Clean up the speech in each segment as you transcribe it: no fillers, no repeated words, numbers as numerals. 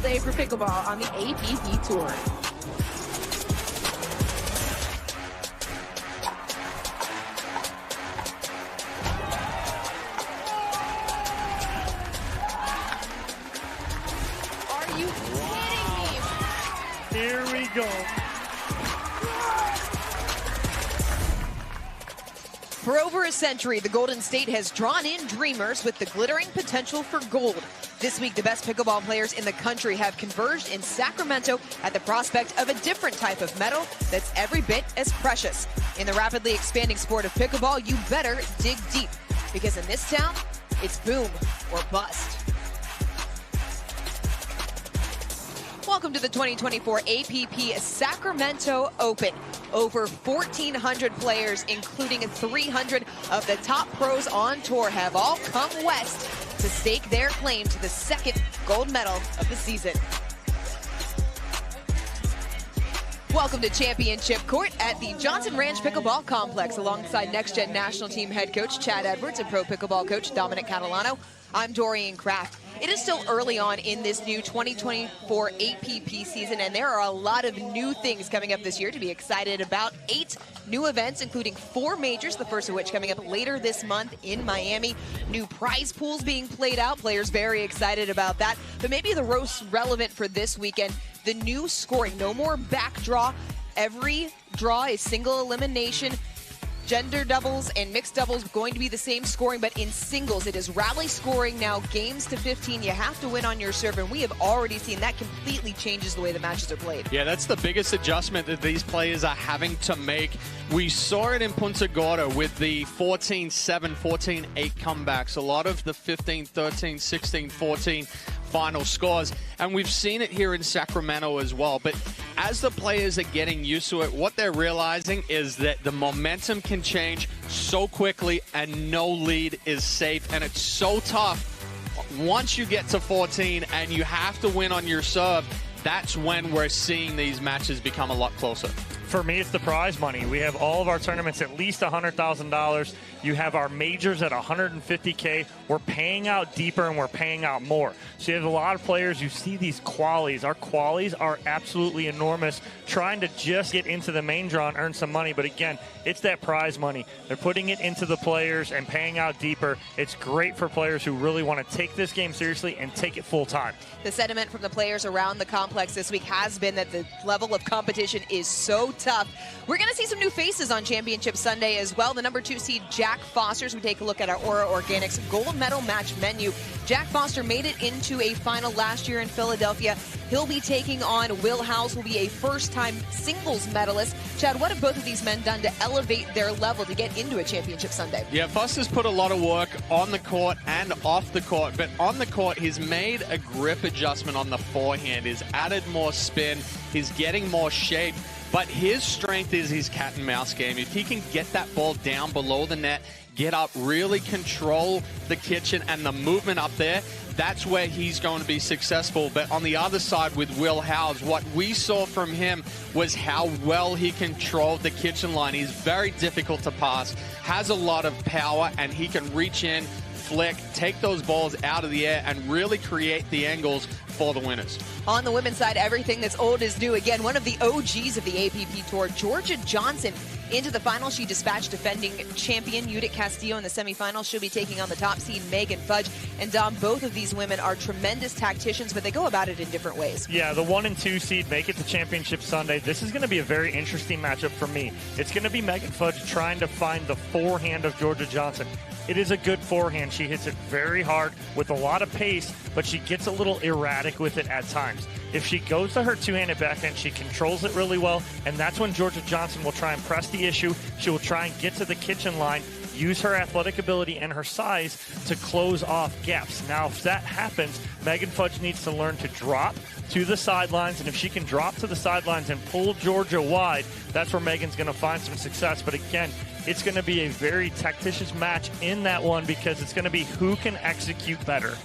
day for pickleball on the APP Tour. Are you kidding me? Here we go. For over a century, the Golden State has drawn in dreamers with the glittering potential for gold. This week, the best pickleball players in the country have converged in Sacramento at the prospect of a different type of medal that's every bit as precious. In the rapidly expanding sport of pickleball, you better dig deep, because in this town, it's boom or bust. Welcome to the 2024 APP Sacramento Open. Over 1,400 players, including 300 of the top pros on tour, have all come west to stake their claim to the second gold medal of the season. Welcome to Championship Court at the Johnson Ranch Pickleball Complex, alongside Next Gen National Team head coach Chad Edwards and pro pickleball coach Dominic Catalano. I'm Dorian Kraft. It is still early on in this new 2024 APP season, and there are a lot of new things coming up this year to be excited about. 8 new events, including 4 majors, the first of which coming up later this month in Miami. New prize pools being played out. Players very excited about that. But maybe the most relevant for this weekend, the new scoring. No more backdraw. Every draw is single elimination. Gender doubles and mixed doubles going to be the same scoring, but in singles it is rally scoring now, games to 15. You have to win on your serve, and we have already seen that completely changes the way the matches are played. Yeah, that's the biggest adjustment that these players are having to make. We saw it in Punta Gorda with the 14-7, 14-8 comebacks. A lot of the 15-13, 16-14 final scores, and we've seen it here in Sacramento as well. But as the players are getting used to it, what they're realizing is that the momentum can change so quickly and no lead is safe, and it's so tough once you get to 14 and you have to win on your serve. That's when we're seeing these matches become a lot closer. For me, it's the prize money. We have all of our tournaments at least $100,000. You have our majors at $150K. We're paying out deeper and we're paying out more. So you have a lot of players. You see these qualies. Our qualies are absolutely enormous, trying to just get into the main draw and earn some money. But again, it's that prize money. They're putting it into the players and paying out deeper. It's great for players who really want to take this game seriously and take it full time. The sentiment from the players around the complex this week has been that the level of competition is so tough. We're going to see some new faces on Championship Sunday as well. The number 2 seed, Jack Foster, as we take a look at our Aura Organics gold medal match menu. Jack Foster made it into a final last year in Philadelphia. He'll be taking on Will Howes, who will be a first-time singles medalist. Chad, what have both of these men done to elevate their level to get into a Championship Sunday? Yeah, Foster's put a lot of work on the court and off the court, but on the court, he's made a grip adjustment on the forehand. He's added more spin. He's getting more shape. But his strength is his cat and mouse game. If he can get that ball down below the net, get up, really control the kitchen and the movement up there, that's where he's going to be successful. But on the other side with Will Howes, what we saw from him was how well he controlled the kitchen line. He's very difficult to pass, has a lot of power, and he can reach in, flick, take those balls out of the air, and really create the angles for the winners. On the women's side, everything that's old is new. Again, one of the OGs of the APP Tour, Georgia Johnson, into the final. She dispatched defending champion Judith Castillo in the semifinals. She'll be taking on the top seed Megan Fudge. And Dom, both of these women are tremendous tacticians, but they go about it in different ways. Yeah, the 1 and 2 seed make it to Championship Sunday. This is going to be a very interesting matchup for me. It's going to be Megan Fudge trying to find the forehand of Georgia Johnson. It is a good forehand. She hits it very hard with a lot of pace, but she gets a little erratic with it at times. If she goes to her two-handed backhand, she controls it really well, and that's when Georgia Johnson will try and press the issue. She will try and get to the kitchen line, use her athletic ability and her size to close off gaps. Now, if that happens, Megan Fudge needs to learn to drop to the sidelines, and if she can drop to the sidelines and pull Georgia wide, that's where Megan's going to find some success. But again, it's going to be a very tactitious match in that one because it's going to be who can execute better.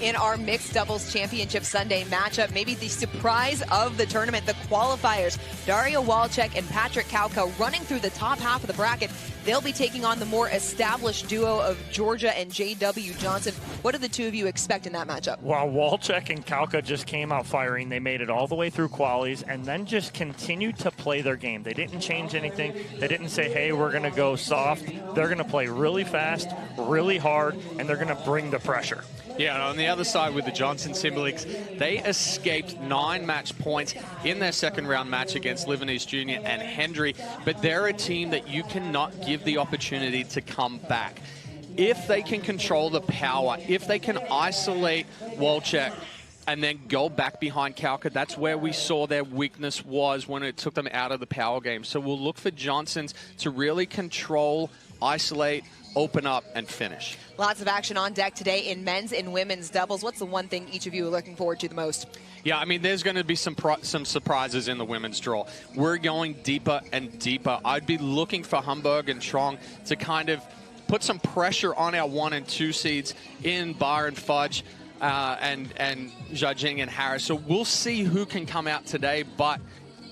In our mixed doubles championship Sunday matchup, maybe the surprise of the tournament, the qualifiers, Daria Walczak and Patrick Kauka running through the top half of the bracket. They'll be taking on the more established duo of Georgia and J.W. Johnson. What do the two of you expect in that matchup? Well, Walczak and Kauka just came out firing. They made it all the way through qualies and then just continued to play their game. They didn't change anything. They didn't say, hey, we're going to go soft. They're going to play really fast, really hard, and they're going to bring the pressure. Yeah, and on the other side with the Johnson Timberleaks, they escaped 9 match points in their second round match against Livanese Jr. and Hendry, but they're a team that you cannot give the opportunity to come back. If they can control the power, if they can isolate Walczak and then go back behind Kauka, that's where we saw their weakness was when it took them out of the power game. So we'll look for Johnsons to really control, isolate, open up, and finish. Lots of action on deck today in men's and women's doubles. What's the one thing each of you are looking forward to the most? Yeah, I mean, there's going to be some surprises in the women's draw. We're going deeper and deeper. I'd be looking for Hamburg and Trong to kind of put some pressure on our 1 and 2 seeds in Barr and Fudge and Zhajing and Harris. So we'll see who can come out today, but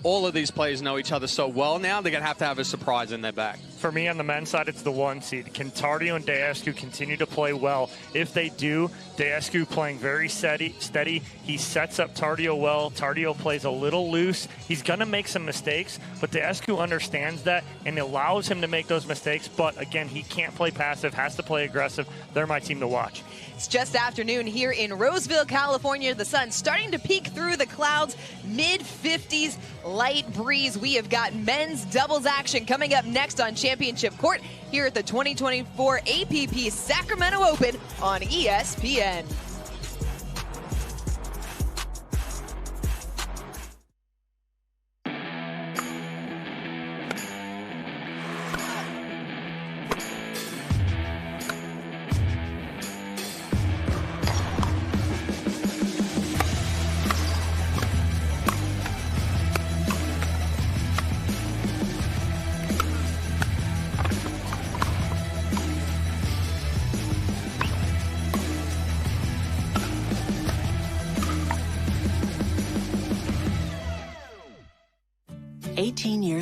all of these players know each other so well now, they're going to have a surprise in their back. For me, on the men's side, it's the 1 seed. Can Tardio and Deescu continue to play well? If they do, Deescu playing very steady. He sets up Tardio well. Tardio plays a little loose. He's going to make some mistakes, but Deescu understands that and allows him to make those mistakes. But again, he can't play passive, has to play aggressive. They're my team to watch. It's just afternoon here in Roseville, California. The sun starting to peek through the clouds, mid-50s, light breeze. We have got men's doubles action coming up next on Championship Court here at the 2024 APP Sacramento Open on ESPN.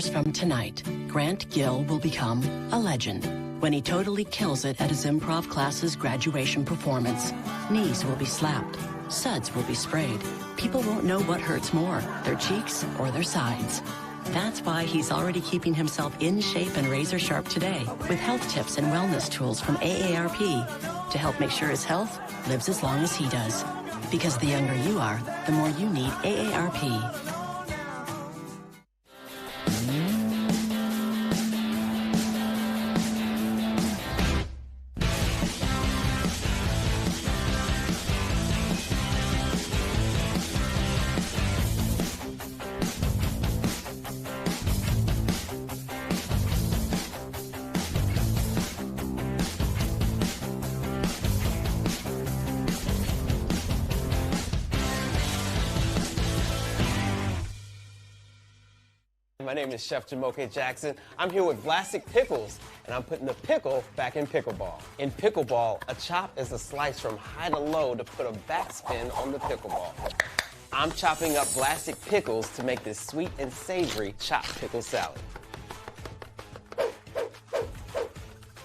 From tonight, Grant Gill will become a legend when he totally kills it at his improv class's graduation performance. Knees will be slapped, suds will be sprayed. People won't know what hurts more, their cheeks or their sides. That's why he's already keeping himself in shape and razor sharp today with health tips and wellness tools from AARP to help make sure his health lives as long as he does. Because the younger you are, the more you need AARP. My name is Chef Jamoke Jackson. I'm here with Vlasic Pickles, and I'm putting the pickle back in pickleball. In pickleball, a chop is a slice from high to low to put a backspin on the pickleball. I'm chopping up Vlasic Pickles to make this sweet and savory chopped pickle salad.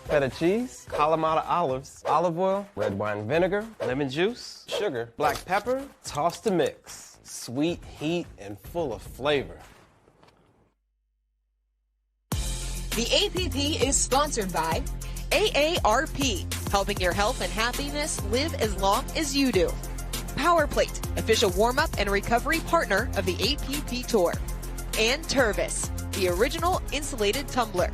Feta cheese, Kalamata olives, olive oil, red wine vinegar, lemon juice, sugar, black pepper, toss to mix. Sweet, heat, and full of flavor. The APP is sponsored by AARP, helping your health and happiness live as long as you do. Power Plate, official warm-up and recovery partner of the APP Tour. And Tervis, the original insulated tumbler.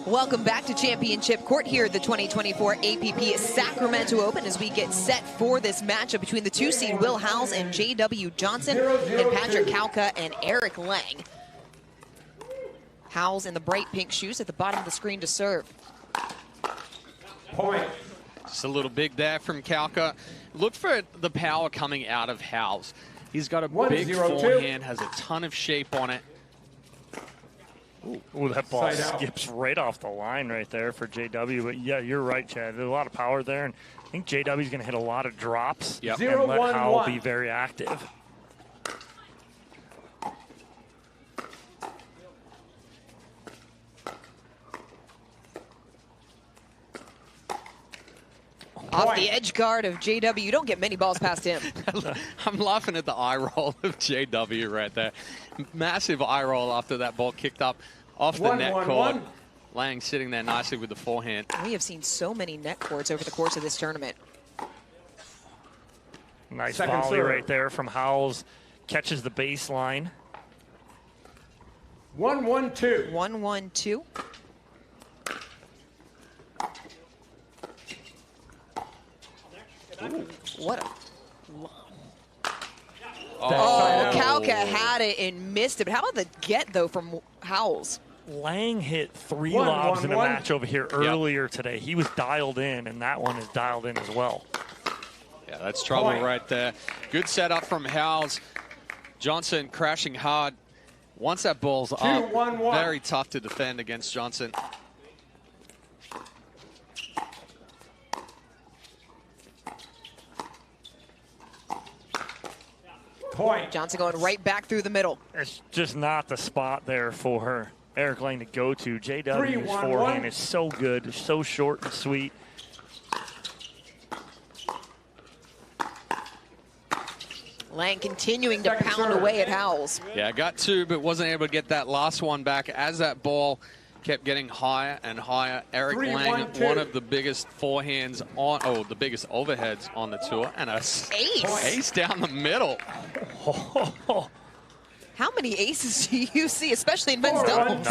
Welcome back to Championship Court here at the 2024 APP Sacramento Open as we get set for this matchup between the 2-seed Will Howells and J.W. Johnson and Patrick Kauka and Eric Lang. Howells in the bright pink shoes at the bottom of the screen to serve. Point. Just a little big there from Kauka. Look for the power coming out of Howells. He's got a big forehand, has a ton of shape on it. Ooh, that ball skips right off the line right there for JW. But yeah, you're right, Chad. There's a lot of power there, and I think JW's going to hit a lot of drops and let Howell be very active. Off the edge guard of JW. You don't get many balls past him. I'm laughing at the eye roll of JW right there. Massive eye roll after that ball kicked up off the net cord. Lang sitting there nicely with the forehand. We have seen so many net cords over the course of this tournament. Nice volley right there from Howells. Catches the baseline. 1-1-2. 1-1-2. What a... Oh, Kauka had it and missed it. But how about the get, though, from Howells? Lang hit 3 lobs in a match over here earlier today. He was dialed in, and that one is dialed in as well. Yeah, that's trouble right there. Good setup from Howells. Johnson crashing hard. Once that ball's up, very tough to defend against Johnson. Johnson going right back through the middle. It's just not the spot there for Eric Lang to go to. JW's forehand is so good, so short and sweet. Lang continuing to pound away at Howells. Yeah, got 2, but wasn't able to get that last one back as that ball kept getting higher and higher. Eric Lang, one of the biggest forehands on, the biggest overheads on the tour, and a ace down the middle. How many aces do you see, especially in men's doubles?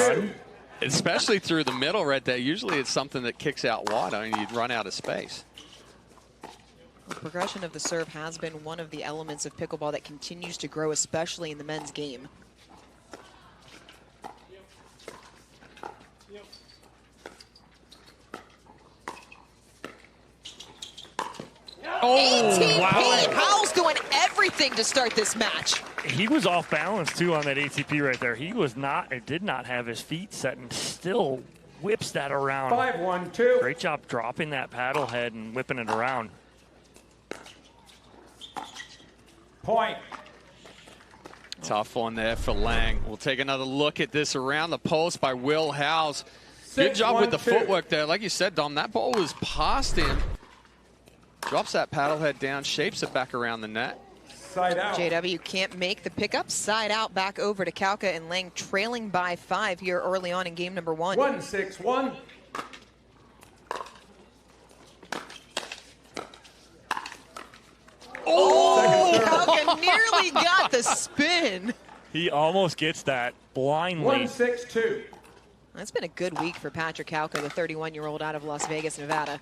Especially through the middle right there. Usually it's something that kicks out wide. I mean, you'd run out of space. The progression of the serve has been one of the elements of pickleball that continues to grow, especially in the men's game. ATP! Wow. Howell's doing everything to start this match. He was off balance, too, on that ATP right there. He was not, did not have his feet set and still whips that around. 5-1-2. Great job dropping that paddle head and whipping it around. Point. Tough one there for Lang. We'll take another look at this around the post by Will Howells. Good job with the footwork there. Like you said, Dom, that ball was past him. Drops that paddle head down, shapes it back around the net. Side out. JW can't make the pickup. Side out back over to Kauka, and Lang trailing by 5 here early on in game number 1. 1-6-1. Oh, Kauka nearly got the spin. He almost gets that blindly. 1-6-2. That's been a good week for Patrick Kauka, the 31-year-old out of Las Vegas, Nevada.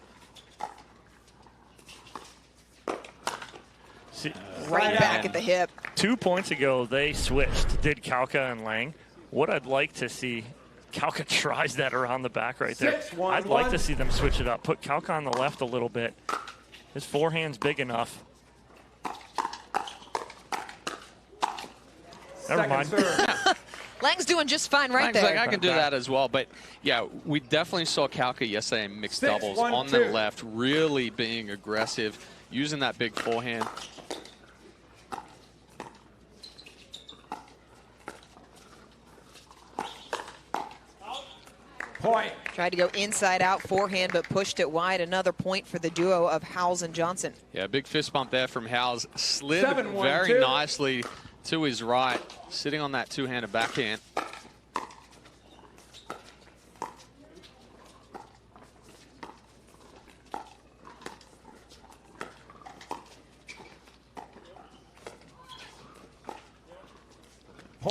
Right back at the hip. 2 points ago, they switched, did Kauka and Lang. What I'd like to see, Kauka tries that around the back right there. I'd like to see them switch it up. Put Kauka on the left a little bit. His forehand's big enough. Never mind. Lang's doing just fine right there. Like, I can do that as well. But, yeah, we definitely saw Kauka yesterday in mixed doubles on the left, really being aggressive, using that big forehand. Point. Tried to go inside out forehand, but pushed it wide. Another point for the duo of Howells and Johnson. Yeah, big fist bump there from Howells. Slid very nicely to his right, sitting on that two-handed backhand.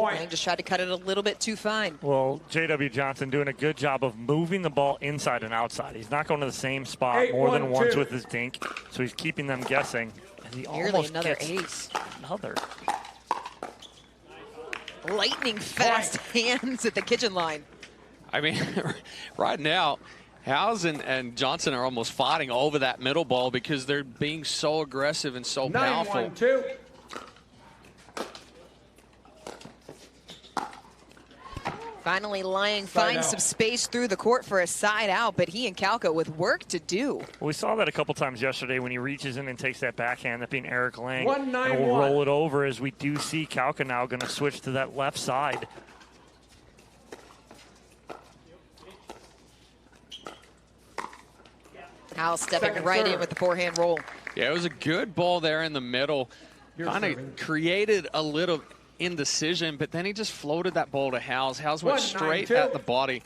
Lang just tried to cut it a little bit too fine. Well, J.W. Johnson doing a good job of moving the ball inside and outside. He's not going to the same spot more than once with his dink, so he's keeping them guessing. And he almost another gets ace. Another. Lightning fast hands at the kitchen line. I mean, right now, Howells and Johnson are almost fighting over that middle ball because they're being so aggressive and so powerful. 9-1-2. Finally, Lang finds some space through the court for a side out, but he and Kalka with work to do. Well, we saw that a couple times yesterday when he reaches in and takes that backhand, that being Eric Lang. 1-9-1. And we'll roll it over as we do see Kalka now going to switch to that left side. Howell stepping right in with the forehand roll. Yeah, it was a good ball there in the middle. Kind of created a little indecision, but then he just floated that ball to Howes. Howes went straight at the body.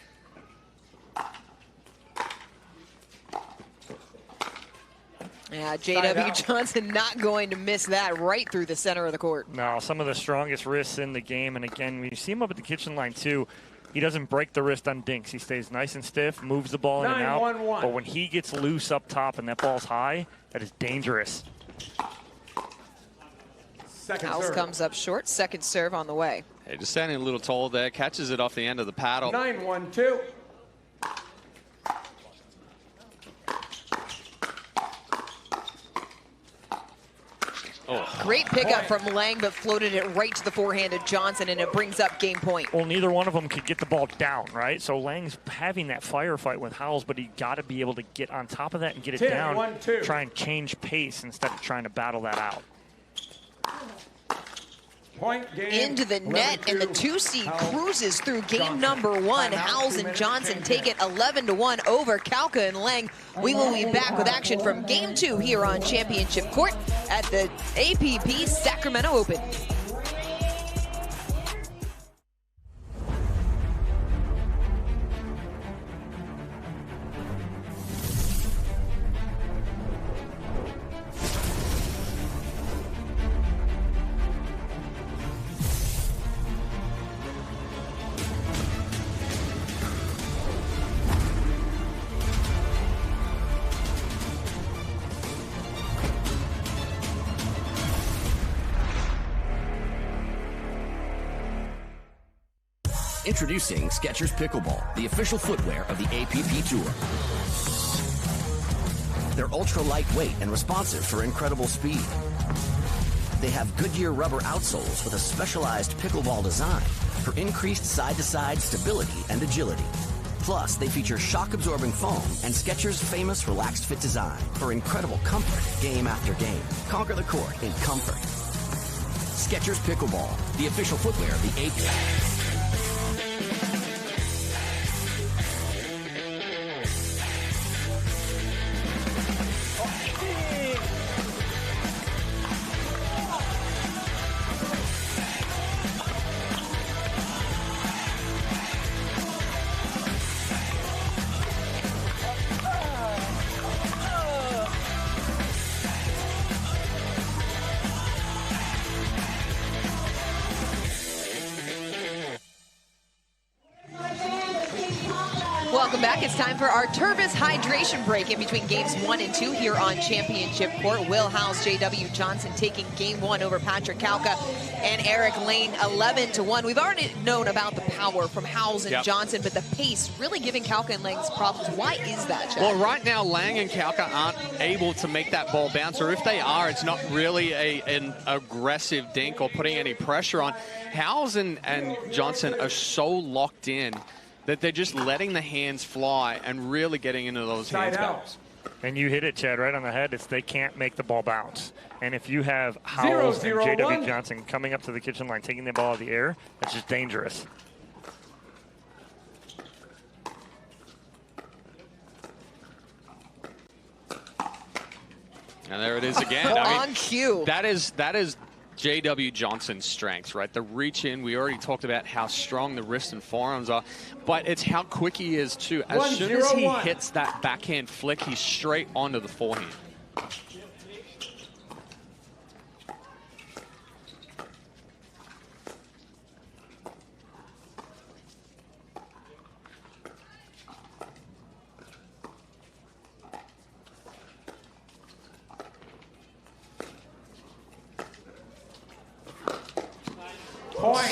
Yeah, J.W. Johnson not going to miss that right through the center of the court. No, some of the strongest wrists in the game. And again, when you see him up at the kitchen line too, he doesn't break the wrist on dinks. He stays nice and stiff, moves the ball in and out. 9-1-1. But when he gets loose up top and that ball's high, that is dangerous. Howes comes up short. Second serve on the way. Hey, just standing a little tall there, catches it off the end of the paddle. 9-1-2. Oh. Great pickup from Lang, but floated it right to the forehand of Johnson, and it brings up game point. Well, neither one of them could get the ball down, right? So Lang's having that firefight with Howells, but he got to be able to get on top of that and get it 10, down. 1-2. Try and change pace instead of trying to battle that out. Point game. Into the net, and the 2-seed cruises through game number 1. Howells and Johnson take it 11-1 over Kalka and Lang. We will be back with action from game 2 here on Championship Court at the APP Sacramento Open. Introducing Skechers Pickleball, the official footwear of the APP Tour. They're ultra lightweight and responsive for incredible speed. They have Goodyear rubber outsoles with a specialized pickleball design for increased side-to-side stability and agility. Plus, they feature shock-absorbing foam and Skechers' famous relaxed fit design for incredible comfort game after game. Conquer the court in comfort. Skechers Pickleball, the official footwear of the APP. Welcome back. It's time for our Tervis hydration break in between games 1 and 2 here on Championship Court. Will Howells, J.W. Johnson taking game 1 over Patrick Kalka and Eric Lane 11-1. We've already known about the power from Howells and Johnson, but the pace really giving Kalka and Lang's problems. Why is that, Chad? Well, right now, Lang and Kalka aren't able to make that ball bounce, or if they are, it's not really an aggressive dink or putting any pressure on. Howells and Johnson are so locked in that they're just letting the hands fly and really getting into those hands battles. And you hit it, Chad, right on the head. It's they can't make the ball bounce. And if you have Howells and J.W. Johnson coming up to the kitchen line, taking the ball out of the air, that's just dangerous. And there it is again. On cue. That is J.W. Johnson's strengths, right? The reach in, we already talked about how strong the wrist and forearms are, but it's how quick he is too. As soon as he hits that backhand flick, he's straight onto the forehand.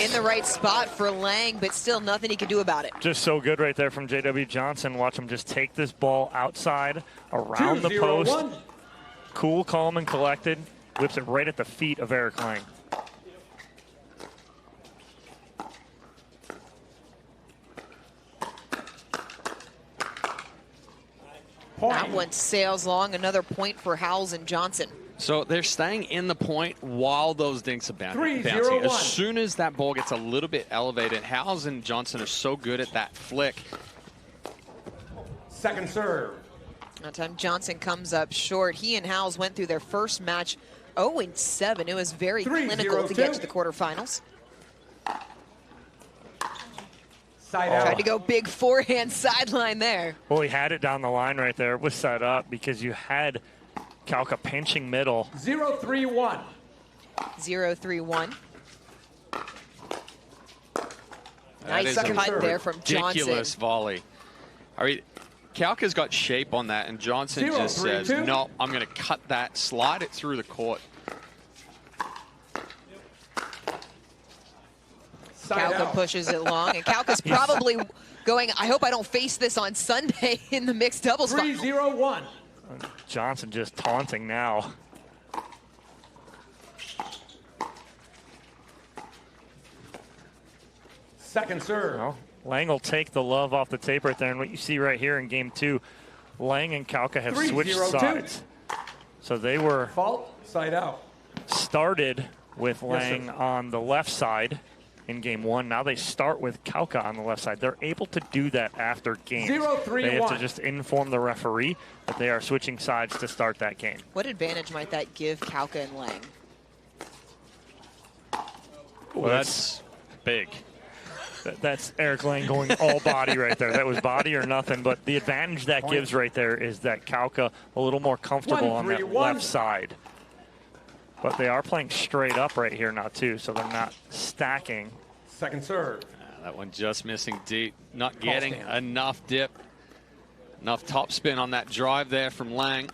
In the right spot for Lang, but still nothing he can do about it. Just so good right there from J.W. Johnson. Watch him just take this ball outside, around the post. Cool, calm, and collected. Whips it right at the feet of Eric Lang. That one sails long. Another point for Howells and Johnson. So they're staying in the point while those dinks are bouncing. As soon as that ball gets a little bit elevated, Howells and Johnson are so good at that flick. Second serve. That time Johnson comes up short. He and Howells went through their first match 0-7. It was very clinical to get to the quarterfinals. Tried to go big forehand sideline there. Well, he had it down the line right there. It was set up because you had Kalka pinching middle. 0-3-1. 0-3-1. Nice cut there from Johnson. Ridiculous volley. I mean, Kalka's got shape on that, and Johnson just says, no, I'm going to cut that, slide it through the court. Kalka pushes it long, and Kalka's probably going, I hope I don't face this on Sunday in the mixed doubles final. 3-0-1. Johnson just taunting now. Second serve. Well, Lang will take the love off the tape right there, and what you see right here in game 2, Lang and Kalka have switched sides. So they were side out. Started with Lang on the left side in game 1. Now they start with Kalka on the left side. They're able to do that after games. 0-3-1. They have to just inform the referee that they are switching sides to start that game. What advantage might that give Kalka and Lang? Well, that's big. That's Eric Lang going all body right there. That was body or nothing, but the advantage that gives right there is that Kalka a little more comfortable on that left side. But they are playing straight up right here now too, so they're not stacking. Second serve. That one just missing deep, not getting enough dip, enough top-spin on that drive there from Lang.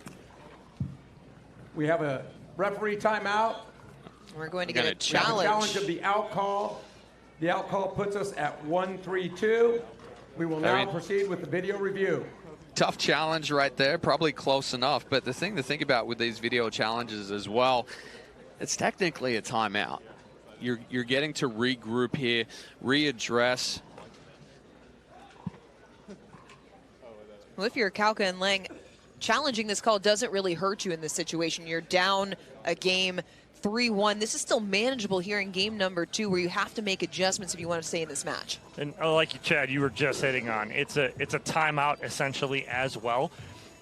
We have a referee timeout. We're going to get a challenge. Challenge of the out call. The out call puts us at 1-3-2. We will now proceed with the video review. Tough challenge right there, probably close enough. But the thing to think about with these video challenges as well, it's technically a timeout. You're getting to regroup here, readdress. Well, if you're Kalka and Lang, challenging this call doesn't really hurt you in this situation. You're down a game 3-1. This is still manageable here in game number 2, where you have to make adjustments if you want to stay in this match. And like you, Chad, you were just hitting on, it's a timeout essentially as well.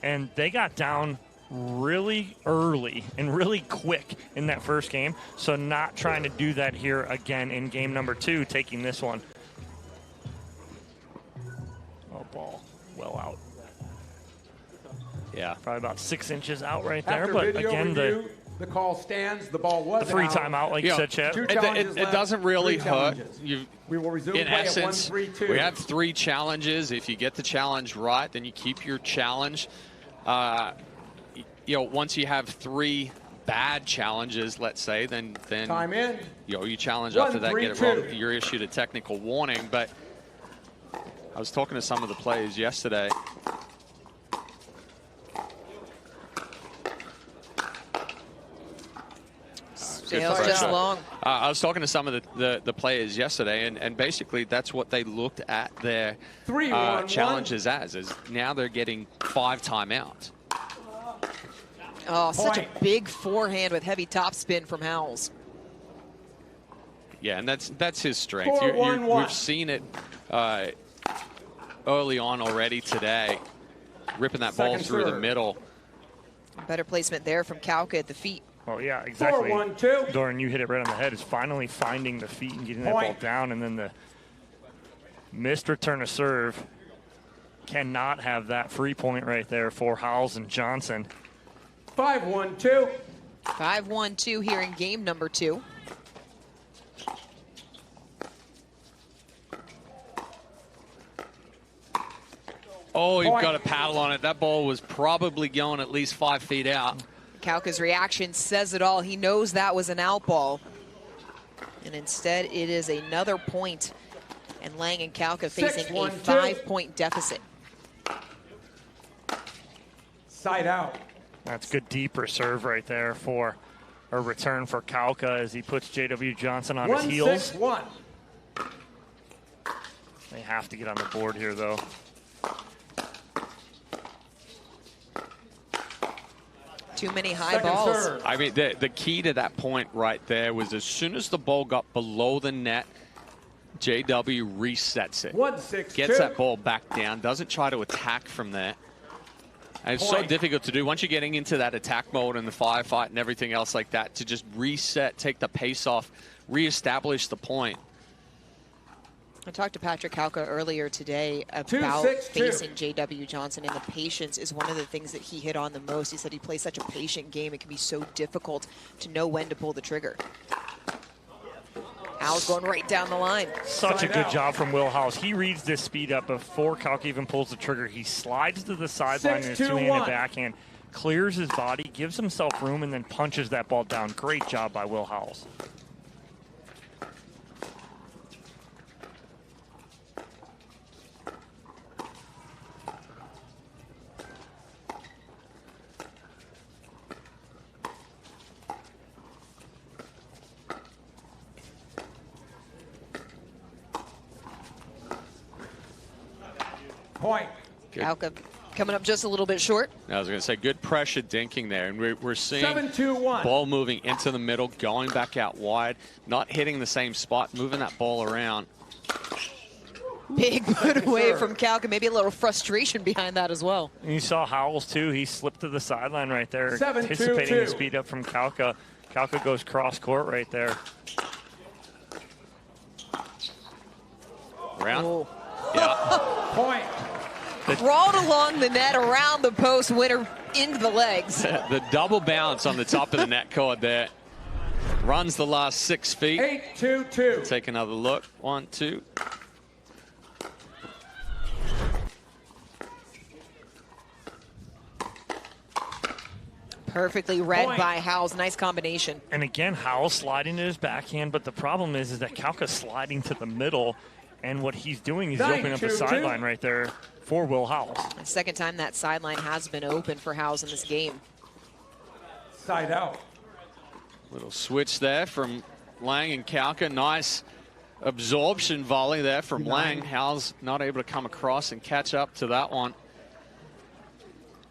And they got down really early and really quick in that first game. So not trying to do that here again in game number 2, taking this one. Oh, ball well out. Yeah. Probably about 6 inches out right there. After But video again, review, the call stands. The ball was the free timeout, like you said, Chad. It doesn't really hurt. We will resume in play essence, at 1-3-2. we have 3 challenges. If you get the challenge right, then you keep your challenge. Once you have 3 bad challenges, let's say, then time in. You challenge after that, get it wrong, you're issued a technical warning. But I was talking to some of the players yesterday. Just long. I was talking to some of the players yesterday, and basically that's what they looked at their challenges as. Is now they're getting 5 timeouts. Oh, such a big forehand with heavy topspin from Howells. Yeah, and that's his strength. We've seen it early on already today, ripping that ball through the middle. Better placement there from Kalka at the feet. Oh, yeah, exactly. 4-1-2. Doran, you hit it right on the head. Is finally finding the feet and getting that ball down, and then the missed return of serve. Cannot have that free point right there for Howells and Johnson. 5-1-2. 5-1-2 here in game number 2. Oh, you've got a paddle on it. That ball was probably going at least 5 feet out. Kalka's reaction says it all. He knows that was an out ball. And instead, it is another point. And Lang and Kalka facing a 5-point deficit. Side out. That's good deeper serve right there for a return for Kalka as he puts J.W. Johnson on his heels. 1-6-1. They have to get on the board here, though. Too many high balls. Serve. I mean, the key to that point right there was as soon as the ball got below the net, JW resets it. 1-6-2. Gets that ball back down, doesn't try to attack from there. And it's so difficult to do once you're getting into that attack mode and the firefight and everything else like that, to just reset, take the pace off, reestablish the point. I talked to Patrick Kauka earlier today about facing JW Johnson, and the patience is one of the things that he hit on the most. He said he plays such a patient game, it can be so difficult to know when to pull the trigger. Al's going right down the line. Such a good job from Will House. He reads this speed up before Kauka even pulls the trigger. He slides to the sideline in his two-handed backhand, clears his body, gives himself room, and then punches that ball down. Great job by Will House. Point. Kauka coming up just a little bit short. I was going to say, good pressure dinking there. And we're seeing 7-2-1. ball moving into the middle, going back out wide, not hitting the same spot, moving that ball around. Big put away from Kauka. Maybe a little frustration behind that as well. And you saw Howells, too. He slipped to the sideline right there, 7-2-2. anticipating the speed up from Kauka. Kauka goes cross-court right there. Around. Oh. Yeah. Point. Crawled along the net, around the post, winner into the legs. The double bounce on the top of the net cord there. Runs the last 6 feet. 8-2-2. Take another look. 1, 2. Perfectly read by Howells. Nice combination. And again, Howells sliding to his backhand, but the problem is that Kauka's sliding to the middle, and what he's doing is opening up the sideline right there for Will Howells. The second time that sideline has been open for Howells in this game. Side out. Little switch there from Lang and Kauka. Nice absorption volley there from Lang. Howells not able to come across and catch up to that one.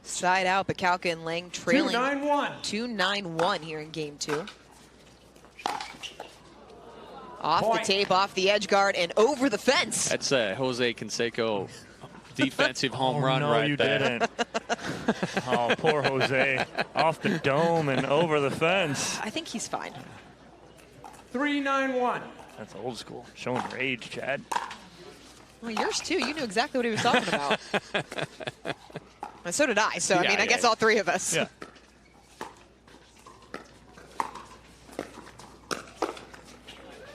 Side out, but Kauka and Lang trailing 2-9-1. 2-9-1 here in game 2. Off the tape, off the edge guard, and over the fence. That's a Jose Canseco defensive home run right there. No, you didn't. Oh, poor Jose. Off the dome and over the fence. I think he's fine. 3-9-1. That's old school. Showing your age, Chad. Well, yours too. You knew exactly what he was talking about. And so did I. So, I mean, I guess all three of us. Yeah.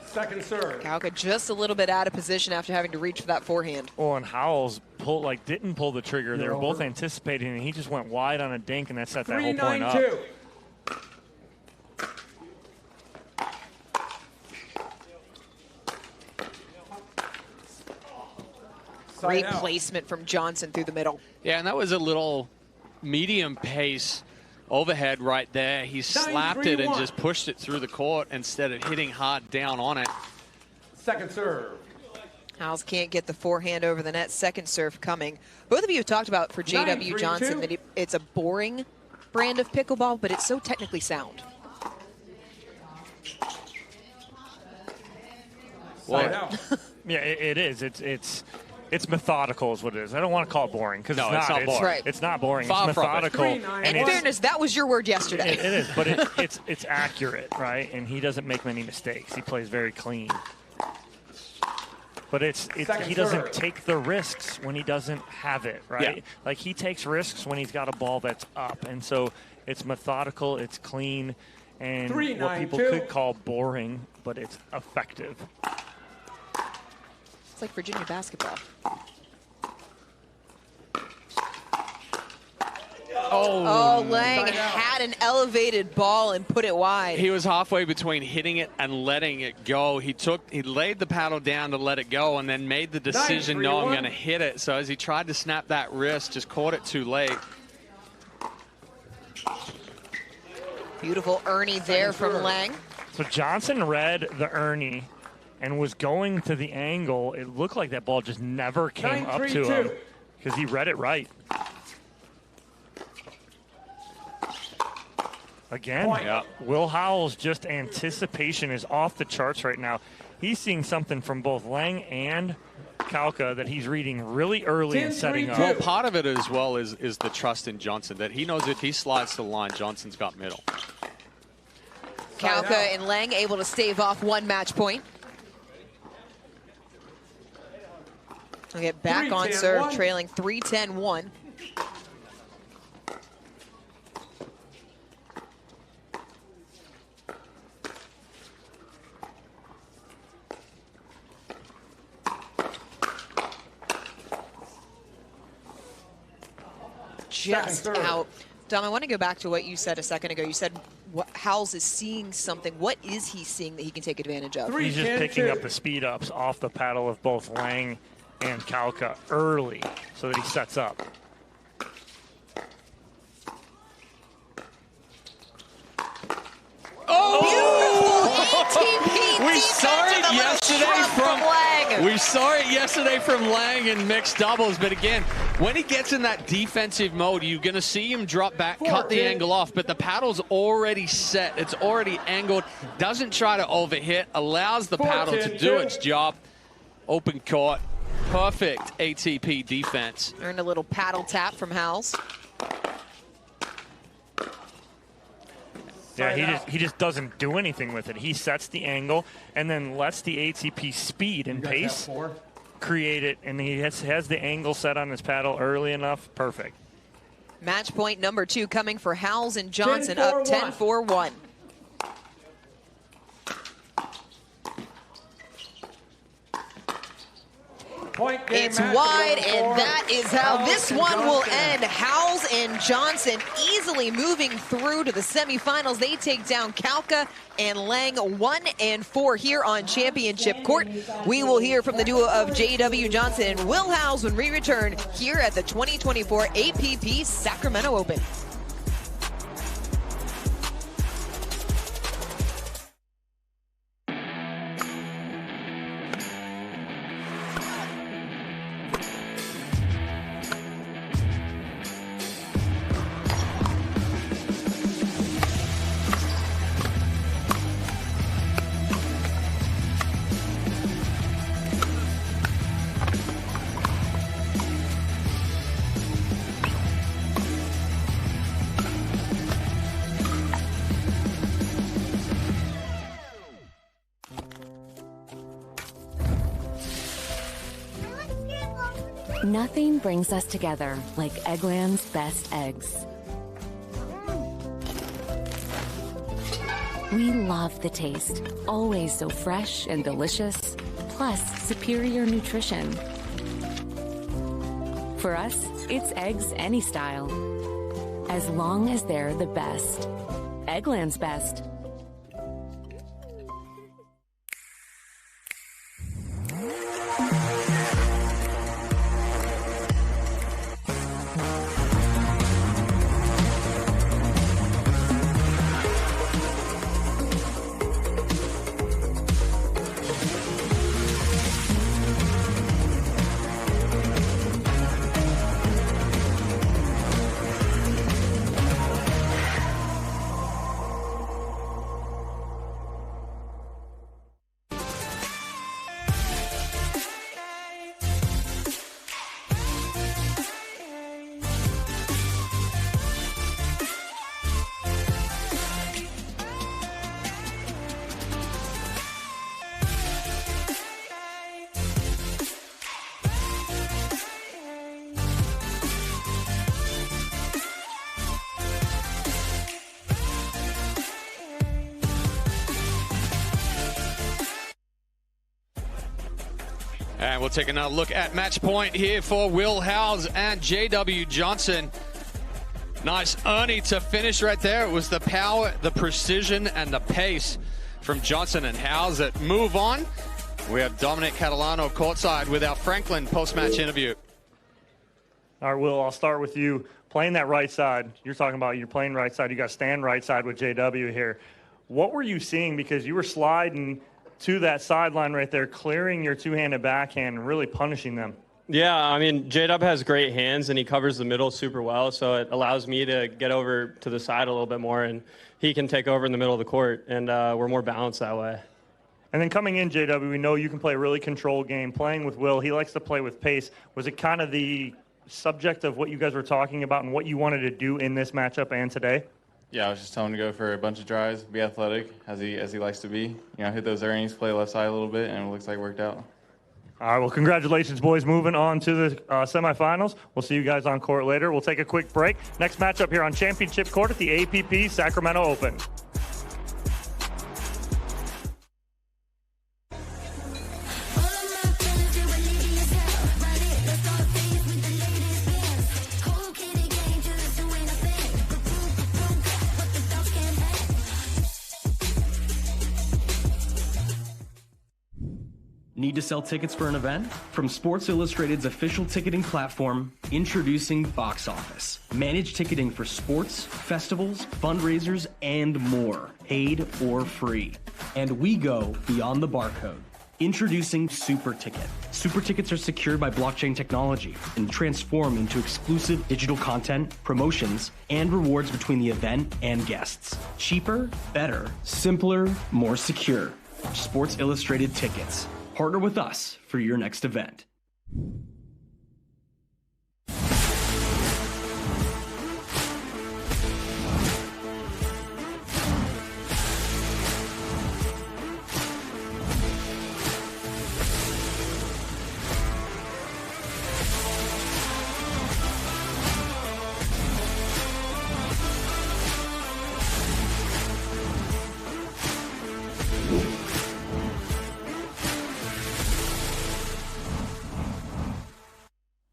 Second serve. Kauka just a little bit out of position after having to reach for that forehand. Oh, and Howells didn't pull the trigger. They were both anticipating, and he just went wide on a dink, and that set that whole point up. 3-9-2. Great placement from Johnson through the middle. Yeah, and that was a little medium pace overhead right there. He slapped it and just pushed it through the court instead of hitting hard down on it. Second serve. Howells can't get the forehand over the net. Second serve coming. Both of you have talked about for JW Johnson that it's a boring brand of pickleball, but it's so technically sound. Well, yeah, it is. It's methodical is what it is. I don't want to call it boring because no, it's not boring. Right. It's not boring. Far it's methodical. And in fairness, that was your word yesterday. It is, but it's accurate, right? And he doesn't make many mistakes. He plays very clean. But he doesn't take the risks when he doesn't have it, right? Yeah. Like he takes risks when he's got a ball that's up. And so it's methodical, it's clean, and what people could call boring, but it's effective. It's like Virginia basketball. Oh, Lang had an elevated ball and put it wide. He was halfway between hitting it and letting it go. He laid the paddle down to let it go and then made the decision, no, I'm going to hit it. So as he tried to snap that wrist, just caught it too late. Beautiful Ernie there from Lang. So Johnson read the Ernie and was going to the angle. It looked like that ball just never came up to him because he read it right. Again, Will Howell's just anticipation is off the charts right now. He's seeing something from both Lang and Kalka that he's reading really early and setting up. Well, part of it as well is the trust in Johnson, that he knows if he slides to the line, Johnson's got middle. Kalka and Lang able to stave off one match point. We'll get back on serve, trailing 3-10-1. Just out. Dom, I want to go back to what you said a second ago. You said Howells is seeing something. What is he seeing that he can take advantage of? He's just picking up the speed ups off the paddle of both Lang and Kalka early so that he sets up. We saw it yesterday from Lang in mixed doubles, but again, when he gets in that defensive mode, you're going to see him drop back, cut the angle off, but the paddle's already set. It's already angled. Doesn't try to overhit, allows the paddle to do its job. Open court, perfect ATP defense. Earned a little paddle tap from Howells. Yeah, he just doesn't do anything with it. He sets the angle and then lets the ATP speed and pace create it, and he has the angle set on his paddle early enough. Perfect. Match point number 2 coming for Howells and Johnson, up 10-4-1. It's wide, and that is how this one will end. Howells and Johnson easily moving through to the semifinals. They take down Kalka and Lang 1-4 here on championship court. We will hear from the duo of J.W. Johnson and Will Howells when we return here at the 2024 APP Sacramento Open. Nothing brings us together like Eggland's best eggs. We love the taste, always so fresh and delicious, plus superior nutrition. For us, it's eggs any style, as long as they're the best. Eggland's best. And we'll take another look at match point here for Will Howells and J.W. Johnson. Nice Ernie to finish right there. It was the power, the precision, and the pace from Johnson and Howells that move on. We have Dominic Catalano courtside with our Franklin post-match interview. All right, Will, I'll start with you. Playing that right side, you're talking about you're playing right side. You got to stand right side with JW here. What were you seeing? Because you were sliding to that sideline right there, clearing your two-handed backhand and really punishing them. Yeah, I mean, J-Dub has great hands, and he covers the middle super well, so it allows me to get over to the side a little bit more, and he can take over in the middle of the court, and we're more balanced that way. And then coming in, JW, we know you can play a really controlled game. Playing with Will, he likes to play with pace. Was it kind of the subject of what you guys were talking about and what you wanted to do in this matchup and today? Yeah, I was just telling him to go for a bunch of drives, be athletic as he likes to be. You know, hit those earnings, play left side a little bit, and it looks like it worked out. All right, well, congratulations, boys. Moving on to the semifinals. We'll see you guys on court later. We'll take a quick break. Next matchup here on Championship Court at the APP Sacramento Open. Need to sell tickets for an event? From Sports Illustrated's official ticketing platform, introducing Box Office. Managed ticketing for sports, festivals, fundraisers, and more, paid or free. And we go beyond the barcode. Introducing Super Ticket. Super Tickets are secured by blockchain technology and transform into exclusive digital content, promotions, and rewards between the event and guests. Cheaper, better, simpler, more secure. Sports Illustrated Tickets. Partner with us for your next event.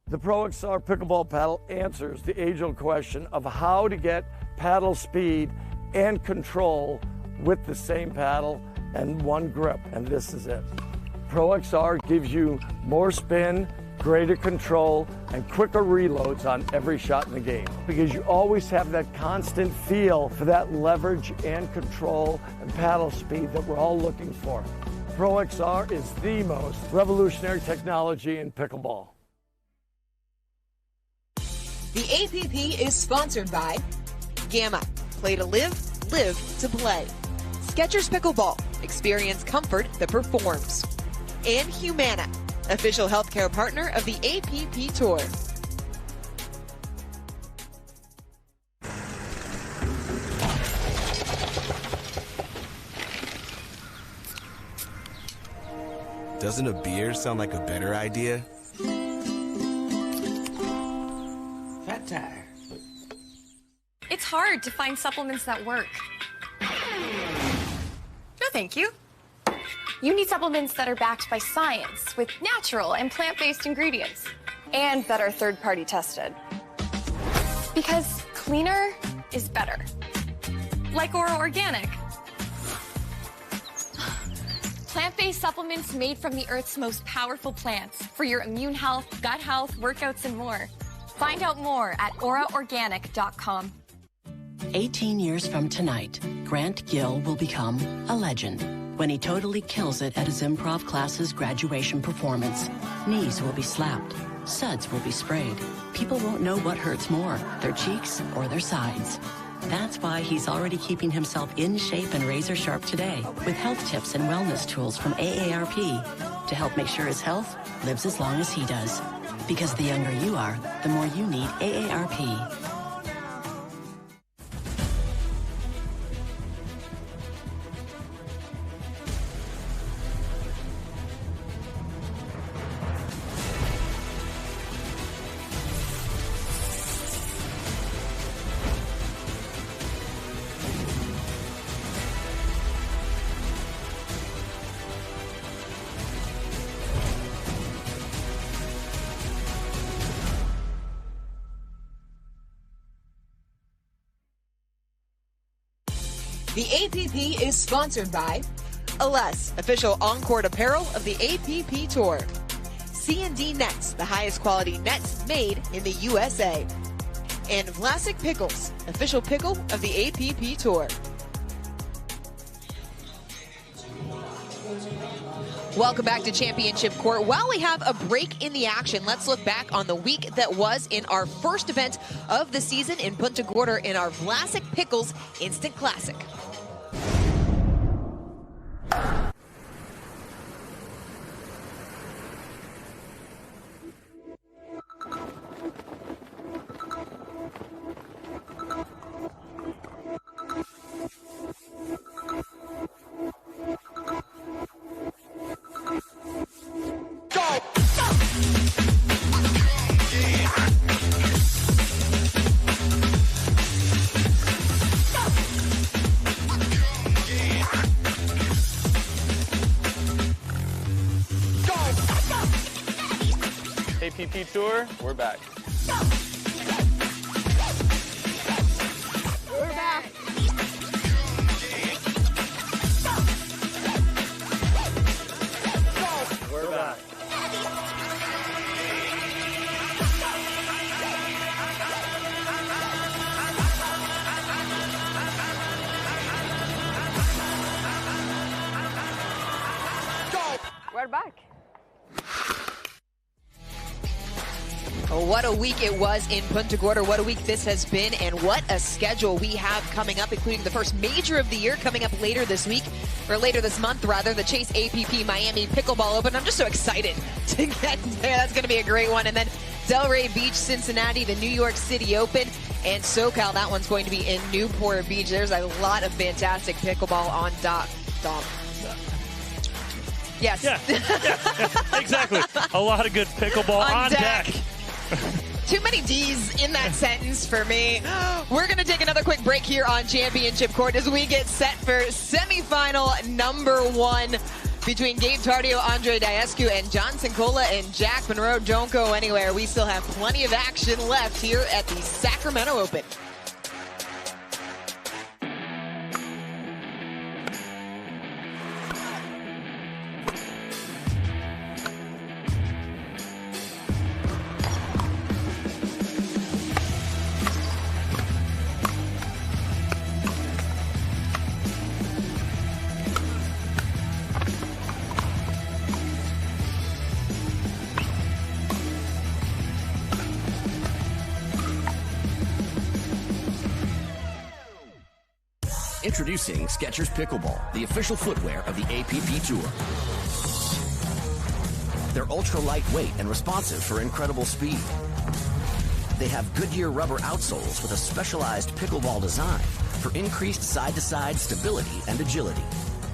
The Pro XR pickleball paddle answers the age-old question of how to get paddle speed and control with the same paddle and one grip, and this is it. Pro XR gives you more spin, greater control, and quicker reloads on every shot in the game, because you always have that constant feel for that leverage and control and paddle speed that we're all looking for. Pro XR is the most revolutionary technology in pickleball. The APP is sponsored by Gamma. Play to live, live to play. Skechers Pickleball. Experience comfort that performs. And Humana, official healthcare partner of the APP Tour. Doesn't a beer sound like a better idea? Fat tire. It's hard to find supplements that work. No, thank you. You need supplements that are backed by science with natural and plant-based ingredients and that are third-party tested. Because cleaner is better. Like Oro Organic. Plant-based supplements made from the Earth's most powerful plants for your immune health, gut health, workouts, and more. Find out more at auraorganic.com. 18 years from tonight, Grant Gill will become a legend when he totally kills it at his improv class's graduation performance. Knees will be slapped. Suds will be sprayed. People won't know what hurts more, their cheeks or their sides. That's why he's already keeping himself in shape and razor sharp today with health tips and wellness tools from AARP to help make sure his health lives as long as he does. Because the younger you are, the more you need AARP. The APP is sponsored by Alas, official on-court apparel of the APP Tour. C&D Nets, the highest quality nets made in the USA. And Vlasic Pickles, official pickle of the APP Tour. Welcome back to Championship Court. While we have a break in the action, let's look back on the week that was in our first event of the season in Punta Gorda in our Vlasic Pickles Instant Classic. APP Tour, we're back. We're back. We're back. We're back. What a week it was in Punta Gorda. What a week this has been, and what a schedule we have coming up, including the first major of the year coming up later this week, or later this month, rather, the Chase APP Miami Pickleball Open. I'm just so excited to get there. That's going to be a great one. And then Delray Beach, Cincinnati, the New York City Open, and SoCal. That one's going to be in Newport Beach. There's a lot of fantastic pickleball on Dom. Yes. Yeah, exactly. A lot of good pickleball on deck. Too many D's in that sentence for me. We're going to take another quick break here on Championship Court as we get set for semifinal number 1 between Gabe Tardio, Andre Diescu, and Johnson Cola and Jack Monroe. Don't go anywhere. We still have plenty of action left here at the Sacramento Open. Introducing Skechers Pickleball, the official footwear of the APP Tour. They're ultra lightweight and responsive for incredible speed. They have Goodyear rubber outsoles with a specialized pickleball design for increased side-to-side stability and agility.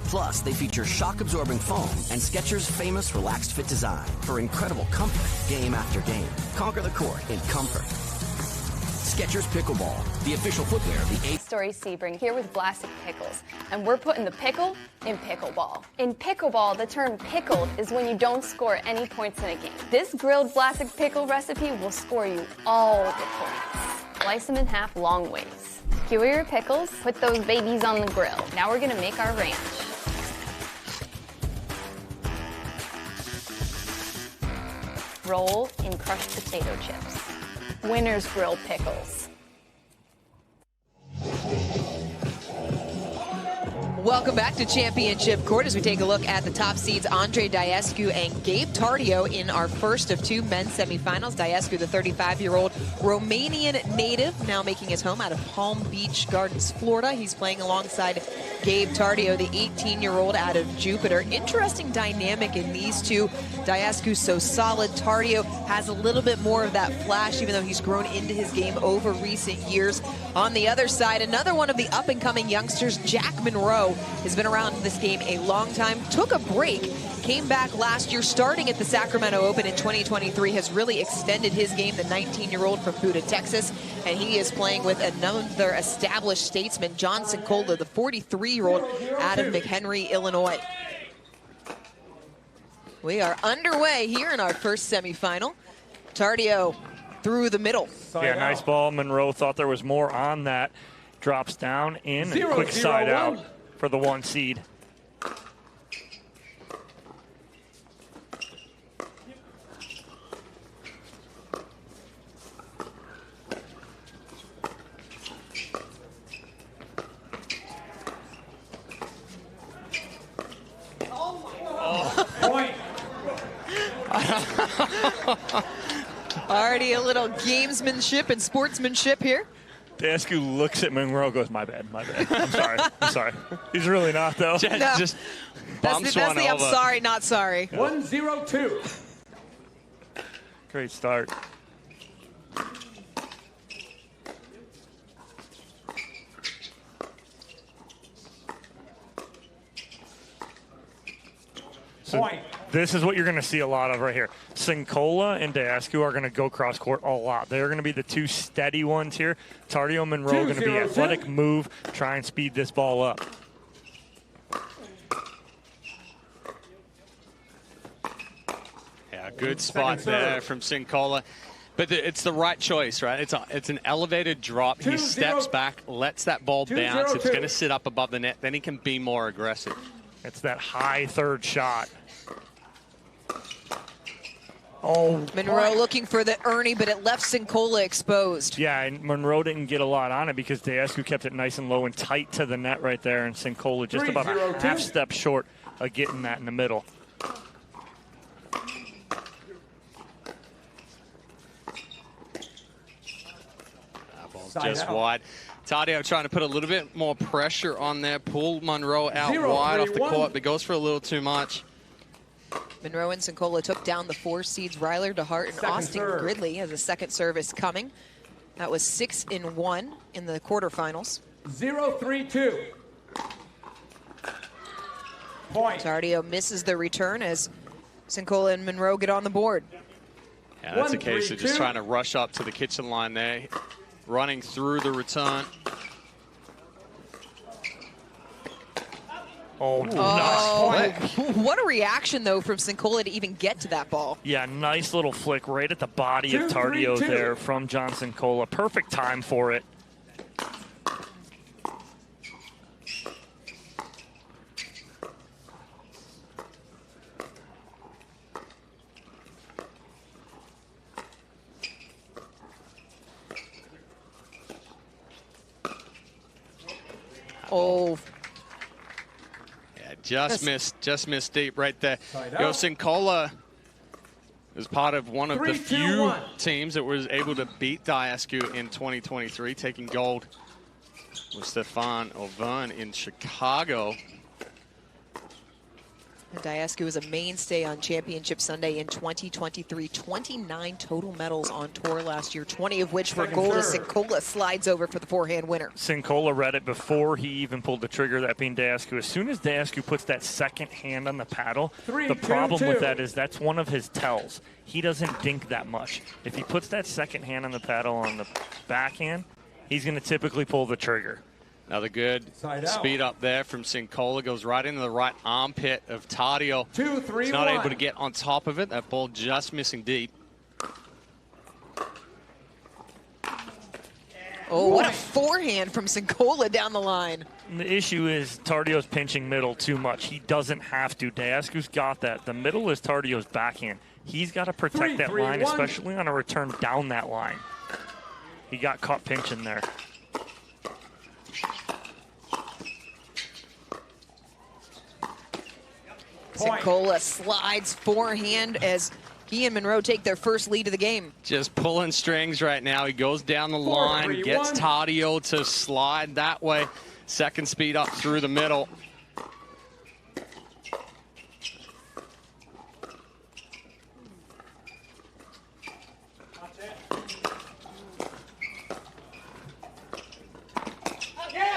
Plus, they feature shock-absorbing foam and Skechers' famous relaxed fit design for incredible comfort game after game. Conquer the court in comfort. Skechers Pickleball, the official footwear of the Story Sebring here with Vlasic Pickles, and we're putting the pickle in pickleball. In pickleball, the term pickled is when you don't score any points in a game. This grilled Vlasic pickle recipe will score you all the points. Slice them in half long ways. Skewer your pickles, put those babies on the grill. Now we're gonna make our ranch. Roll in crushed potato chips. Winner's Grill Pickles. Welcome back to Championship Court as we take a look at the top seeds, Andre Diescu and Gabe Tardio in our first of 2 men's semifinals. Diescu, the 35-year-old Romanian native, now making his home out of Palm Beach Gardens, Florida. He's playing alongside Gabe Tardio, the 18-year-old out of Jupiter. Interesting dynamic in these two. Diescu so solid. Tardio has a little bit more of that flash, even though he's grown into his game over recent years. On the other side, another one of the up-and-coming youngsters, Jack Monroe, has been around this game a long time, took a break, came back last year, starting at the Sacramento Open in 2023, has really extended his game, the 19-year-old from Buda, Texas, and he is playing with another established statesman, Johnson Cola, the 43-year-old out of McHenry, Illinois. We are underway here in our first semifinal. Tardio through the middle. Yeah, nice ball. Monroe thought there was more on that. Drops down in, and quick side out for the 1 seed. Already a little gamesmanship and sportsmanship here. Dasku looks at Monroe, goes, my bad. I'm sorry. He's really not, though. Just bumps that's the over. I'm sorry, not sorry. 1-0-2. Great start. So this is what you're going to see a lot of right here. Sincola and Dasku are going to go cross court a lot. They're going to be the two steady ones here. Tardio Monroe going to be athletic move, try and speed this ball up. Yeah, good spot there from Sincola. But it's the right choice, right? It's an elevated drop. He steps back, lets that ball bounce. It's going to sit up above the net. Then he can be more aggressive. It's that high third shot. Oh, Monroe looking for the Ernie, but it left Sincola exposed. Yeah, and Monroe didn't get a lot on it because Dasku kept it nice and low and tight to the net right there, and Sincola just about a half step short of getting that in the middle. That ball's just wide. Tardio trying to put a little bit more pressure on there, pull Monroe out wide off the court, but goes for a little too much. Monroe and Sincola took down the 4 seeds Ryler DeHart and Austin Gridley as a second service coming. That was 6-1 in the quarterfinals. 0-3-2. Point. Tardio misses the return as Sincola and Monroe get on the board. Yeah, that's a case of just trying to rush up to the kitchen line there, running through the return. Oh, nice flick. What a reaction, though, from Sincola to even get to that ball. Yeah, nice little flick right at the body of Tardio there from John Sincola. Perfect time for it. Oh. Just missed deep right there. Sincola is part of one of the few teams that was able to beat Dasku in 2023, taking gold with Stefan Auvergne in Chicago. Dasku was a mainstay on Championship Sunday in 2023. 29 total medals on tour last year, 20 of which were gold as Sincola slides over for the forehand winner. Sincola read it before he even pulled the trigger, that being Dasku. As soon as Dasku puts that second hand on the paddle, the problem with that is that's one of his tells. He doesn't dink that much. If he puts that second hand on the paddle on the backhand, he's going to typically pull the trigger. Another good speed up there from Sincola. Goes right into the right armpit of Tardio. 2-3-1. He's not able to get on top of it. That ball just missing deep. Oh, what a forehand from Sincola down the line. And the issue is Tardio's pinching middle too much. He doesn't have to. Dasku's got that. The middle is Tardio's backhand. He's got to protect that line, especially on a return down that line. He got caught pinching there. Sincola slides forehand as he and Monroe take their first lead of the game. Just pulling strings right now. He goes down the line, gets Tardio to slide that way. Second speed up through the middle.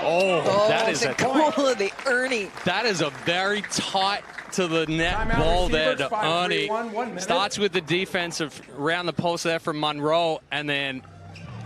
Oh, that is Sincola, the Ernie. That is a very tight to the net ball there to Ernie. Starts with the defensive around the post there from Monroe, and then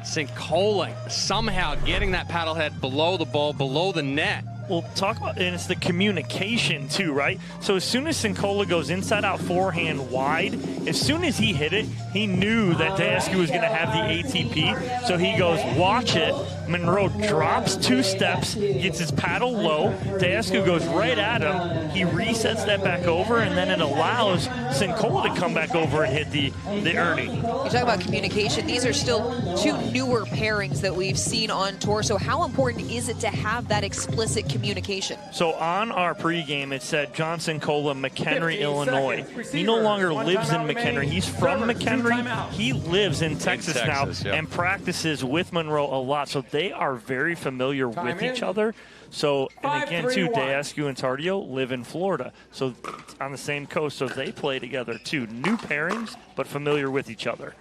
Sincola somehow getting that paddle head below the ball, below the net. Well, talk about, and it's the communication too, right? So as soon as Sincola goes inside out forehand wide, as soon as he hit it, he knew that Dasku was going to have the ATP. So he goes, watch it. Monroe drops 2 steps, gets his paddle low. Dasku goes right at him. He resets that back over, and then it allows Sincola to come back over and hit the Ernie. You talk about communication. These are still 2 newer pairings that we've seen on tour. So how important is it to have that explicit communication. So on our pregame, it said Johnson Cola, McHenry, 15 Illinois. seconds. He no longer Receiver, lives in one timeout McHenry. remaining. He's from Servers, 2 McHenry. timeouts. He lives in Texas now Texas, yeah. and practices with Monroe a lot. So they are very familiar Time with in. each other. So, and 5, again, 3, too, 1. Daescu and Tardio live in Florida. So on the same coast, so they play together too. New pairings, but familiar with each other.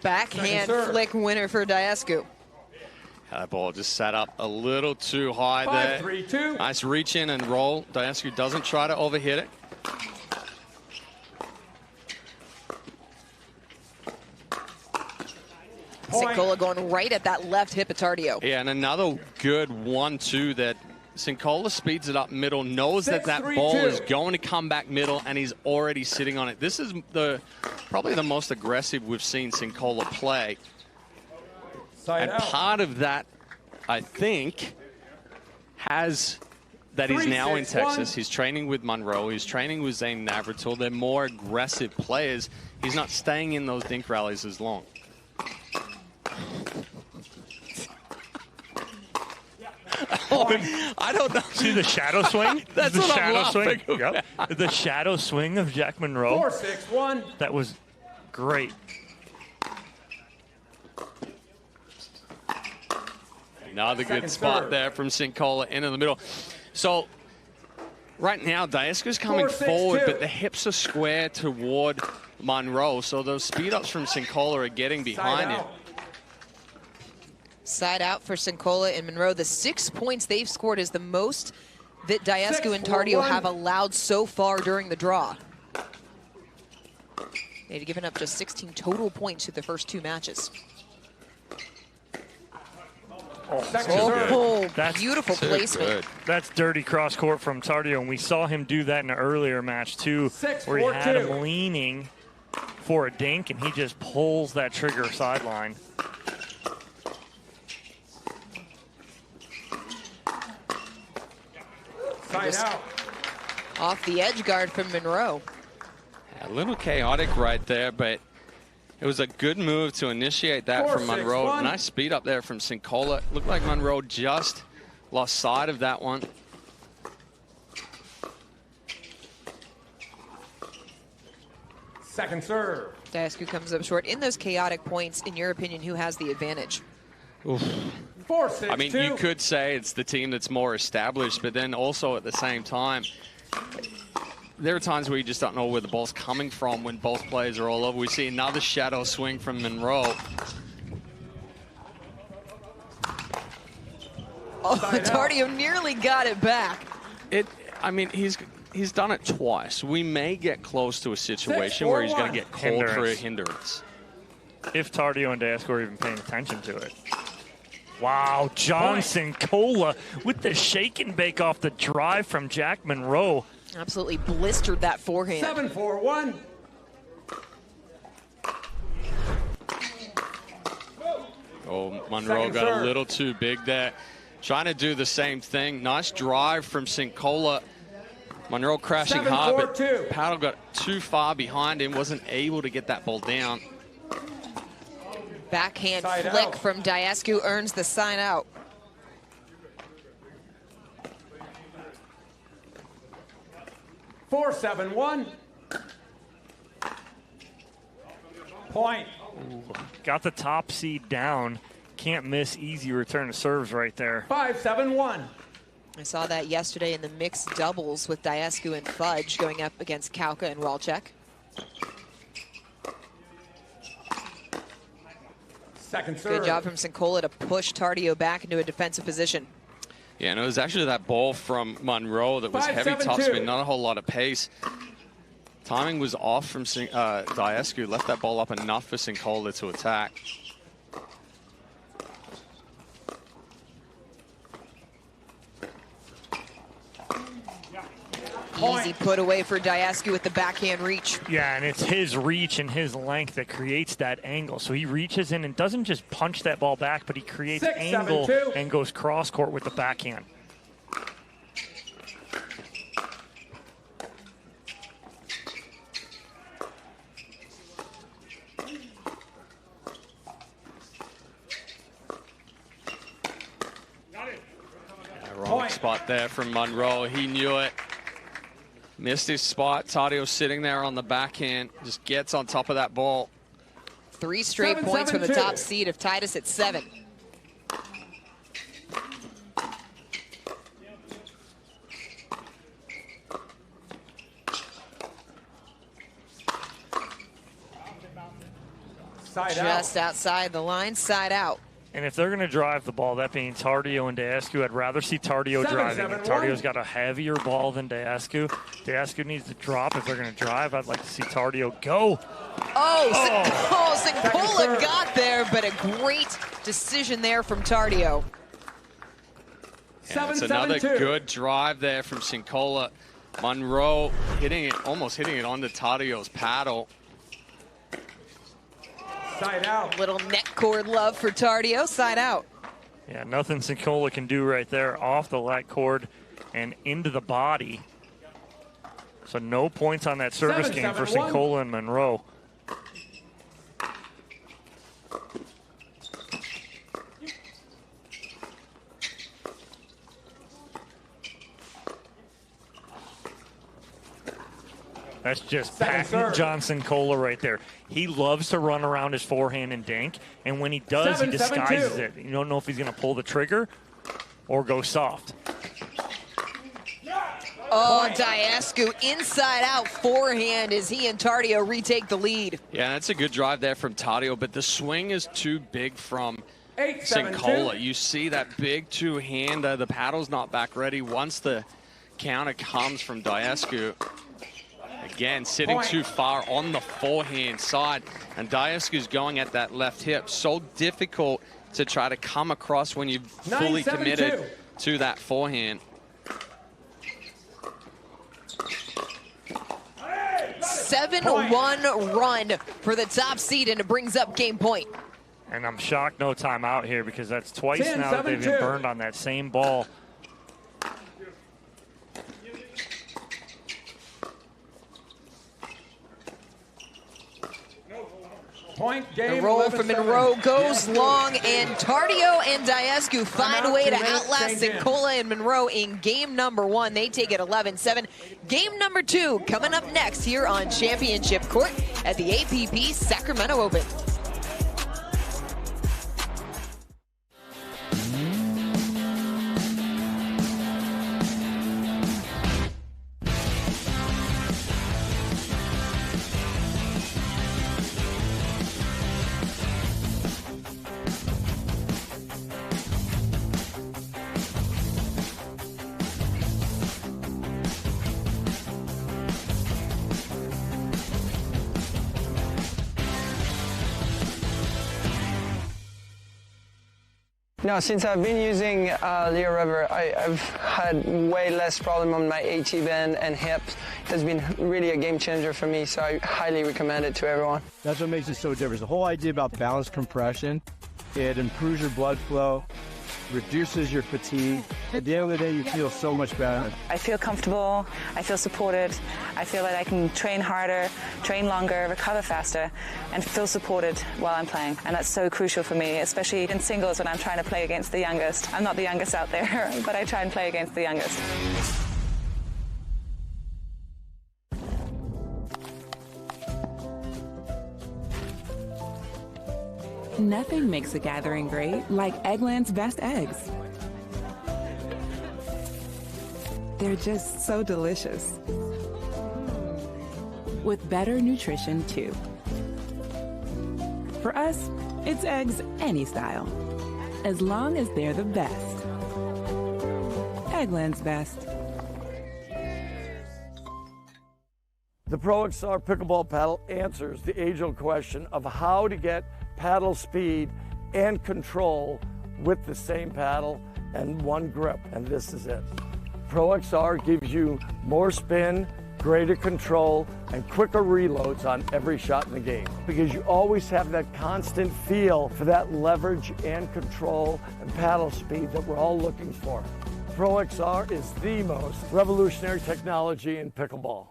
Backhand serve. flick winner for Daescu. That ball just sat up a little too high 5, there. 3, 2. Nice reach in and roll. Daescu doesn't try to overhit it. Point. Sincola going right at that left hip of Tardio. Yeah, and another good 1-2 that Sincola speeds it up middle, knows that 6, that 3, ball 2. is going to come back middle, and he's already sitting on it. This is probably the most aggressive we've seen Sincola play. Side And out. part of that, I think, he's 3, now in 6, 1. Texas. He's training with Monroe. He's training with Zane Navratil. They're more aggressive players. He's not staying in those dink rallies as long. I don't know. See the shadow swing? That's the what I'm shadow swing. laughing about. Yep. The shadow swing of Jack Monroe. 4, 6, 1. That was great. Another Second good spot serve. there from Sincola into the middle. So right now, Daescu's coming 4, 6, forward, 2. but the hips are square toward Monroe. So those speed ups from Sincola are getting behind him. out. Side out for Sincola and Monroe. The 6 points they've scored is the most that Daescu and 6, 4, Tardio 1. have allowed so far during the draw. They've given up just 16 total points through the first 2 matches. Second serve. Oh, That's beautiful so placement. good. That's dirty cross court from Tardio, and we saw him do that in an earlier match too, 6, where he 4, had 2. him leaning for a dink, and he just pulls that trigger sideline. Side out. Off the edge guard from Monroe. A little chaotic right there, but it was a good move to initiate that 4, from 6, Monroe. 1. Nice speed up there from Sincola. Looked like Monroe just lost sight of that one. Second serve. Daescu comes up short. In those chaotic points, in your opinion, who has the advantage? 4, 6, I mean, 2. you could say it's the team that's more established, but then also at the same time, there are times where you just don't know where the ball's coming from when both players are all over. We see another shadow swing from Monroe. Oh, Side out. Tardio nearly got it back. I mean, he's done it twice. We may get close to a situation where he's going to get called for a hindrance. If Tardio and Daescu are even paying attention to it. Wow, Johnson Cola with the shake and bake off the drive from Jack Monroe. Absolutely blistered that forehand. 7, 4, 1. Oh, Monroe Second got serve. a little too big there. Trying to do the same thing. Nice drive from Sincola. Monroe crashing 7, hard, 4, but 2. Paddle got too far behind him, wasn't able to get that ball down. Backhand Side flick out. from Daescu earns the sign out. Four, 7, 1. Point. Got the top seed down. Can't miss easy return to serves right there. 5, 7, 1. I saw that yesterday in the mixed doubles with Daescu and Fudge going up against Kauka and Walczek. Second serve. Good job from Sincola to push Tardio back into a defensive position. Yeah, and it was actually that ball from Monroe that was 5, heavy 7, 2. topspin, not a whole lot of pace. Timing was off from Daescu, left that ball up enough for Sincola to attack. Easy put away for Daescu with the backhand reach. Yeah, and it's his reach and his length that creates that angle. So he reaches in and doesn't just punch that ball back, but he creates 6, 7, angle 2. and goes cross court with the backhand. Wrong spot there from Monroe. He knew it. Missed his spot. Tadio sitting there on the backhand. Just gets on top of that ball. 3 straight points from the top seed have tied us at 7. Just outside the line, side out. And if they're going to drive the ball, that being Tardio and Deascu, I'd rather see Tardio driving. Tardio's got a heavier ball than Deascu. Deascu needs to drop. If they're going to drive, I'd like to see Tardio go. Sincola got there, but a great decision there from Tardio. It's another good drive there from Sincola. Monroe almost hitting it onto Tardio's paddle. Side out. Little net cord love for Tardio, side out. Yeah, nothing Sincola can do right there. Off the lat cord and into the body. So no points on that service game for Sincola and Monroe. That's just patent Johnson Cola right there. He loves to run around his forehand and dink, and when he does, he disguises it. You don't know if he's going to pull the trigger or go soft. Deascu inside out forehand as he and Tardio retake the lead. Yeah, that's a good drive there from Tardio, but the swing is too big from Sincola. You see that big two-hander. The paddle's not back ready. Once the counter comes from Deascu, again, sitting too far on the forehand side, and Deascu's going at that left hip. So difficult to try to come across when you've fully committed to that forehand. 7-1 run for the top seed, and it brings up game point. And I'm shocked no timeout here, because that's twice now that they've been burned on that same ball. Point game. The roll from Monroe goes long, and Tardio and Deascu find a way to outlast Sincola and Monroe in game number 1. They take it 11-7. Game number 2 coming up next here on Championship Court at the APP Sacramento Open. No, since I've been using Leo Rubber, I've had way less problem on my AT band and hips. It has been really a game changer for me, so I highly recommend it to everyone. That's what makes it so different. The whole idea about balanced compression, it improves your blood flow, reduces your fatigue. At the end of the day, you feel so much better. I feel comfortable, I feel supported, I feel that I can train harder, train longer, recover faster, and feel supported while I'm playing. And that's so crucial for me, especially in singles when I'm trying to play against the youngest. I'm not the youngest out there, but I try and play against the youngest. Nothing makes a gathering great like Eggland's best eggs. They're just so delicious. With better nutrition, too. For us, it's eggs any style, as long as they're the best. Eggland's best. The Pro XR pickleball paddle answers the age-old question of how to get paddle speed and control with the same paddle and one grip, and this is it. Pro XR gives you more spin, greater control, and quicker reloads on every shot in the game, because you always have that constant feel for that leverage and control and paddle speed that we're all looking for. Pro XR is the most revolutionary technology in pickleball.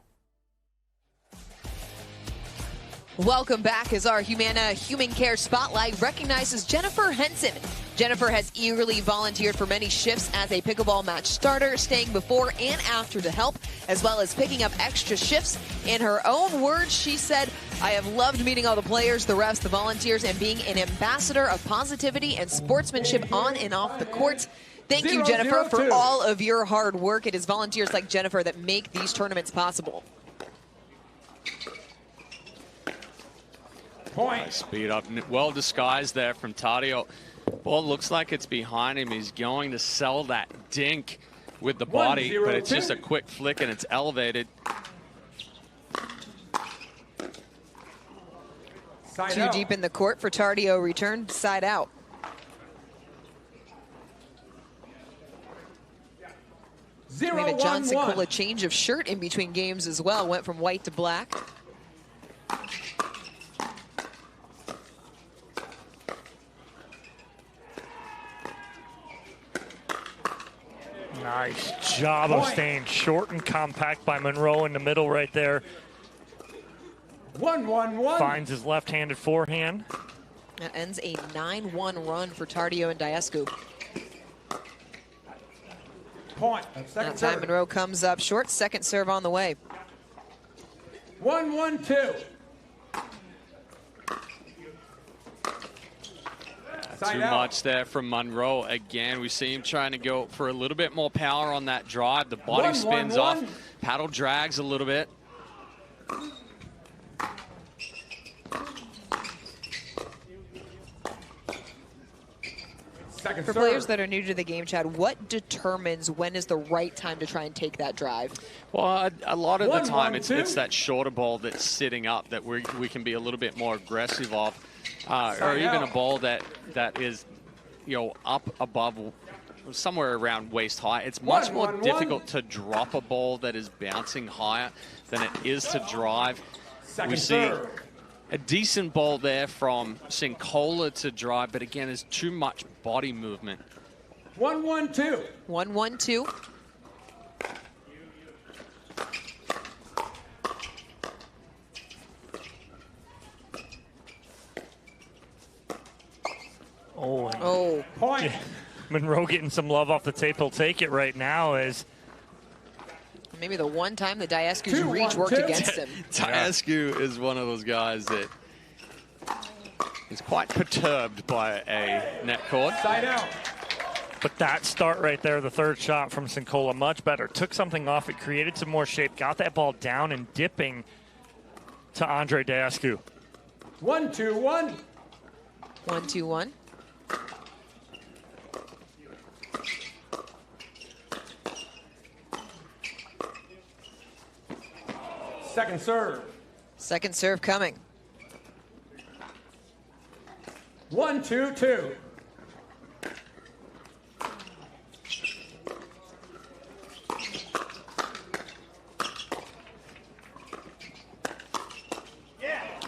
Welcome back as our Humana Human Care Spotlight recognizes Jennifer Henson. Jennifer has eagerly volunteered for many shifts as a pickleball match starter, staying before and after to help, as well as picking up extra shifts. In her own words, she said, "I have loved meeting all the players, the refs, the volunteers, and being an ambassador of positivity and sportsmanship on and off the court. Thank you, Jennifer, for all of your hard work. It is volunteers like Jennifer that make these tournaments possible." Point. Speed up, well disguised there from Tadio. Ball looks like it's behind him. He's going to sell that dink with the body, but it's just a quick flick and it's elevated. Too deep in the court for Tardio, returned side out. We have a John Sincola change of shirt in between games as well. Went from white to black. Nice job of staying short and compact by Monroe in the middle right there. 1-1-1. Finds his left-handed forehand. That ends a 9-1 run for Tardio and Diascu. Point. That time Monroe comes up short. Second serve on the way. 1-1-2. Too much there from Monroe. Again, we see him trying to go for a little bit more power on that drive. The body spins off. Paddle drags a little bit. For players that are new to the game, Chad, what determines when is the right time to try and take that drive? Well, a lot of the time it's that shorter ball that's sitting up that we can be a little bit more aggressive of. Or even a ball that is, up above somewhere around waist high. It's much more difficult to drop a ball that is bouncing higher than it is to drive. We see a decent ball there from Sincola to drive, but again, there's too much body movement. 1-1-2. 1-1-2. Oh, point. Monroe getting some love off the tape. He'll take it right now as maybe the one time the Diascu's reach worked against him. Diascu is one of those guys that is quite perturbed by a net cord. Side out. But that start right there, the third shot from Sincola, much better. Took something off it, created some more shape, got that ball down and dipping to Andre Diascu. 1-2-1. 1-2-1. Second serve. Second serve coming. 1-2-2.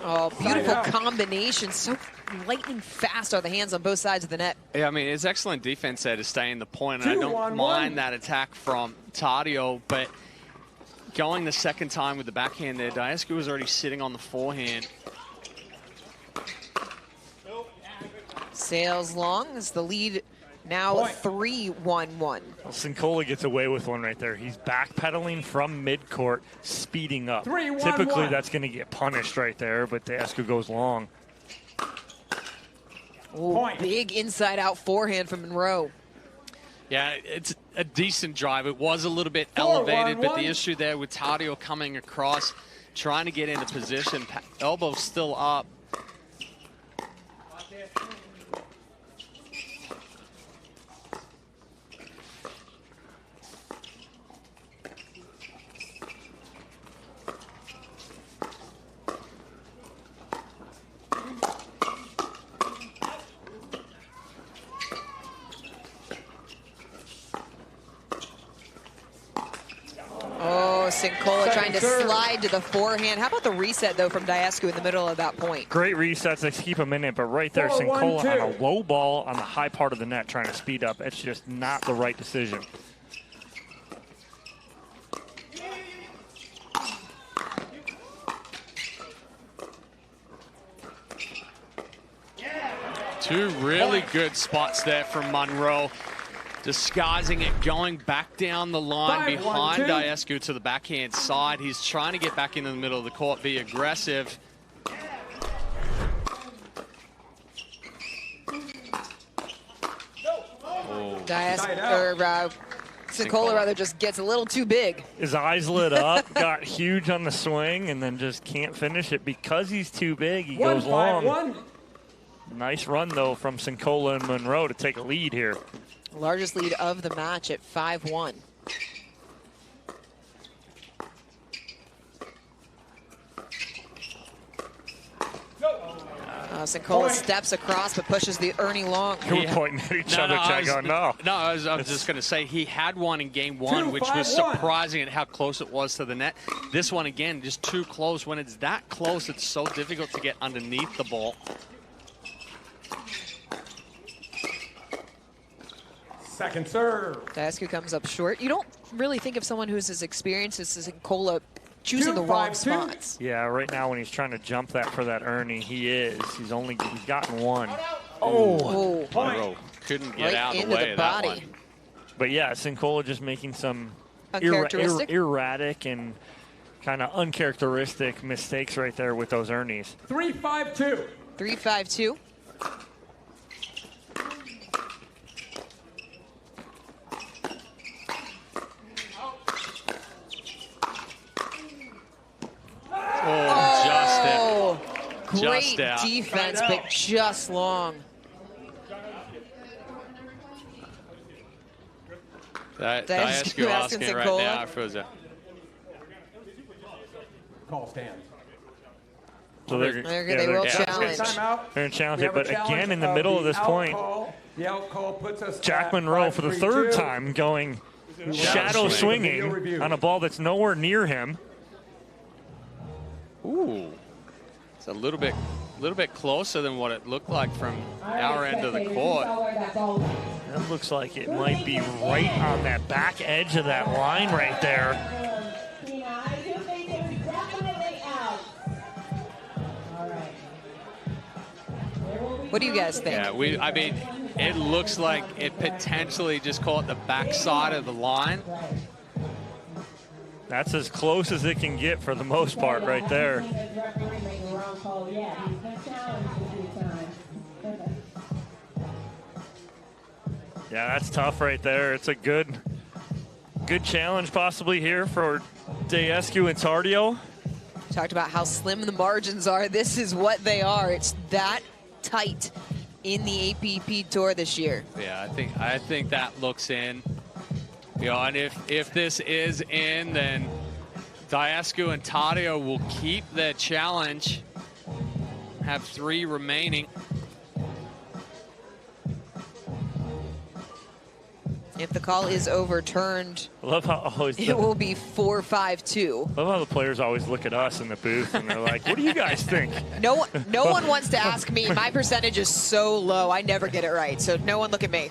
Oh, beautiful combination. So lightning fast are the hands on both sides of the net. Yeah, I mean, it's excellent defense there to stay in the point, and I don't mind that attack from Tadio, but going the second time with the backhand there, Diascu was already sitting on the forehand. Sails long as the lead now 3-1-1. Well, Sincola gets away with one right there. He's backpedaling from midcourt, speeding up. 3-1-1. Typically, that's going to get punished right there, but Diascu goes long. Ooh, big inside-out forehand from Monroe. Yeah, it's a decent drive. It was a little bit elevated, but the issue there with Tadio coming across, trying to get into position, elbow still up. Sincola trying to slide to the forehand. How about the reset, though, from Diascu in the middle of that point? Great resets. They keep him in it, but right there, Sincola on a low ball on the high part of the net trying to speed up. It's just not the right decision. Two really good spots there from Monroe. Disguising it, going back down the line behind Diescu to the backhand side. He's trying to get back into the middle of the court, be aggressive. Sincola rather just gets a little too big. His eyes lit up, got huge on the swing, and then just can't finish it because he's too big. He goes long. Nice run, though, from Sincola and Monroe to take a lead here. Largest lead of the match at 5-1. Sincola steps across but pushes the Ernie long. We're pointing at each other, Chad, going, no. No, I was just going to say he had one in game one, which was surprising at how close it was to the net. This one, again, just too close. When it's that close, it's so difficult to get underneath the ball. Second serve. Diescu comes up short. You don't really think of someone who's as experienced as Sincola choosing the wrong spots. Yeah, right now when he's trying to jump that for that Ernie, he's gotten one. Oh, Monroe couldn't get out of the way of that one. But yeah, Sincola just making some erratic and kind of uncharacteristic mistakes right there with those Ernies. 3-5-2. 3-5-2. Great defense, but just long. Diescu asking right now if it was a call stands. So they will challenge. They're going to challenge it, but again in the middle of this point, Jack Monroe for the third time going shadow swinging on a ball that's nowhere near him. Ooh. It's a little bit closer than what it looked like from our end of the court. That looks like it might be right on that back edge of that line right there. What do you guys think? Yeah, I mean, it looks like it potentially just caught the backside of the line. That's as close as it can get for the most part right there. Yeah, that's tough right there. It's a good challenge possibly here for Diescu and Tardio. Talked about how slim the margins are. This is what they are. It's that tight in the APP Tour this year. Yeah, I think that looks in. You know, and if this is in, then Diescu and Tardio will keep their challenge. Have 3 remaining. If the call is overturned, I love how always it will be 4-5-2. I love how the players always look at us in the booth and they're like, what do you guys think? No one wants to ask me. My percentage is so low. I never get it right. So no one look at me.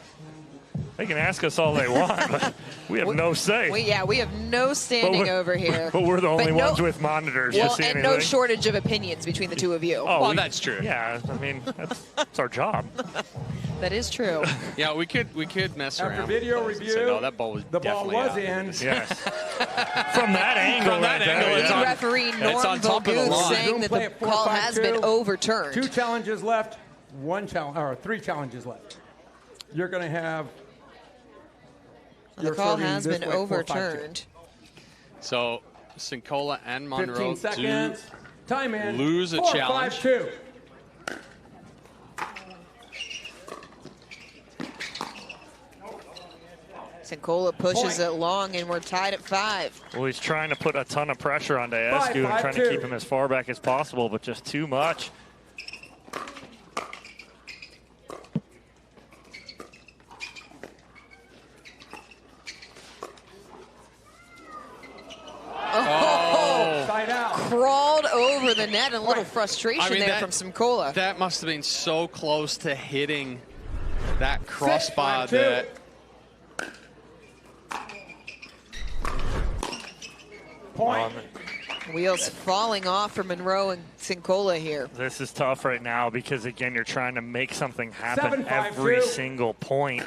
They can ask us all they want, but we have no say. We have no standing over here. But we're the only ones with monitors. Well, and no shortage of opinions between the two of you. Oh, well, that's true. Yeah, I mean, that's our job. That is true. Yeah, we could mess around. After video review, no, that ball was definitely out. in. Yes. From that angle, Lead referee Norm Boguth saying that the call has been overturned. 2 challenges left. 3 challenges left. You're going to have. The call has been overturned. So Sincola and Monroe 15 seconds. Time in. Lose a challenge. 4-5-2. Sincola pushes it long, and we're tied at 5. Well, he's trying to put a ton of pressure on Diescu and trying to keep him as far back as possible, but just too much. Crawled over the net, and a little frustration there from Sincola. That must have been so close to hitting that crossbar there. Point. Wheels falling off for Monroe and Sincola here. This is tough right now because, again, you're trying to make something happen every single point.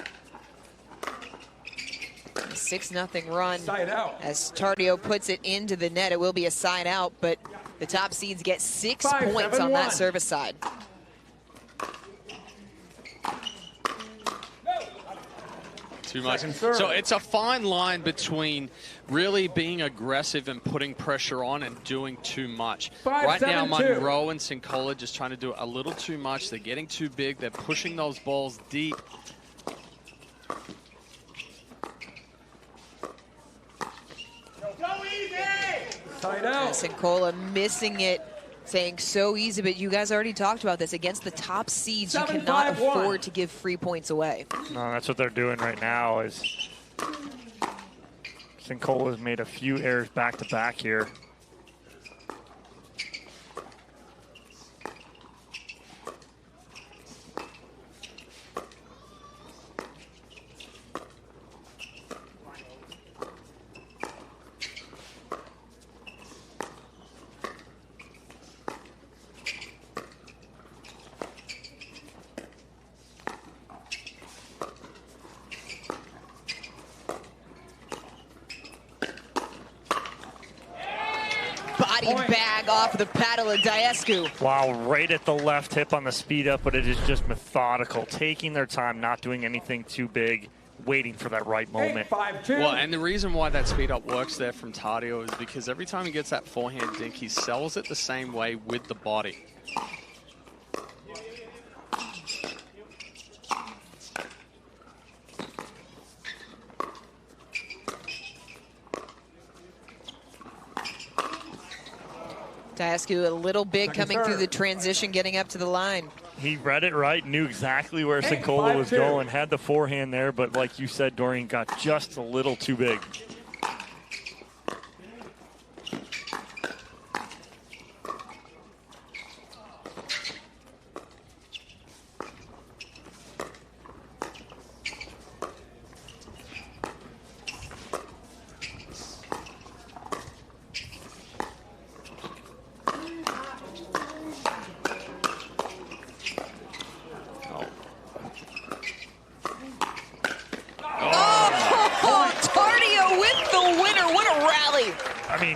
6-0 run. Side out. As Tardio puts it into the net, it will be a side out, but the top seeds get 6 points on that service side. Too much. So it's a fine line between really being aggressive and putting pressure on and doing too much. Right now, Monroe and Sincola just trying to do a little too much. They're getting too big. They're pushing those balls deep. Side out. Sincola missing it, saying so easy, but you guys already talked about this. Against the top seeds, you cannot afford to give free points away. No, that's what they're doing right now. Is Sincola's made a few errors back-to-back here. Bag off the paddle of Diescu. Wow, right at the left hip on the speed up, but it is just methodical, taking their time, not doing anything too big, waiting for that right moment. Well, and the reason why that speed up works there from Tardio is because every time he gets that forehand dink, he sells it the same way with the body. Diescu a little big coming through the transition, getting up to the line. He read it right, knew exactly where Sincola was going, had the forehand there, but like you said, Dorian, got just a little too big.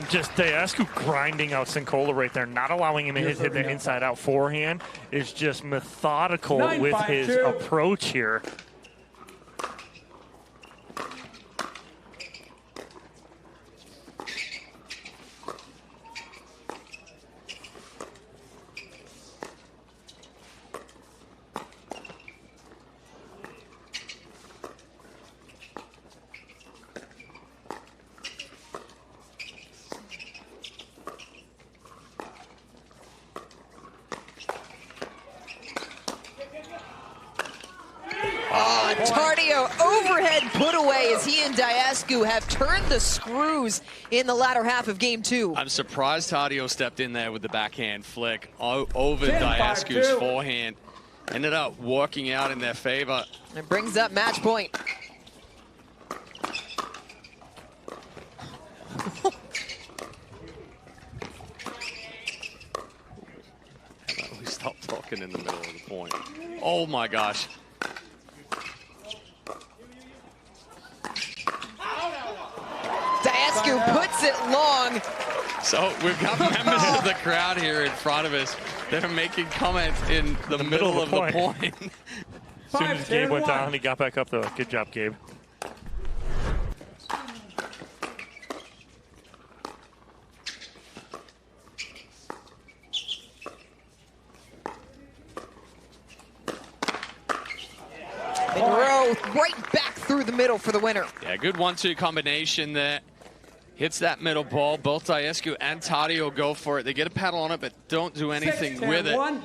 Just Diescu grinding out Sincola right there, not allowing him to hit the inside-out forehand, is just methodical with his approach here. Tardio overhead put away as he and Diescu have turned the screws in the latter half of game 2. I'm surprised Tardio stepped in there with the backhand flick over Diescu's forehand. Ended up working out in their favor. It brings up match point. We stopped talking in the middle of the point. Oh my gosh. Diescu puts it long. So we've got members of the crowd here in front of us that are making comments in the middle of the point. As soon as Gabe went down, he got back up though. Good job, Gabe. Monroe right back through the middle for the winner. Yeah, good 1-2 combination there. Hits that middle ball. Both Diescu and Tardio go for it. They get a paddle on it, but don't do anything with it. And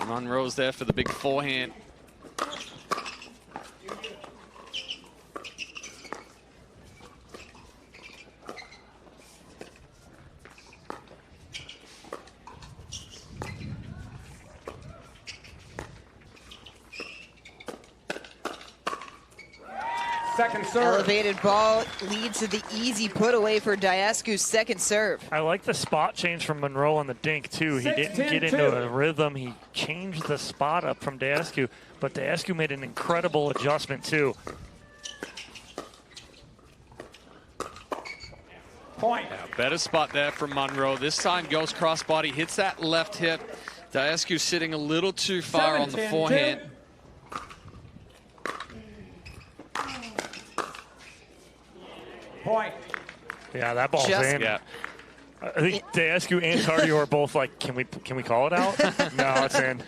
Monroe's there for the big forehand. second serve. Elevated ball leads to the easy put away for Diascu's second serve. I like the spot change from Monroe on the dink, too. He didn't get into a rhythm. He changed the spot up from Diascu, but Diascu made an incredible adjustment, too. Point. Yeah, better spot there from Monroe. This time goes crossbody, hits that left hip. Diascu sitting a little too far on the forehand. Point. Yeah, that ball's in. Yeah. I think Diascu and Tardio are both like, can we call it out? No, it's in.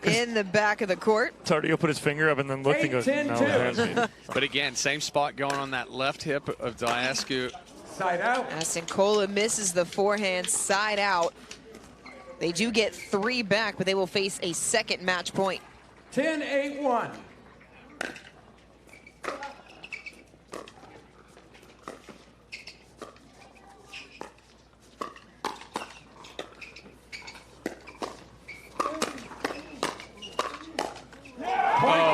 In the back of the court. Tardio put his finger up and then looked and goes, no, it's in. But again, same spot going on that left hip of Diascu. Side out. Asincola misses the forehand side out. They do get 3 back, but they will face a second match point. 10-8-1.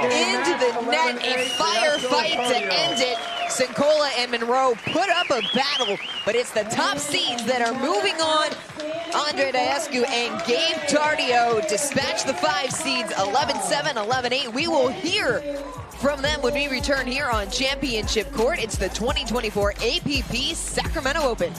Into the net, a firefight to end it. Sincola and Monroe put up a battle, but it's the top seeds that are moving on. Andre Diascu and Gabe Tardio dispatch the 5 seeds 11-7, 11-8. We will hear from them when we return here on Championship Court. It's the 2024 APP Sacramento Open.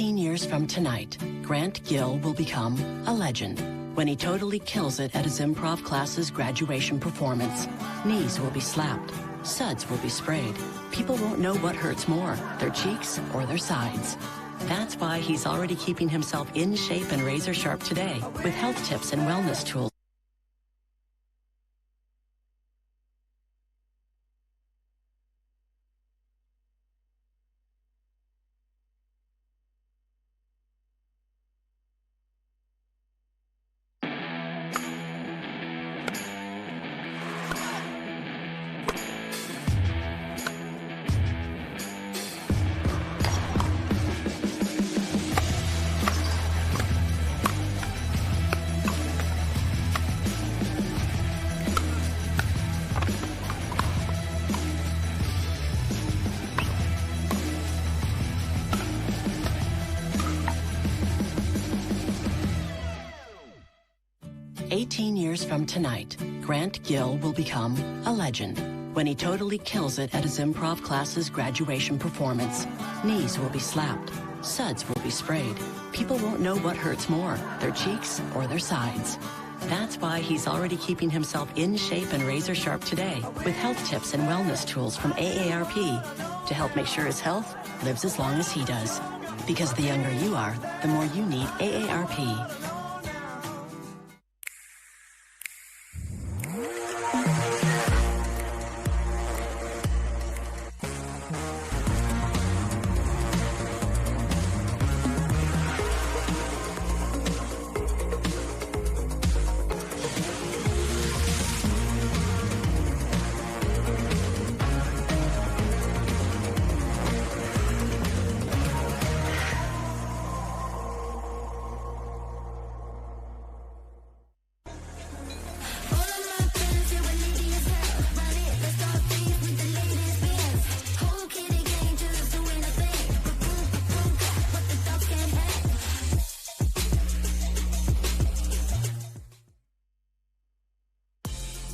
Years from tonight, Grant Gill will become a legend when he totally kills it at his improv class's graduation performance. Knees will be slapped, suds will be sprayed. People won't know what hurts more, their cheeks or their sides. That's why he's already keeping himself in shape and razor sharp today with health tips and wellness tools. From tonight, Grant Gill will become a legend when he totally kills it at his improv class's graduation performance. Knees will be slapped, suds will be sprayed. People won't know what hurts more, their cheeks or their sides. That's why he's already keeping himself in shape and razor sharp today with health tips and wellness tools from AARP to help make sure his health lives as long as he does. Because the younger you are, the more you need AARP.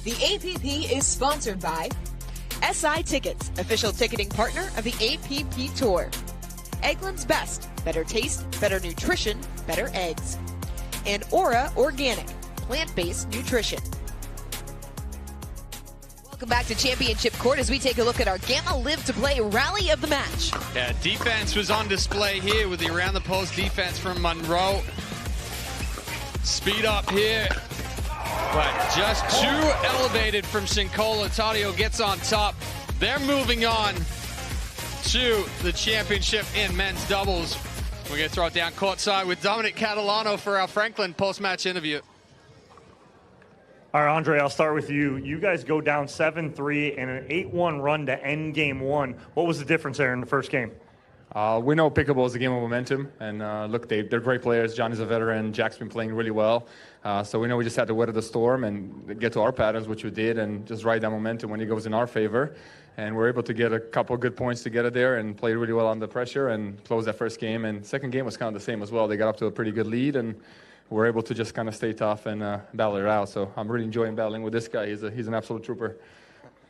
The APP is sponsored by SI Tickets, official ticketing partner of the APP Tour. Eggland's Best, better taste, better nutrition, better eggs. And Aura Organic, plant-based nutrition. Welcome back to Championship Court as we take a look at our Gamma Live to Play rally of the match. Yeah, defense was on display here with the around the post defense from Monroe. Speed up here. But just too elevated from Sincola. Taddeo gets on top. They're moving on to the championship in men's doubles. We're going to throw it down courtside with Dominic Catalano for our Franklin post-match interview. All right, Andre, I'll start with you. You guys go down 7-3 and an 8-1 run to end game one. What was the difference there in the first game? We know pickleball is a game of momentum, and look, they're great players. Johnny's a veteran. Jack's been playing really well. So we know we just had to weather the storm and get to our patterns, which we did, and just ride that momentum when it goes in our favor. And we're able to get a couple of good points together there and play really well under pressure and close that first game. And second game was kind of the same as well. They got up to a pretty good lead, and we're able to just kind of stay tough and battle it out. So I'm really enjoying battling with this guy. He's an absolute trooper.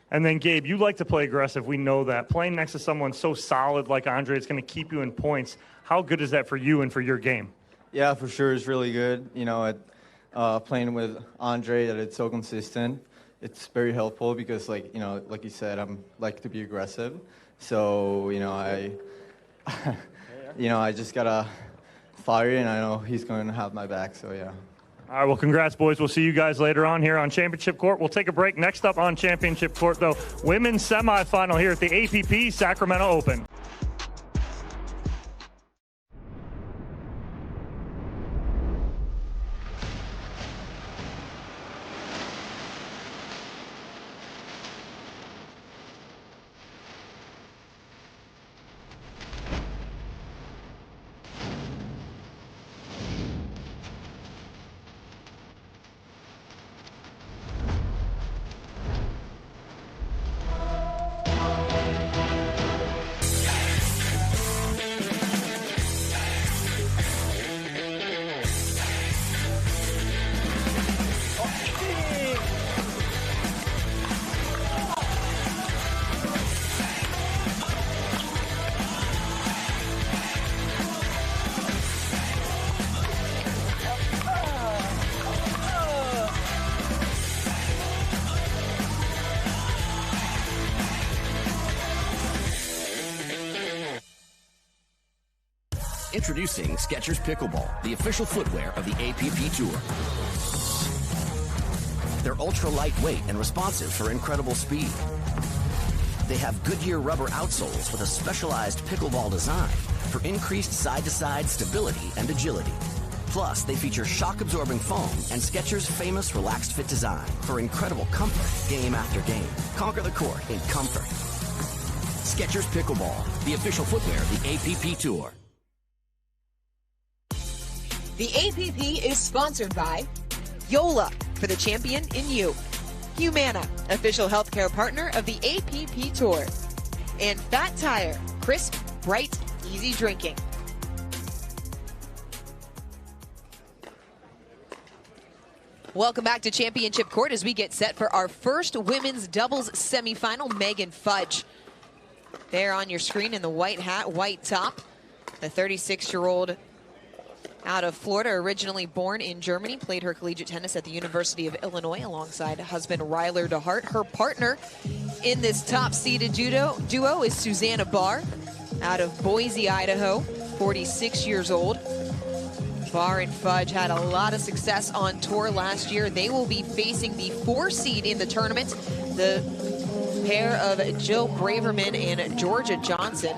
And then, Gabe, you like to play aggressive. We know that. Playing next to someone so solid like Andre, it's going to keep you in points. How good is that for you and for your game? Yeah, for sure. It's really good. You know, playing with Andre, that it's so consistent. It's very helpful because, like you said, I'm like to be aggressive. So, I just got to fire, and I know he's going to have my back. So, yeah. All right, well, congrats, boys. We'll see you guys later on here on Championship Court. We'll take a break. Next up on Championship Court, though, women's semifinal here at the APP Sacramento Open. Introducing Skechers Pickleball, the official footwear of the APP Tour. They're ultra lightweight and responsive for incredible speed. They have Goodyear rubber outsoles with a specialized pickleball design for increased side-to-side stability and agility. Plus, they feature shock-absorbing foam and Skechers' famous relaxed fit design for incredible comfort game after game. Conquer the court in comfort. Skechers Pickleball, the official footwear of the APP Tour. The APP is sponsored by Yola, for the champion in you. Humana, official healthcare partner of the APP Tour. And Fat Tire, crisp, bright, easy drinking. Welcome back to Championship Court as we get set for our first women's doubles semifinal. Megan Fudge there on your screen in the white hat, white top. The 36-year-old out of Florida, originally born in Germany, played her collegiate tennis at the University of Illinois alongside husband Ryler DeHart. Her partner in this top-seeded duo is Susanna Barr out of Boise, Idaho, 46 years old. Barr and Fudge had a lot of success on tour last year. They will be facing the 4 seed in the tournament, the pair of Jill Braverman and Georgia Johnson.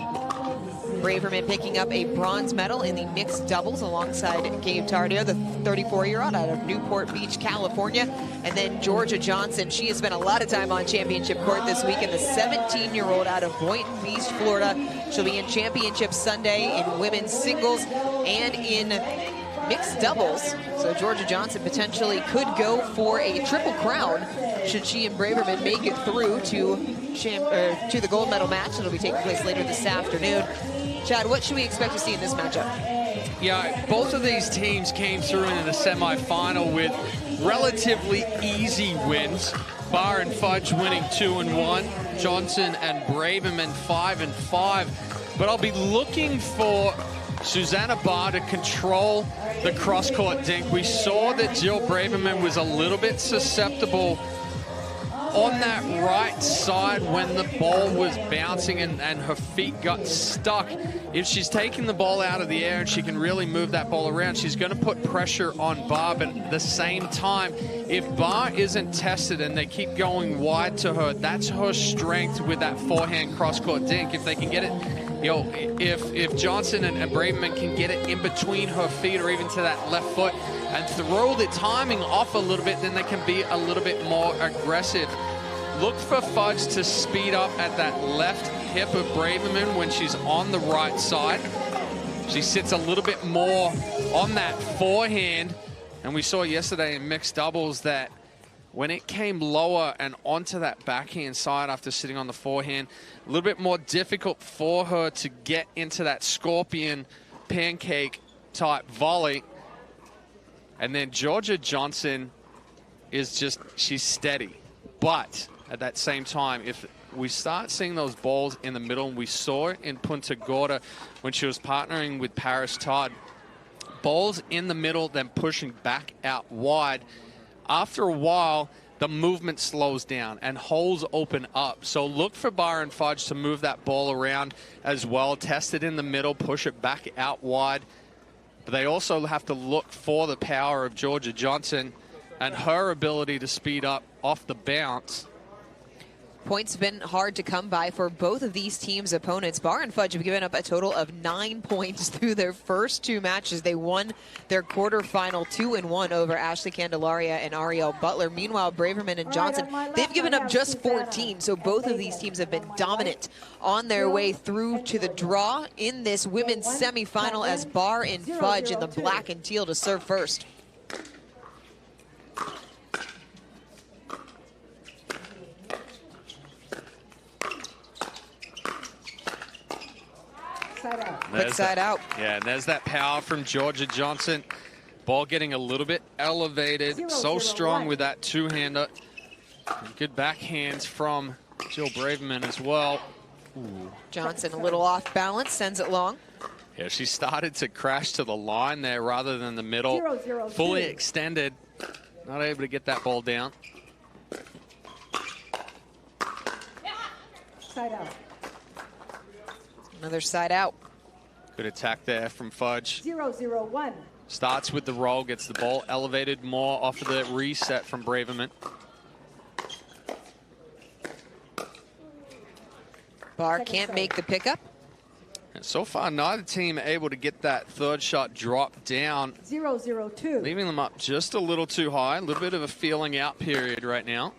Braverman picking up a bronze medal in the mixed doubles alongside Gabe Taddeo, the 34-year-old out of Newport Beach, California. And then Georgia Johnson, she has spent a lot of time on Championship Court this week, and the 17-year-old out of Boynton Beach, Florida. She'll be in Championship Sunday in women's singles and in mixed doubles. So Georgia Johnson potentially could go for a triple crown should she and Braverman make it through to the gold medal match that'll be taking place later this afternoon. Chad, what should we expect to see in this matchup? Yeah, both of these teams came through into the semifinal with relatively easy wins. Barr and Fudge winning 2-1, Johnson and Braverman 5-5. But I'll be looking for Susanna Barr to control the cross-court dink. We saw that Jill Braverman was a little bit susceptible on that right side when the ball was bouncing and her feet got stuck. If she's taking the ball out of the air and she can really move that ball around, she's going to put pressure on Bar. But at the same time, if Bar isn't tested and they keep going wide to her, that's her strength with that forehand cross-court dink. If they can get it, you know, if Johnson and Braverman can get it in between her feet or even to that left foot and throw the timing off a little bit, then they can be a little bit more aggressive. Look for Fudge to speed up at that left hip of Braverman when she's on the right side. She sits a little bit more on that forehand. And we saw yesterday in mixed doubles that when it came lower and onto that backhand side after sitting on the forehand, a little bit more difficult for her to get into that scorpion pancake type volley. And then Georgia Johnson is just, she's steady. But at that same time, if we start seeing those balls in the middle, and we saw it in Punta Gorda when she was partnering with Paris Todd, balls in the middle, then pushing back out wide. After a while, the movement slows down and holes open up. So look for Bar and Fudge to move that ball around as well. Test it in the middle, push it back out wide. But they also have to look for the power of Georgia Johnson and her ability to speed up off the bounce. Points have been hard to come by for both of these teams' opponents. Bar and Fudge have given up a total of 9 points through their first 2 matches. They won their quarterfinal 2-1 over Ashley Candelaria and Ariel Butler. Meanwhile, Braverman and Johnson, they've given up just 14. So both of these teams have been dominant on their way through to the draw in this women's semifinal as Bar and Fudge in the black and teal to serve first. Quick side out. Yeah, and there's that power from Georgia Johnson. Ball getting a little bit elevated. So strong with that two-hander. Good backhands from Jill Braverman as well. Ooh. Johnson a little off balance, sends it long. Yeah, she started to crash to the line there rather than the middle. Fully extended. Not able to get that ball down. Side out. Another side out. Good attack there from Fudge. 0-0-1. Starts with the roll, gets the ball elevated more off of the reset from Braverman. Bar can't make the pickup. And so far, neither team able to get that third shot drop down. 0-0-2. Leaving them up just a little too high. A little bit of a feeling out period right now.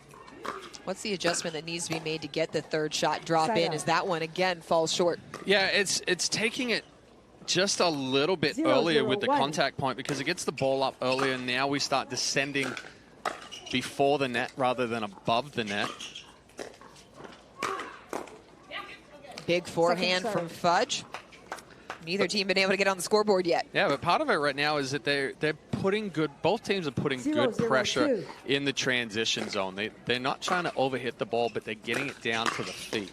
What's the adjustment that needs to be made to get the third shot drop in as that one again falls short? Yeah, it's taking it just a little bit earlier with the contact point because it gets the ball up earlier. Now we start descending before the net rather than above the net. Big forehand from Fudge. Neither team been able to get on the scoreboard yet. Yeah, but part of it right now is that they're putting good, both teams are putting good pressure in the transition zone. They're not trying to overhit the ball, but they're getting it down to the feet.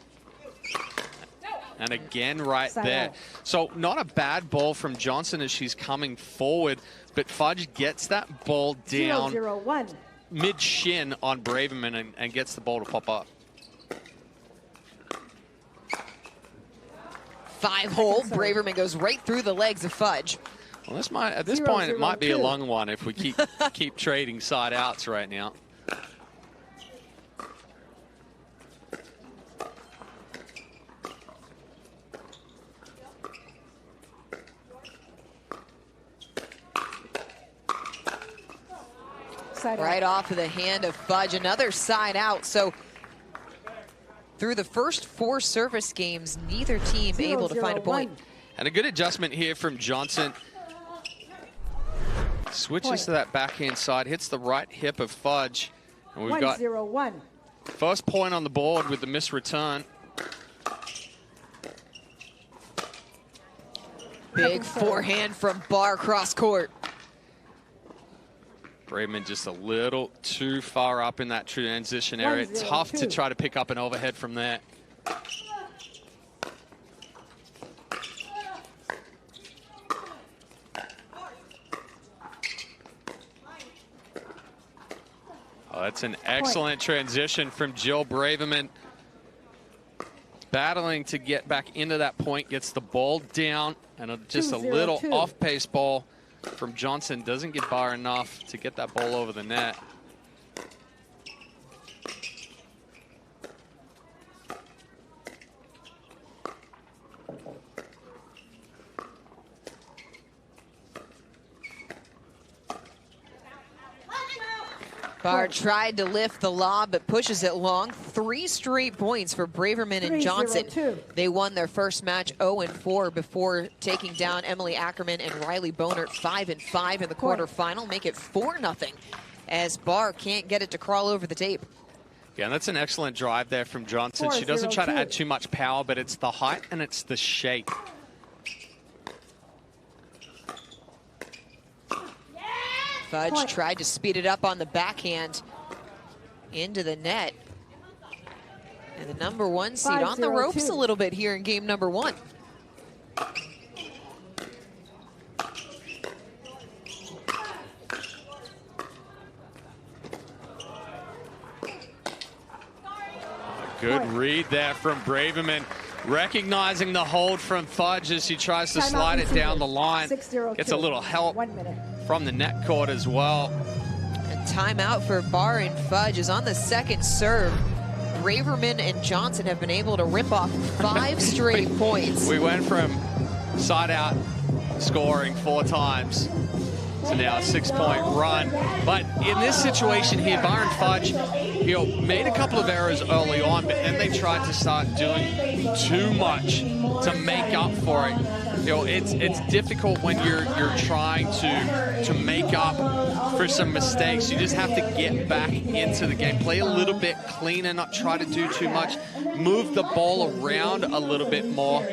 And again, right there. So not a bad ball from Johnson as she's coming forward, but Fudge gets that ball down mid-shin on Braverman and gets the ball to pop up. 5-hole. Braverman goes right through the legs of Fudge. Well, this might, at this point, it might be a long one if we keep trading side outs right now. Right off of the hand of Fudge, another side out. So through the first 4 service games, neither team able to find a point. And a good adjustment here from Johnson. Switches to that backhand side, hits the right hip of Fudge. And we've got first point on the board with the missed return. Big forehand from Bar cross court. Braverman just a little too far up in that transition area. Tough to try to pick up an overhead from there. Oh, that's an excellent transition from Jill Braverman. Battling to get back into that point, gets the ball down, and just a little off-pace ball from Johnson. Doesn't get Barr enough to get that ball over the net. Barr tried to lift the lob, but pushes it long. 3 straight points for Braverman and Johnson. They won their first match 0-4 before taking down Emily Ackerman and Riley Bonert 5-5 in the quarterfinal. Make it 4-0 as Barr can't get it to crawl over the tape. Yeah, and that's an excellent drive there from Johnson. She doesn't try to add too much power, but it's the height and it's the shape. Fudge tried to speed it up on the backhand into the net. And the #1 seed on the ropes a little bit here in game #1. Good read there from Braverman. Recognizing the hold from Fudge as she tries to slide it down the line. Gets a little help from the net court as well. And timeout for Barr and Fudge is on the second serve. Braverman and Johnson have been able to rip off 5 straight points. We went from side out scoring 4 times to now a 6-point run. But in this situation here, Barr and Fudge, made a couple of errors early on, but then they tried to start doing too much to make up for it. It's difficult when you're trying to make up for some mistakes. You just have to get back into the game, play a little bit cleaner, not try to do too much, move the ball around a little bit more.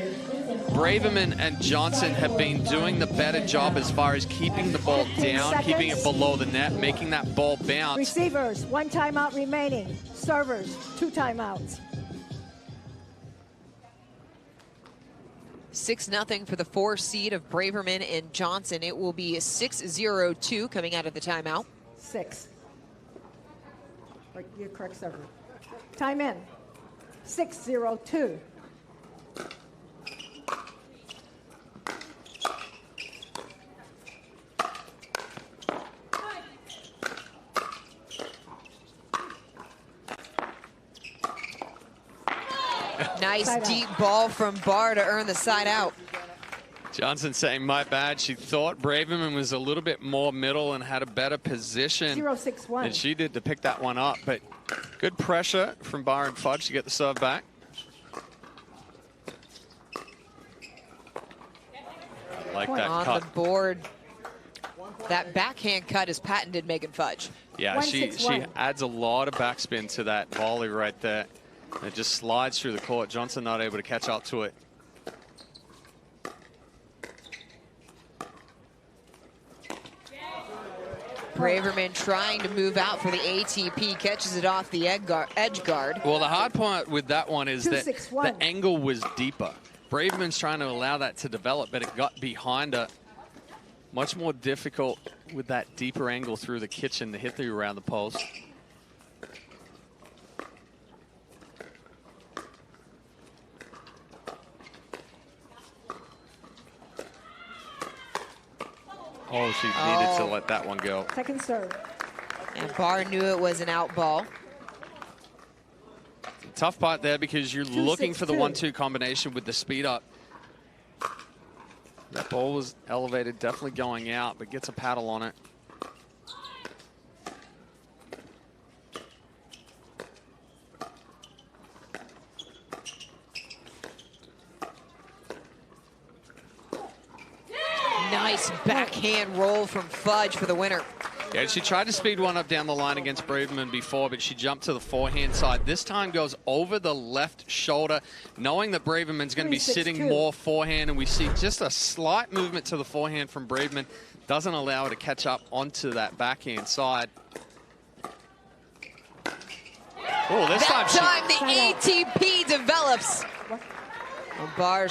Braverman and Johnson have been doing the better job as far as keeping the ball down, keeping it below the net, making that ball bounce. Receivers, 1 timeout remaining. Servers, 2 timeouts. 6-0 for the 4 seed of Braverman and Johnson. It will be 6-0-2 coming out of the timeout. 6. You're correct, server. Time in. 6-0-2. Nice deep ball from Barr to earn the side out. Johnson saying, my bad. She thought Braverman was a little bit more middle and had a better position 0-6-1 than she did to pick that one up. But good pressure from Barr and Fudge to get the serve back. I like that on cut. The board. That backhand cut is patented Megan Fudge. Yeah, she adds a lot of backspin to that volley right there. It just slides through the court. Johnson not able to catch up to it. Braverman trying to move out for the ATP, catches it off the edge guard. Well, the hard part with that one is that the angle was deeper. Braverman's trying to allow that to develop, but it got behind her. Much more difficult with that deeper angle through the kitchen to hit through around the post. Oh, she needed to let that one go. Second serve. And Barr knew it was an out ball. Tough part there because you're looking for the 1-2 combination with the speed up. That ball was elevated, definitely going out, but gets a paddle on it. Nice backhand roll from Fudge for the winner. Yeah, she tried to speed one up down the line against Braverman before, but she jumped to the forehand side. This time goes over the left shoulder, knowing that Braverman's going to be sitting more forehand, and we see just a slight movement to the forehand from Braverman. Doesn't allow her to catch up onto that backhand side. Oh, this time the ATP develops. Well, Barr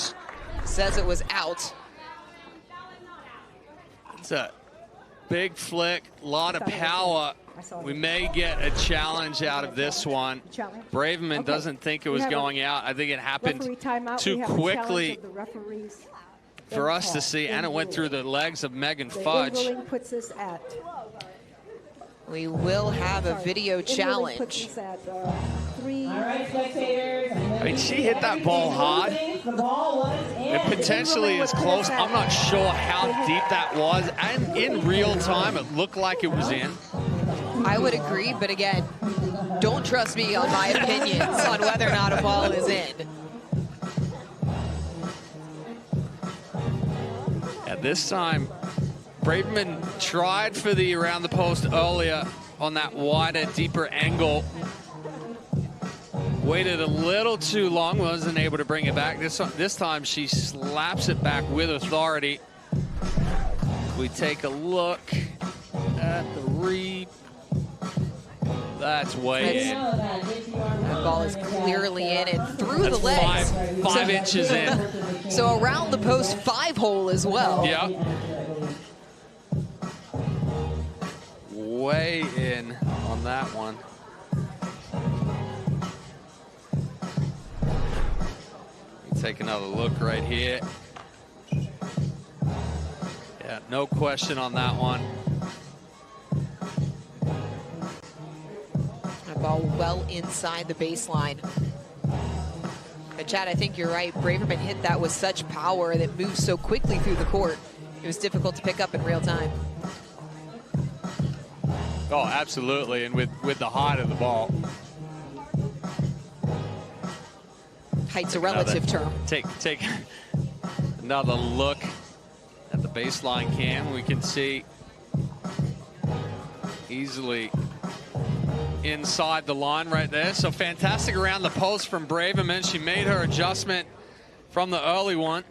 says it was out. It's a big flick, a lot of power. We may get a challenge out of this one. Braverman doesn't think it was going out. I think it happened too quickly for us to see, and it went through the legs of Megan Fudge. We will have a video challenge. I mean, she hit that ball hard. It potentially is close. I'm not sure how deep that was. And in real time, it looked like it was in. I would agree, but again, don't trust me on my opinions on whether or not a ball is in. At this time, Braverman tried for the around the post earlier on that wider, deeper angle. Waited a little too long, wasn't able to bring it back. This time she slaps it back with authority. We take a look at the read. That's way in. That ball is clearly in and through the legs. Five inches in. So around the post 5-hole as well. Yeah. Way in on that one. Take another look right here. Yeah, no question on that one. That ball well inside the baseline. But Chad, I think you're right. Braverman hit that with such power that moves so quickly through the court. It was difficult to pick up in real time. Oh, absolutely, and with the height of the ball. Height's a relative term. Take another look at the baseline cam. We can see easily inside the line right there. So fantastic around the post from Braverman. She made her adjustment from the early one.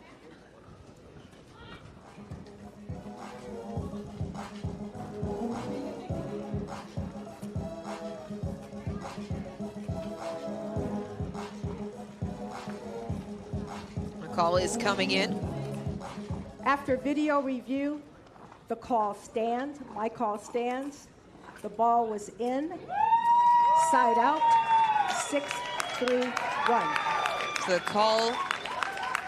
Call is coming in. After video review, the call stands. My call stands. The ball was in, side out, 6-3-1. So the call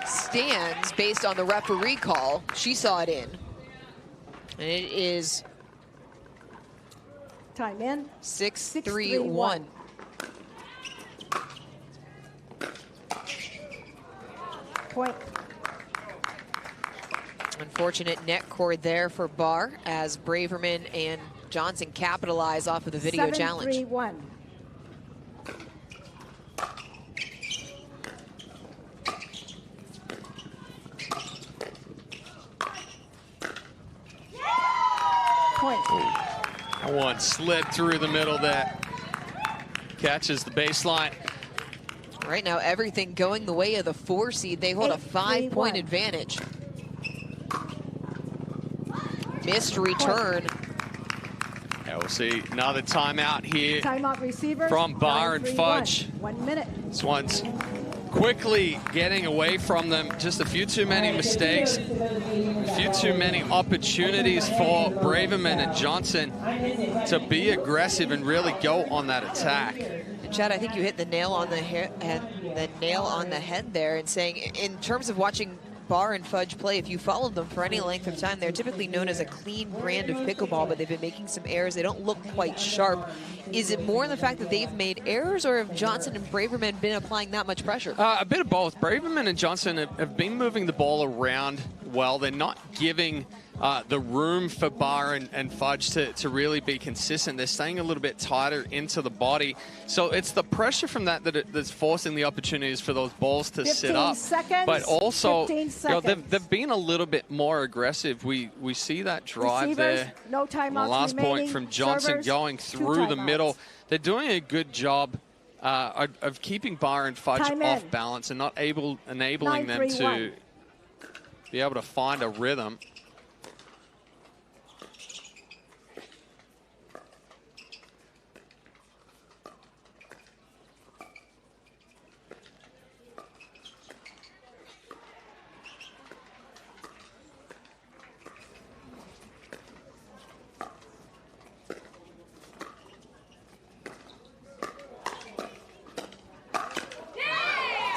stands based on the referee call. She saw it in. And it is time in. 6-3-1. Point. Unfortunate net cord there for Barr as Braverman and Johnson capitalize off of the video challenge. 7-3-1. Point. That one slid through the middle there. Catches the baseline. Right now, everything going the way of the 4 seed. They hold a 5-point advantage. Missed return. Yeah, we'll see another timeout here. Timeout receiver from Barr and Fudge. 1 minute. This one's quickly getting away from them. Just a few too many mistakes. A few too many opportunities for Braverman and Johnson to be aggressive and really go on that attack. Chad, I think you hit the nail on the head there in saying, in terms of watching Barr and Fudge play, if you followed them for any length of time, they're typically known as a clean brand of pickleball, but they've been making some errors. They don't look quite sharp. Is it more in the fact that they've made errors, or have Johnson and Braverman been applying that much pressure? A bit of both. Braverman and Johnson have been moving the ball around well. They're not giving the room for Barr and Fudge to really be consistent. They're staying a little bit tighter into the body. So it's the pressure from that's forcing the opportunities for those balls to sit up. Seconds, but also, they've been a little bit more aggressive. We see that drive Receivers, there. no timeouts The last remaining. point from Johnson Servers, going through the middle. They're doing a good job of keeping Barr and Fudge off balance and not enabling them to be able to find a rhythm.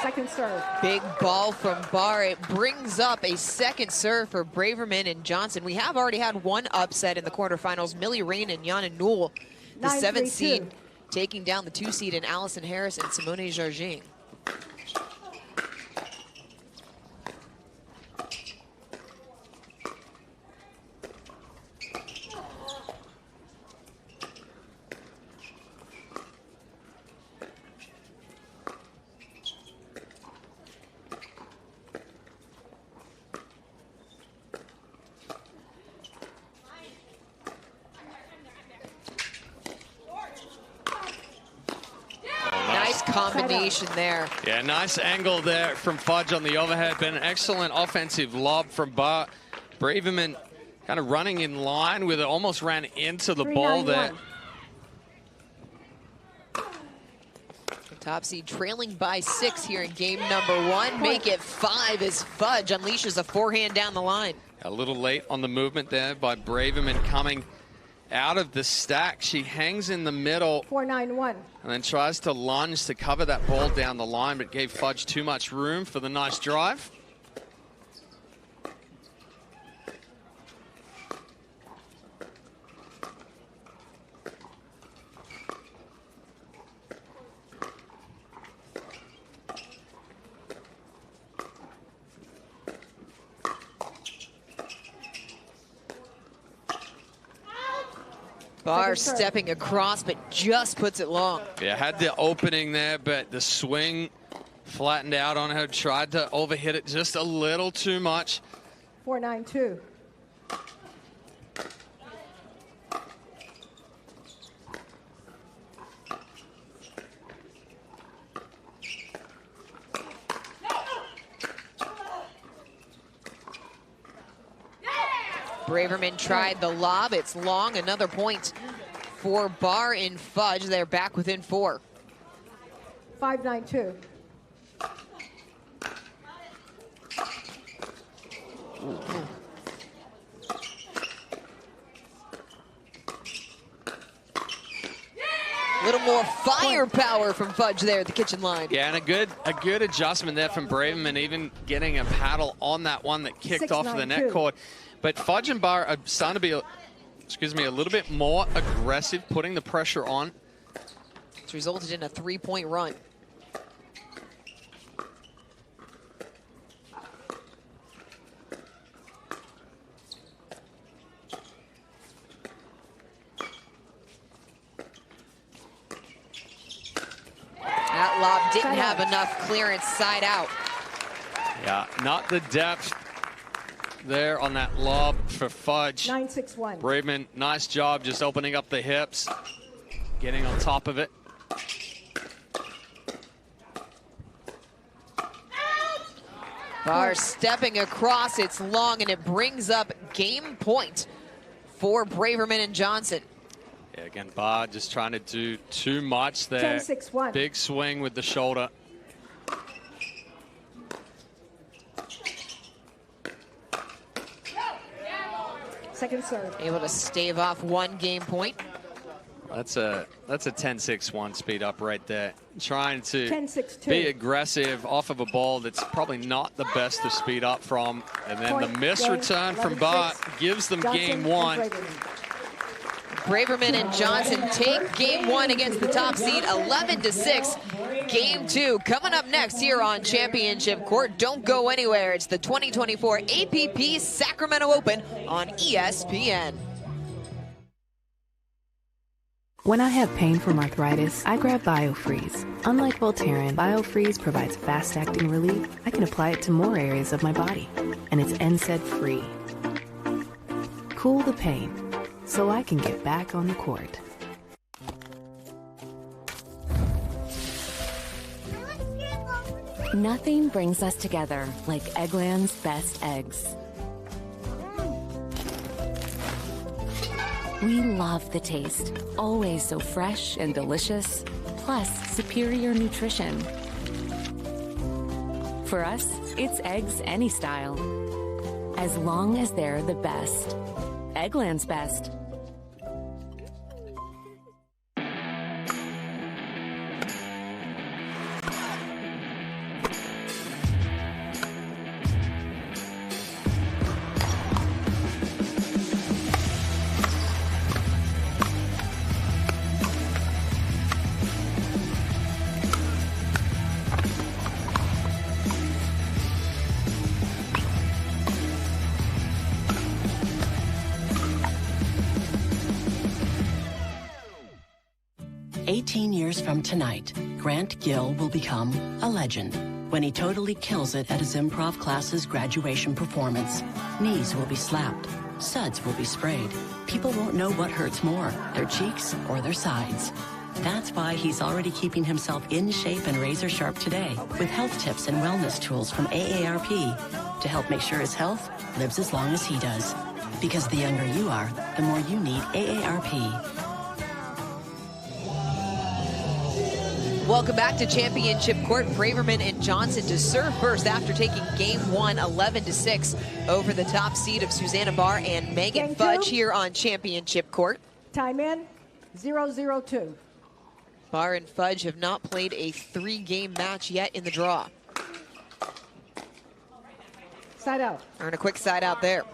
Second serve. Big ball from Barr. It brings up a second serve for Braverman and Johnson. We have already had one upset in the quarterfinals. Millie Rain and Yana Newell, the 7th seed, taking down the 2 seed in Allison Harris and Simone Jargin. Combination there. Yeah, nice angle there from Fudge on the overhead, but an excellent offensive lob from Bart. Braverman kind of running in line with it, almost ran into the ball there. The top seed trailing by 6 here in game number 1. Make it 5 as Fudge unleashes a forehand down the line. A little late on the movement there by Braverman coming out of the stack. She hangs in the middle 4-9-1 and then tries to lunge to cover that ball down the line, but gave Fudge too much room for the nice drive. Barr stepping across, but just puts it long. Yeah, had the opening there, but the swing flattened out on her. Tried to overhit it just a little too much. 4-9-2. Braverman tried the lob. It's long. Another point for Barr and Fudge. They're back within 4. 5-9-2. A little more firepower from Fudge there at the kitchen line. Yeah, and a good adjustment there from Braverman, even getting a paddle on that one that kicked off the net cord. But Fudge and Barr are starting to be, a little bit more aggressive, putting the pressure on. It's resulted in a 3-point run. That lob didn't have enough clearance side out. Yeah, not the depth there on that lob for Fudge. 9-6-1. Braverman, nice job just opening up the hips, getting on top of it. Barr stepping across, it's long, and it brings up game point for Braverman and Johnson. Yeah, again, Barr just trying to do too much there. 10-6-1. Big swing with the shoulder. Second serve. Able to stave off 1 game point. That's a 10-6-1 speed up right there. Trying to 10-6-2. be aggressive off of a ball that's probably not the best to speed up from. And then the miss return from Barr gives them game 1. Braverman and Johnson take game 1 against the top seed, 11-6. Game 2 coming up next here on Championship Court. Don't go anywhere. It's the 2024 APP Sacramento Open on ESPN. When I have pain from arthritis, I grab BioFreeze. Unlike Voltaren, BioFreeze provides fast-acting relief. I can apply it to more areas of my body, and it's NSAID-free. Cool the pain, so I can get back on the court. Nothing brings us together like Eggland's best eggs. We love the taste, always so fresh and delicious, plus superior nutrition. For us, it's eggs any style, as long as they're the best. Eggland's best. 18 years from tonight, Grant Gill will become a legend when he totally kills it at his improv class's graduation performance. Knees will be slapped. Suds will be sprayed. People won't know what hurts more, their cheeks or their sides. That's why he's already keeping himself in shape and razor sharp today with health tips and wellness tools from AARP to help make sure his health lives as long as he does. Because the younger you are, the more you need AARP. Welcome back to Championship Court. Braverman and Johnson to serve first after taking game one 11-6 over the top seed of Susanna Barr and Megan Fudge here on Championship Court. Time in, 0-0-2. Barr and Fudge have not played a 3-game match yet in the draw. Side out. Earn a quick side out there.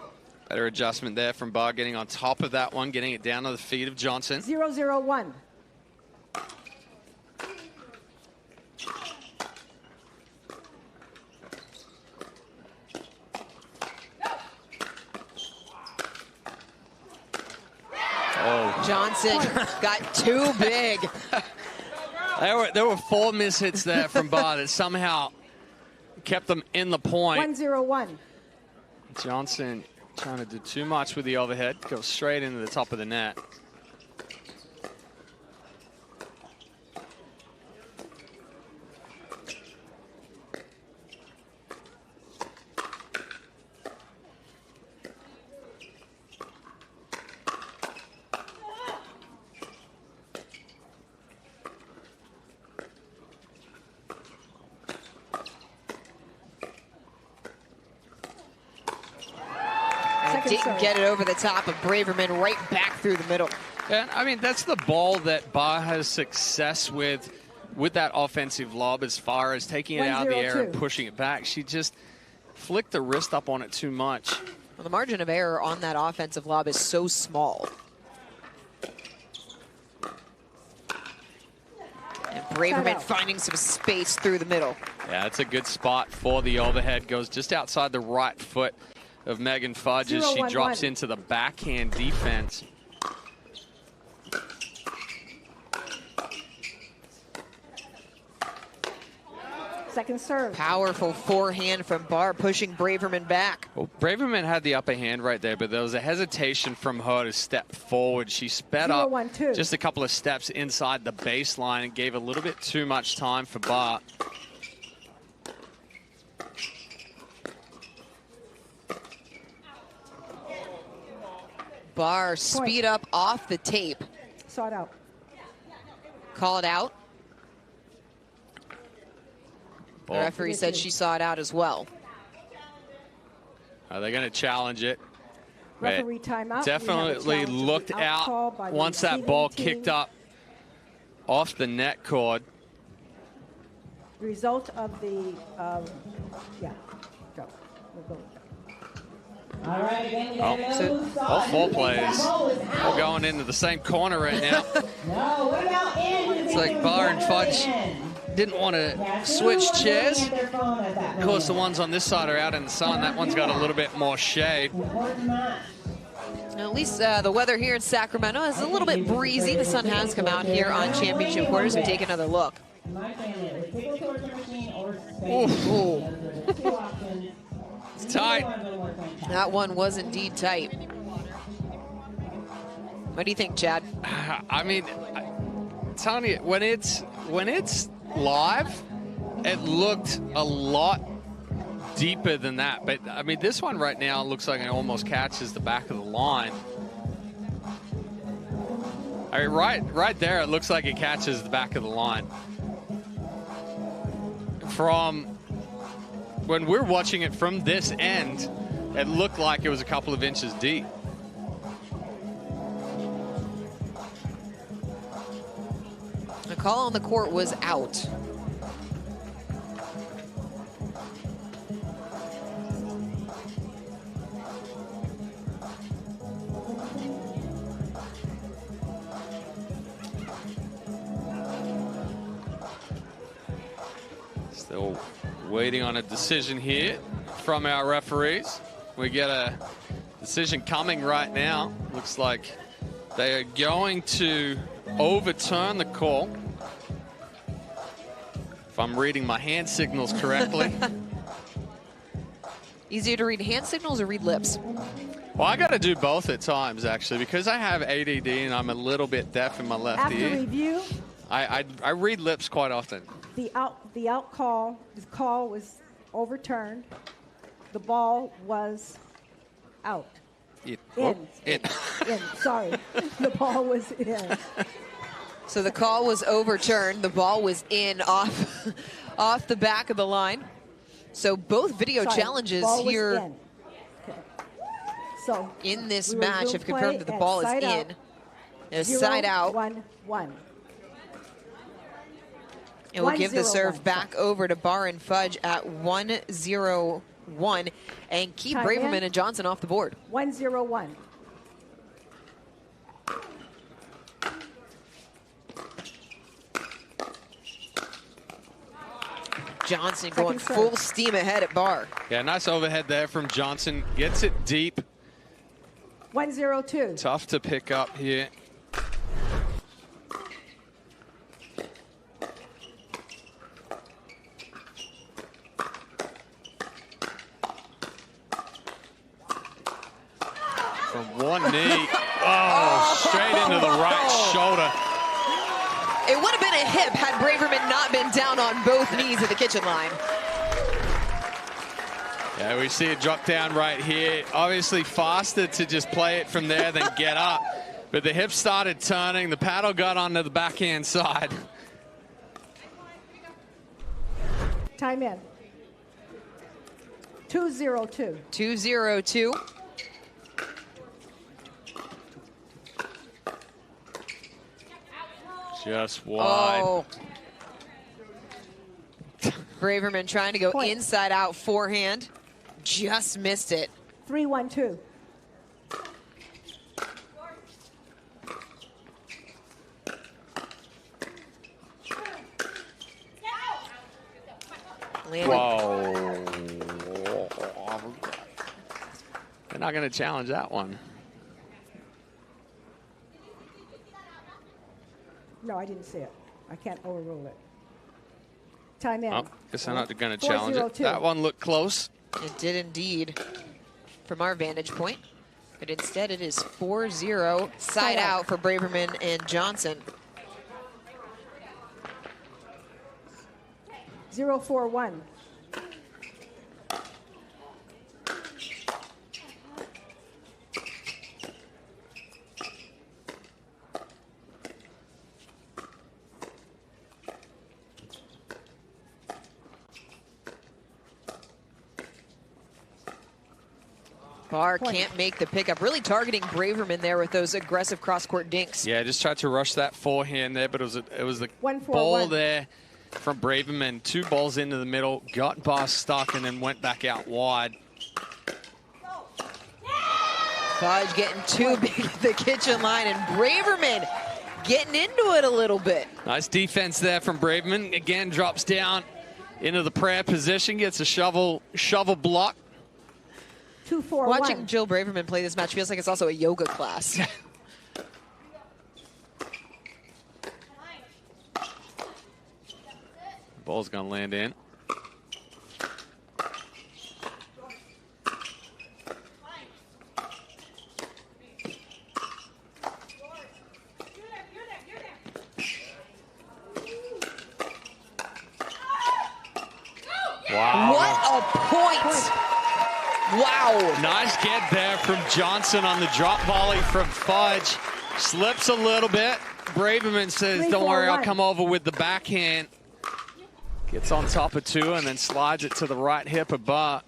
Better adjustment there from Barr, getting on top of that one, getting it down to the feet of Johnson. 0-0-1. Johnson got too big. There were 4 mishits there from Barr that somehow kept them in the point. 1-0-1. Johnson trying to do too much with the overhead. Goes straight into the top of the net. Didn't get it over the top of Braverman, right back through the middle. And I mean, that's the ball that Barr has success with that offensive lob, as far as taking it out of the air and pushing it back. She just flicked the wrist up on it too much. Well, the margin of error on that offensive lob is so small. And Braverman finding some space through the middle. Yeah, it's a good spot for the overhead. Goes just outside the right foot of Megan Fudge as she drops into the backhand defense. Second serve. Powerful forehand from Barr, pushing Braverman back. Well, Braverman had the upper hand right there, but there was a hesitation from her to step forward. She sped up just a couple of steps inside the baseline and gave a little bit too much time for Barr. Barr speed up off the tape. Saw it out. Call it out. The referee said she saw it out as well. Are they going to challenge it? Referee timeout. Definitely looked out once that ball kicked up off the net cord. The result of the, yeah, go. We'll go with that. All right, again, all 4 players all going into the same corner right now. It's like Barr and Fudge didn't want to switch chairs. Of course, the ones on this side are out in the sun. That one's got a little bit more shade. Now, at least the weather here in Sacramento is a little bit breezy. The sun has come out here on Championship Court as we take another look. Ooh. It's tight. That one was indeed tight. What do you think, Chad? I mean, I'm telling you, when it's live, it looked a lot deeper than that. But I mean, this one right now looks like it almost catches the back of the line. I mean, right there, it looks like it catches the back of the line. From when we're watching it from this end, it looked like it was a couple of inches deep. The call on the court was out. Still waiting on a decision here from our referees. We get a decision coming right now. Looks like they are going to overturn the call. If I'm reading my hand signals correctly. Easier to read hand signals or read lips? Well, I got to do both at times, actually, because I have ADD and I'm a little bit deaf in my left ear. After review, I read lips quite often. the call was overturned. The ball was out. In. Sorry, the ball was in. So the call was overturned. The ball was in off the back of the line. So both video challenges here So in this match have confirmed that the ball is in. There's side out. 1-1. And we'll give the serve back over to Barr and Fudge at 1-0-1 and keep Braverman and Johnson off the board. 1-0-1. Johnson going full steam ahead at Barr. Yeah, nice overhead there from Johnson. Gets it deep. 1-0-2. Tough to pick up here. From one knee. Straight into the right shoulder. It would have been a hip had Braverman not been down on both knees at the kitchen line. Yeah, we see it drop down right here. Obviously faster to just play it from there than get up. But the hip started turning. The paddle got onto the backhand side. Time in. 2-0-2. 2-0-2. Just wide. Oh. Braverman trying to go inside out forehand. Just missed it. 3-1-2. Whoa. They're not going to challenge that one. No, I didn't see it. I can't overrule it. Time in. Oh, guess I'm not going to challenge it. That one looked close. It did indeed, from our vantage point. But instead, it is 4-0 side out for Braverman and Johnson. 0-4-1. Barr can't make the pickup. Really targeting Braverman there with those aggressive cross-court dinks. Yeah, just tried to rush that forehand there, but it was the 1-4-1. ball there from Braverman. Two balls into the middle, got Barr stuck, and then went back out wide. Fudge getting too big at the kitchen line, and Braverman getting into it a little bit. Nice defense there from Braverman. Again, drops down into the prayer position, gets a shovel block. 2-4-1. Watching Jill Braverman play this match feels like it's also a yoga class. Ball's gonna land in. Wow. What a point. Wow. Nice get there from Johnson on the drop volley from Fudge. Slips a little bit. Braverman says, don't worry, I'll come over with the backhand. Gets on top of two and then slides it to the right hip of Barr.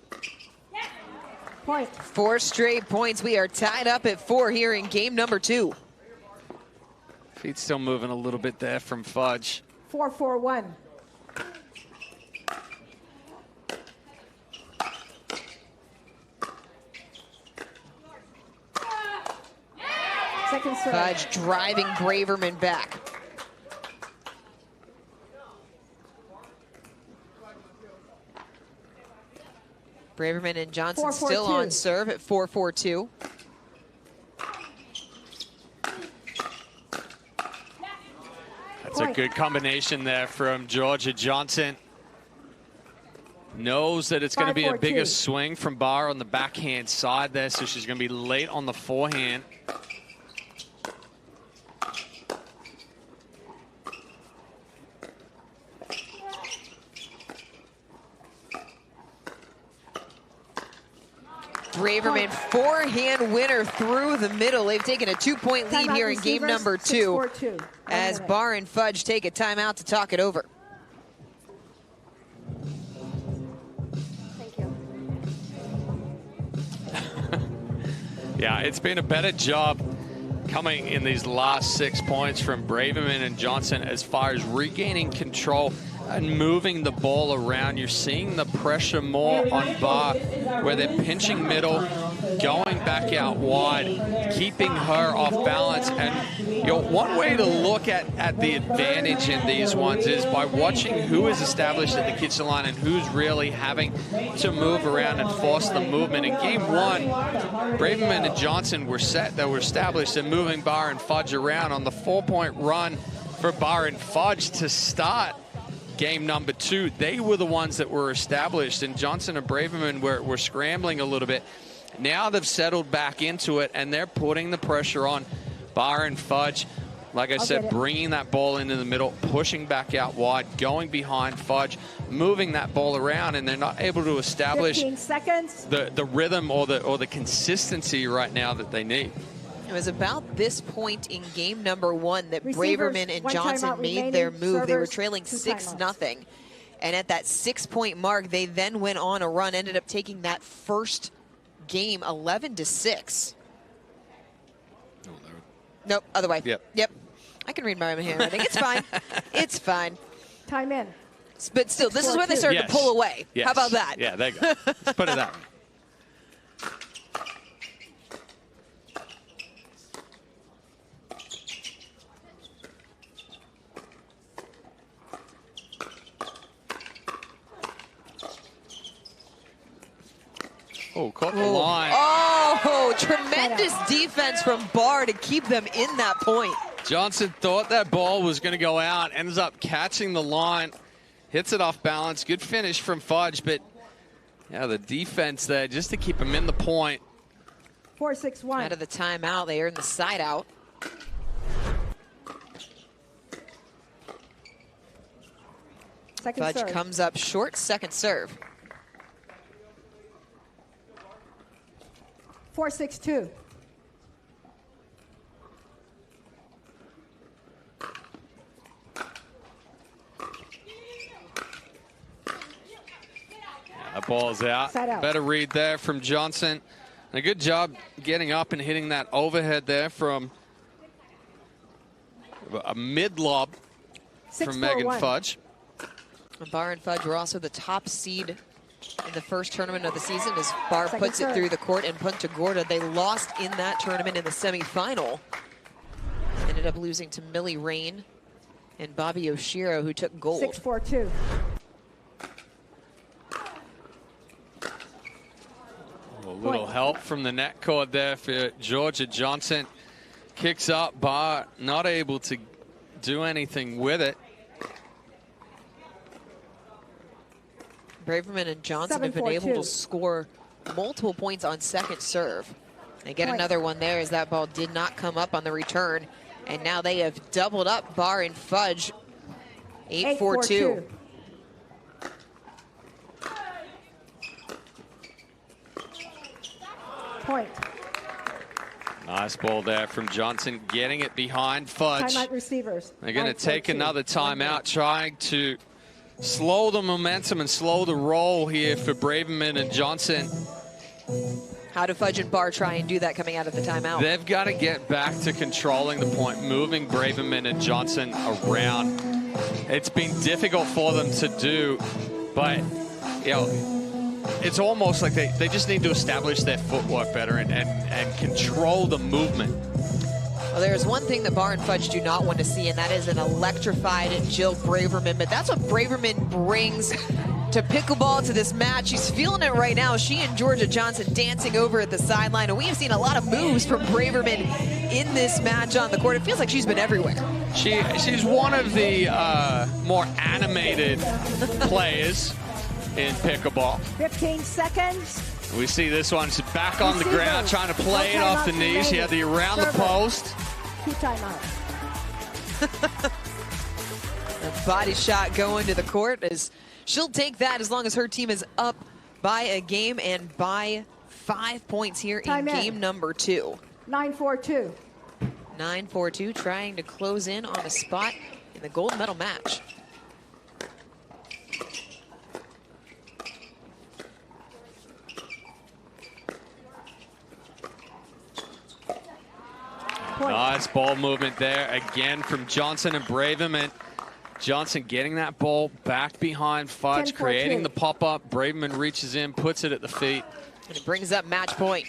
Point. 4 straight points. We are tied up at 4 here in game number 2. Feet still moving a little bit there from Fudge. 4-4-1. Second serve. Fudge driving Braverman back. Braverman and Johnson still on serve at 4-4-2. Good combination there from Georgia Johnson. Knows that it's going to be a bigger swing from Barr on the backhand side there, so she's going to be late on the forehand. Braverman, forehand winner through the middle. They've taken a 2-point lead here in game number 2 as Barr and Fudge take a timeout to talk it over. Yeah, it's been a better job coming in these last 6 points from Braverman and Johnson as far as regaining control and moving the ball around. You're seeing the pressure more on Barr, where they're pinching middle, going back out wide, keeping her off balance. And you know, one way to look at the advantage in these ones is by watching who is established at the kitchen line and who's really having to move around and force the movement. In game 1, Braverman and Johnson were set, they were established and moving Barr and Fudge around. On the 4-point run for Barr and Fudge to start game number 2, they were the ones that were established, and Johnson and Braverman were scrambling a little bit. Now they've settled back into it, and they're putting the pressure on Barr and Fudge. Like I said, bringing that ball into the middle, pushing back out wide, going behind Fudge, moving that ball around, and they're not able to establish 15 seconds. the rhythm or the consistency right now that they need. It was about this point in game number 1 that Receivers, Braverman and one Johnson timeout made their remaining. move. They were Servers, trailing 2 6-0. And at that 6-point mark, they then went on a run, ended up taking that first game 11-6. Nope, other way. Yep. I can read my own handwriting. It's fine. It's fine. Time in. But still, this is where they started to pull away. Yes. How about that? Yeah, there you go. Let's put it that way. Oh, caught the line. Oh, tremendous defense from Barr to keep them in that point. Johnson thought that ball was going to go out, ends up catching the line, hits it off balance. Good finish from Fudge, but yeah, the defense there just to keep him in the point. 4-6-1. Out of the timeout, they earned the side out. Second Fudge serve. comes up short, second serve. 4-6-2. That ball's out. Side out. Better read there from Johnson. A good job getting up and hitting that overhead there from a mid-lob from Megan Fudge. Barr and Fudge were also the top seed in the first tournament of the season as Barr Second puts serve. it through the court and Punta Gorda. They lost in that tournament in the semifinal. Ended up losing to Millie Rain and Bobby Oshiro, who took gold. 6-4-2. A little help from the net cord there for Georgia Johnson. Kicks up, Barr not able to do anything with it. Braverman and Johnson have been able to score multiple points on second serve. They get another one there as that ball did not come up on the return. And now they have doubled up Barr and Fudge. 8-4-2. Point. Nice ball there from Johnson, getting it behind Fudge. Timeout receivers. They're going to take another timeout, trying to slow the momentum and slow the roll here for Braverman and Johnson. How do Fudge and Barr try and do that coming out of the timeout? They've got to get back to controlling the point, moving Braverman and Johnson around. It's been difficult for them to do, but you know, it's almost like they just need to establish their footwork better and control the movement. Well, there's one thing that Barr and Fudge do not want to see, and that is an electrified Jill Braverman. But that's what Braverman brings to pickleball, to this match. She's feeling it right now. She and Georgia Johnson dancing over at the sideline, and we have seen a lot of moves from Braverman in this match on the court. It feels like she's been everywhere. She's one of the more animated players in pickleball. 15 seconds. We see this one. She's back on the ground, trying to play it off the knees. She had the around the post. 2 timeouts. A body shot going to the court, as she'll take that as long as her team is up by a game and by 5 points here in game number 2. 9-4-2. 9-4-2, trying to close in on a spot in the gold medal match. Nice ball movement there again from Johnson and Braverman. Johnson getting that ball back behind Fudge, creating the pop-up. Braverman reaches in, puts it at the feet. And it brings up match point.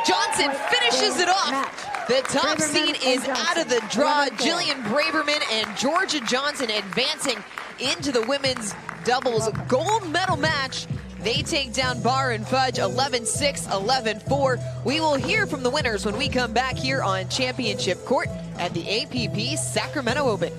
Johnson finishes it off. The top seed is out of the draw. Jillian Braverman and Georgia Johnson advancing into the women's doubles gold medal match. They take down Barr and Fudge 11-6, 11-4. We will hear from the winners when we come back here on Championship Court at the APP Sacramento Open.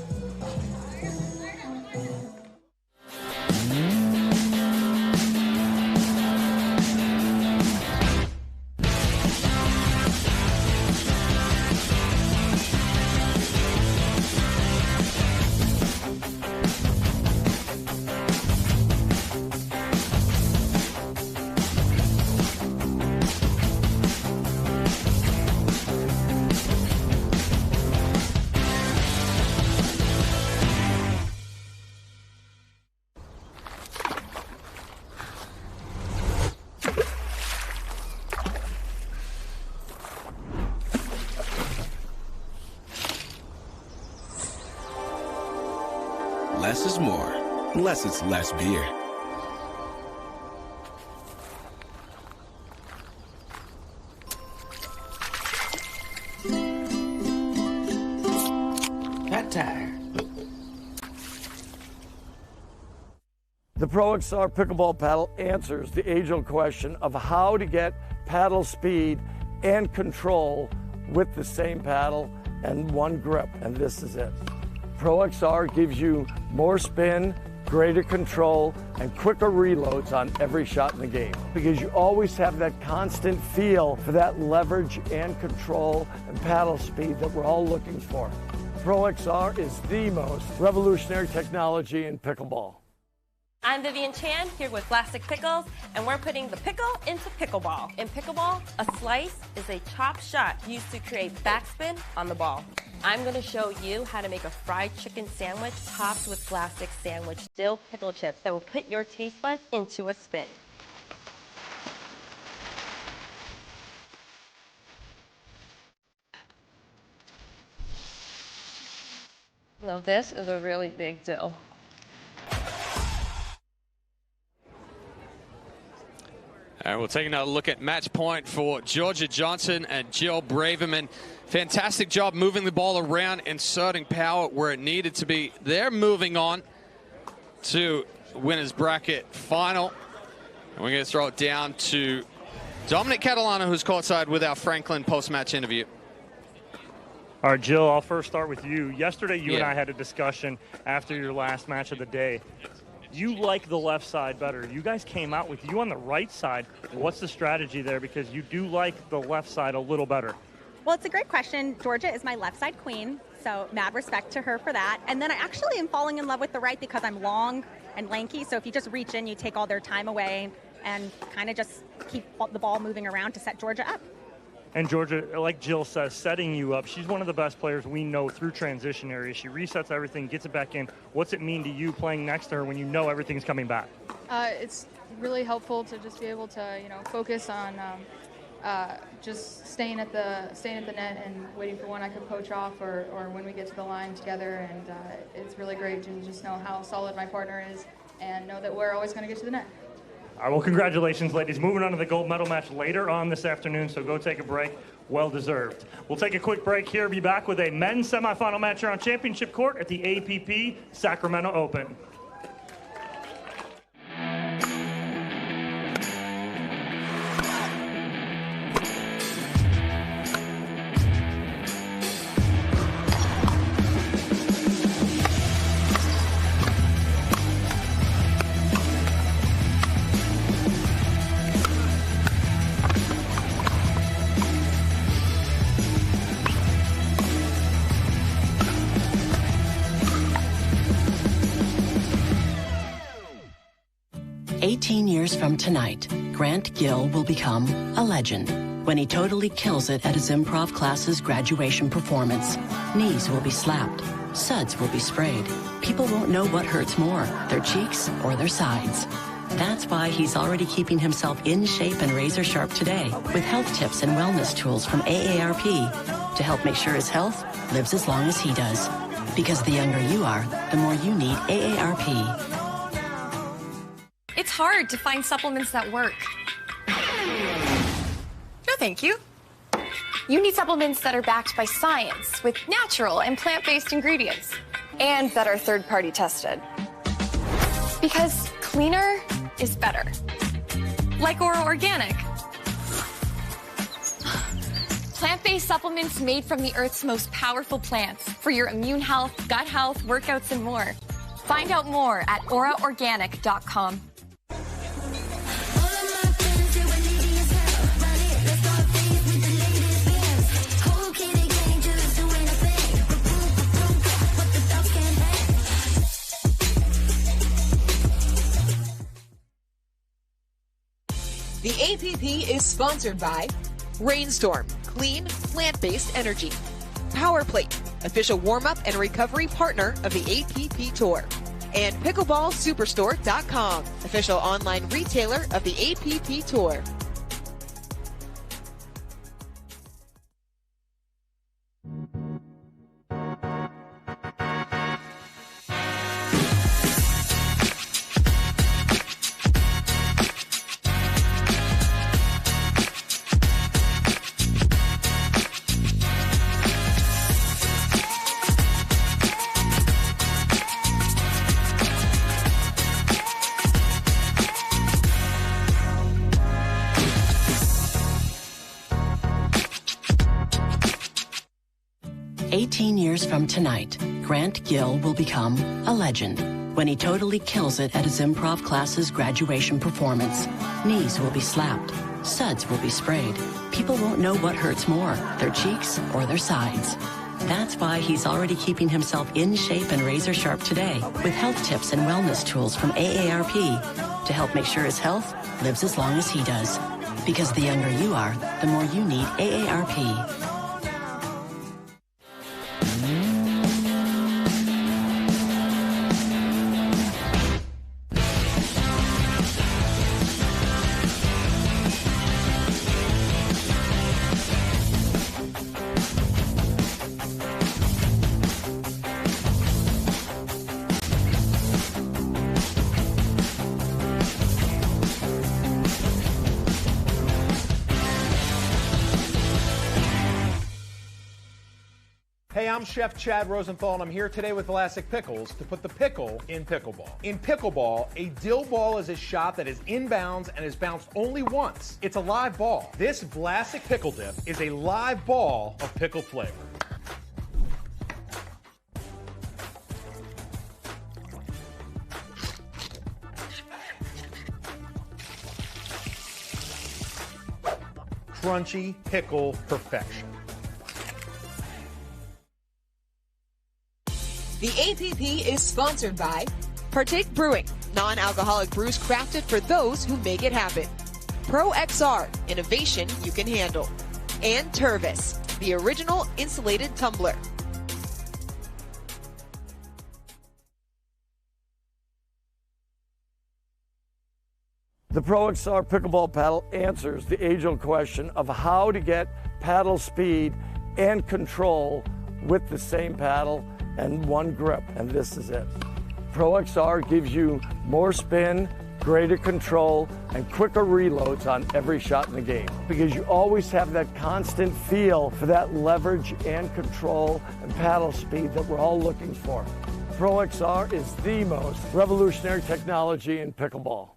Less is more, unless it's less beer. Cat tire. The Pro XR pickleball paddle answers the age-old question of how to get paddle speed and control with the same paddle and one grip, and this is it. Pro XR gives you more spin, greater control, and quicker reloads on every shot in the game, because you always have that constant feel for that leverage and control and paddle speed that we're all looking for. Pro XR is the most revolutionary technology in pickleball. I'm Vivian Chan here with Plastic Pickles, and we're putting the pickle into pickleball. In pickleball, a slice is a chop shot used to create backspin on the ball. I'm going to show you how to make a fried chicken sandwich topped with plastic sandwich dill pickle chips that will put your taste buds into a spin. Now this is a really big dill. All right, we'll take another look at match point for Georgia Johnson and Jill Braverman. Fantastic job moving the ball around, inserting power where it needed to be. They're moving on to winner's bracket final. And we're going to throw it down to Dominic Catalano, who's courtside with our Franklin post-match interview. All right, Jill, I'll first start with you. Yesterday, you and I had a discussion after your last match of the day. You like the left side better. You guys came out with you on the right side. What's the strategy there? Because you do like the left side a little better. Well, it's a great question. Georgia is my left side queen, so mad respect to her for that. And then I actually am falling in love with the right because I'm long and lanky, so if you just reach in, you take all their time away and kind of just keep the ball moving around to set Georgia up. And Georgia, like Jill says, setting you up. She's one of the best players we know through transition areas. She resets everything, gets it back in. What's it mean to you playing next to her when you know everything's coming back? It's really helpful to just be able to, focus on just staying at the net and waiting for when I could poach off or when we get to the line together. And it's really great to just know how solid my partner is and know that we're always going to get to the net. All right, well, congratulations, ladies. Moving on to the gold medal match later on this afternoon, so go take a break. Well deserved. We'll take a quick break here. Be back with a men's semifinal match here on Championship Court at the APP Sacramento Open. Years from tonight, Grant Gill will become a legend when he totally kills it at his improv class's graduation performance. Knees will be slapped, suds will be sprayed. People won't know what hurts more, their cheeks or their sides. That's why he's already keeping himself in shape and razor sharp today with health tips and wellness tools from AARP to help make sure his health lives as long as he does. Because the younger you are, the more you need AARP. It's hard to find supplements that work. No, thank you. You need supplements that are backed by science with natural and plant-based ingredients and that are third-party tested. Because cleaner is better. Like Ora Organic. Plant-based supplements made from the Earth's most powerful plants for your immune health, gut health, workouts, and more. Find out more at oraorganic.com. The APP is sponsored by Rainstorm, clean, plant-based energy. PowerPlate, official warm-up and recovery partner of the APP Tour. And PickleballSuperstore.com, official online retailer of the APP Tour. From tonight, Grant Gill will become a legend when he totally kills it at his improv class's graduation performance. Knees will be slapped, suds will be sprayed. People won't know what hurts more, their cheeks or their sides. That's why he's already keeping himself in shape and razor sharp today with health tips and wellness tools from AARP to help make sure his health lives as long as he does. Because the younger you are, the more you need AARP. Hey, I'm Chef Chad Rosenthal, and I'm here today with Vlasic Pickles to put the pickle in pickleball. In pickleball, a dill ball is a shot that is inbounds and is bounced only once. It's a live ball. This Vlasic Pickle Dip is a live ball of pickle flavor. Crunchy pickle perfection. The APP is sponsored by Partake Brewing, non-alcoholic brews crafted for those who make it happen. Pro XR, innovation you can handle. And Tervis, the original insulated tumbler. The Pro XR pickleball paddle answers the age-old question of how to get paddle speed and control with the same paddle and one grip, and this is it. Pro XR gives you more spin, greater control, and quicker reloads on every shot in the game. Because you always have that constant feel for that leverage and control and paddle speed that we're all looking for. Pro XR is the most revolutionary technology in pickleball.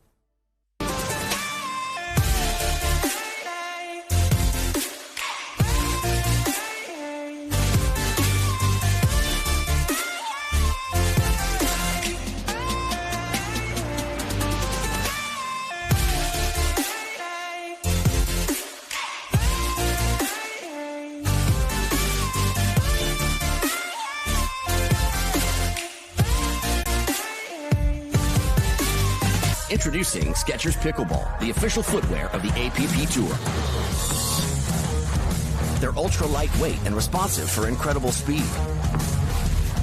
Introducing Skechers Pickleball, the official footwear of the APP Tour. They're ultra lightweight and responsive for incredible speed.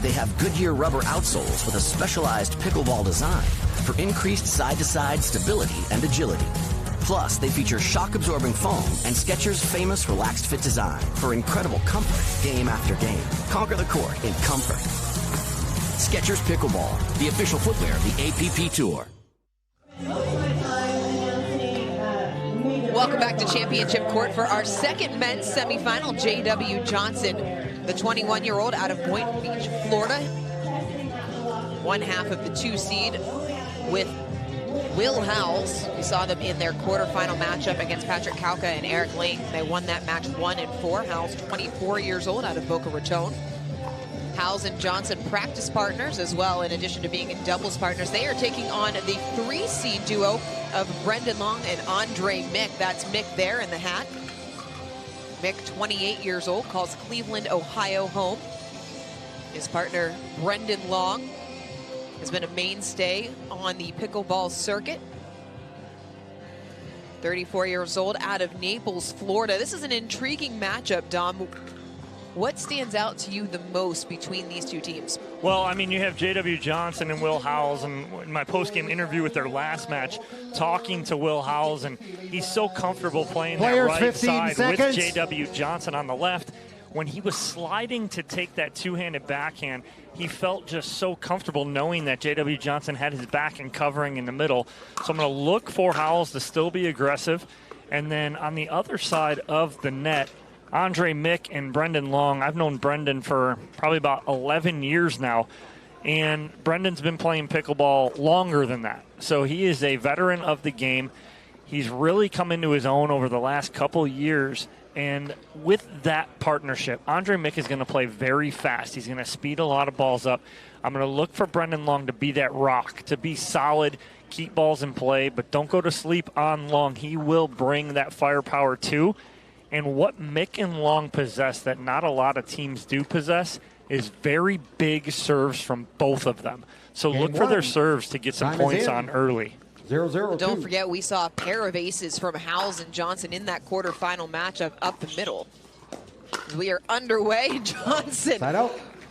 They have Goodyear rubber outsoles with a specialized pickleball design for increased side-to-side stability and agility. Plus, they feature shock-absorbing foam and Skechers' famous relaxed fit design for incredible comfort game after game. Conquer the court in comfort. Skechers Pickleball, the official footwear of the APP Tour. Welcome back to Championship Court for our second men's semifinal. J.W. Johnson, the 21-year-old out of Boynton Beach, Florida. One half of the 2 seed with Will Howells. We saw them in their quarterfinal matchup against Patrick Kauka and Eric Lane. They won that match 1-4. Howells, 24 years old, out of Boca Raton. Howells and Johnson practice partners as well, in addition to being doubles partners. They are taking on the 3-seed duo of Brendan Long and Andre Mick. That's Mick there in the hat. Mick, 28 years old, calls Cleveland, Ohio home. His partner, Brendan Long, has been a mainstay on the pickleball circuit. 34 years old, out of Naples, Florida. This is an intriguing matchup, Dom. What stands out to you the most between these two teams? Well, I mean, you have J.W. Johnson and Will Howells, and in my post-game interview with their last match, talking to Will Howells, and he's so comfortable playing that right side with J.W. Johnson on the left. When he was sliding to take that two-handed backhand, he felt just so comfortable knowing that J.W. Johnson had his back and covering in the middle. So I'm going to look for Howells to still be aggressive. And then on the other side of the net, Andre Mick and Brendan Long. I've known Brendan for probably about 11 years now, and Brendan's been playing pickleball longer than that. So he is a veteran of the game. He's really come into his own over the last couple years, and with that partnership, Andre Mick is going to play very fast. He's going to speed a lot of balls up. I'm going to look for Brendan Long to be that rock, to be solid, keep balls in play, but don't go to sleep on Long. He will bring that firepower too. And what Mick and Long possess that not a lot of teams do possess is very big serves from both of them. So look for their serves to get some points on early. 0-0-2. Don't forget, we saw a pair of aces from Howells and Johnson in that quarterfinal matchup up the middle. We are underway. Johnson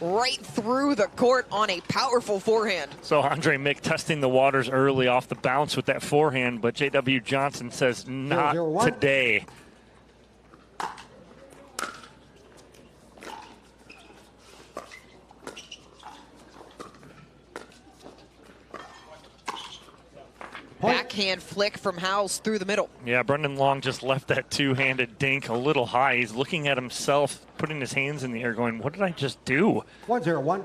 right through the court on a powerful forehand. So Andre Mick testing the waters early off the bounce with that forehand, but J.W. Johnson says not today. Backhand flick from Howells through the middle. Yeah, Brendan Long just left that two-handed dink a little high. He's looking at himself, putting his hands in the air, going, what did I just do? 1-0-1.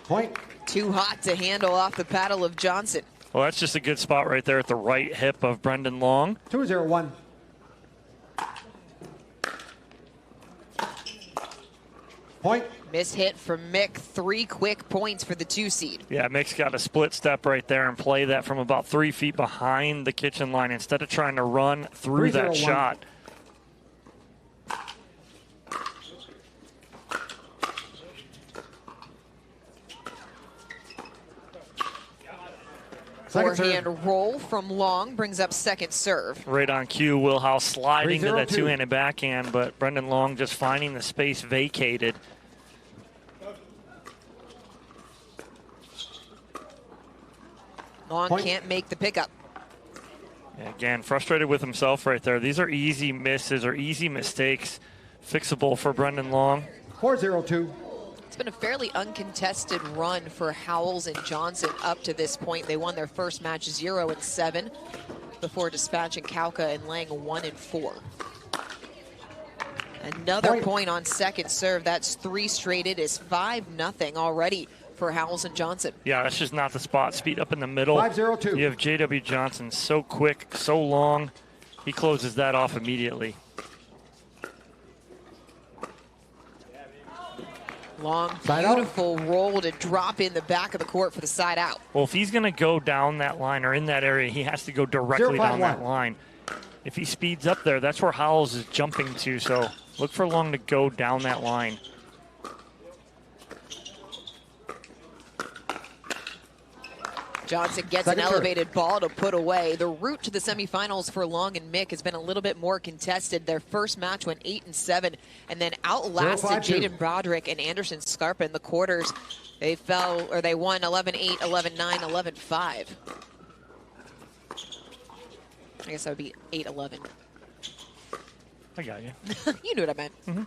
Point. Too hot to handle off the paddle of Johnson. Well, that's just a good spot right there at the right hip of Brendan Long. 2-0-1. Point. Miss hit from Mick. 3 quick points for the 2 seed. Yeah, Mick's got a split step right there and play that from about 3 feet behind the kitchen line instead of trying to run through that shot. Forehand roll from Long brings up second serve. Right on cue, Will Howells sliding to that two-handed backhand, but Brendan Long just finding the space vacated. Long can't make the pickup. Yeah, again, frustrated with himself right there. These are easy misses or easy mistakes, fixable for Brendan Long. 4-0-2. It's been a fairly uncontested run for Howells and Johnson up to this point. They won their first match 0-7 before dispatching Kauka and Lang 1-4. Another point on second serve. That's 3 straight. It is 5-0 already for Howells and Johnson. Yeah, that's just not the spot. Speed up in the middle. 5-0-2. You have J.W. Johnson so quick, so long. He closes that off immediately. Long, beautiful roll to drop in the back of the court for the side out. Well, if he's going to go down that line or in that area, he has to go directly down that line. If he speeds up there, that's where Howells is jumping to, so look for Long to go down that line. Johnson gets an elevated ball to put away. The route to the semifinals for Long and Mick has been a little bit more contested. Their first match went 8-7 and then outlasted Jaden Broderick and Anderson Scarpa in the quarters. They won 11-8, 11-9, 11-5. I guess that would be 8-11. I got you. You knew what I meant. Mm-hmm.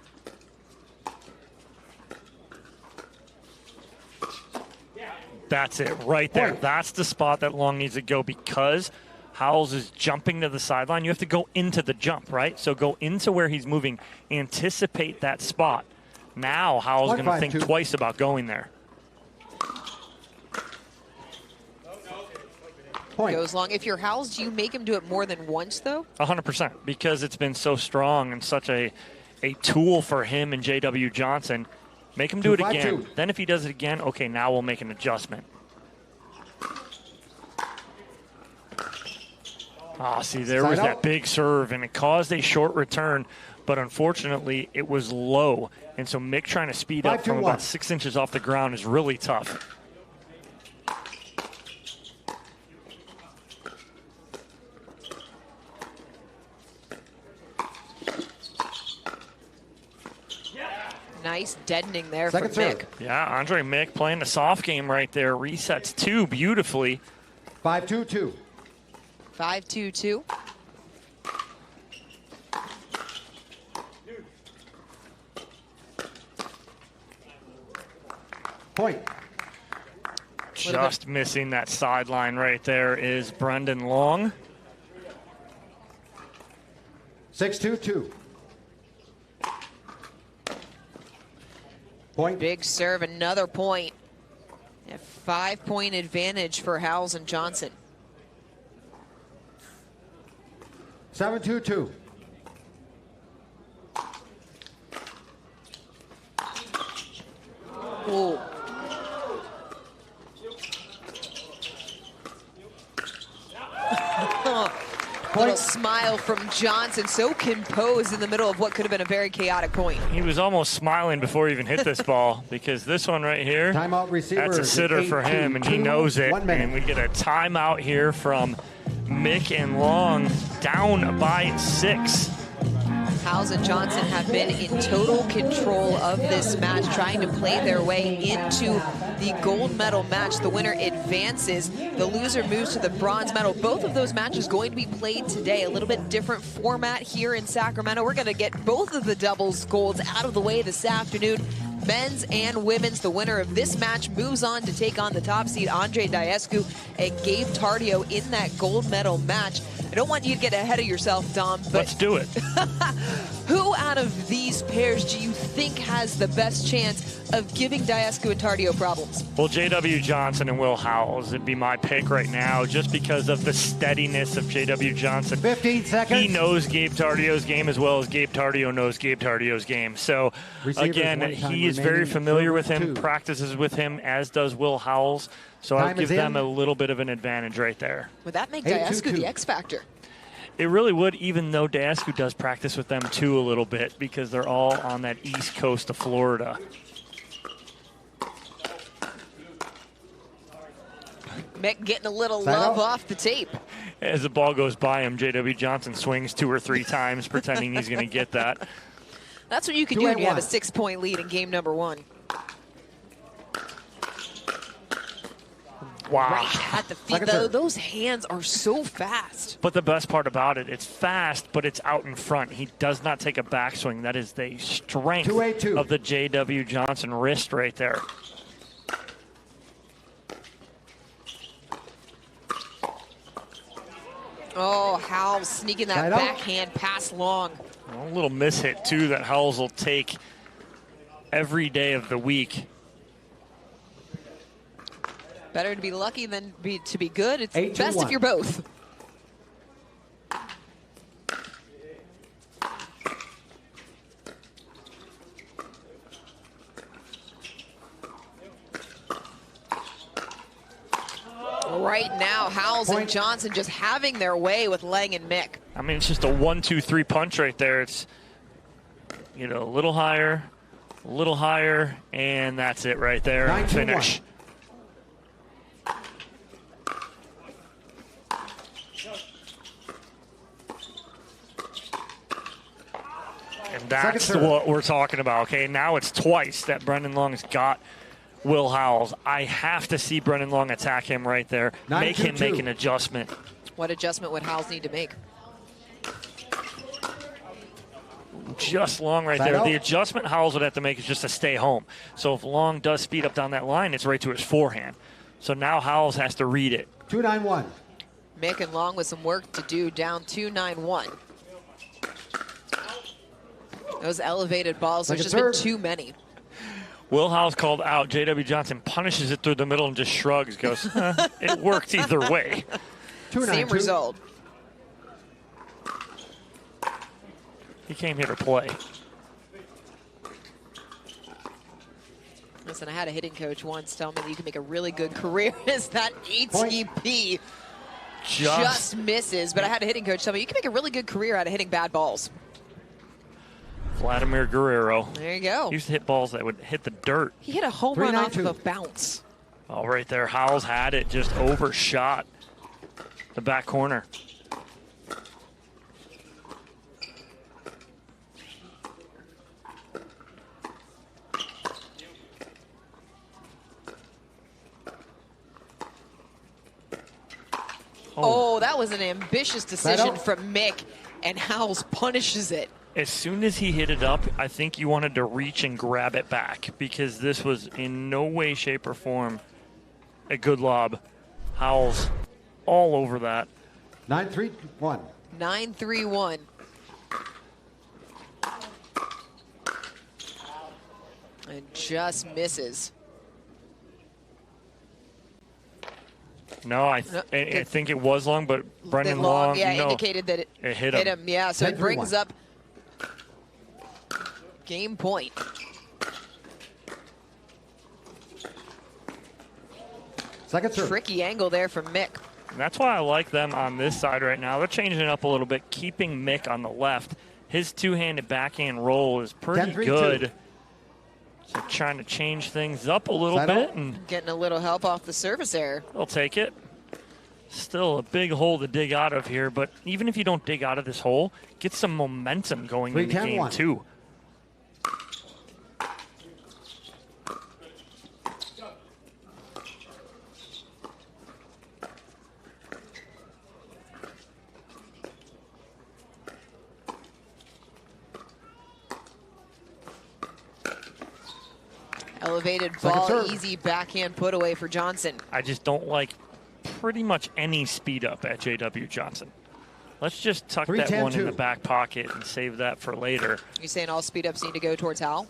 That's it right there. That's the spot that Long needs to go because Howells is jumping to the sideline. You have to go into the jump, right? So go into where he's moving, anticipate that spot. Now Howells is going to think twice about going there. Goes Long. If you're Howells, do you make him do it more than once, though? 100%, because it's been so strong and such a tool for him and J.W. Johnson. Make him do it again. Then if he does it again, okay, now we'll make an adjustment. See, there was that big serve, and it caused a short return, but unfortunately, it was low. And so Mick trying to speed up from about 6 inches off the ground is really tough. Nice deadening there from Mick. Yeah, Andre Mick playing the soft game right there. Resets 2 beautifully. 5-2-2. 5-2-2. Point. Just missing that sideline right there is Brendan Long. 6-2-2. Point. Big serve, another point. A 5-point advantage for Howells and Johnson. 7-2-2. Ooh. Little smile from Johnson, so composed in the middle of what could have been a very chaotic point. He was almost smiling before he even hit this ball because this one right here, timeout receiver, that's a sitter for him, and he knows it. And we get a timeout here from Mick and Long, down by 6. Howells and Johnson have been in total control of this match, trying to play their way into the gold medal match. The winner advances. The loser moves to the bronze medal. Both of those matches going to be played today. A little bit different format here in Sacramento. We're going to get both of the doubles golds out of the way this afternoon. Men's and women's. The winner of this match moves on to take on the top seed Andre Diescu and Gabe Tardio in that gold medal match. I don't want you to get ahead of yourself, Dom, but let's do it. Who out of these pairs do you think has the best chance of giving Diescu and Tardio problems? Well, J.W. Johnson and Will Howells would be my pick right now just because of the steadiness of J.W. Johnson. 15 seconds. He knows Gabe Tardio's game as well as Gabe Tardio knows Gabe Tardio's game. So, again, he is very familiar with him, practices with him, as does Will Howells. So I'll give them a little bit of an advantage right there. Would that make Diescu the X factor? It really would, even though Diescu does practice with them too a little bit because they're all on that east coast of Florida. Mick getting a little love off the tape. As the ball goes by him, J.W. Johnson swings 2 or 3 times pretending he's going to get that. That's what you can do when you have a 6-point lead in game number 1. Wow. Right at the feet, though. Those hands are so fast. But the best part about it, it's fast, but it's out in front. He does not take a backswing. That is the strength of the J.W. Johnson wrist right there. Oh, Howells sneaking that backhand pass long. A little mishit, too, that Howells will take every day of the week. Better to be lucky than to be good. It's 8-2-1. best if you're both. Right now, Howells and Johnson just having their way with Lang and Mick. I mean, it's just a 1-2-3 punch right there. It's, you know, a little higher, and that's it right there. 9-2-1. Finish. And that's what we're talking about, okay? Now it's twice that Brendan Long's got Will Howells. I have to see Brendan Long attack him right there. Make him make an adjustment. What adjustment would Howells need to make? Just Long right there. The adjustment Howells would have to make is just to stay home. So if Long does speed up down that line, it's right to his forehand. So now Howells has to read it. 2-9-1. Mick and Long with some work to do, down 2-9-1. Those elevated balls, there's just been too many. Will Howells called out. J.W. Johnson punishes it through the middle and just shrugs, goes, it worked either way. Same result. He came here to play. Listen, I had a hitting coach once tell me that you can make a really good career as that ATP just misses. But I had a hitting coach tell me you can make a really good career out of hitting bad balls. Vladimir Guerrero. There you go. He used to hit balls that would hit the dirt. He hit a home run off of a bounce. Oh, right there. Howells had it, just overshot the back corner. Oh, that was an ambitious decision from Mick, and Howells punishes it. As soon as he hit it up, I think you wanted to reach and grab it back because this was in no way, shape, or form a good lob. Howells all over that. 9-3-1. 9-3-1. And just misses. No, I think it was Long, but Brendan Long, indicated that it hit him. Yeah, so it brings up game point. Second serve. Tricky angle there from Mick. And that's why I like them on this side right now. They're changing it up a little bit, keeping Mick on the left. His two-handed backhand roll is pretty good. So trying to change things up a little bit. And getting a little help off the service error. They'll take it. Still a big hole to dig out of here, but even if you don't dig out of this hole, get some momentum going in the game too. Elevated ball, easy backhand put away for Johnson. I just don't like pretty much any speed up at J.W. Johnson. Let's just tuck that one in the back pocket and save that for later. You saying all speed ups need to go towards Howell?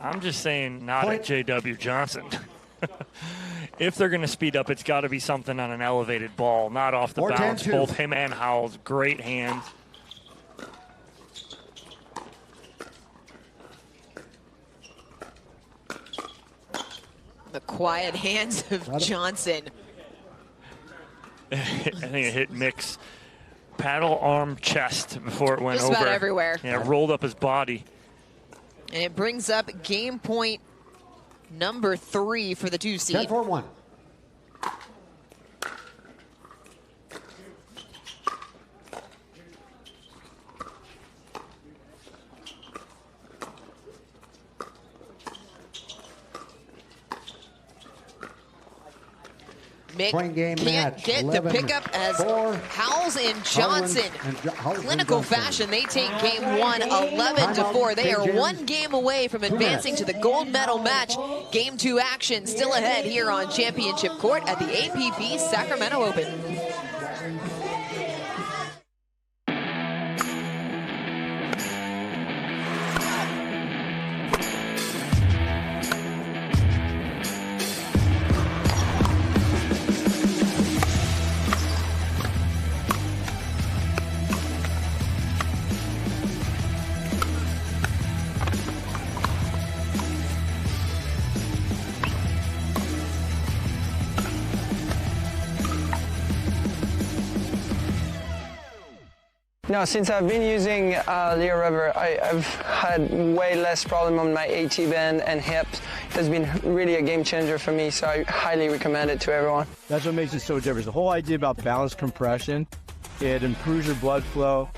I'm just saying not at J.W. Johnson. If they're going to speed up, it's got to be something on an elevated ball, not off the bounce. Both him and Howells, great hands. The quiet hands of Johnson. I think it hit Mick's paddle, arm, chest before it went over. Just about everywhere. Yeah, it rolled up his body. And it brings up game point number 3 for the 2 seed. 10-4-1. Mick Point game can't match. get the pickup as Howells and Johnson, clinical fashion, they take game one 11-4. They are one game away from advancing to the gold medal match. Game two action still ahead here on Championship Court at the APP Sacramento Open. No, since I've been using Leo Rubber, I've had way less problem on my AT band and hips. It's been really a game changer for me, so I highly recommend it to everyone. That's what makes it so different. The whole idea about balanced compression, it improves your blood flow,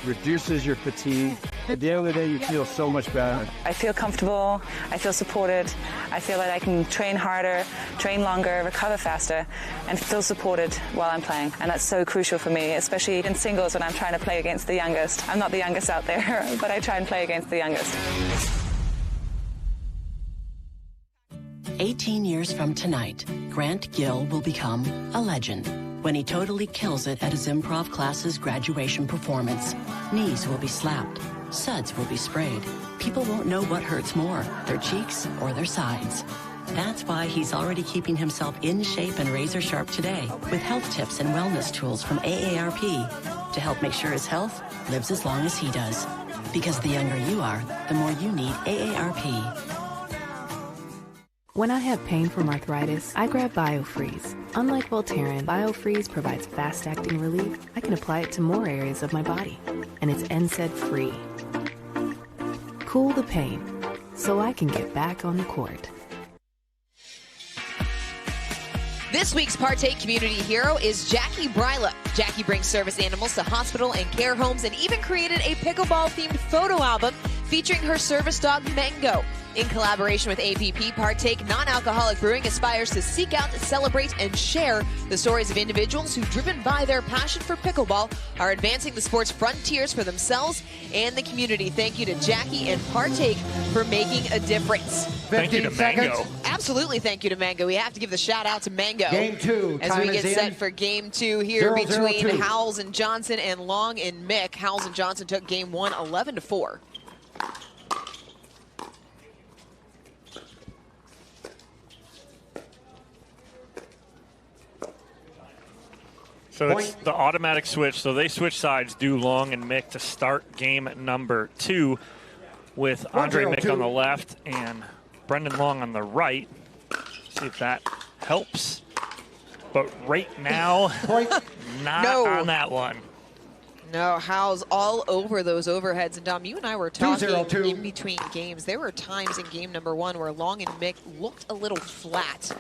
reduces your fatigue. At the end of the day, you feel so much better. I feel comfortable, I feel supported, I feel that I can train harder, train longer, recover faster, and feel supported while I'm playing. And that's so crucial for me, especially in singles when I'm trying to play against the youngest. I'm not the youngest out there, but I try and play against the youngest. 18 years from tonight, Grant Gill will become a legend when he totally kills it at his improv class's graduation performance. Knees will be slapped. Suds will be sprayed. People won't know what hurts more, their cheeks or their sides. That's why he's already keeping himself in shape and razor sharp today with health tips and wellness tools from AARP to help make sure his health lives as long as he does. Because the younger you are, the more you need AARP. When I have pain from arthritis, I grab BioFreeze. Unlike Voltaren, BioFreeze provides fast-acting relief. I can apply it to more areas of my body, and it's NSAID-free. Cool the pain, so I can get back on the court. This week's Partake Community Hero is Jackie Bryla. Jackie brings service animals to hospital and care homes and even created a pickleball-themed photo album featuring her service dog, Mango. In collaboration with APP, Partake Non-Alcoholic Brewing aspires to seek out, celebrate, and share the stories of individuals who, driven by their passion for pickleball, are advancing the sport's frontiers for themselves and the community. Thank you to Jackie and Partake for making a difference. Thank you to Mango. Absolutely thank you to Mango. We have to give the shout out to Mango. Game two. As we get set for game two here between Howells and Johnson and Long and Mick. Howells and Johnson took game one 11-4. So it's the automatic switch. So they switch sides, do Long and Mick to start game number two with Andre Mick on the left and Brendan Long on the right. See if that helps. But right now, not on that one. No, Howells all over those overheads. And Dom, you and I were talking in between games. There were times in game number one where Long and Mick looked a little flat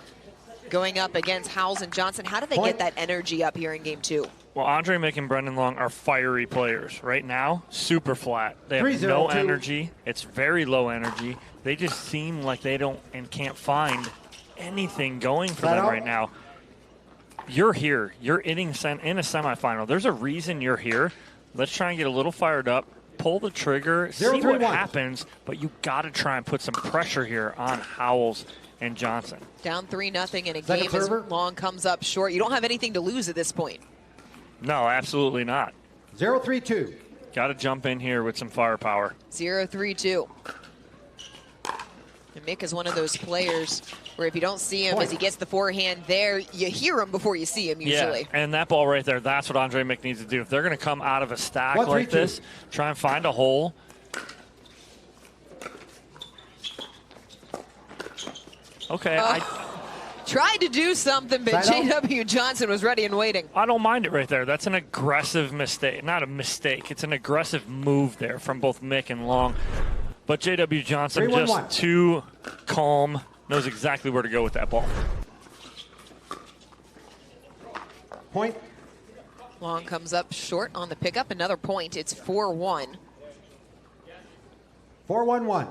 going up against Howells and Johnson. How do they get that energy up here in game two? Well, Andre Mick and Brendan Long are fiery players. Right now, super flat. They have no energy. It's very low energy. They just seem like they don't and can't find anything going for them right now. You're here. You're in a semifinal. There's a reason you're here. Let's try and get a little fired up. Pull the trigger. See what happens. But you got to try and put some pressure here on Howells and Johnson. Down 3-0 in a game as Long comes up short. You don't have anything to lose at this point. No, absolutely not. 0-3-2. Got to jump in here with some firepower. 0-3-2. And Mick is one of those players where if you don't see him as he gets the forehand there, you hear him before you see him usually. Yeah, and that ball right there, that's what Andre Mick needs to do. If they're going to come out of a stack like this, try and find a hole. Okay, I tried to do something, but J.W. Johnson was ready and waiting. I don't mind it right there. That's an aggressive mistake. Not a mistake. It's an aggressive move there from both Mick and Long. But J.W. Johnson just too calm, knows exactly where to go with that ball. Point. Long comes up short on the pickup. Another point. It's 4-1. 4-1-1.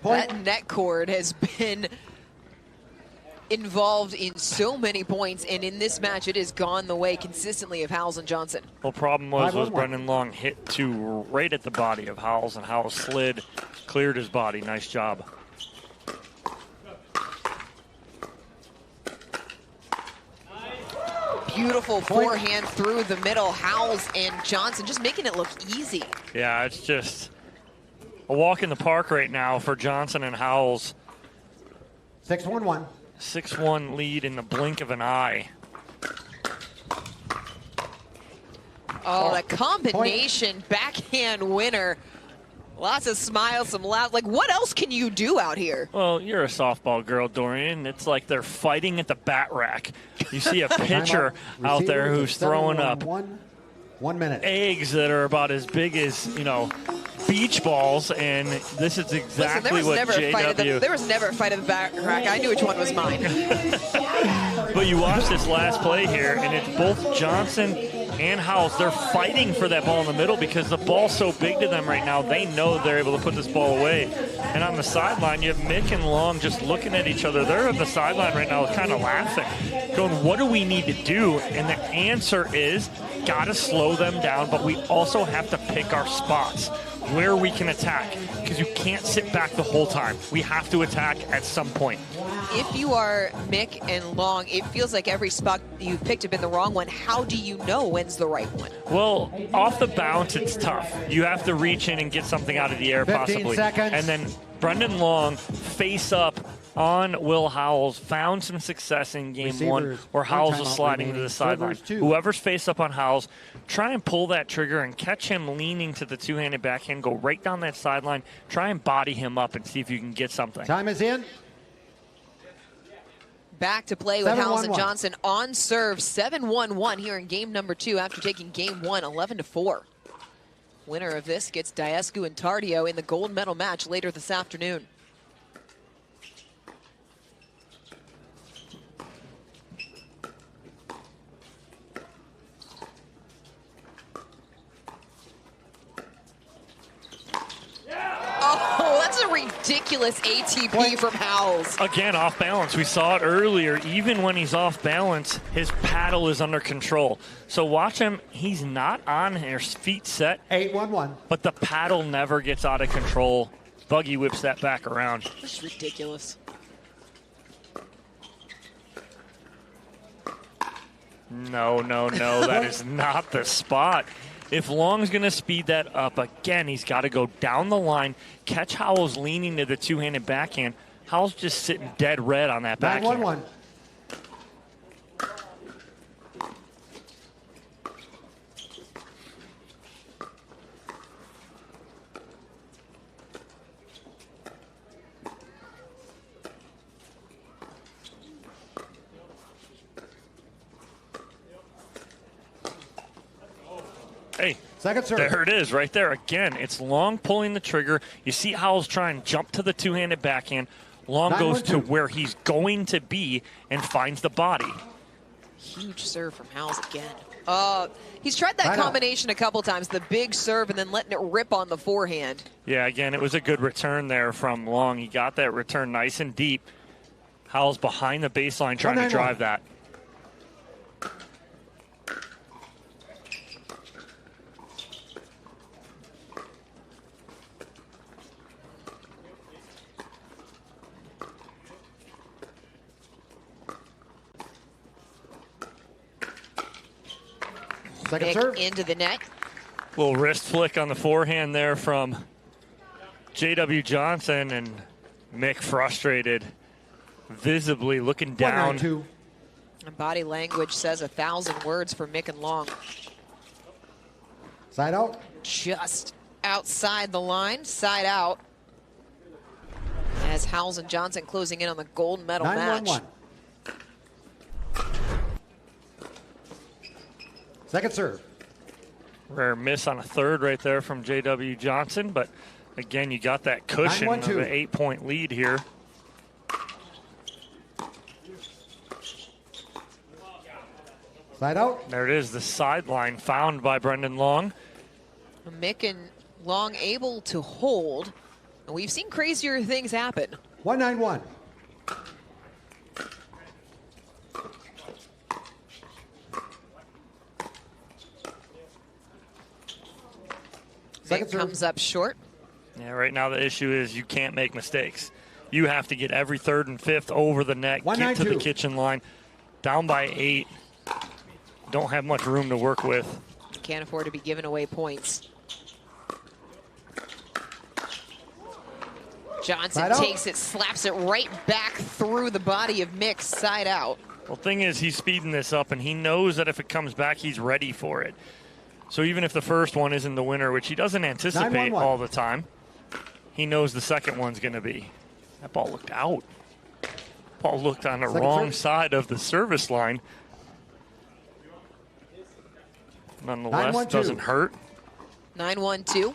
That net cord has been involved in so many points, and in this match, it has gone the way consistently of Howells and Johnson. Well, problem was Brendan Long hit two right at the body of Howells, and Howells slid, cleared his body. Nice job. Beautiful forehand through the middle. Howells and Johnson just making it look easy. Yeah, it's just a walk in the park right now for Johnson and Howells. 6-1-1. 6-1 lead in the blink of an eye. Oh, that combination backhand winner. Lots of smiles, some loud. Like, what else can you do out here? Well, you're a softball girl, Dorian. It's like they're fighting at the bat rack. You see a pitcher out there who's throwing up 1 minute eggs that are about as big as, beach balls, and this is exactly what JW. There was never a fight at the bat rack. I knew which one was mine. But you watch this last play here, and it's both Johnson and Howells. They're fighting for that ball in the middle because the ball's so big to them right now. They know they're able to put this ball away. And on the sideline, you have Mick and Long just looking at each other. They're on the sideline right now kind of laughing, going, what do we need to do? And the answer is, got to slow them down, but we also have to pick our spots where we can attack, because you can't sit back the whole time. We have to attack at some point. If you are Mick and Long, it feels like every spot you've picked have been the wrong one. How do you know when's the right one? Well, off the bounce, it's tough. You have to reach in and get something out of the air, 15 possibly. seconds. And then Brendan Long face up on Will Howells, found some success in game one where Howells was sliding to the sideline. Whoever's face up on Howells, try and pull that trigger and catch him leaning to the two-handed backhand, go right down that sideline, try and body him up and see if you can get something. Time is in. Back to play with Howells and Johnson on serve, 7-1-1 here in game number 2 after taking game 1, 11-4. Winner of this gets Diescu and Tardio in the gold medal match later this afternoon. Oh, that's a ridiculous ATP from Howells. Again, off balance. We saw it earlier. Even when he's off balance, his paddle is under control. So watch him. He's not on his feet set. 8-1-1. But the paddle never gets out of control. Buggy whips that back around. That's ridiculous. No. That is not the spot. If Long's going to speed that up, again, he's got to go down the line, catch Howells leaning to the two-handed backhand. Howells just sitting dead red on that backhand. 9-1-1. Hey, second serve. There it is right there. Again, it's Long pulling the trigger. You see Howells try and jump to the two-handed backhand. Long goes to where he's going to be and finds the body. Huge serve from Howells again. He's tried that combination a couple times, the big serve and then letting it rip on the forehand. Yeah, again, it was a good return there from Long. He got that return nice and deep. Howells behind the baseline trying to drive that. Second serve. Into the net. Little wrist flick on the forehand there from JW Johnson, and Mick frustrated, visibly looking down. And body language says 1,000 words for Mick and Long. Side out. Just outside the line, side out. As Howells and Johnson closing in on the gold medal match. 9-1-1. Second serve. Rare miss on a third right there from JW Johnson, but again, you got that cushion of an 8-point lead here. Side out. There it is, the sideline found by Brendan Long. Mick and Long able to hold. And we've seen crazier things happen. 191. Nick comes up short. Yeah, right now the issue is you can't make mistakes. You have to get every third and fifth over the net, get to the kitchen line. Down by 8. Don't have much room to work with. Can't afford to be giving away points. Johnson takes it, slaps it right back through the body of Mick, side out. Well, thing is, he's speeding this up, and he knows that if it comes back, he's ready for it. So even if the first one isn't the winner, which he doesn't anticipate all the time, he knows the second one's going to be. That ball looked out. Ball looked on the wrong side of the service line. Nonetheless, doesn't hurt. 9-1-2.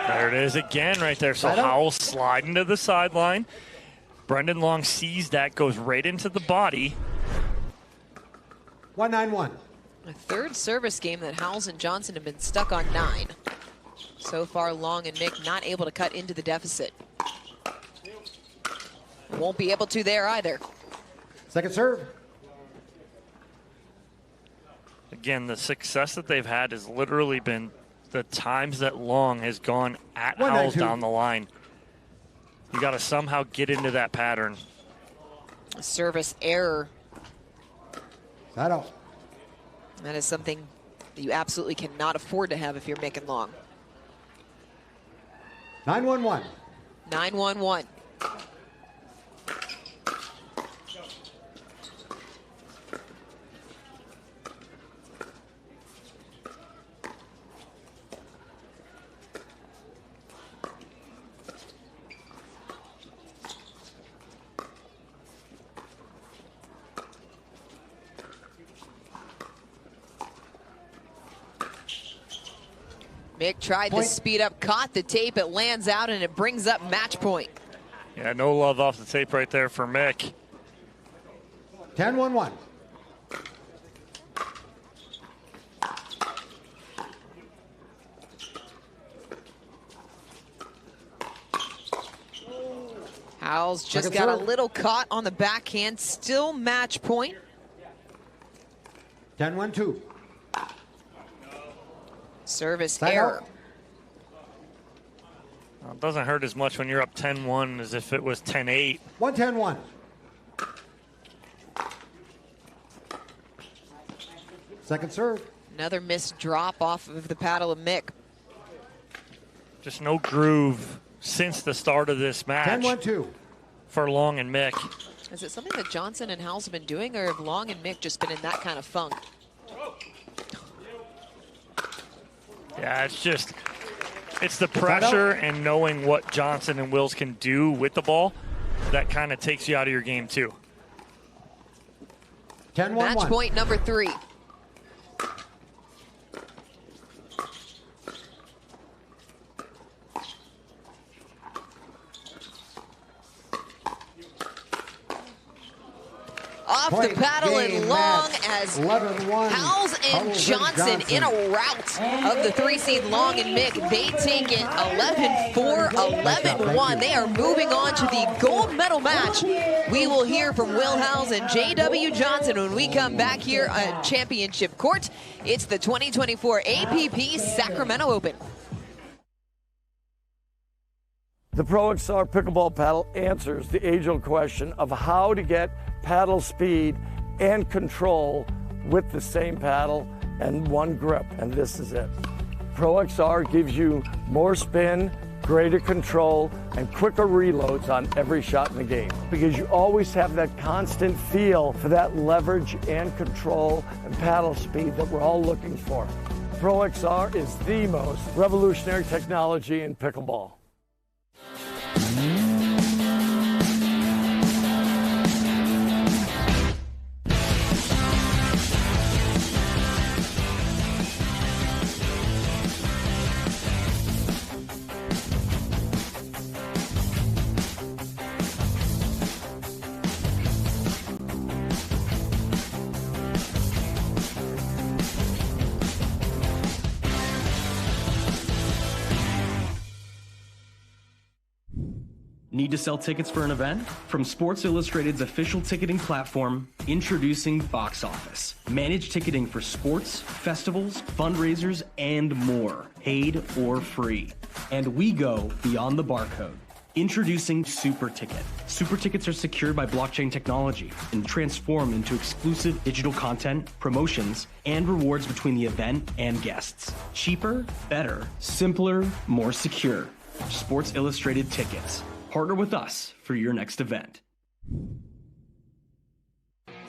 There it is again right there. So Howell sliding to the sideline. Brendan Long sees that, goes right into the body. 191. A third service game that Howells and Johnson have been stuck on 9. So far, Long and Mick not able to cut into the deficit. Won't be able to there either. Second serve. Again, the success that they've had has literally been the times that Long has gone at Howells down the line. You got to somehow get into that pattern. Service error. That is something that you absolutely cannot afford to have if you're Mick and Long. 9-1-1. 9-1-1. Mick tried to speed up, caught the tape, it lands out, and it brings up match point. Yeah, no love off the tape right there for Mick. 10-1-1. Howells just got a little caught on the backhand, still match point. 10-1-2. Service error. Well, it doesn't hurt as much when you're up 10-1 as if it was 10-8. 1-10-1. Second serve. Another missed drop off of the paddle of Mick. Just no groove since the start of this match. 10-1-2. For Long and Mick. Is it something that Johnson and Howells have been doing, or have Long and Mick just been in that kind of funk? Yeah, it's the pressure and knowing what Johnson and Wills can do with the ball that kind of takes you out of your game too. 10-1-1. Match point number 3. Off the paddle and Long as Howells and Johnson in a rout of the 3-seed Long and Mick. They take it 11-4, 11-1. They are moving on to the gold medal match. We will hear from Will Howells and J.W. Johnson when we come back here on Championship Court. It's the 2024 APP Sacramento Open. The Pro XR pickleball paddle answers the age-old question of how to get paddle speed and control with the same paddle and one grip, and this is it. Pro XR gives you more spin, greater control, and quicker reloads on every shot in the game because you always have that constant feel for that leverage and control and paddle speed that we're all looking for. Pro XR is the most revolutionary technology in pickleball. Need to sell tickets for an event? From Sports Illustrated's official ticketing platform, introducing Box Office. Manage ticketing for sports, festivals, fundraisers, and more, paid or free. And we go beyond the barcode. Introducing Super Ticket. Super Tickets are secured by blockchain technology and transform into exclusive digital content, promotions, and rewards between the event and guests. Cheaper, better, simpler, more secure. Sports Illustrated Tickets. Partner with us for your next event.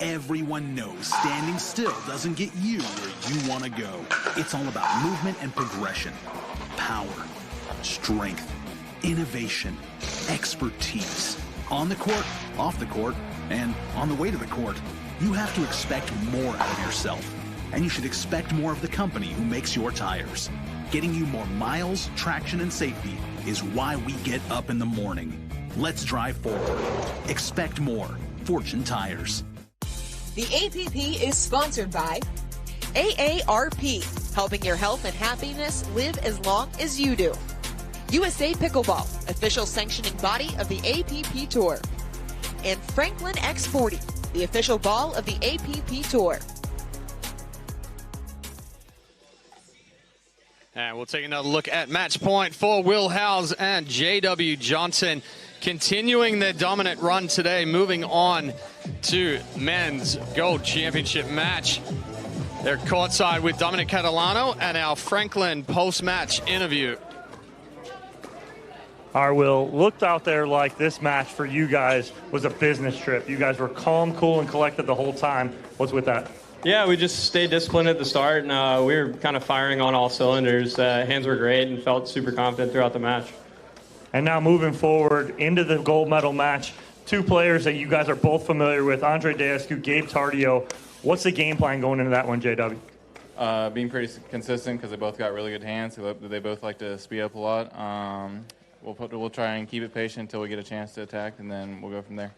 Everyone knows standing still doesn't get you where you want to go. It's all about movement and progression, power, strength, innovation, expertise. On the court, off the court, and on the way to the court, you have to expect more out of yourself. And you should expect more of the company who makes your tires. Getting you more miles, traction, and safety is why we get up in the morning. Let's drive forward. Expect more. Fortune Tires. The APP is sponsored by AARP, helping your health and happiness live as long as you do. USA Pickleball, official sanctioning body of the APP Tour. And Franklin X40, the official ball of the APP Tour. And we'll take another look at match point for Will Howes and J.W. Johnson, continuing their dominant run today, moving on to men's gold championship match. They're courtside with Dominic Catalano and our Franklin post-match interview. All right, Will, looked out there like this match for you guys was a business trip. You guys were calm, cool, and collected the whole time. What's with that? Yeah, we just stayed disciplined at the start, and we were kind of firing on all cylinders. Hands were great and felt super confident throughout the match. And now moving forward into the gold medal match, two players that you guys are both familiar with, Andre Deescu, Gabe Tardio. What's the game plan going into that one, JW? Being pretty consistent because they both got really good hands. They both like to speed up a lot. We'll try and keep it patient until we get a chance to attack, and then we'll go from there.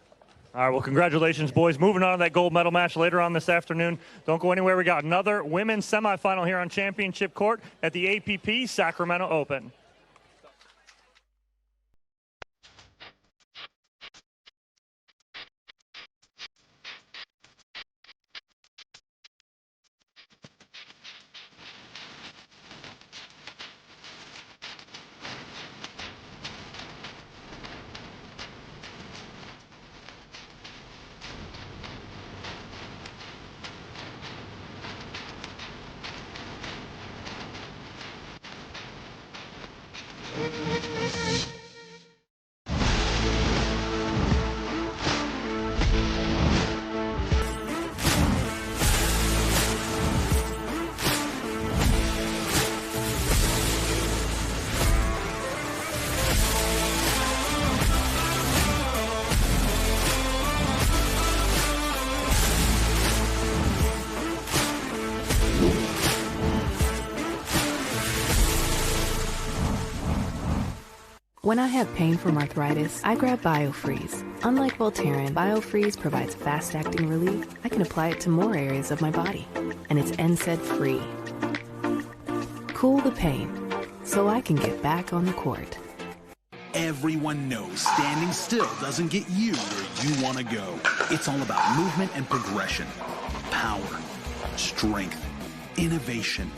All right, well, congratulations, boys. Moving on to that gold medal match later on this afternoon. Don't go anywhere. We got another women's semifinal here on Championship Court at the APP Sacramento Open. When I have pain from arthritis, I grab BioFreeze. Unlike Voltaren, BioFreeze provides fast-acting relief. I can apply it to more areas of my body, and it's NSAID-free. Cool the pain, so I can get back on the court. Everyone knows standing still doesn't get you where you want to go. It's all about movement and progression, power, strength, innovation,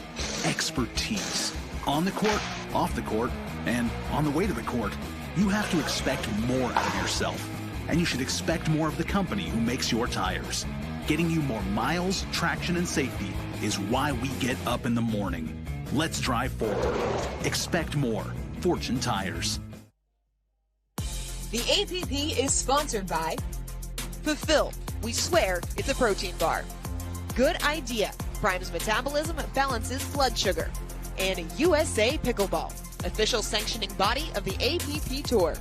expertise. On the court, off the court, and on the way to the court, you have to expect more out of yourself. And you should expect more of the company who makes your tires. Getting you more miles, traction, and safety is why we get up in the morning. Let's drive forward. Expect more. Fortune Tires. The APP is sponsored by Fulfill. We swear it's a protein bar. Good Idea. Primes metabolism, balances blood sugar. And USA Pickleball, official sanctioning body of the APP Tour.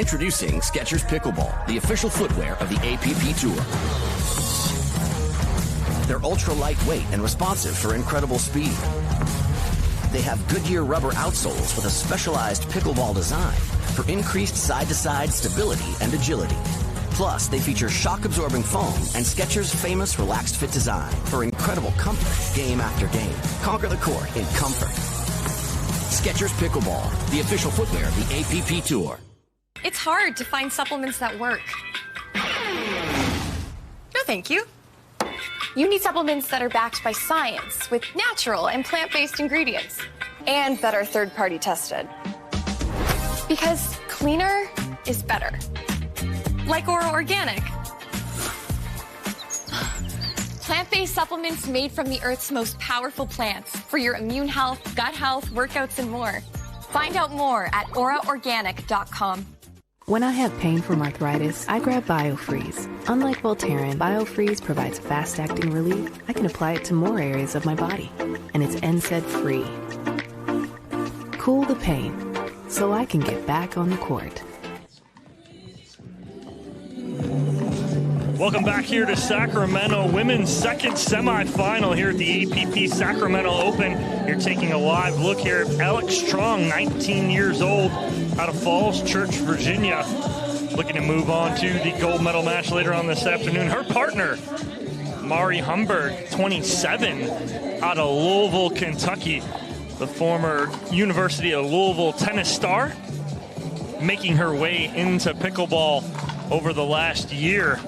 Introducing Skechers Pickleball, the official footwear of the APP Tour. They're ultra lightweight and responsive for incredible speed. They have Goodyear rubber outsoles with a specialized pickleball design for increased side-to-side stability and agility. Plus, they feature shock-absorbing foam and Skechers' famous relaxed fit design for incredible comfort game after game. Conquer the court in comfort. Skechers Pickleball, the official footwear of the APP Tour. It's hard to find supplements that work. No, thank you. You need supplements that are backed by science with natural and plant-based ingredients and that are third-party tested. Because cleaner is better. Like Ora Organic. Plant-based supplements made from the Earth's most powerful plants for your immune health, gut health, workouts, and more. Find out more at oraorganic.com. When I have pain from arthritis, I grab BioFreeze. Unlike Voltaren, BioFreeze provides fast-acting relief. I can apply it to more areas of my body, and it's NSAID-free. Cool the pain, so I can get back on the court. Welcome back here to Sacramento. Women's second semifinal here at the APP Sacramento Open. You're taking a live look here at Alex Strong, 19 years old, out of Falls Church, Virginia. Looking to move on to the gold medal match later on this afternoon. Her partner, Mari Humberg, 27, out of Louisville, Kentucky. The former University of Louisville tennis star, making her way into pickleball over the last year.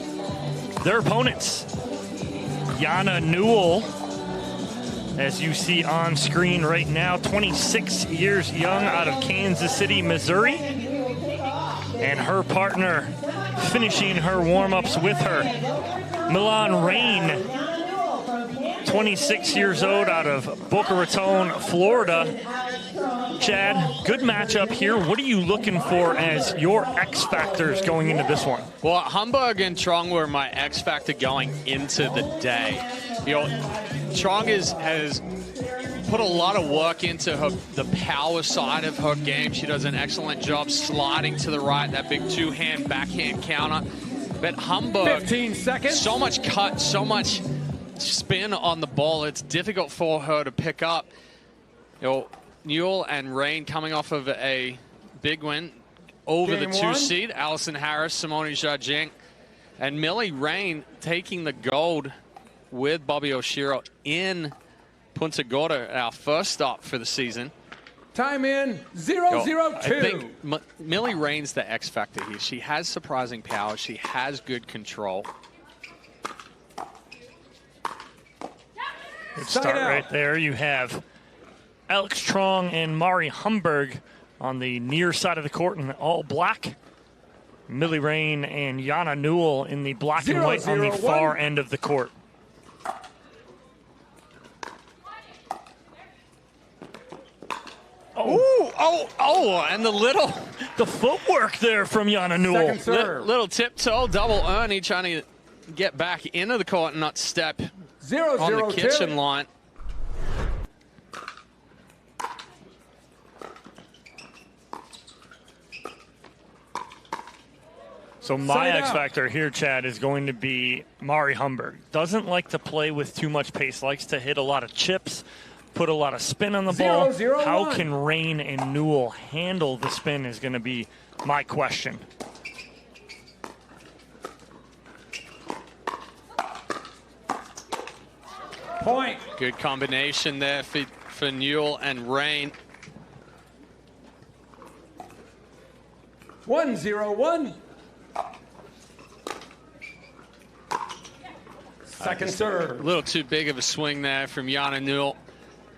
Their opponents, Yana Newell, as you see on screen right now, 26 years young, out of Kansas City, Missouri. And her partner, finishing her warm-ups with her, Milan Rain, 26 years old, out of Boca Raton, Florida. Chad, good matchup here. What are you looking for as your X factors going into this one? Well, Humberg and Trong were my X factor going into the day. You know, Trong has put a lot of work into the power side of her game. She does an excellent job sliding to the right, that big two-hand backhand counter. But Humberg, 15 seconds. So much cut, so much spin on the ball. It's difficult for her to pick up. You know, Newell and Rain coming off of a big win over Game the one. 2-seed. Allison Harris, Simone Jajink, and Millie Rain taking the gold with Bobby Oshiro in Punta Gorda, our first stop for the season. Time in 0-0-2. I think Millie Rain's the X factor here. She has surprising power. She has good control. Good start right there. You have Alex Strong and Mari Humberg on the near side of the court in all black. Millie Rain and Yana Newell in the black and white on the far end of the court. And the footwork there from Yana Newell. Little tiptoe, double Ernie trying to get back into the court and not step on the kitchen line. So my X factor here, Chad, is going to be Mari Humberg. Doesn't like to play with too much pace, likes to hit a lot of chips, put a lot of spin on the ball. How can Rain and Newell handle the spin is going to be my question. Point. Good combination there for Newell and Rain. 1-0-1. Second serve. A little too big of a swing there from Yana Newell.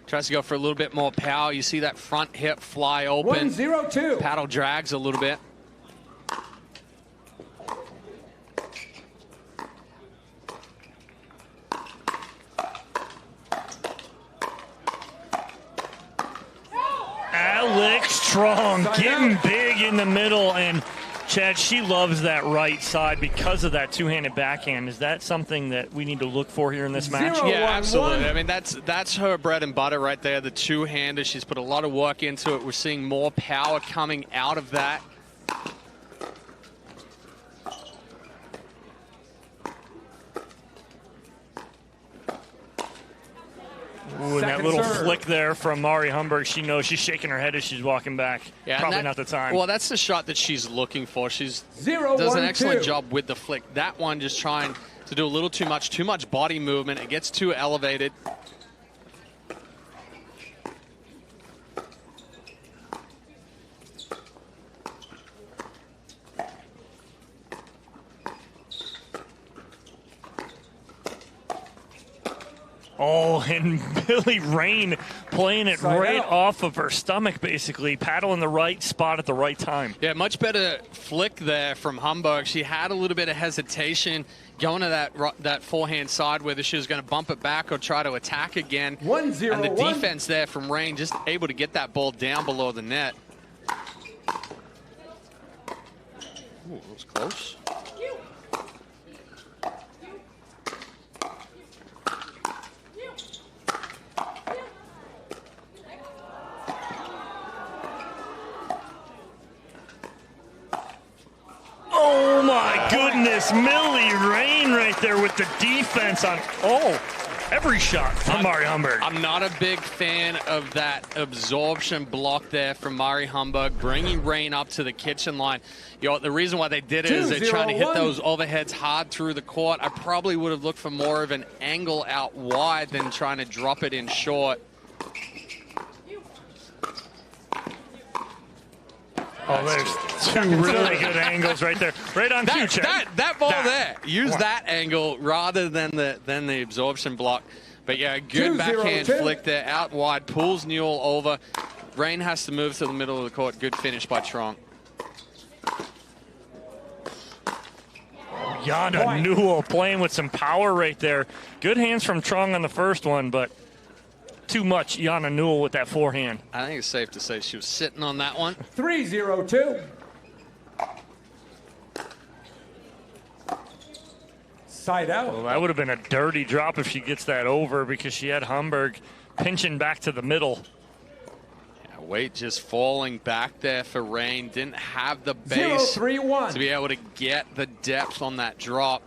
Tries to go for a little bit more power. You see that front hip fly open. 1-0-2. Paddle drags a little bit. Alex Strong getting big in the middle, and Chad, she loves that right side because of that two-handed backhand. Is that something that we need to look for here in this match? Yeah, absolutely. I mean, that's her bread and butter right there, the two-hander. She's put a lot of work into it. We're seeing more power coming out of that. Ooh, and that little flick there from Mari Humberg, she knows she's shaking her head as she's walking back. Yeah, probably not the time. Well, that's the shot that she's looking for. She's 0, does 1, an excellent 2. job with the flick. That one just trying to do a little too much body movement. It gets too elevated. Oh, and Billy Rain playing it Side right out. off of her stomach, basically. Paddle in the right spot at the right time. Yeah, much better flick there from Humberg. She had a little bit of hesitation going to that forehand side, whether she was going to bump it back or try to attack again. 1-0, and the 1. defense there from Rain just able to get that ball down below the net. Ooh, that was close. Oh, my goodness. Millie Rain right there with the defense on, every shot from Mari Humberg. I'm not a big fan of that absorption block there from Mari Humberg, bringing Rain up to the kitchen line. You know, the reason why they did it is they're trying to hit those overheads hard through the court. I probably would have looked for more of an angle out wide than trying to drop it in short. Oh, there's two really good angles right there. Right on cue, Chad. That ball there. Use that angle rather than the absorption block. But yeah, good backhand flick there. Out wide. Pulls Newell over. Rain has to move to the middle of the court. Good finish by Trong. Yana Newell playing with some power right there. Good hands from Trong on the first one, but too much Yana Newell with that forehand. I think it's safe to say she was sitting on that one. 3-0-2. Side out. Well, that would have been a dirty drop if she gets that over because she had Humberg pinching back to the middle. Yeah, weight just falling back there for Rain. Didn't have the base 0-3-1. to be able to get the depth on that drop.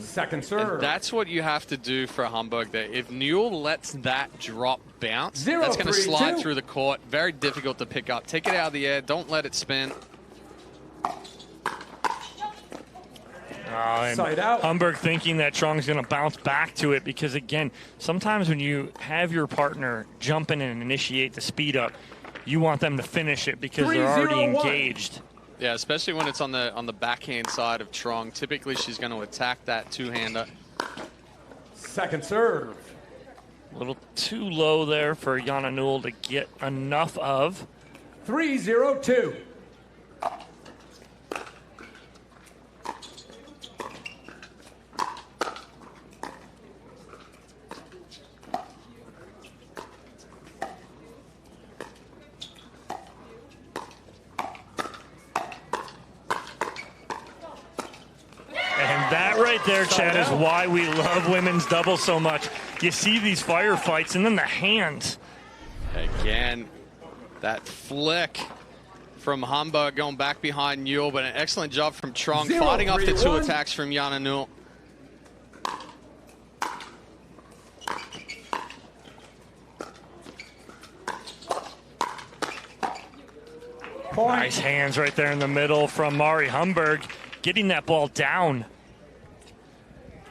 Second serve. And that's what you have to do for Humberg there. If Newell lets that drop bounce, 0-3-2. that's going to slide through the court. Very difficult to pick up. Take it out of the air. Don't let it spin. And Side out. Humberg thinking that Trong's going to bounce back to it because, again, sometimes when you have your partner jump in and initiate the speed up, you want them to finish it because they're already engaged. Yeah, especially when it's on the backhand side of Trong. Typically, she's going to attack that two-hander. Second serve. A little too low there for Yana Newell to get enough of. 3-0-2. That right there, Chad, is why we love women's doubles so much. You see these firefights and then the hands. Again, that flick from Humberg going back behind Newell, but an excellent job from Trong fighting off the two attacks from Yana Newell. Nice hands right there in the middle from Mari Humberg, getting that ball down.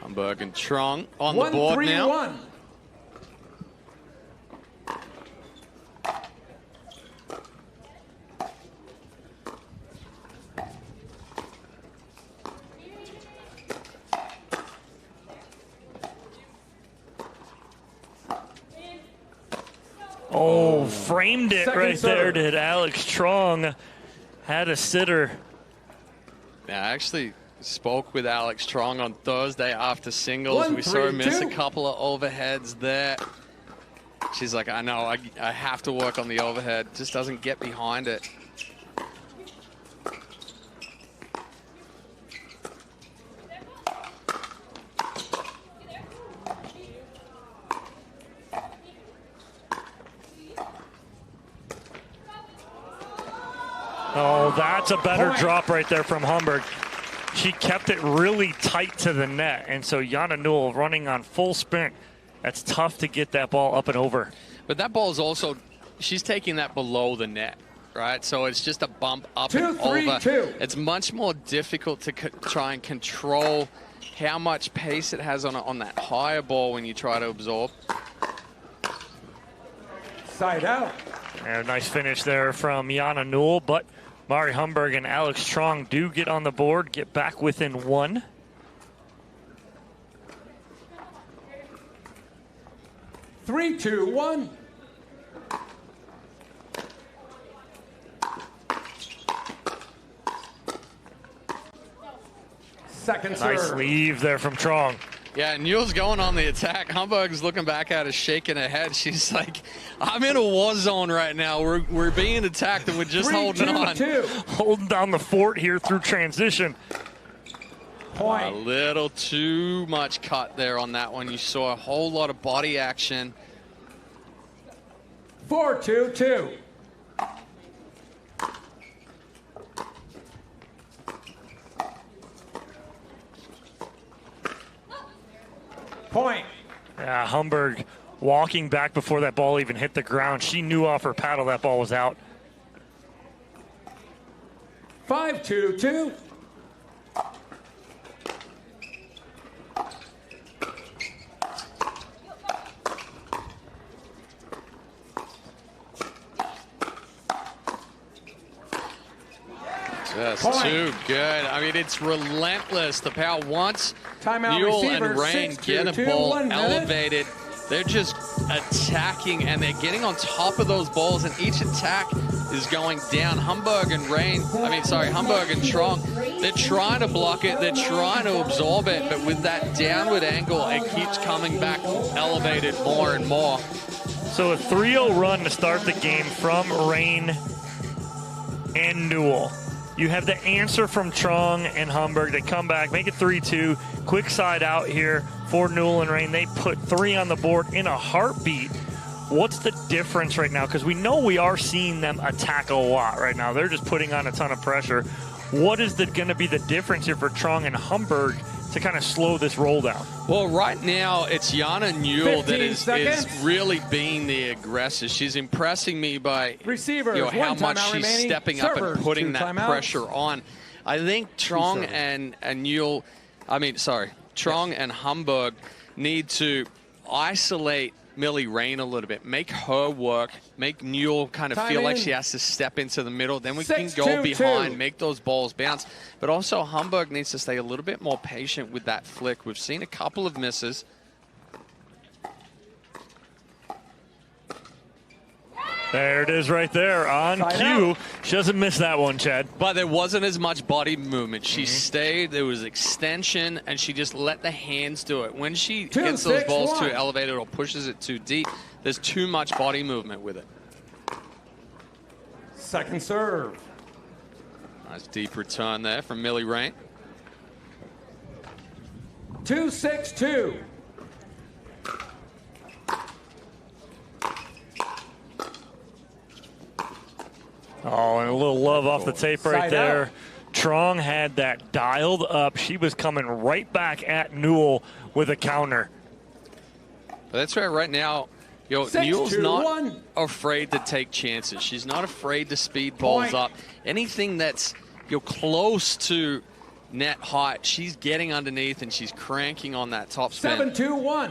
Humberg and Trong on the board now. 1-3-1. Oh, framed it Second right serve. there, did Alex Trong. Had a sitter. Yeah, I actually spoke with Alex Trong on Thursday after singles. We saw her miss a couple of overheads there. She's like, I know, I have to work on the overhead. Just doesn't get behind it. Oh, that's a better drop right there from Humberg. she kept it really tight to the net. And so Jana Newell running on full sprint. That's tough to get that ball up and over. But that ball is also, she's taking that below the net, right? So it's just a bump up and over. It's much more difficult to try and control how much pace it has on that higher ball when you try to absorb. Side out. And a nice finish there from Jana Newell, but Mari Humberg and Alex Trong do get on the board, get back within 1. Three, two, one. Second serve. Nice leave there from Trong. Yeah, Newell's going on the attack. Humberg's looking back at us, shaking her head. She's like, I'm in a war zone right now. We're being attacked, and we're just holding on. Holding down the fort here through transition. Point. A little too much cut there on that one. You saw a whole lot of body action. 4-2-2. Point. Yeah, Humberg walking back before that ball even hit the ground. She knew off her paddle that ball was out. 5-2-2. Just too good. I mean, it's relentless. The power once Newell and Rain get a ball elevated, they're just attacking, and they're getting on top of those balls, and each attack is going down. Humberg and Trong, they're trying to block it, they're trying to absorb it, but with that downward angle, it keeps coming back elevated more and more. So a 3-0 run to start the game from Rain and Newell. You have the answer from Trong and Humberg. They come back, make it 3-2. Quick side out here for Newell and Rain. They put 3 on the board in a heartbeat. What's the difference right now? Because we know we are seeing them attack a lot right now. They're just putting on a ton of pressure. What is going to be the difference here for Trong and Humberg to kind of slow this roll down? Well, right now, it's Jana Newell that is really being the aggressor. She's impressing me by how much she's stepping up and putting that pressure on. I think Trong and Humberg need to isolate Millie Rain a little bit, make her work, make Newell kind of feel like she has to step into the middle. Then we can go behind, make those balls bounce. But also Humberg needs to stay a little bit more patient with that flick. We've seen a couple of misses. There it is right there on cue. She doesn't miss that one, Chad. But there wasn't as much body movement. She stayed, there was extension, and she just let the hands do it. When she gets those balls too elevated or pushes it too deep, there's too much body movement with it. Second serve. Nice deep return there from Millie Rain. 2-6-2. Oh, and a little love off the tape right there. Trong had that dialed up. She was coming right back at Newell with a counter. But that's right now. Newell's not afraid to take chances. She's not afraid to speed balls up. Anything that's close to net height, she's getting underneath and she's cranking on that top spin. 7-2-1.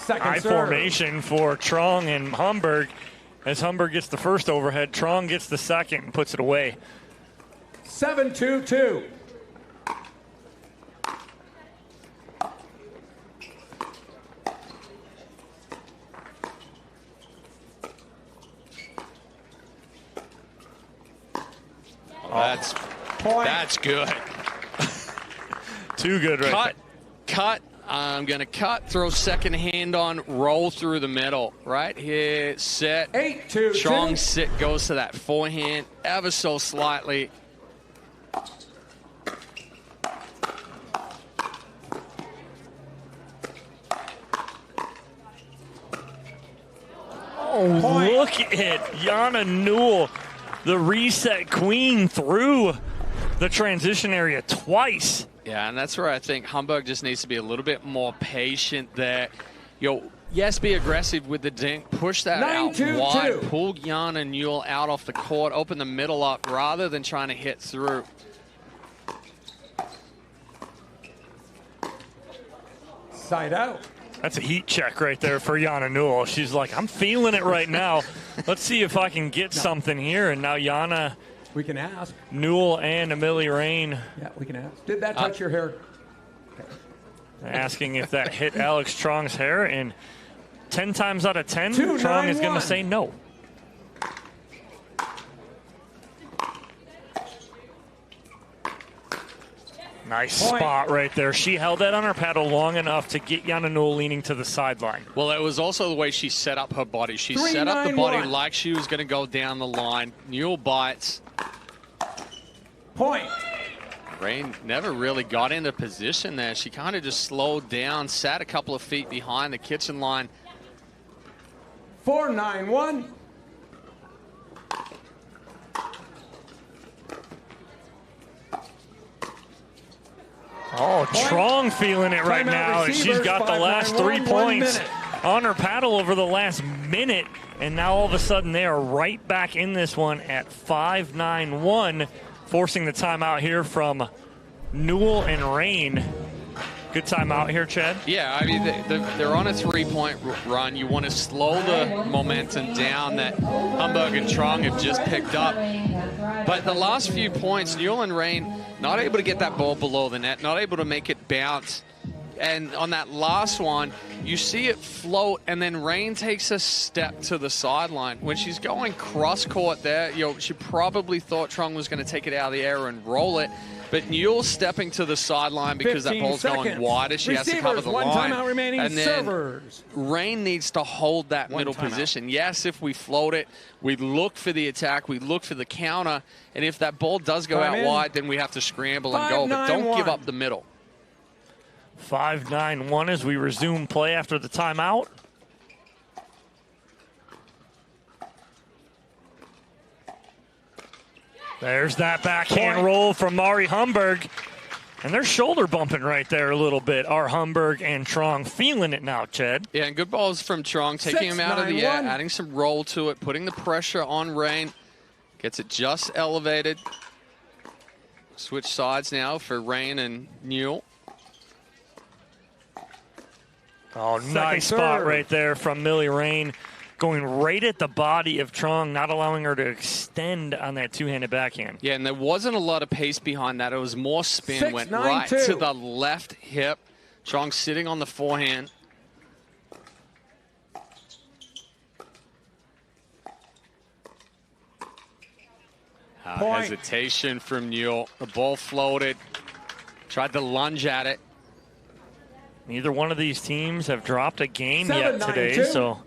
High formation for Trong and Humberg. As Humberg gets the first overhead, Trong gets the second and puts it away. 7-2-2. That's good. Too good right there. Cut. I'm going to cut, throw second hand on, roll through the middle. Right here, set. 8-2-2. Strong sit goes to that forehand ever so slightly. look at Yana Newell, the reset queen, through the transition area twice. Yeah, and that's where I think Humberg just needs to be a little bit more patient there. Yes, be aggressive with the dink. Push that out wide. Pull Yana Newell out off the court. Open the middle up rather than trying to hit through. Side out. That's a heat check right there for Yana Newell. She's like, I'm feeling it right now. Let's see if I can get something here. And now Yana... We can ask. Newell and Amelie Rain. Yeah, we can ask. Did that touch your hair? Okay. Asking if that hit Alex Strong's hair. And 10 times out of 10, Strong is going to say no. Nice spot right there. She held that on her paddle long enough to get Yana Newell leaning to the sideline. Well, it was also the way she set up her body. She set up the body like she was going to go down the line. Newell bites. Point. Rain never really got into position there. She kind of just slowed down, sat a couple of feet behind the kitchen line. 4-9-1. Oh, Trong feeling it right now. She's got the last 3 points on her paddle over the last minute. And now all of a sudden they are right back in this one at 5-9-1, forcing the timeout here from Newell and Rain. Good timeout here, Chad. Yeah, I mean, they're on a 3-point run. You want to slow the momentum down that Humberg and Trong have just picked up. But the last few points, Newell and Rain not able to get that ball below the net, not able to make it bounce. And on that last one, you see it float, and then Rain takes a step to the sideline. When she's going cross-court there, she probably thought Trong was going to take it out of the air and roll it. But Newell stepping to the sideline because that ball's going wider. She has to cover the line. And then Rain needs to hold that middle position. Yes, if we float it, we look for the attack, we look for the counter. And if that ball does go out wide, then we have to scramble and go. But don't give up the middle. 5-9-1 as we resume play after the timeout. There's that backhand roll from Mari Humberg. And they're shoulder bumping right there a little bit. Are Humberg and Trong feeling it now, Chad? Yeah, and good balls from Trong, taking him out of the air, adding some roll to it, putting the pressure on Rain. Gets it just elevated. Switch sides now for Rain and Newell. Oh, nice spot right there from Millie Rain. Going right at the body of Trong, not allowing her to extend on that two-handed backhand. Yeah, and there wasn't a lot of pace behind that. It was more spin, went right to the left hip. Trong sitting on the forehand. Hesitation from Newell. The ball floated. Tried to lunge at it. Neither one of these teams have dropped a game yet today, so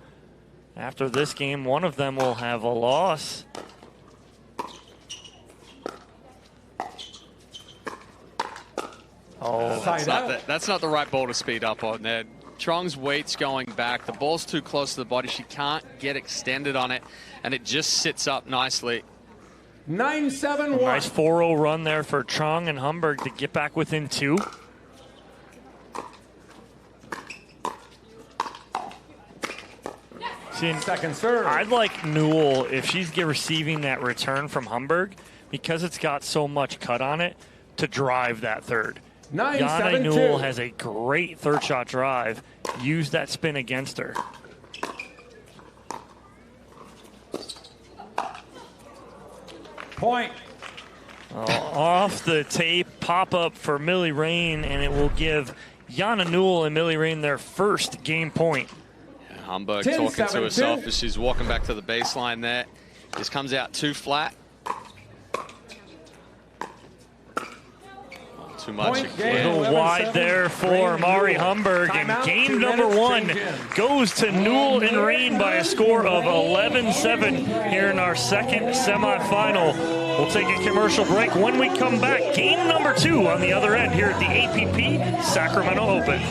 after this game, one of them will have a loss. Oh, that's not the right ball to speed up on there. Trong's weight's going back. The ball's too close to the body. She can't get extended on it, and it just sits up nicely. 9-7-1. Nice 4-0 run there for Trong and Humberg to get back within 2. Second serve. I'd like Newell, if she's receiving that return from Humberg, because it's got so much cut on it, to drive that third. Yana Newell has a great third shot drive. Use that spin against her. Point. Off the tape, pop up for Millie Rain, and it will give Yana Newell and Millie Rain their first game point. Humberg talking to herself as she's walking back to the baseline there. Just comes out too flat. Too much. A little wide there for Mari Humberg. And game number 1 goes to Newell and Rain by a score of 11-7 here in our second semifinal. We'll take a commercial break. When we come back, game number 2 on the other end here at the APP Sacramento Open.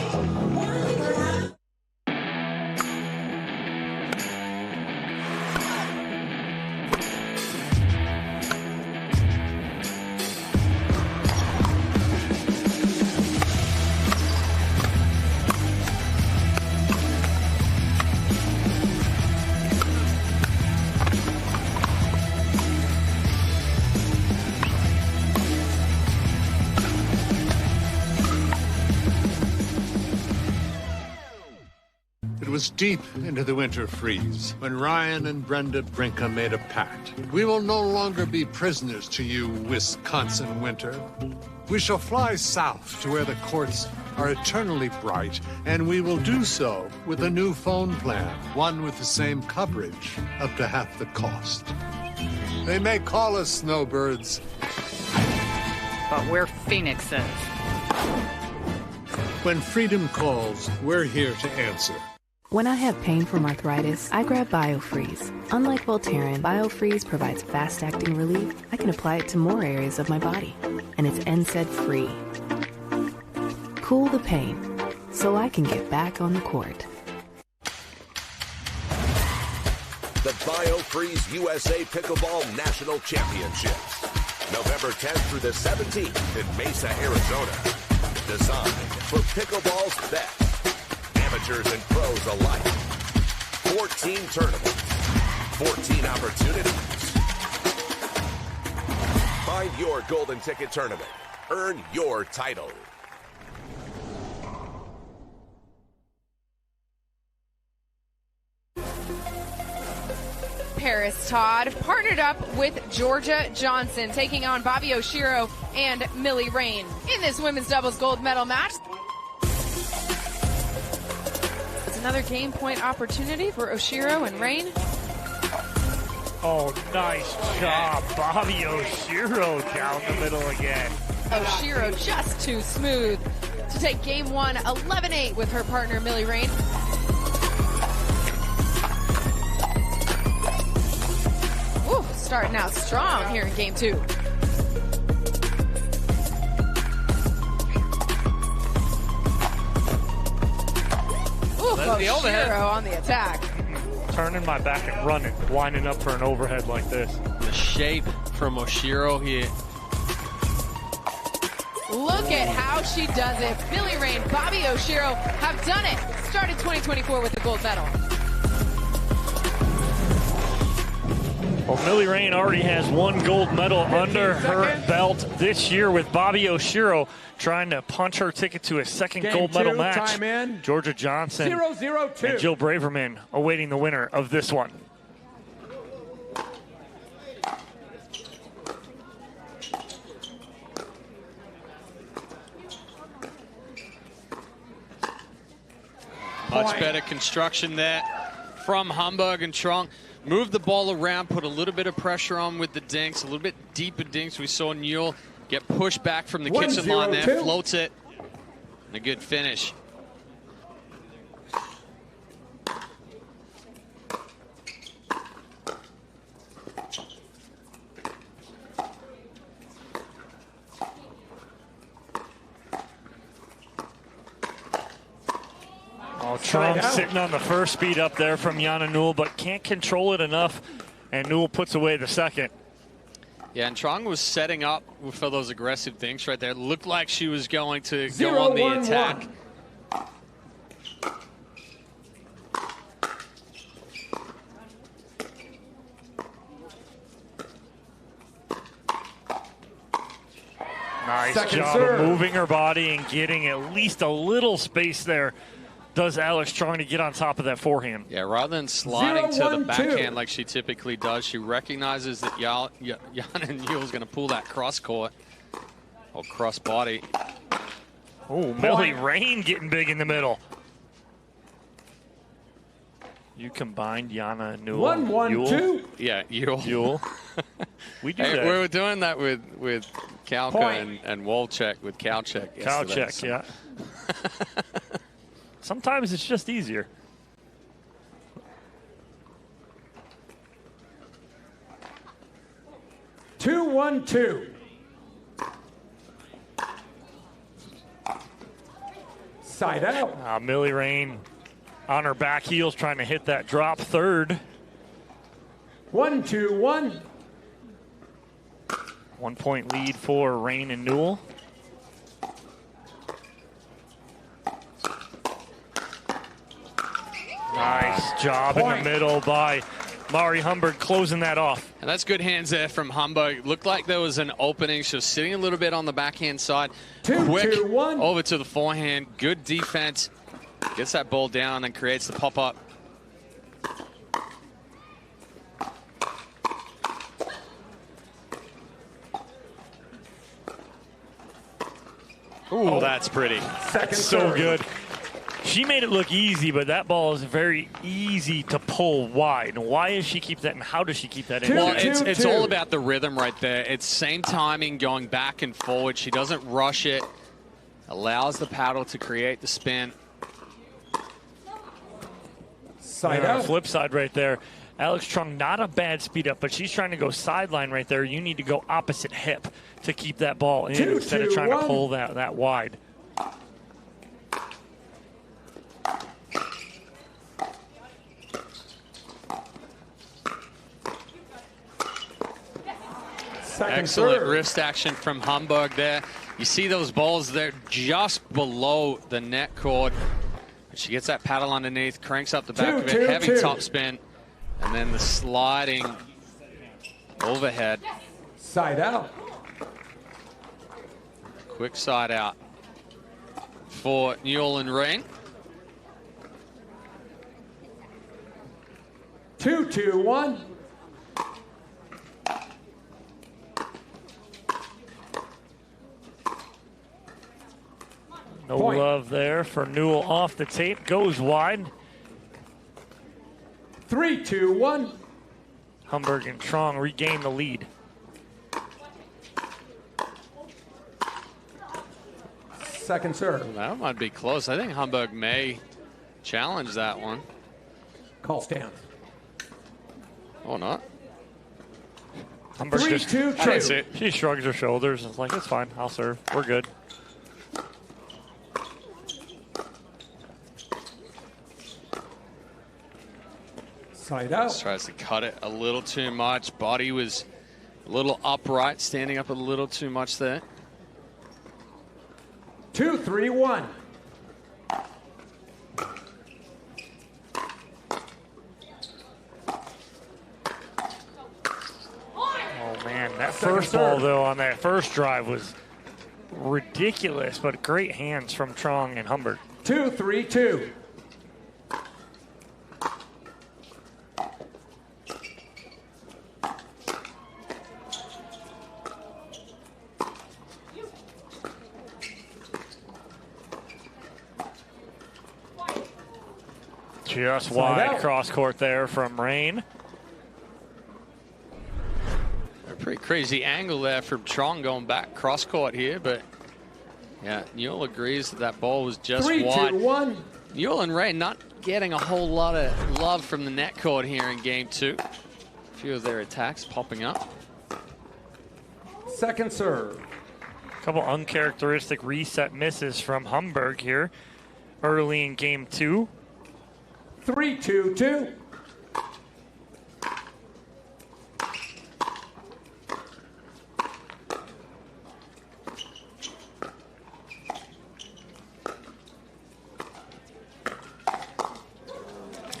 was deep into the winter freeze when Ryan and Brenda Brinka made a pact. We will no longer be prisoners to you, Wisconsin winter. We shall fly south to where the courts are eternally bright, and we will do so with a new phone plan, one with the same coverage, up to half the cost. They may call us snowbirds, but we're phoenixes. When freedom calls, we're here to answer. When I have pain from arthritis, I grab BioFreeze. Unlike Voltaren, BioFreeze provides fast-acting relief. I can apply it to more areas of my body, and it's NSAID-free. Cool the pain, so I can get back on the court. The BioFreeze USA Pickleball National Championships, November 10th through the 17th in Mesa, Arizona. Designed for pickleball's best. Amateurs and pros alike. 14 tournaments. 14 opportunities. Find your golden ticket tournament. Earn your title. Paris Todd partnered up with Georgia Johnson, taking on Bobby Oshiro and Millie Rain in this women's doubles gold medal match. It's another game point opportunity for Oshiro and Rain. Oh, nice job. Bobby Oshiro down the middle again. Oshiro just too smooth to take game one 11-8 with her partner Millie Rain. Ooh, starting out strong here in game two. Ooh, Oshiro on the attack. Turning my back and running, winding up for an overhead like this. The shape from Oshiro here. Look at how she does it. Millie Rain, Bobby Oshiro have done it. Started 2024 with the gold medal. Well, Millie Rain already has one gold medal under her belt this year with Bobby Oshiro trying to punch her ticket to a second gold medal match. Time in. Georgia Johnson 0-0-2. and Jill Braverman awaiting the winner of this one. Much better construction there from Hamburg and Trong. Move the ball around, put a little bit of pressure on with the dinks, a little bit deeper dinks. We saw Newell get pushed back from the kitchen line there, floats it, and a good finish. Oh, Trump sitting on the first speed up there from Jana Newell, but can't control it enough, and Newell puts away the second. Yeah, and Trong was setting up for those aggressive things right there. Looked like she was going to go on the attack. Nice Second job serve. of moving her body and getting at least a little space there. Does Alex trying to get on top of that forehand. Yeah, rather than sliding to the 0-1-2. backhand like she typically does, she recognizes that Jana Newell is going to pull that cross court or cross body. Oh, Millie Rain getting big in the middle. You combined Jana Newell. 1-1-2. Yeah, Yule. We do hey, that. we were doing that with Kalka and Wolchek with Kalchek. Kalchek, yeah. Sometimes it's just easier. Two, 1-2. Side out. Millie Rain on her back heels trying to hit that drop third. 1-2-1. 1 point lead for Rain and Newell. Nice job in the middle by Mari Humberg closing that off. And that's good hands there from Hamburg. Looked like there was an opening. She was sitting a little bit on the backhand side. Quick over to the forehand. Good defense. Gets that ball down and creates the pop-up. Ooh, that's pretty. That's so good. She made it look easy, but that ball is very easy to pull wide. Why does she keep that, and how does she keep that in? Well, it's all about the rhythm right there. It's same timing, going back and forward. She doesn't rush it. Allows the paddle to create the spin. Side out. Flip side right there. Alex Trung, not a bad speed up, but she's trying to go sideline right there. You need to go opposite hip to keep that ball in instead of trying to pull that wide. Excellent wrist action from Hamburg there. You see those balls there just below the net cord. She gets that paddle underneath, cranks up the back of it, heavy top spin, and then the sliding overhead. Side out. Quick side out for Newell and Rain. 2-2-1. No love there for Newell off the tape. Goes wide. 3-2-1. Hamburg and Trung regain the lead. Second serve. That might be close. I think Hamburg may challenge that one. Call stand. Or not. Hamburg 3-2-2. She shrugs her shoulders. It's like, it's fine. I'll serve. We're good. Side out. Tries to cut it a little too much. Body was a little upright, standing up a little too much there. 2-3-1. Oh, man. That first ball, though, on that first drive was ridiculous, but great hands from Trung and Hamburg. 2-3-2. Just wide cross court there from Rain. A pretty crazy angle there from Trung going back cross court here, but yeah, Newell agrees that that ball was just 3-2-1. Newell and Rain not getting a whole lot of love from the net court here in game two. A few of their attacks popping up. Second serve. A couple uncharacteristic reset misses from Hamburg here early in game two. 3-2-2.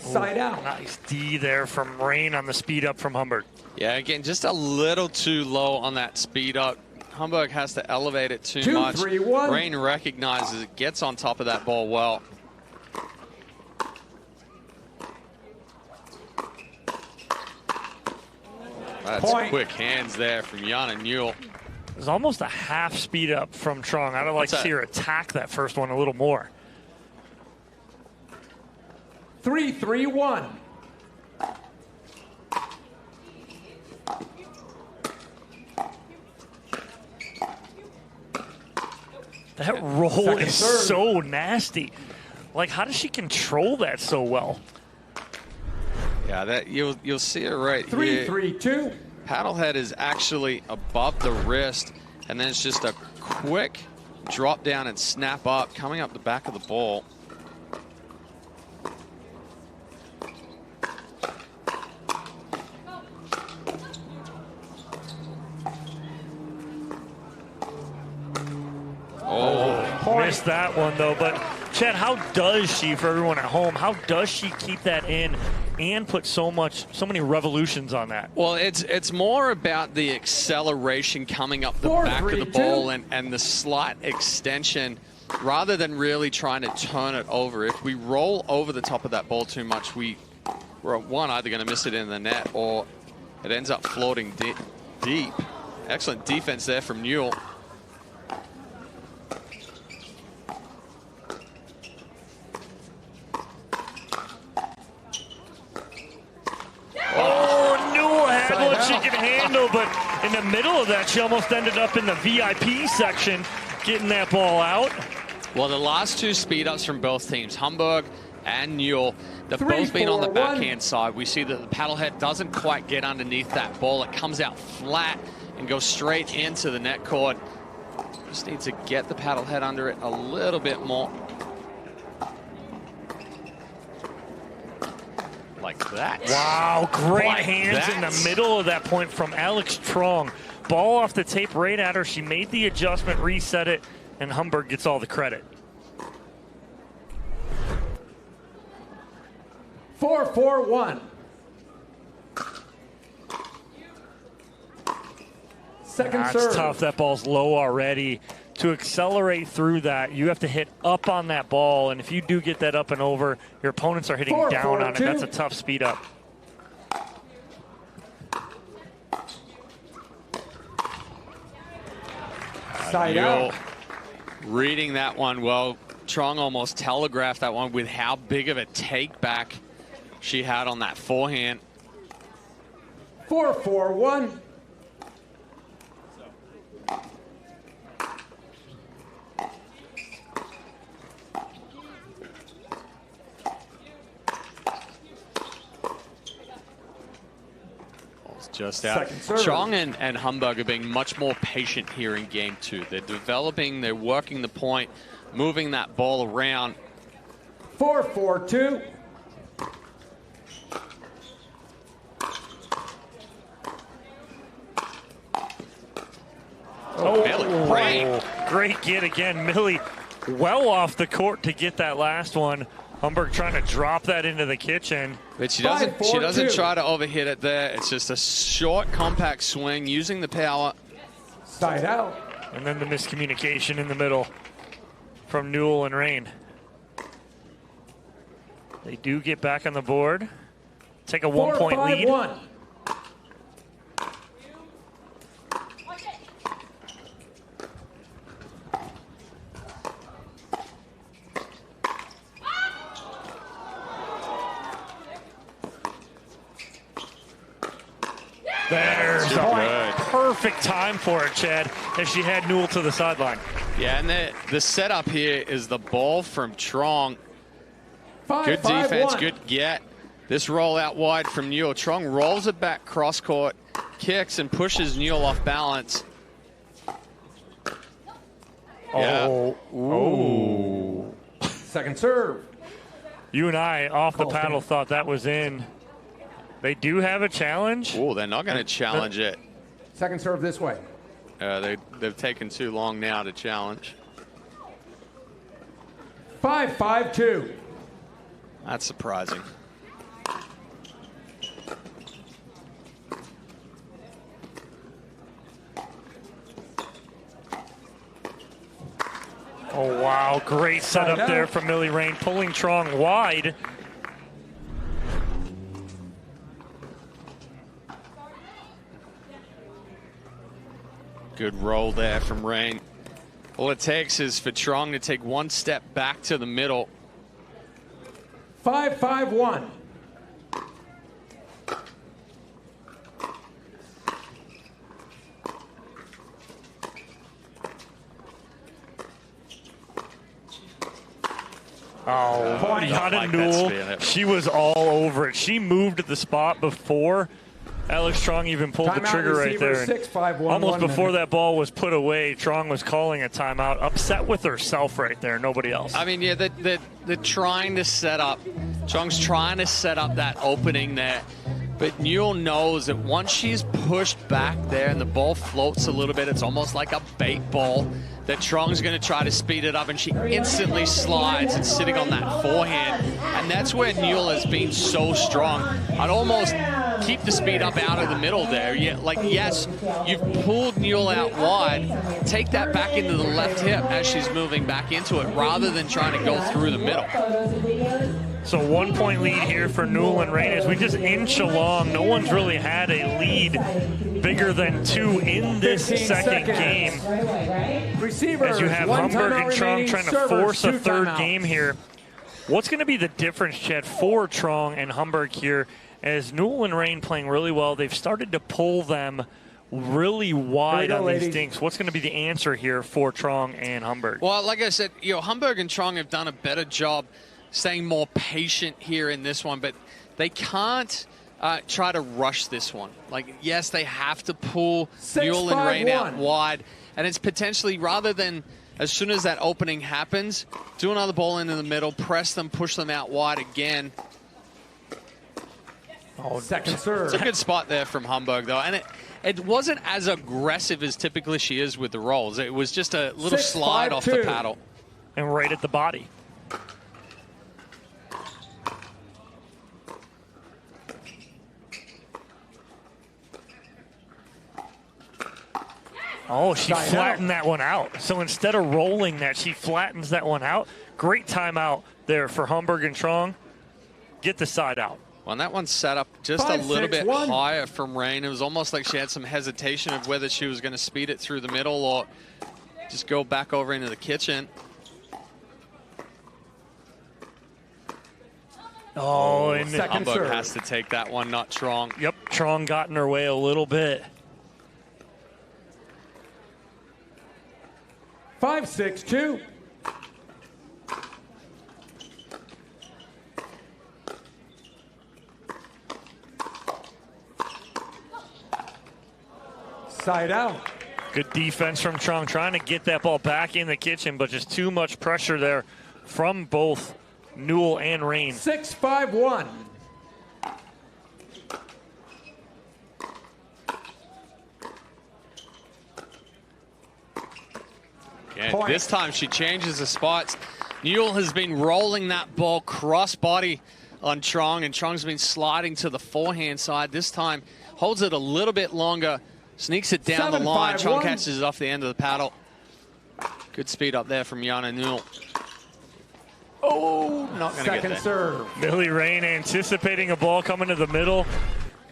Side out. Nice D there from Rain on the speed up from Hamburg. Yeah, again, just a little too low on that speed up. Hamburg has to elevate it too much. 2-3-1. Rain recognizes it, gets on top of that ball well. That's quick hands there from Jana Newell. It was almost a half speed up from Trung. I'd like to see her attack that first one a little more. 3-3-1. That roll is so nasty. Like, how does she control that so well? Yeah, that you'll see it right 3-3-2. Paddle head is actually above the wrist, and then it's just a quick drop down and snap up, coming up the back of the ball. Missed that one, though. But, Chad, how does she, for everyone at home, how does she keep that in and put so many revolutions on that? Well, it's more about the acceleration coming up the back of the ball and the slight extension rather than really trying to turn it over, if we roll over the top of that ball too much, we're either going to miss it in the net or it ends up floating deep. Excellent defense there from Newell. Oh, Newell had what she could handle, but in the middle of that, she almost ended up in the VIP section getting that ball out. Well, the last two speed ups from both teams, Hamburg and Newell, they've both been on the backhand side. We see that the paddle head doesn't quite get underneath that ball. It comes out flat and goes straight into the net cord. Just need to get the paddle head under it a little bit more. Like that. Wow, great Like hands that. in the middle of that point from Alex Trong. Ball off the tape right at her. She made the adjustment, reset it, and Humberg gets all the credit. 4-4-1. Second serve. That's tough. That ball's low already. To accelerate through that, you have to hit up on that ball, and if you do get that up and over, your opponents are hitting down on it. That's a tough speed up. Side out. Reading that one well. Trong almost telegraphed that one with how big of a take back she had on that forehand. 4-4-1. Just out. Trong and Hamburg are being much more patient here in game two. They're developing, they're working the point, moving that ball around. 4-4-2. Millie, great get again. Millie well off the court to get that last one. Humberg trying to drop that into the kitchen. But she doesn't try to overhit it there. It's just a short, compact swing using the power. Side out. And then the miscommunication in the middle from Newell and Rain. They do get back on the board. Take a 1-point lead. 4-5-1. There's a perfect time for it, Chad, as she had Newell to the sideline. Yeah, and the setup here is the ball from Trong. Good 5-5-1. defense, good get. This roll out wide from Newell. Trong rolls it back cross court, kicks and pushes Newell off balance. Oh. Yeah. Ooh. Second serve. You and I, off the paddle, thought that was in. They do have a challenge. Oh, they're not going to challenge it. Second serve this way. They've taken too long now to challenge. 5-5-2. That's surprising. Oh, wow. Great setup there from Millie Rain, pulling Trong wide. Good roll there from Rain. All it takes is for Trong to take one step back to the middle. 5-5-1. Oh, Yana Newell, she was all over it. She moved at the spot before Alex Trong even pulled the trigger right there. 6-5-1, almost before that ball was put away, Trong was calling a timeout, upset with herself right there, nobody else. I mean, yeah, they're trying to set up. Chong's trying to set up that opening there. But Newell knows that once she's pushed back there and the ball floats a little bit, it's almost like a bait ball, that Trong's going to try to speed it up, and she instantly slides and sitting on that forehand. And that's where Newell has been so strong. I'd almost keep the speed up out of the middle there. Yeah, like, yes, you've pulled Newell out wide. Take that back into the left hip as she's moving back into it rather than trying to go through the middle. So 1 point lead here for Newell and Rain as we just inch along. No one's really had a lead bigger than 2 in this second game. As you have Humberg and Trong trying to force a third game here. What's going to be the difference, Chad, for Trong and Humberg here? As Newell and Rain playing really well, they've started to pull them really wide on these dinks. What's going to be the answer here for Trong and Humberg? Well, like I said, Humberg and Trong have done a better job staying more patient here in this one, but they can't try to rush this one. Like, yes, they have to pull Newell and Rain out wide, and it's potentially, rather than as soon as that opening happens, do another ball into the middle, press them, push them out wide again. Second serve. It's a good spot there from Humberg, though, and it wasn't as aggressive as typically she is with the rolls. It was just a little slide off the paddle. And right at the body. Oh, she flattened that one out. So instead of rolling that, she flattens that one out. Great timeout there for Humberg and Trong. Get the side out. Well, and that one set up just a little bit higher from Rain. It was almost like she had some hesitation of whether she was going to speed it through the middle or just go back over into the kitchen. Oh, and Humberg has to take that one, not Trong. Yep, Trong got in her way a little bit. 5-6-2. Side out. Good defense from Trong, trying to get that ball back in the kitchen, but just too much pressure there from both Newell and Rain. 6-5-1. And this time she changes the spots. Newell has been rolling that ball cross-body on Trong, and Trong's been sliding to the forehand side. This time holds it a little bit longer, sneaks it down the line. Trong catches it off the end of the paddle. Good speed up there from Yana Newell. Oh, not going to get there. Second serve. Millie Rain anticipating a ball coming to the middle.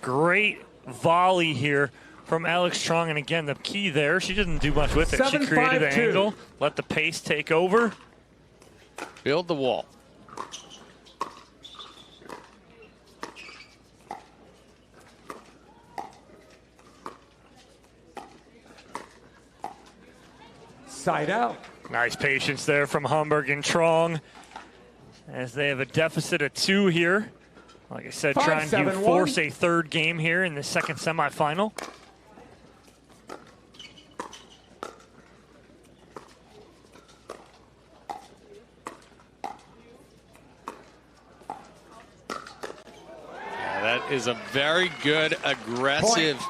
Great volley here from Alex Trong, and again, the key there, she didn't do much with it. She created the angle, let the pace take over. Build the wall. Side out. Nice patience there from Humberg and Trong as they have a deficit of 2 here. Like I said, trying to force a third game here in the second semifinal. That is a very good, aggressive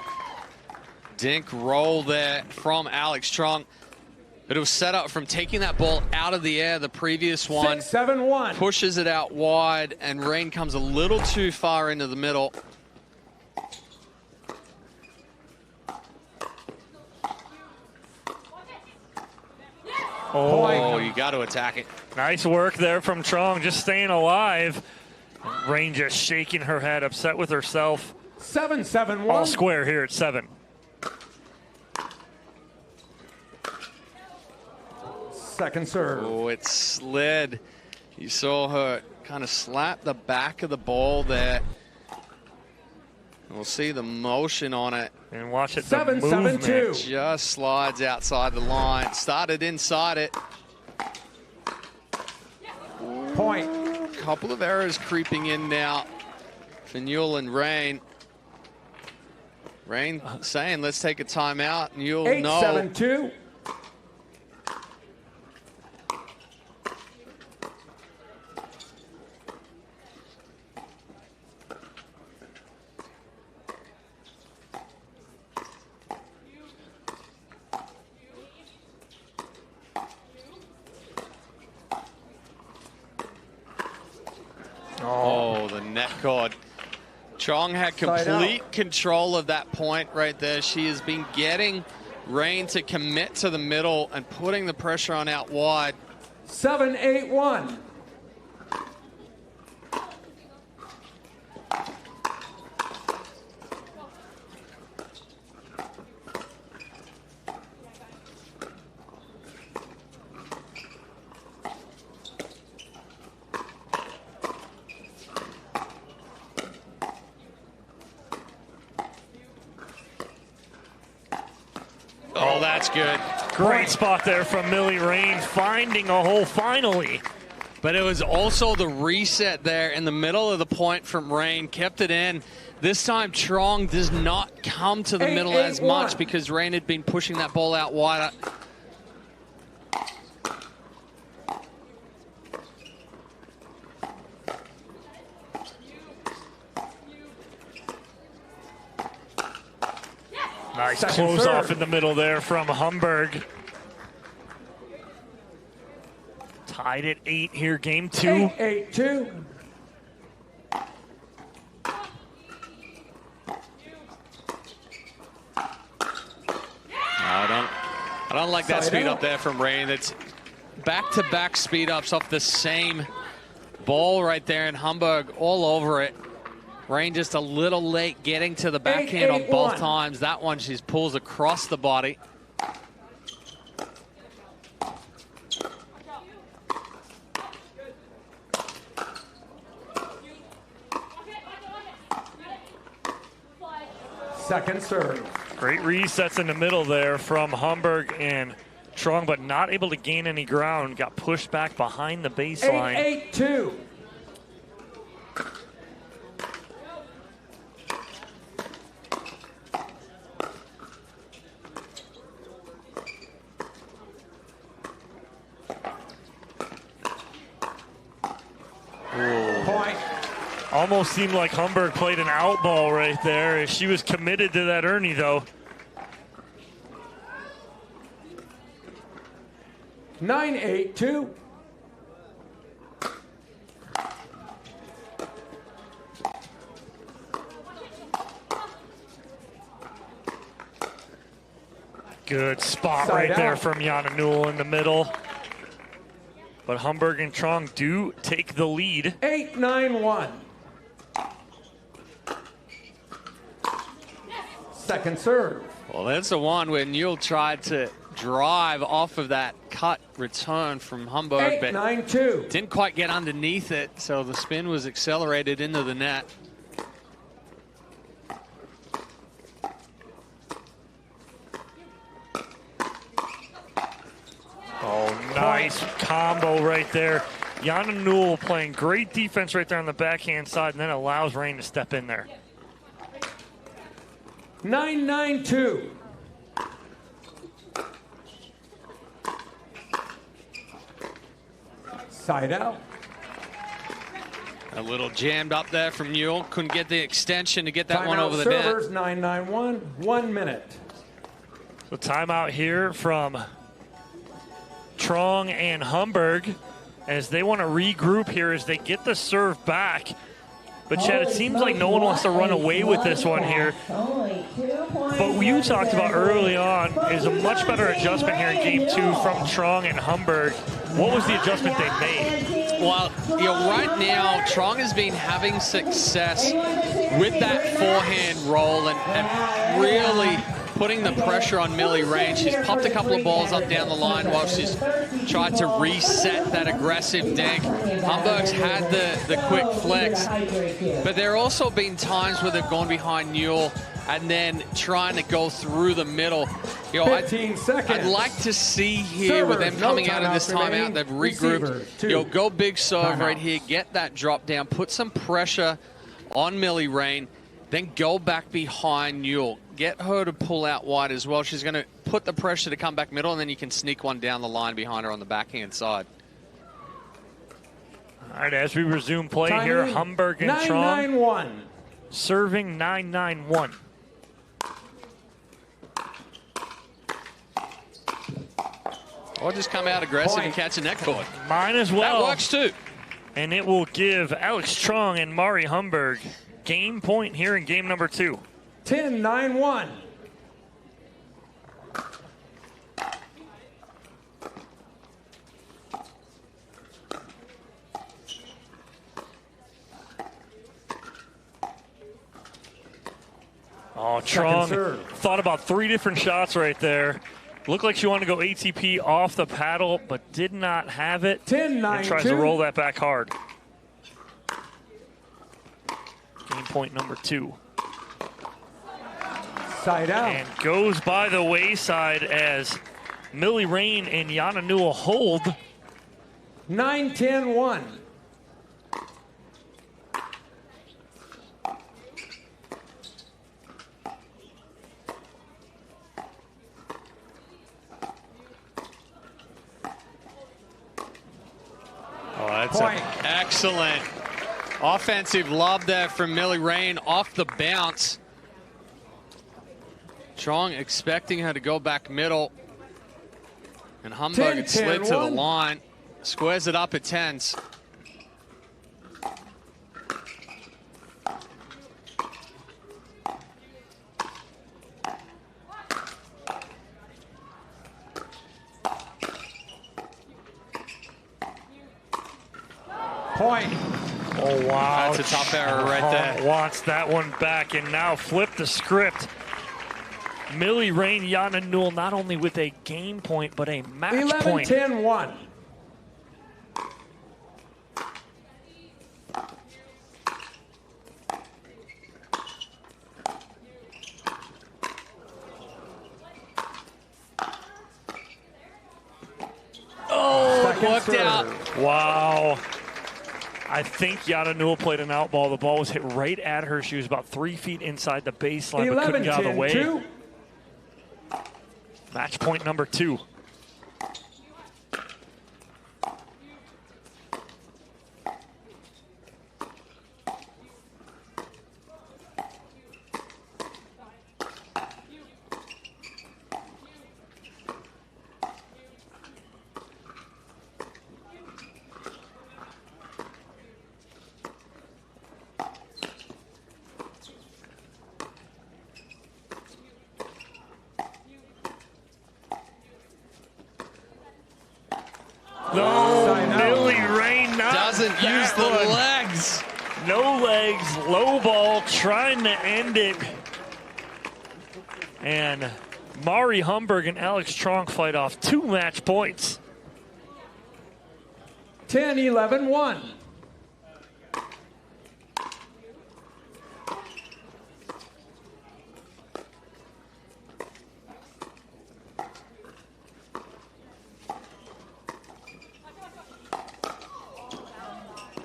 dink roll there from Alex Trong. But it was set up from taking that ball out of the air. The previous one 6-7-1. Pushes it out wide, and Rain comes a little too far into the middle. Oh, you got to attack it. Nice work there from Trong, just staying alive. Rain just shaking her head, upset with herself. 7-7-1. All square here at 7. Second serve. Oh, it slid. You saw her kind of slap the back of the ball there. We'll see the motion on it. And watch it. 7-7-2. Just slides outside the line. Started inside it. Point. Couple of errors creeping in now for Newell and Rain. Rain saying, let's take a timeout. Newell, no. 8-7-2. Oh, the net cord Trong had complete control of that point right there. She has been getting Rain to commit to the middle and putting the pressure on out wide. 7-8-1. Oh, that's good. Great spot there from Millie Rain, finding a hole finally. But it was also the reset there in the middle of the point from Rain, kept it in. This time, Trong does not come to the middle as much because Rain had been pushing that ball out wide. Nice close off in the middle there from Humberg. Tied at 8 here, game 2. 8-2. I don't like that speed up there from Rain. That's back-to-back speed ups off the same ball right there, and Humberg all over it. Rain just a little late getting to the backhand on both times. That one she pulls across the body. Second serve. Great resets in the middle there from Humberg and Trong, but not able to gain any ground. Got pushed back behind the baseline. 8-2. Point. Almost seemed like Humberg played an out ball right there. She was committed to that Ernie, though. 9-8-2. Good spot Side right there out. from Yana Newell in the middle. But Humberg and Trong do take the lead. 8-9-1. Second serve. Well, that's the one where Newell tried to drive off of that cut return from Humberg, but 8-9-2. didn't quite get underneath it, so the spin was accelerated into the net. Oh, nice combo right there. Yana Newell playing great defense right there on the backhand side, and then allows Rain to step in there. 9-9-2. Side out. A little jammed up there from Newell. Couldn't get the extension to get that one Timeout over the net. servers, 9-9-1. 1 minute. So timeout here from Trong and Humberg as they want to regroup here as they get the serve back. But Chad, it seems like no one wants to run away with this one here. But you talked about early on is a much better adjustment here in game 2 from Trong and Humberg. What was the adjustment they made? Well, you know, right now, Trong has been having success with that forehand roll and really putting the pressure on Millie Rain. She's popped a couple of balls up down the line while she's tried to reset that aggressive dink. Humberg's had the quick flicks, but there have also been times where they've gone behind Newell and then trying to go through the middle. You know, 15 seconds. I'd like to see here with them coming out of this timeout, they've regrouped. You know, go big serve right here, get that drop down, put some pressure on Millie Rain, then go back behind Newell. Get her to pull out wide as well. She's going to put the pressure to come back middle, and then you can sneak one down the line behind her on the backhand side. All right, as we resume play here, Humberg and Trong 9-9-1. serving 9-9-1. Or just come out aggressive and catch a net cord. Mine as well. That works too. And it will give Alex Trong and Mari Humberg game point here in game number 2. 10-9-1. Oh, Trong thought about 3 different shots right there. Looked like she wanted to go ATP off the paddle, but did not have it. 10-9-2. And tries to roll that back hard. Game point number 2. Side out. And goes by the wayside as Millie Rain and Yana Newell hold. 9-10-1. Oh, that's an excellent offensive lob there from Millie Rain off the bounce. Trong expecting her to go back middle. And Humberg had slid to the line. Squares it up at 10s. Point. Oh, wow. That's a tough error right there. Wants that one back and now flip the script. Millie Rain, Yana Newell not only with a game point, but a match point. 11-10-1. Oh, it worked out. Wow. I think Yana Newell played an out ball. The ball was hit right at her. She was about 3 feet inside the baseline, but couldn't get out of the way. 11-10-2. Match point number 2. No, Millie Rain doesn't use the legs. No legs, low ball, trying to end it. And Mari Humberg and Alex Trong fight off 2 match points. 10-11-1.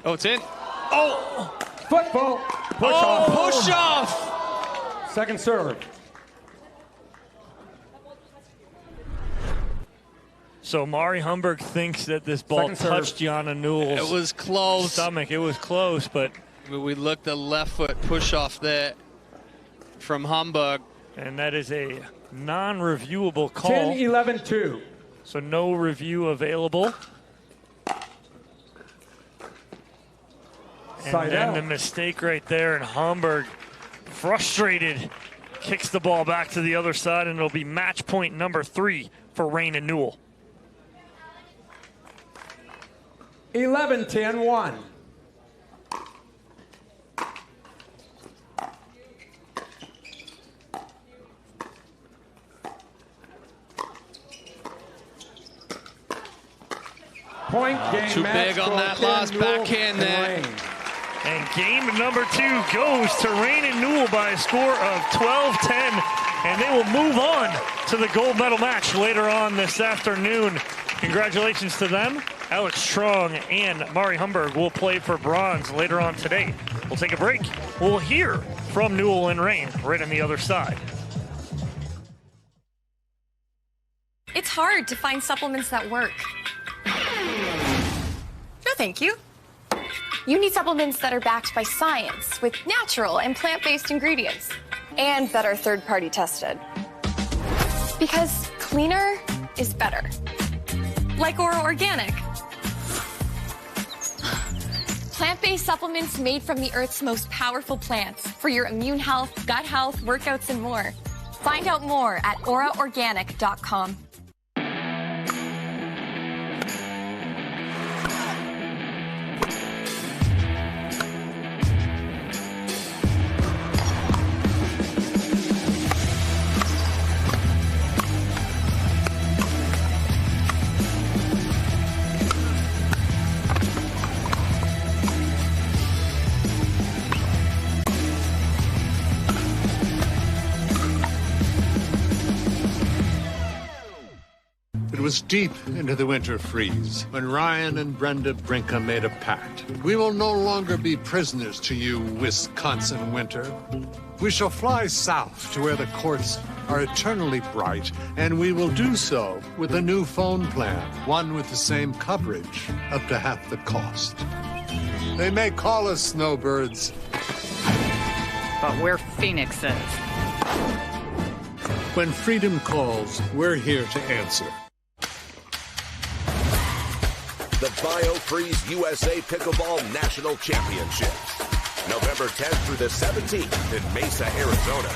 Oh, it's in. Oh! Football. Push off. Push off. Second serve. So Mari Humberg thinks that this ball touched Yana Newell's It was close. stomach. It was close, but we looked the left foot push off there from Humberg. And that is a non-reviewable call. 10-11-2. So no review available. And then the mistake right there, and Humberg, frustrated, kicks the ball back to the other side, and it'll be match point number 3 for Rain and Newell. 11-10-1. Point game. Too big on that last backhand there. And game number 2 goes to Rain and Newell by a score of 12-10, and they will move on to the gold medal match later on this afternoon. Congratulations to them. Alex Trong and Mari Humberg will play for bronze later on today. We'll take a break. We'll hear from Newell and Rain right on the other side. It's hard to find supplements that work. No, thank you. You need supplements that are backed by science with natural and plant-based ingredients and that are third-party tested. Because cleaner is better. Like Oro Organic. Plant-based supplements made from the Earth's most powerful plants for your immune health, gut health, workouts, and more. Find out more at auraorganic.com. It was deep into the winter freeze when Ryan and Brenda Brinka made a pact. We will no longer be prisoners to you, Wisconsin winter. We shall fly south to where the courts are eternally bright, and we will do so with a new phone plan, one with the same coverage, up to half the cost. They may call us snowbirds, but we're phoenixes. When freedom calls, we're here to answer. The BioFreeze USA Pickleball National Championships, November 10th through the 17th in Mesa, Arizona.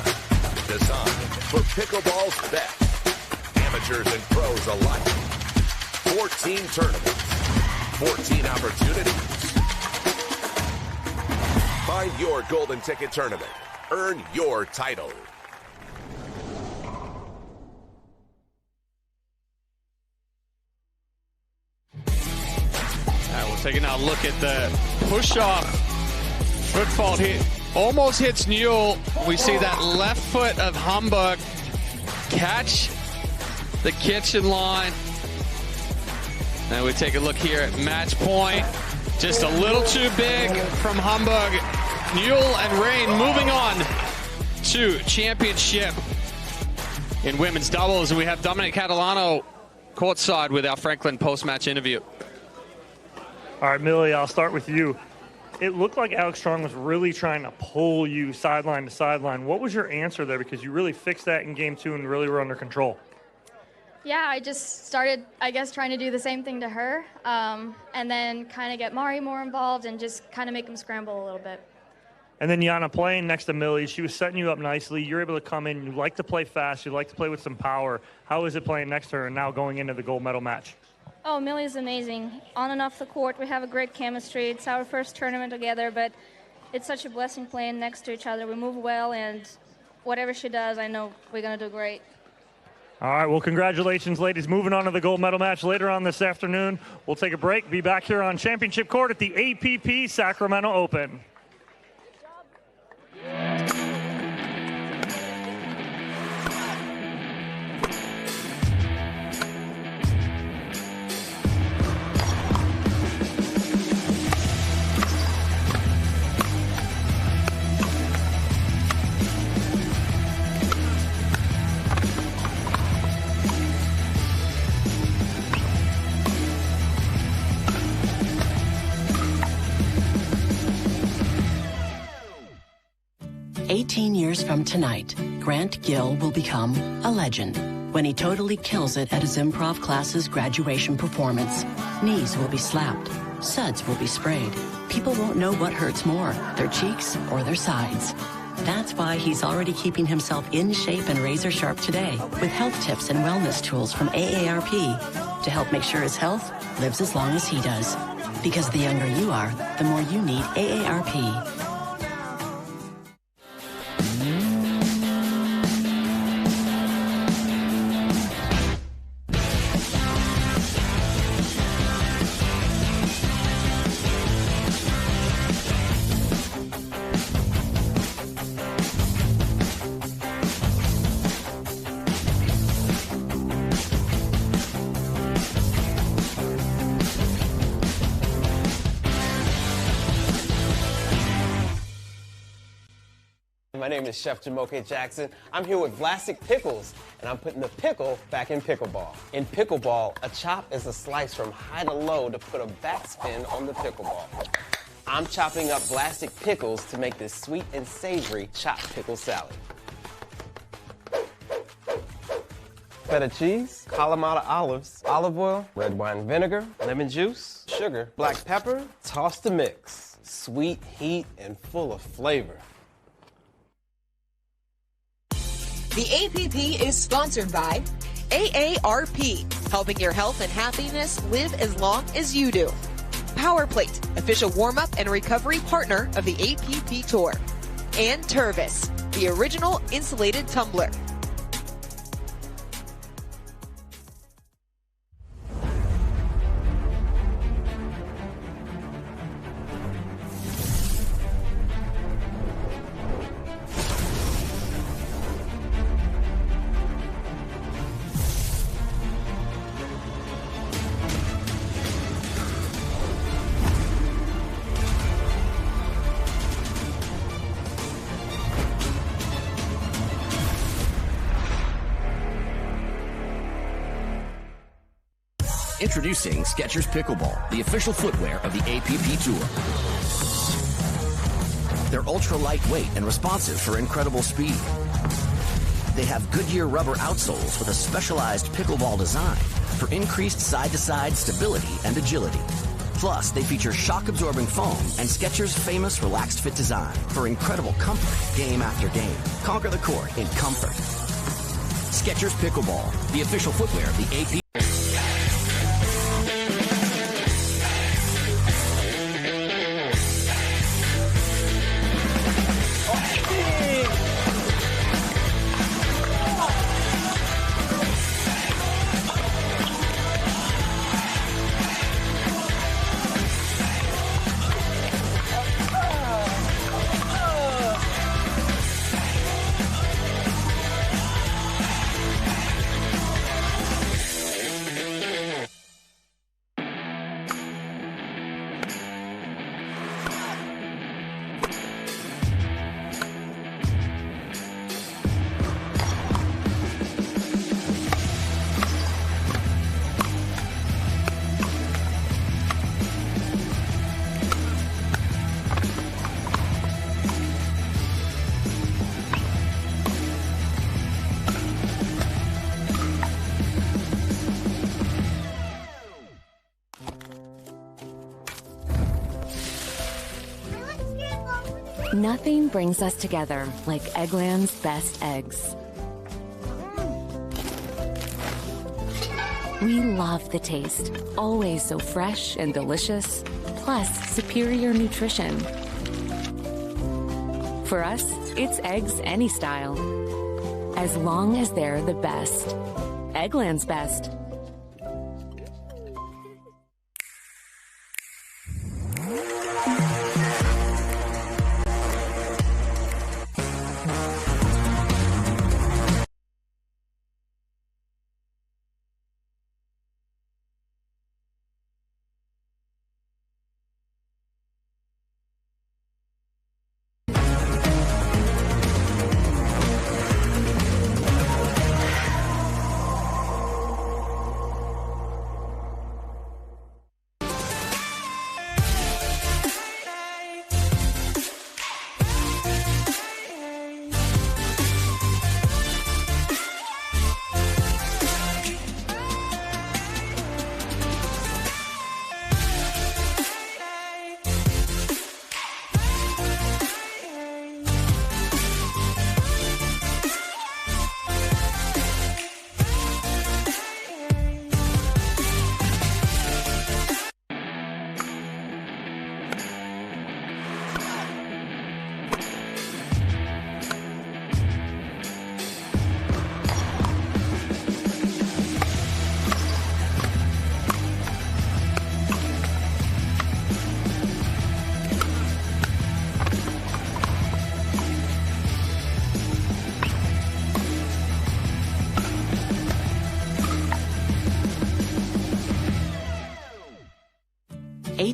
Designed for pickleball's best, amateurs and pros alike. 14 tournaments, 14 opportunities. Find your golden ticket tournament. Earn your title. Taking a look at the push-off. Foot fault hit. Almost hits Newell. We see that left foot of Hamburg catch the kitchen line. Now we take a look here at match point. Just a little too big from Hamburg. Newell and Rain moving on to championship in women's doubles. And we have Dominic Catalano courtside with our Franklin post-match interview. All right, Millie, I'll start with you. It looked like Alex Strong was really trying to pull you sideline to sideline. What was your answer there? Because you really fixed that in game 2 and really were under control. Yeah, I just started, I guess, trying to do the same thing to her, and then kind of get Mari more involved and just kind of make him scramble a little bit. And then Yana playing next to Millie, she was setting you up nicely. You're able to come in. You like to play fast. You like to play with some power. How is it playing next to her and now going into the gold medal match? Oh, Millie's amazing. On and off the court, we have a great chemistry. It's our first tournament together, but it's such a blessing playing next to each other. We move well, and whatever she does, I know we're going to do great. All right, well, congratulations, ladies. Moving on to the gold medal match later on this afternoon. We'll take a break, be back here on Championship Court at the APP Sacramento Open. 18 years from tonight, Grant Gill will become a legend when he totally kills it at his improv class's graduation performance. Knees will be slapped. Suds will be sprayed. People won't know what hurts more, their cheeks or their sides. That's why he's already keeping himself in shape and razor sharp today with health tips and wellness tools from AARP to help make sure his health lives as long as he does. Because the younger you are, the more you need AARP. My name is Chef Jamoke Jackson. I'm here with Vlasic Pickles, and I'm putting the pickle back in pickleball. In pickleball, a chop is a slice from high to low to put a backspin on the pickleball. I'm chopping up Vlasic Pickles to make this sweet and savory chopped pickle salad. Feta cheese, Kalamata olives, olive oil, red wine vinegar, lemon juice, sugar, black pepper, toss the mix. sweet, heat, and full of flavor. The APP is sponsored by AARP, helping your health and happiness live as long as you do. Power Plate, official warm-up and recovery partner of the APP Tour. And Tervis, the original insulated tumbler. Introducing Skechers Pickleball, the official footwear of the APP Tour. They're ultra lightweight and responsive for incredible speed. They have Goodyear rubber outsoles with a specialized pickleball design for increased side-to-side stability and agility. Plus, they feature shock-absorbing foam and Skechers' famous relaxed fit design for incredible comfort game after game. Conquer the court in comfort. Skechers Pickleball, the official footwear of the AP. Nothing brings us together like Eggland's best eggs. We love the taste, always so fresh and delicious, plus superior nutrition. For us, it's eggs any style, as long as they're the best. Eggland's best.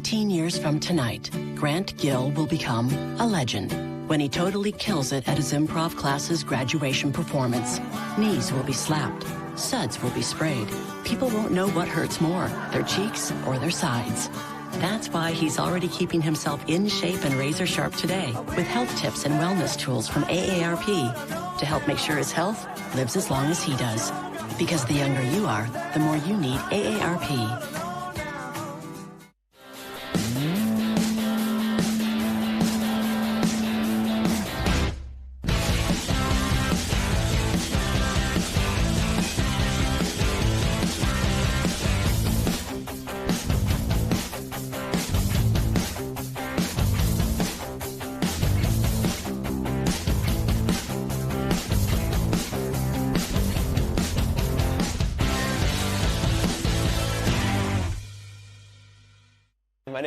Years from tonight, Grant Gill will become a legend when he totally kills it at his improv class's graduation performance. Knees will be slapped, suds will be sprayed. People won't know what hurts more, their cheeks or their sides. That's why he's already keeping himself in shape and razor sharp today with health tips and wellness tools from AARP to help make sure his health lives as long as he does. Because the younger you are, the more you need AARP.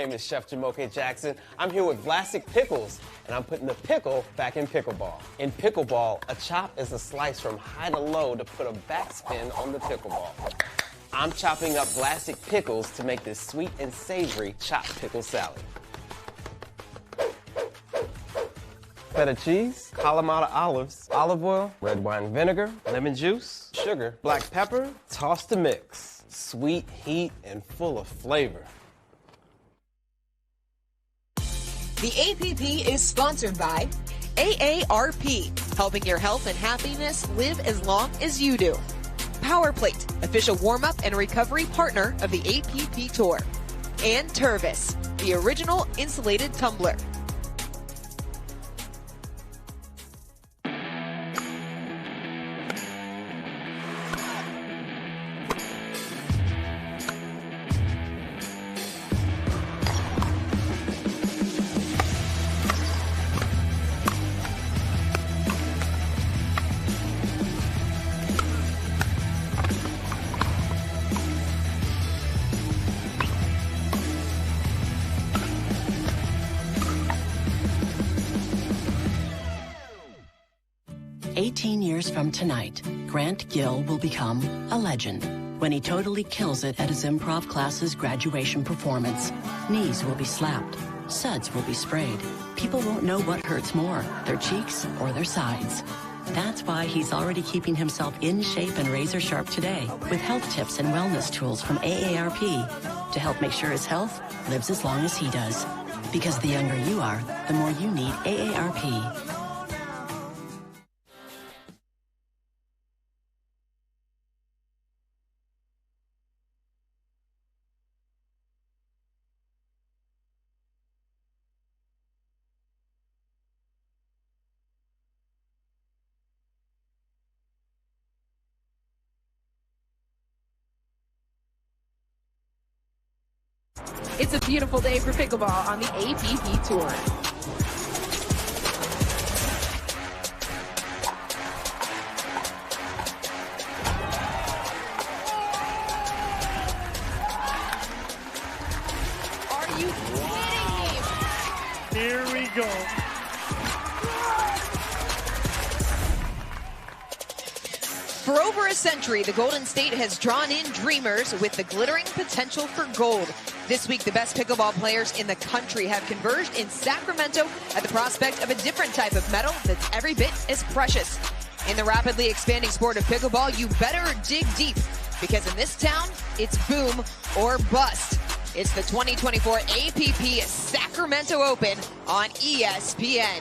name is Chef Jamoke Jackson. I'm here with Vlasic Pickles, and I'm putting the pickle back in pickleball. In pickleball, a chop is a slice from high to low to put a backspin on the pickleball. I'm chopping up Vlasic Pickles to make this sweet and savory chopped pickle salad. Feta cheese, Kalamata olives, olive oil, red wine vinegar, lemon juice, sugar, black pepper, toss to mix. Sweet, heat, and full of flavor. The APP is sponsored by AARP, helping your health and happiness live as long as you do. Power Plate, official warm-up and recovery partner of the APP Tour. And Tervis, the original insulated tumbler. From tonight, Grant Gill will become a legend when he totally kills it at his improv class's graduation performance. Knees will be slapped, suds will be sprayed. People won't know what hurts more, their cheeks or their sides. That's why he's already keeping himself in shape and razor sharp today with health tips and wellness tools from AARP to help make sure his health lives as long as he does. Because the younger you are, the more you need AARP. It's a beautiful day for pickleball on the APP Tour. Are you kidding me? Here we go. For over a century, the Golden State has drawn in dreamers with the glittering potential for gold. This week, the best pickleball players in the country have converged in Sacramento at the prospect of a different type of medal that's every bit as precious. In the rapidly expanding sport of pickleball, you better dig deep, because in this town, it's boom or bust. It's the 2024 APP Sacramento Open on ESPN.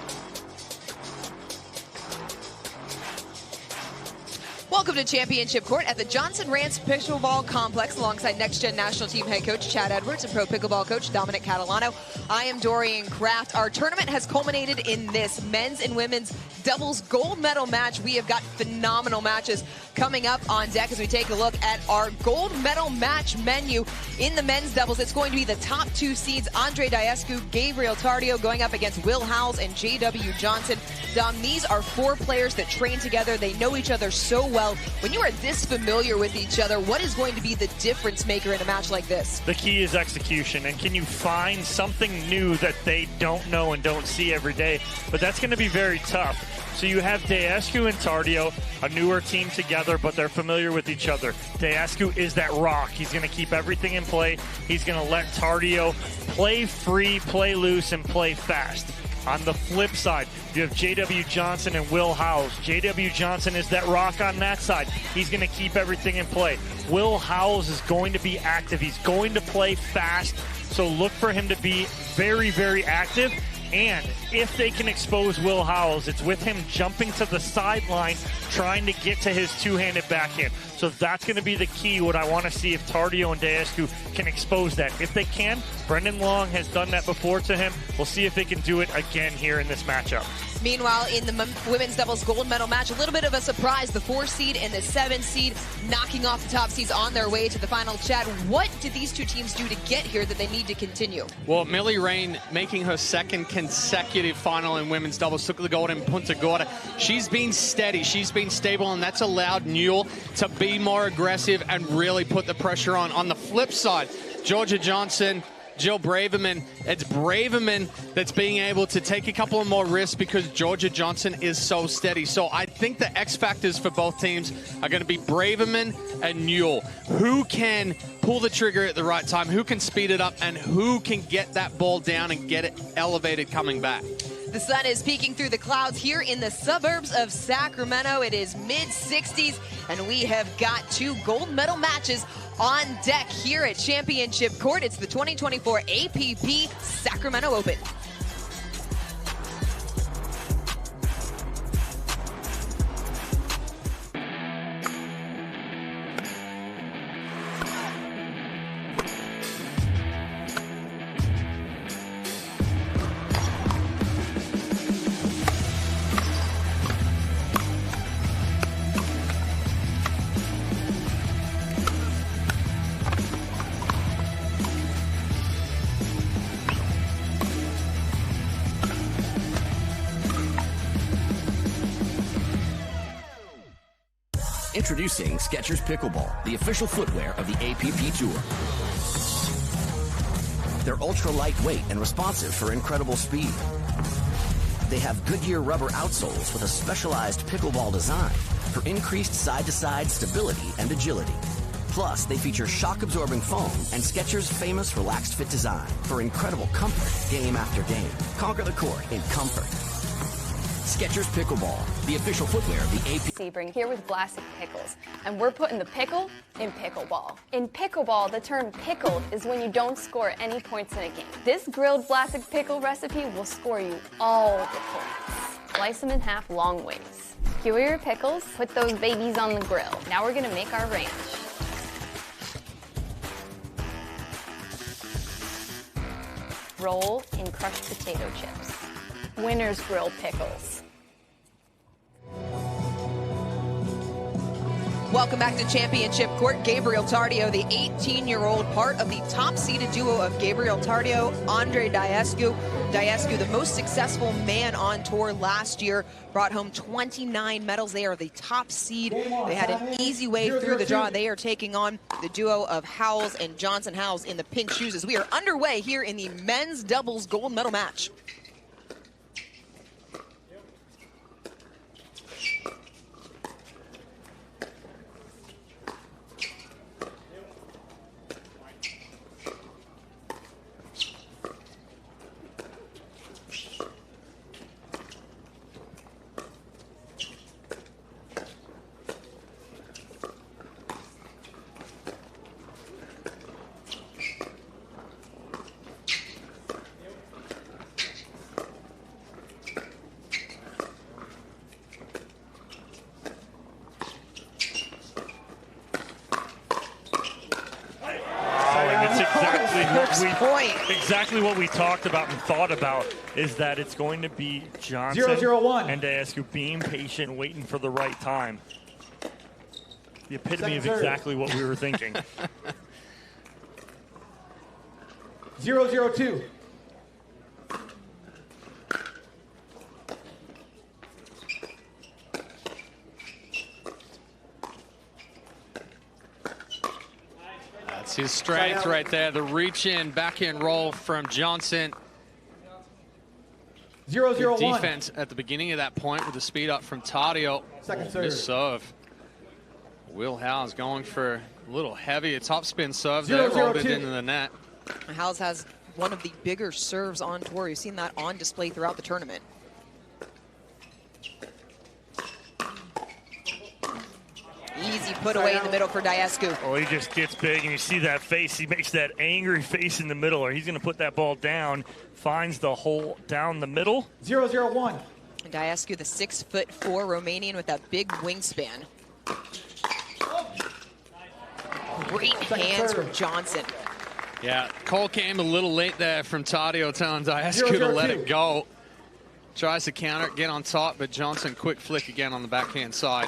Welcome to Championship Court at the Johnson Ranch Pickleball Complex alongside Next Gen National Team head coach Chad Edwards and pro pickleball coach Dominic Catalano. I am Dorian Kraft. Our tournament has culminated in this men's and women's doubles gold medal match. We have got phenomenal matches coming up on deck as we take a look at our gold medal match menu. In the men's doubles, it's going to be the top two seeds, Andre Diescu, Gabriel Tardio, going up against Will Howells and J.W. Johnson. Dom, these are four players that train together. They know each other so well. When you are this familiar with each other, what is going to be the difference maker in a match like this? The key is execution, and can you find something new that they don't know and don't see every day? But that's going to be very tough. So you have Diescu and Tardio, a newer team together, but they're familiar with each other. Diescu is that rock. He's going to keep everything in play. He's going to let Tardio play free, play loose, and play fast. On the flip side, you have J.W. Johnson and Will Howells. J.W. Johnson is that rock on that side. He's going to keep everything in play. Will Howells is going to be active. He's going to play fast. So look for him to be very, very active. And if they can expose Will Howells, it's with him jumping to the sideline, trying to get to his two-handed backhand. So that's going to be the key, what I want to see if Tardio and Diescu can expose that. If they can, Brendan Long has done that before to him. We'll see if they can do it again here in this matchup. Meanwhile, in the women's doubles gold medal match, a little bit of a surprise. The 4 seed and the 7 seed knocking off the top seeds on their way to the final. Chad, what did these two teams do to get here that they need to continue? Well, Millie Rain making her second consecutive final in women's doubles, took the gold in Punta Gorda. She's been steady, she's been stable, and that's allowed Newell to be more aggressive and really put the pressure on. On the flip side, Georgia Johnson, Jill Braverman. It's Braverman that's being able to take a couple of more risks because Georgia Johnson is so steady. So I think the X factors for both teams are going to be Braverman and Newell. Who can pull the trigger at the right time, who can speed it up, and who can get that ball down and get it elevated coming back. The sun is peeking through the clouds here in the suburbs of Sacramento. It is mid-60s, and we have got 2 gold medal matches on deck here at Championship Court. It's the 2024 APP Sacramento Open. Introducing Skechers Pickleball, the official footwear of the APP Tour. They're ultra lightweight and responsive for incredible speed. They have Goodyear rubber outsoles with a specialized pickleball design for increased side-to-side stability and agility. Plus, they feature shock-absorbing foam and Skechers' famous relaxed fit design for incredible comfort game after game. Conquer the court in comfort. Skechers Pickleball, the official footwear of the AP. Sebring here with Vlasic Pickles, and we're putting the pickle in pickleball. In pickleball, the term pickled is when you don't score any points in a game. This grilled Vlasic pickle recipe will score you all the points. Slice them in half long ways. Skewer your pickles, put those babies on the grill. Now we're gonna make our ranch. Roll in crushed potato chips. Winner's Grill Pickles. Welcome back to Championship Court. Gabriel Tardio, the 18-year-old, part of the top-seeded duo of Gabriel Tardio, Andre Diescu. Diescu, the most successful man on tour last year, brought home 29 medals. They are the top seed. They had an easy way through the draw. They are taking on the duo of Howells and Johnson. Howells in the pink shoes as we are underway here in the men's doubles gold medal match. Exactly what we talked about and thought about is that it's going to be Johnson 0-0-1. and Diescu being patient, waiting for the right time. The epitome of exactly what we were thinking. 0-0-2. That's his strength right there. The reach in, back in roll from Johnson. 0-0-1. Defense at the beginning of that point with the speed up from Tardio. Second serve. Missed serve. Will Howells going for a little heavy, a topspin serve there, rolled it into the net. Howells has one of the bigger serves on tour. You've seen that on display throughout the tournament. Easy put away in the middle for Diescu. Oh, he just gets big, and you see that face. He makes that angry face in the middle, or he's going to put that ball down, finds the hole down the middle. 0-0-1. Diescu, the 6'4" Romanian with that big wingspan. Great hands from Johnson. Yeah, call came a little late there from Tardio, telling Diescu to let it go. Tries to counter it, get on top, but Johnson quick flick again on the backhand side.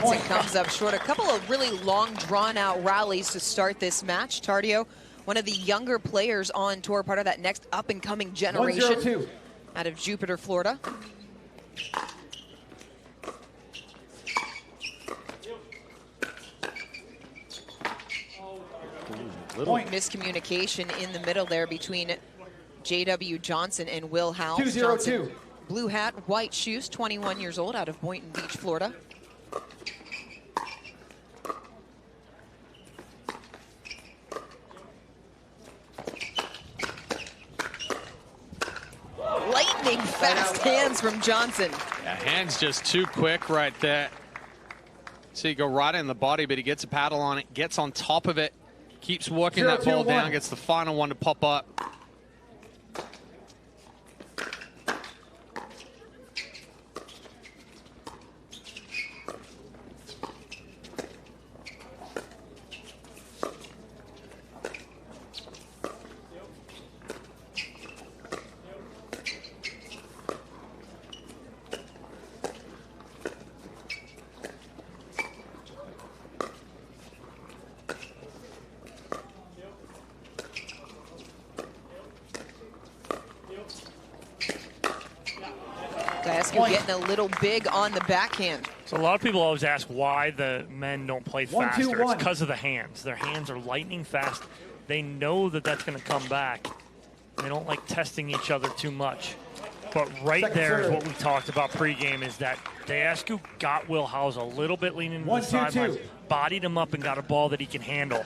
Johnson comes up short. A couple of really long, drawn-out rallies to start this match. Tardio, one of the younger players on tour, part of that next up-and-coming generation out of Jupiter, Florida. Point miscommunication in the middle there between J.W. Johnson and Will Howells. 2-0-2. Johnson, blue hat, white shoes, 21 years old, out of Boynton Beach, Florida. Lightning fast hands from Johnson. Yeah, hands just too quick right there. So you go right in the body, but he gets a paddle on it, gets on top of it, keeps working that ball down, gets the final one to pop up. Getting a little big on the backhand. So a lot of people always ask why the men don't play faster. It's because of the hands. Their hands are lightning fast. They know that that's going to come back. They don't like testing each other too much. But right there is what we talked about pregame, is that Daescu got Will Howells a little bit leaning to the sidelines, bodied him up, and got a ball that he can handle.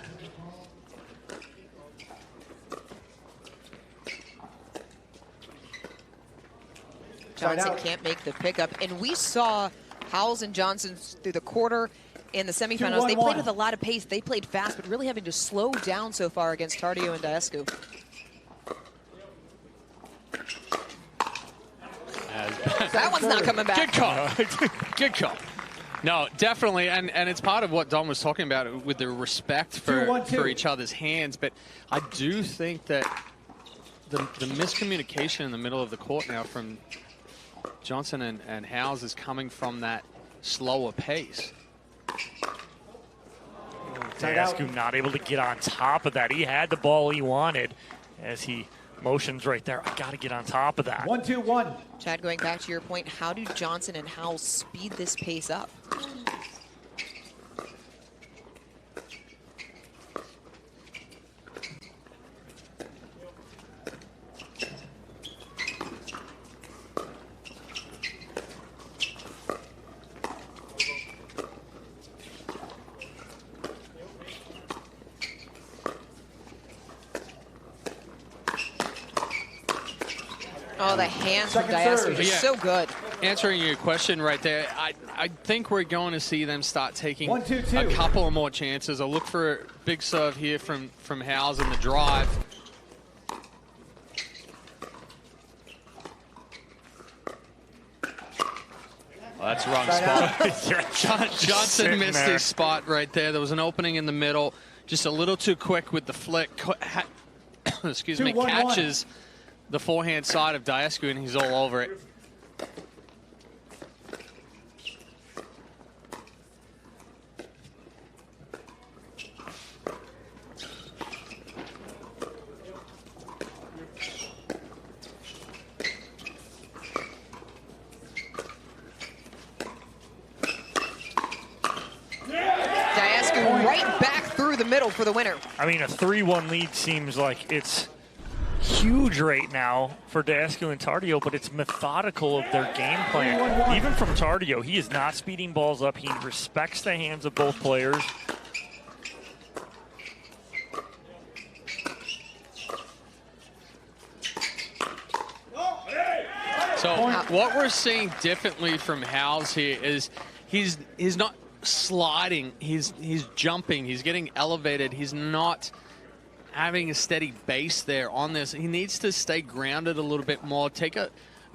Johnson can't make the pickup. And we saw Howells and Johnson through the quarter in the semifinals. They played with a lot of pace. They played fast, but really having to slow down so far against Tardio and Daescu. That one's not coming back. Good call. Good call. No, definitely, and it's part of what Don was talking about with the respect for each other's hands. But I do think that the miscommunication in the middle of the court now from Johnson and Howells is coming from that slower pace. Daescu not able to get on top of that. He had the ball he wanted as he motions right there. I got to get on top of that. 1-2-1. Chad, going back to your point, how do Johnson and Howells speed this pace up? Oh, the hands from Daescu are so good. Answering your question right there, I think we're going to see them start taking a couple of more chances. I'll look for a big serve here from Howells in the drive. Oh, that's the wrong spot. Johnson missed his spot right there. There was an opening in the middle. Just a little too quick with the flick. Excuse me, catches the forehand side of Daescu, and he's all over it. Daescu right back through the middle for the winner. I mean, a 3-1 lead seems like it's huge right now for Daescu and Tardio, but it's methodical of their game plan. Even from Tardio, he is not speeding balls up. He respects the hands of both players. So what we're seeing differently from Howells here is he's not sliding, he's jumping, he's getting elevated, he's not having a steady base there on this. He needs to stay grounded a little bit more, take a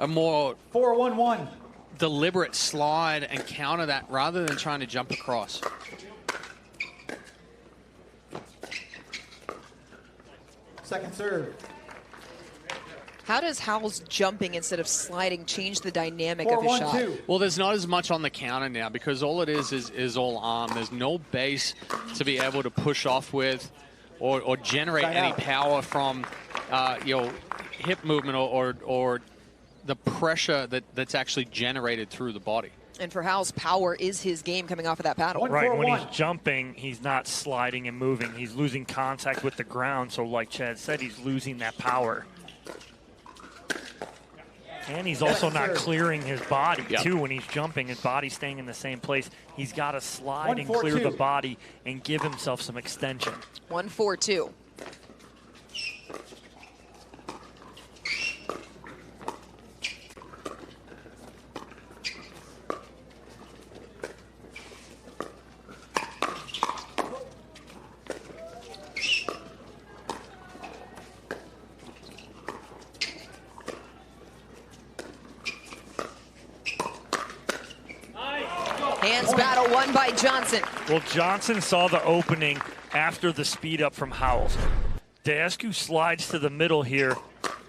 more 4-1-1 deliberate slide and counter that rather than trying to jump across. Second serve. How does Howell's jumping instead of sliding change the dynamic of his shot? Well, there's not as much on the counter now because all it is all arm. There's no base to be able to push off with or generate any power from you know, hip movement or the pressure that's actually generated through the body. And for Howell's, power is his game coming off of that paddle. Right, when he's jumping, he's not sliding and moving. He's losing contact with the ground, so like Chad said, he's losing that power. And he's also not clearing his body, too, when he's jumping. His body's staying in the same place. He's got to slide and clear the body and give himself some extension. 1-4-2. Hands battle won by Johnson. Well, Johnson saw the opening after the speed up from Howells. Daescu slides to the middle here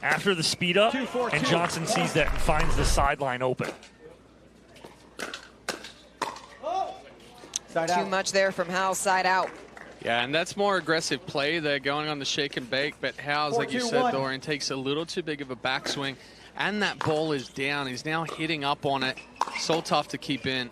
after the speed up, and Johnson sees that and finds the sideline open. Too much there from Howells, side out. Yeah, and that's more aggressive play. They're going on the shake and bake, but Howells, like you said, Dorian, takes a little too big of a backswing, and that ball is down. He's now hitting up on it. So tough to keep in.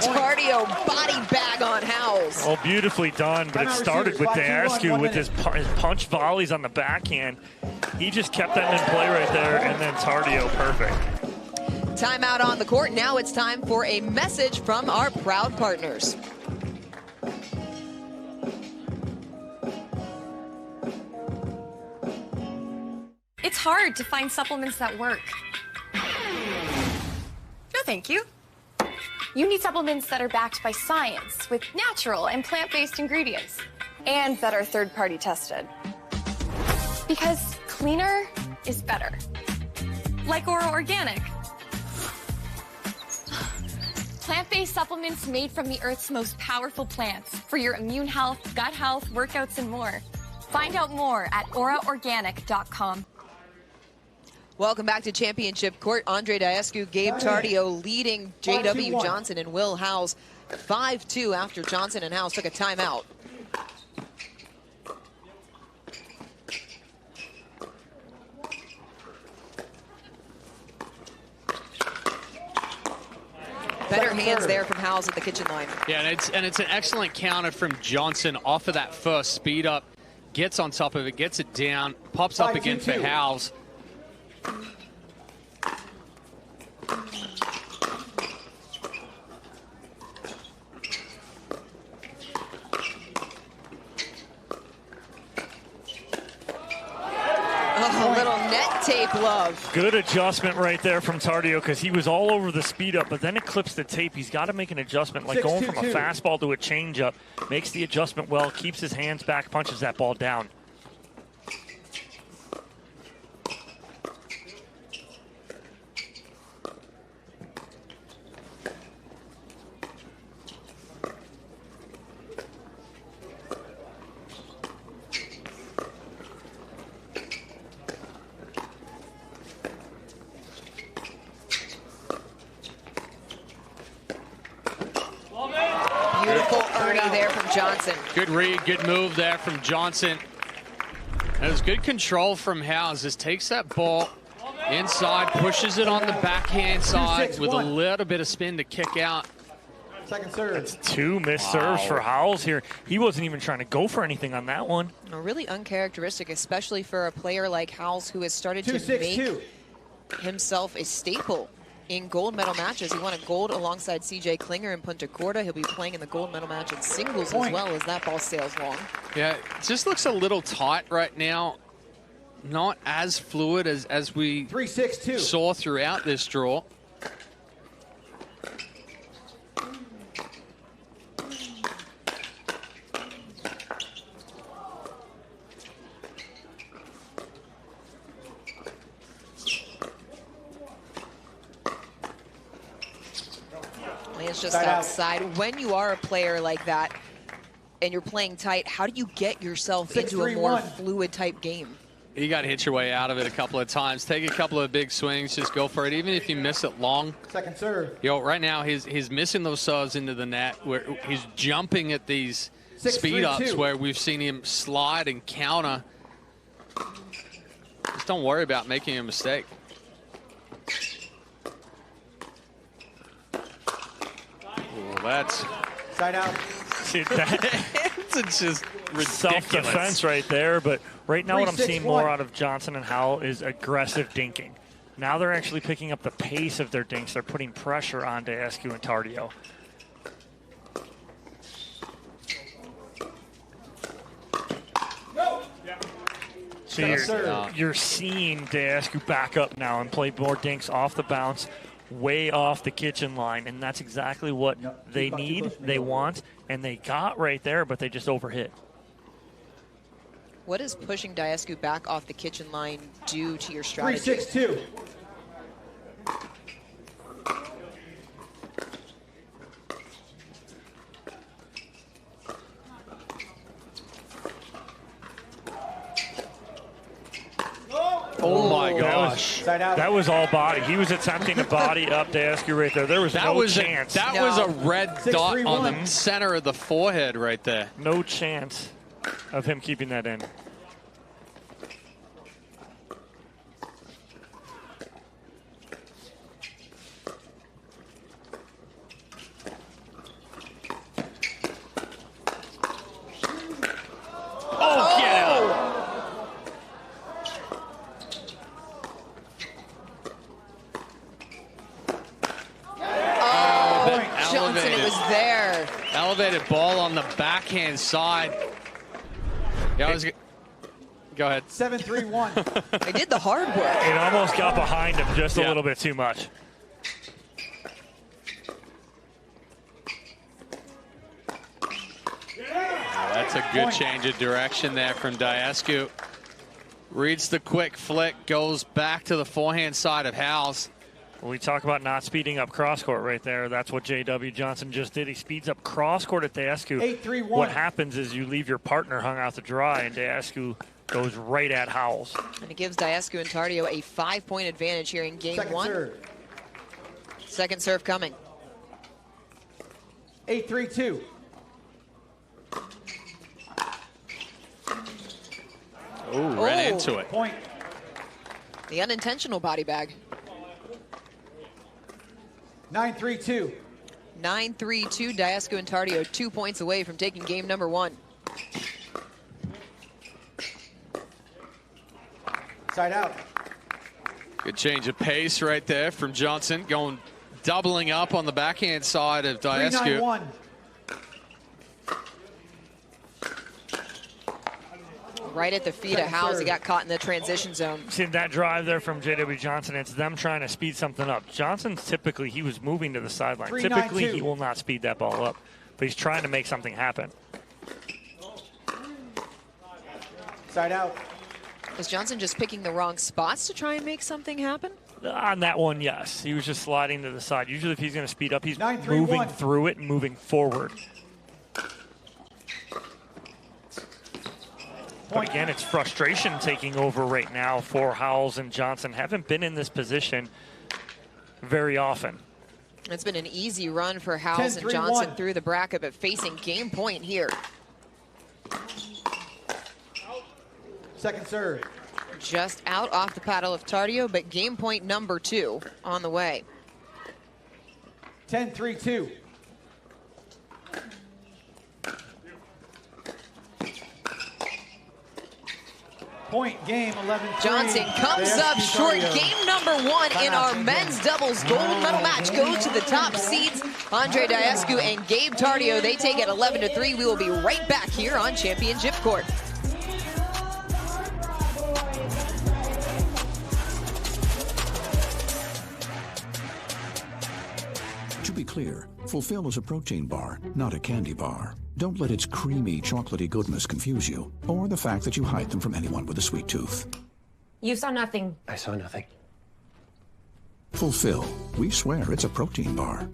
Tardio body bag on Howells. Well, beautifully done, but it started with Daescu with his punch volleys on the backhand. He just kept that in play right there, and then Tardio, perfect. Timeout on the court. Now it's time for a message from our proud partners. It's hard to find supplements that work. No, thank you. You need supplements that are backed by science with natural and plant-based ingredients and that are third-party tested. Because cleaner is better. Like Oro Organic. Plant-based supplements made from the Earth's most powerful plants for your immune health, gut health, workouts, and more. Find out more at oraorganic.com. Welcome back to Championship Court. Andre Daescu, Gabe Tardio leading J.W. Johnson and Will Howells 5-2 after Johnson and Howells took a timeout. Better hands there from Howells at the kitchen line. Yeah, and it's an excellent counter from Johnson off of that first speed up. Gets on top of it, gets it down, pops up again for Howells. Oh, little net tape love. Good adjustment right there from Tardio because he was all over the speed up, but then it clips the tape. He's got to make an adjustment, like going from a fastball to a changeup. Makes the adjustment well, keeps his hands back, punches that ball down. Beautiful Ernie there from Johnson. Good read, good move there from Johnson. That was good control from Howells. Just takes that ball inside, pushes it on the backhand side with a little bit of spin to kick out. Second serve. That's two missed serves for Howells here. He wasn't even trying to go for anything on that one. Really uncharacteristic, especially for a player like Howells who has started to make himself a staple in gold medal matches. He won a gold alongside CJ Klinger in Punta Gorda. He'll be playing in the gold medal match in singles as well as that ball sails long. Yeah, it just looks a little tight right now. Not as fluid as we saw throughout this draw. lands just outside. When you are a player like that and you're playing tight, how do you get yourself into a more fluid type game? You got to hit your way out of it a couple of times. Take a couple of big swings. Just go for it. Even if you miss it long. Second serve. Right now he's missing those serves into the net where he's jumping at these speed ups where we've seen him slide and counter. Just don't worry about making a mistake. Well, that's side out. See, it's just ridiculous. Self-defense right there, but right now what I'm seeing more out of Johnson and Howell is aggressive dinking. Now they're actually picking up the pace of their dinks. They're putting pressure on Daescu and Tardio. So you're seeing Daescu back up now and play more dinks off the bounce, way off the kitchen line, and that's exactly what they need, they want, and they got right there, but they just overhit. What does pushing Daescu back off the kitchen line do to your strategy? 3-6-2. Oh my gosh. That was all body. He was attempting to body up Daescu right there. There was no chance. That was a red dot on the center of the forehead right there. No chance of him keeping that in. Oh, get out. Johnson, it was there. Elevated ball on the backhand side. Yeah, go ahead. 7-3-1. They did the hard work. It almost got behind him just a little bit too much. That's a good change of direction there from Daescu. Reads the quick flick, goes back to the forehand side of Howells. When we talk about not speeding up cross court right there, that's what J.W. Johnson just did. He speeds up cross court at Daescu. 8-3-1. What happens is you leave your partner hung out to dry, and Daescu goes right at Howells. And it gives Daescu and Tardio a 5-point advantage here in game one. Serve. Second serve coming. 8-3-2. Oh, ran into it. Point. The unintentional body bag. 9-3-2. 9-3-2. Daescu and Tardio 2 points away from taking game number one. Side out. Good change of pace right there from Johnson, going doubling up on the backhand side of Daescu. 3-9-1. Right at the feet of Howells. He got caught in the transition zone. See that drive there from J.W. Johnson, it's them trying to speed something up. Johnson's typically, he was moving to the sideline. Typically, he will not speed that ball up, but he's trying to make something happen. Side out. Was Johnson just picking the wrong spots to try and make something happen? On that one, yes. He was just sliding to the side. Usually if he's going to speed up, he's 9-3-1. moving through it and moving forward. But again, it's frustration taking over right now for Howells and Johnson. Haven't been in this position very often. It's been an easy run for Howells and Johnson through the bracket, but facing game point here. Second serve. Just out off the paddle of Tardio, but game point number 2 on the way. 10-3-2. Point game 11-3. Johnson comes up short. Game number 1 in our men's doubles gold medal match goes to the top seeds, Andre Daescu and Gabe Tardio. They take it 11-3. We will be right back here on Championship Court. To be clear, Fulfill is a protein bar, not a candy bar. Don't let its creamy, chocolatey goodness confuse you, or the fact that you hide them from anyone with a sweet tooth. You saw nothing. I saw nothing. Fulfill. We swear it's a protein bar.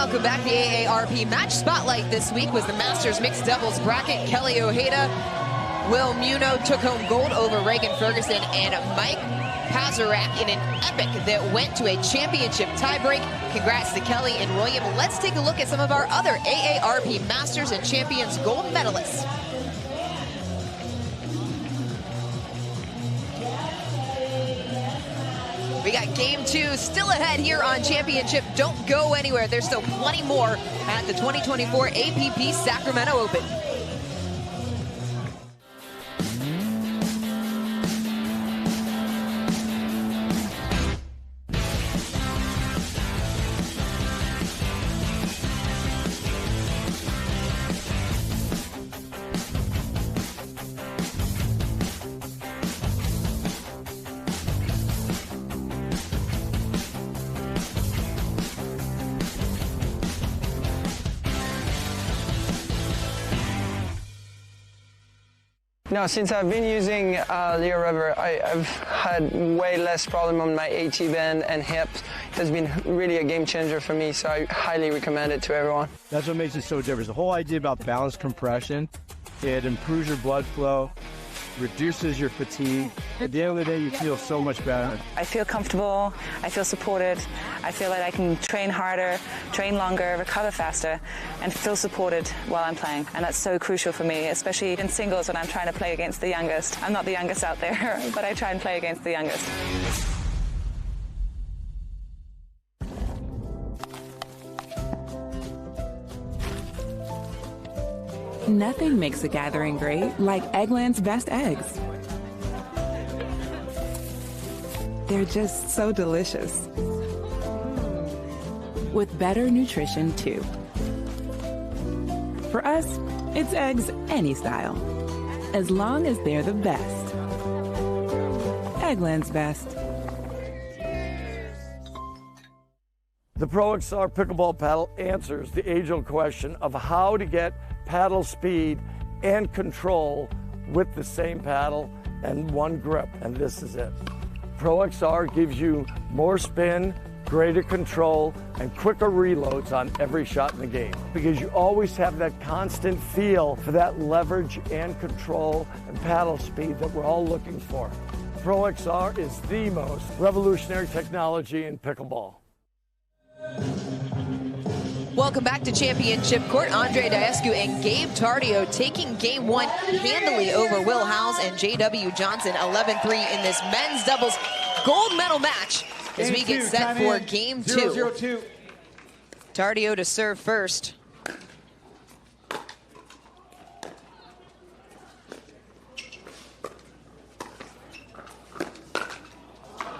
Welcome back. The AARP Match Spotlight this week was the Masters Mixed Doubles Bracket. Kelly Ojeda, Will Muno took home gold over Reagan Ferguson and Mike Pazarak in an epic that went to a championship tiebreak. Congrats to Kelly and William. Let's take a look at some of our other AARP Masters and Champions gold medalists. We got game 2 still ahead here on Championship. Don't go anywhere. There's still plenty more at the 2024 APP Sacramento Open. No, since I've been using Leo Rubber, I've had way less problem on my AT band and hips. It has been really a game changer for me, so I highly recommend it to everyone. That's what makes it so different. The whole idea about balanced compression, it improves your blood flow, reduces your fatigue. At the end of the day, you feel so much better. I feel comfortable, I feel supported, I feel like I can train harder, train longer, recover faster, and feel supported while I'm playing. And that's so crucial for me, especially in singles when I'm trying to play against the youngest. I'm not the youngest out there, but I try and play against the youngest. Nothing makes a gathering great like Eggland's best eggs. They're just so delicious. With better nutrition, too. For us, it's eggs any style, as long as they're the best. Eggland's best. The Pro XR pickleball paddle answers the age-old question of how to get paddle speed and control with the same paddle and one grip, and this is it. Pro XR gives you more spin, greater control, and quicker reloads on every shot in the game, because you always have that constant feel for that leverage and control and paddle speed that we're all looking for. Pro XR is the most revolutionary technology in pickleball. Welcome back to Championship Court. Andre Diescu and Gabe Tardio taking game 1 handily over Will Howes and J.W. Johnson, 11-3 in this men's doubles gold medal match as we get set for game 2. 0-0-2. Tardio to serve first.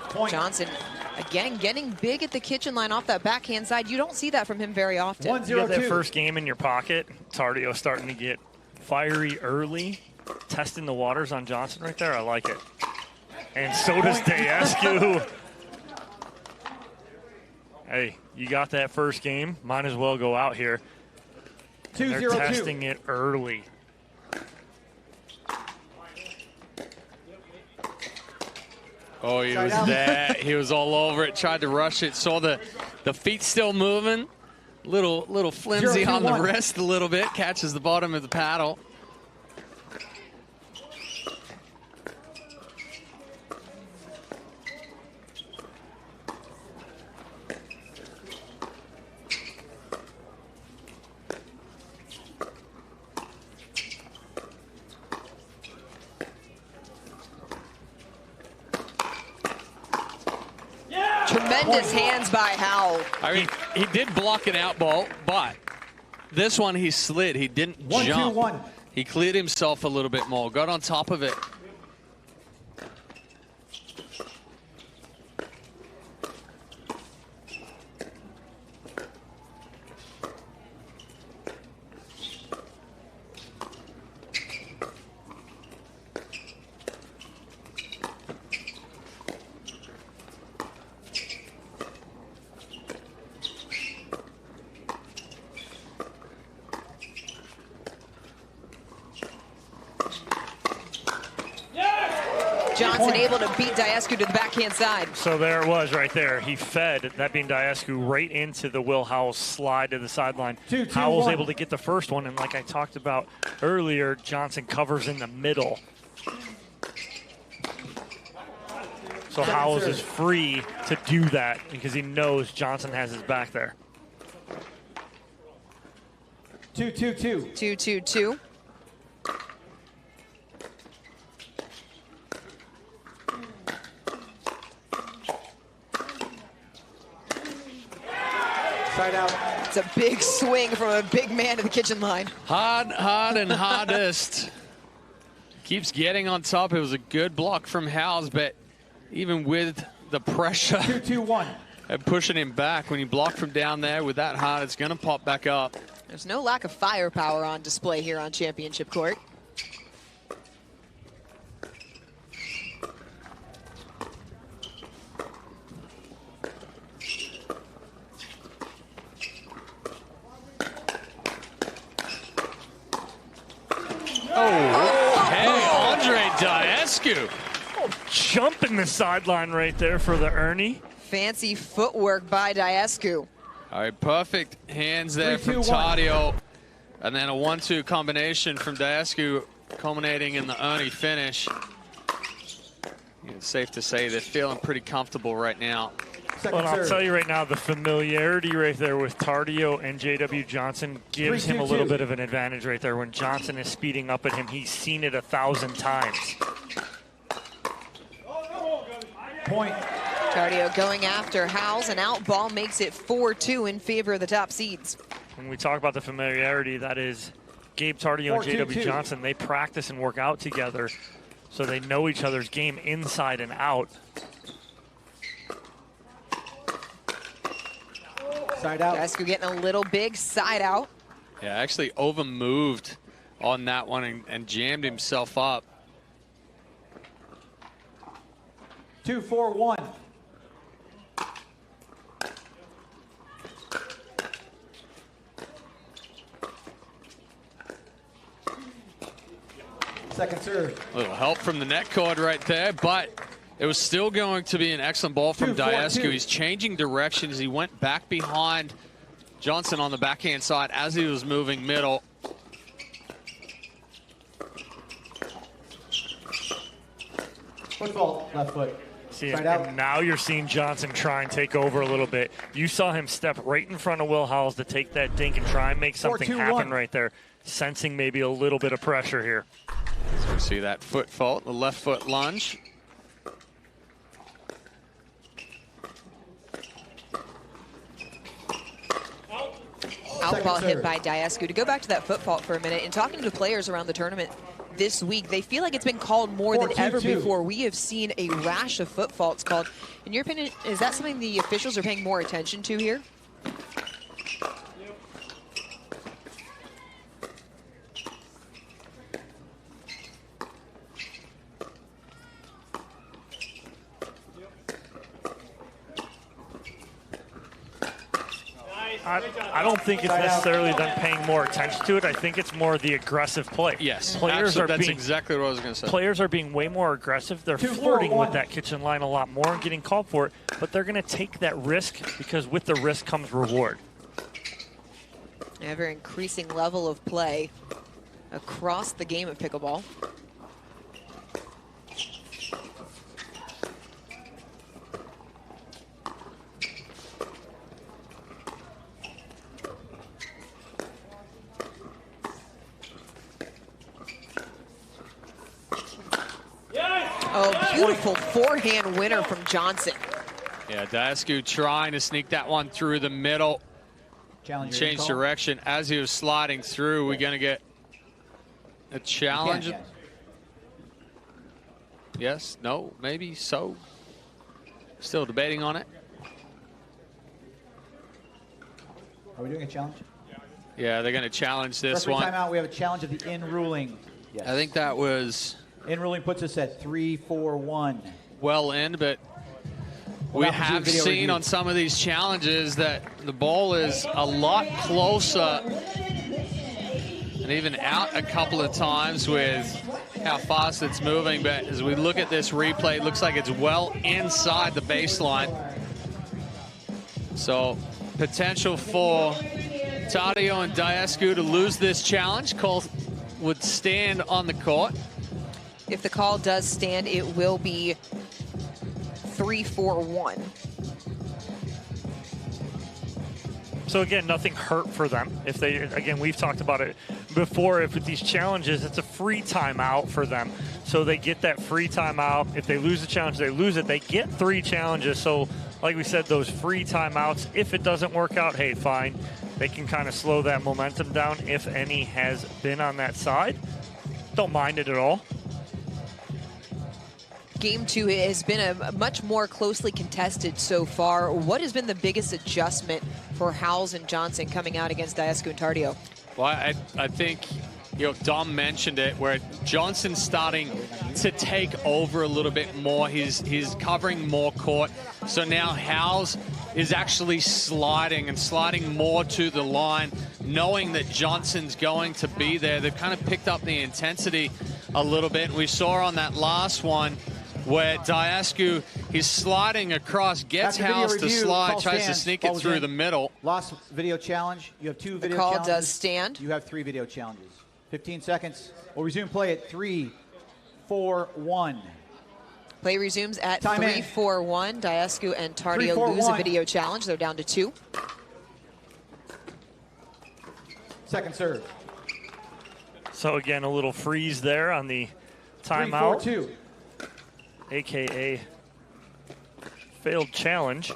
Point. Johnson again getting big at the kitchen line off that backhand side. You don't see that from him very often. 1-0-2. You got that first game in your pocket. Tardio starting to get fiery early, testing the waters on Johnson right there. I like it. And so does Diescu. Hey, you got that first game. Might as well go out here. 2-0-2. They're testing it early. Oh, he was there. He was all over it. Tried to rush it. Saw the feet still moving. Little flimsy on the wrist a little bit. Catches the bottom of the paddle. Tremendous hands by Howell. I mean, he did block an out ball, but this one he slid. He didn't jump. 1-2-1. He cleared himself a little bit more. Got on top of it. Johnson able to beat Diascu to the backhand side. So there it was right there. He fed, that being Diascu, right into the Will Howells slide to the sideline. Howells able to get the first one, and like I talked about earlier, Johnson covers in the middle. So Howells is free to do that because he knows Johnson has his back there. 2-2-2. 2-2-2. Side out. It's a big swing from a big man to the kitchen line. Hard and hardest. Keeps getting on top. It was a good block from Howells, but even with the pressure 2-2-1. and pushing him back, when you block from down there with that hard, it's going to pop back up. There's no lack of firepower on display here on Championship Court. Andre Diascu. Jumping the sideline right there for the Ernie. Fancy footwork by Diascu. All right, perfect hands there 3, 2, from 1. Taddeo. And then a 1-2 combination from Diascu, culminating in the Ernie finish. It's safe to say they're feeling pretty comfortable right now. Well, I'll tell you right now, the familiarity right there with Taddeo and J.W. Johnson gives him a little bit of an advantage right there. When Johnson is speeding up at him, he's seen it 1,000 times. Point. Taddeo going after Howells, and out ball makes it 4-2 in favor of the top seeds. When we talk about the familiarity, that is Gabe Taddeo and J.W. Johnson. They practice and work out together, so they know each other's game inside and out. Side out. Diascu getting a little big side out. Yeah, actually over-moved on that one and jammed himself up. 2-4-1. Second serve. A little help from the net cord right there, but it was still going to be an excellent ball from 2-4-2. Diascu. He's changing directions. He went back behind Johnson on the backhand side as he was moving middle. Football, left foot. See, Side out. and now you're seeing Johnson try and take over a little bit. You saw him step right in front of Will Howells to take that dink and try and make something 4-2-1. happen right there, sensing maybe a little bit of pressure here. So we see that foot fault, the left foot lunge. Outball hit by Diascu. To go back to that foot fault for a minute, and talking to players around the tournament this week, they feel like it's been called more than ever before. We have seen a rash of foot faults called. In your opinion, is that something the officials are paying more attention to here? I don't think it's necessarily them paying more attention to it. I think it's more the aggressive play. Yes, players are that's being, exactly what I was going to say. Players are being way more aggressive. They're flirting with that kitchen line a lot more and getting called for it, but they're going to take that risk because with the risk comes reward. Ever increasing level of play across the game of pickleball. Oh, beautiful forehand winner from Johnson. Yeah, Diascu trying to sneak that one through the middle. Change direction as he was sliding through. We're going to get a challenge. Yes, no, maybe so. Still debating on it. Are we doing a challenge? Yeah, they're going to challenge this Referee one. timeout. We have a challenge of the in ruling. Yes. I think that was in ruling puts us at 3-4-1. well in, but we have seen on some of these challenges that the ball is a lot closer and even out a couple of times with how fast it's moving, but as we look at this replay, it looks like it's well inside the baseline. So potential for Tardio and Diascu to lose this challenge. Call would stand on the court. If the call does stand, it will be 3-4-1. So again, nothing hurt for them. If they, again, we've talked about it before, if with these challenges, it's a free timeout for them. So they get that free timeout. If they lose the challenge, they lose it. They get 3 challenges. So like we said, those free timeouts, if it doesn't work out, hey, fine. They can kind of slow that momentum down if any has been on that side. Don't mind it at all. Game 2 has been a much more closely contested so far. What has been the biggest adjustment for Howells and Johnson coming out against Diascu and Tardio? Well, I think, you know, Dom mentioned it, where Johnson's starting to take over a little bit more. He's covering more court. So now Howells is actually sliding more to the line, knowing that Johnson's going to be there. They've kind of picked up the intensity a little bit. We saw on that last one where Diascu, he's sliding across, gets Howells to slide, tries to sneak it through the middle. Lost video challenge. You have 2 video challenges. The call does stand. You have 3 video challenges. 15 seconds. We'll resume play at 3-4-1. Play resumes at 3-4-1. Diascu and Tardio lose a video challenge. They're down to 2. Second serve. So again, a little freeze there on the timeout. 3-4-2. AKA failed challenge.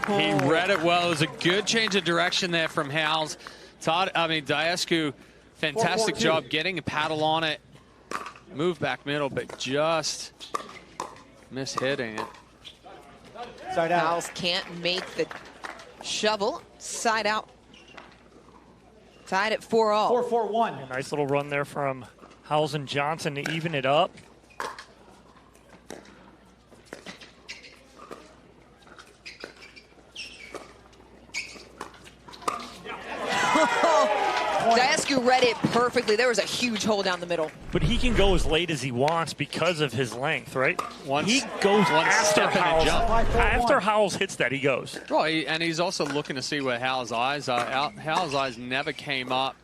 He read it well. It was a good change of direction there from Howells. Diascu, fantastic job getting a paddle on it. Move back middle, but just mishitting it. Side out. Howells can't make the shovel. Side out. Tied at 4-all. 4-4-1. A nice little run there from Howells and Johnson to even it up. Diascu read it perfectly. There was a huge hole down the middle. But he can go as late as he wants because of his length, right? He one goes after step and a jump. After Howells hits that, he goes. Well, and he's also looking to see where Howell's eyes are. Howell's eyes never came up.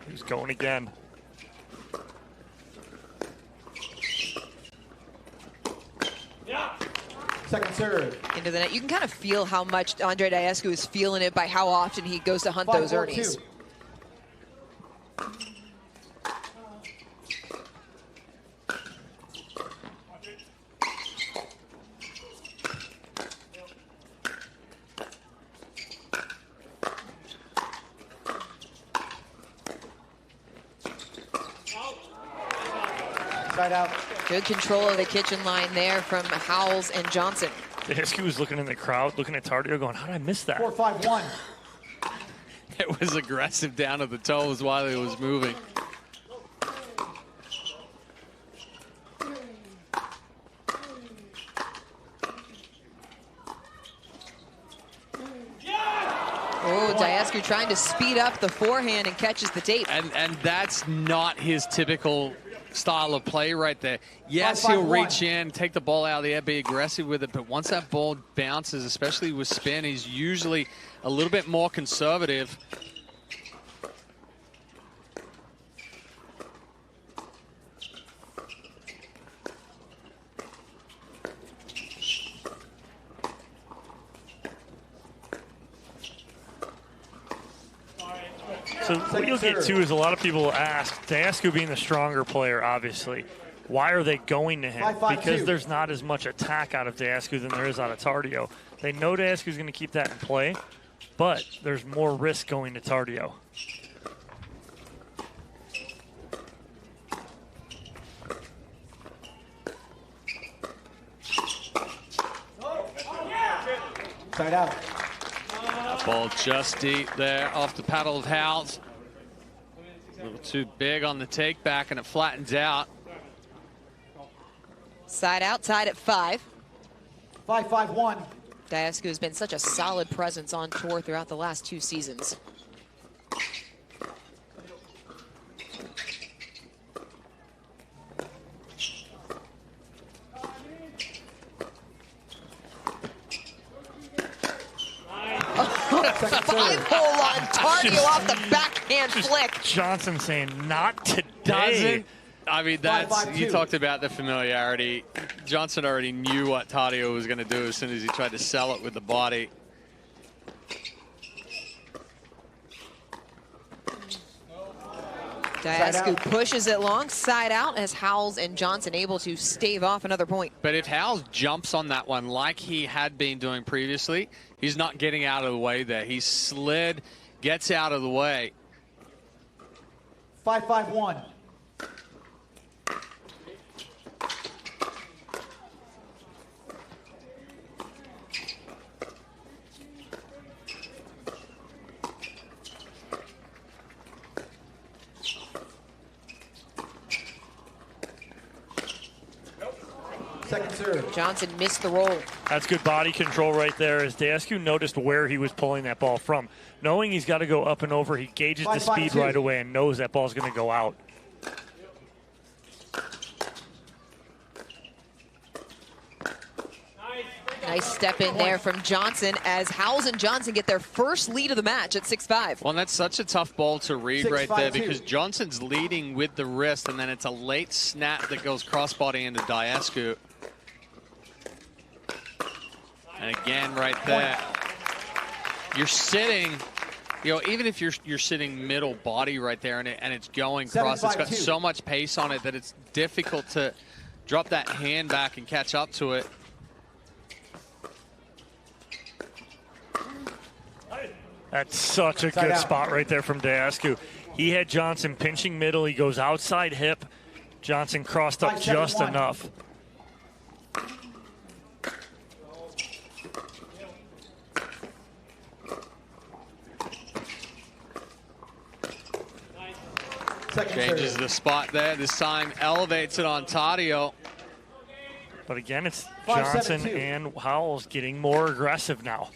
He's going again. Second serve. Into the net. You can kind of feel how much Andre Diascu is feeling it by how often he goes to hunt those earnings. Side out. Good control of the kitchen line there from Howells and Johnson. Diascu was looking in the crowd, looking at Tardio, going, how did I miss that? 4-5-1. It was aggressive down to the toes while it was moving. Oh, Diascu trying to speed up the forehand and catches the tape. And that's not his typical style of play right there. Yes, he'll reach in, take the ball out of the air, be aggressive with it, but once that ball bounces, especially with spin, he's usually a little bit more conservative. So what you'll get to is a lot of people ask, Diascu being the stronger player, obviously, why are they going to him? 5-5-2. Because there's not as much attack out of Diascu than there is out of Tardio. They know Diascu's going to keep that in play, but there's more risk going to Tardio. Side out. Ball just deep there off the paddle of Howells. A little too big on the take back, and it flattens out. Side out, tied at 5. 5-5-1. Diascu has been such a solid presence on tour throughout the last 2 seasons. Five-hole on Tardio off the backhand flick. Johnson saying, not today. Doesn't. I mean, you talked about the familiarity. Johnson already knew what Tardio was going to do as soon as he tried to sell it with the body. Diascu pushes it long, side out, as Howells and Johnson able to stave off another point. But if Howells jumps on that one like he had been doing previously, he's not getting out of the way there. He slid, gets out of the way. 5-5-1. Second serve. Johnson missed the roll. That's good body control right there, as Diascu noticed where he was pulling that ball from. Knowing he's got to go up and over, he gauges the speed right away and knows that ball's going to go out. Nice step in there from Johnson as Howells and Johnson get their first lead of the match at 6-5. Well, and that's such a tough ball to read right there because Johnson's leading with the wrist, and then it's a late snap that goes crossbody into Diascu. And again, right there, you're sitting, you know, even if you're sitting middle body right there and it's going cross, it's got so much pace on it that it's difficult to drop that hand back and catch up to it. That's such a good spot right there from Diascu. He had Johnson pinching middle. He goes outside hip. Johnson crossed up just enough. Changes the spot there. This time elevates it on Tardio. But again, it's Johnson and Howells getting more aggressive now.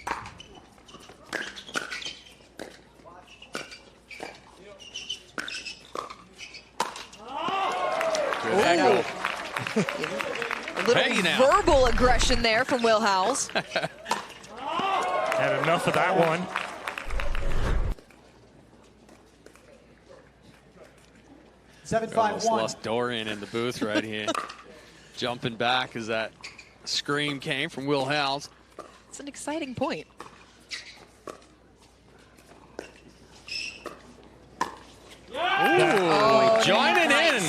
A little verbal aggression there from Will Howells. Had enough of that one. Almost lost Dorian in the booth right here. Jumping back as that scream came from Will Howells. It's an exciting point. Joining in.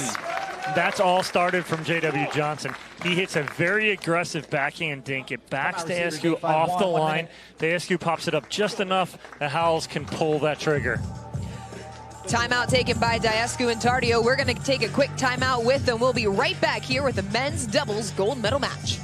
That's all started from J.W. Johnson. He hits a very aggressive backhand dink. It backs Diascu off the line. Diascu pops it up just enough that Howells can pull that trigger. Timeout taken by Diascu and Tardio. We're going to take a quick timeout with them. We'll be right back here with the men's doubles gold medal match.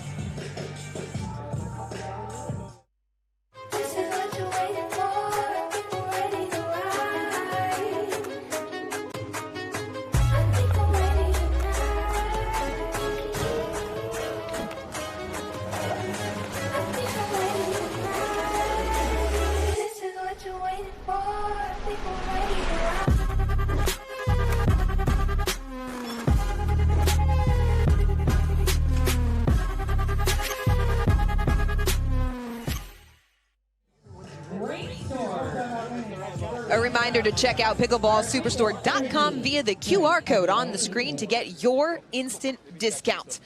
A reminder to check out pickleballsuperstore.com via the QR code on the screen to get your instant discount.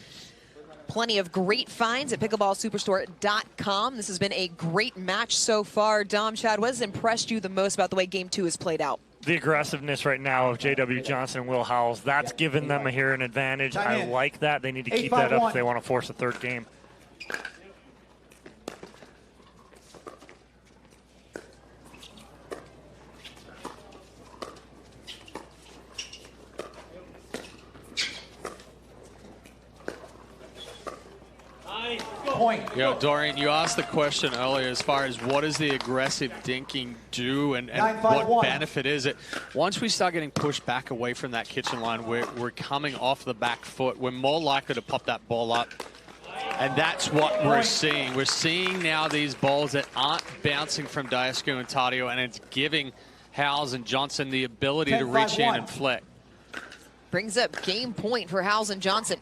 Plenty of great finds at pickleballsuperstore.com. This has been a great match so far. Dom, Chad, what has impressed you the most about the way Game 2 has played out? The aggressiveness right now of J.W. Johnson and Will Howells, that's given them an advantage. I like that. They need to keep that up if they want to force a third game. Point. Yeah, Dorian, you asked the question earlier as far as what does the aggressive dinking do and what benefit is it? Once we start getting pushed back away from that kitchen line, we're coming off the back foot. We're more likely to pop that ball up. And that's what we're seeing. We're seeing now these balls that aren't bouncing from Diascu and Tadio, and it's giving Howes and Johnson the ability to reach in and flick. Brings up game point for Howes and Johnson.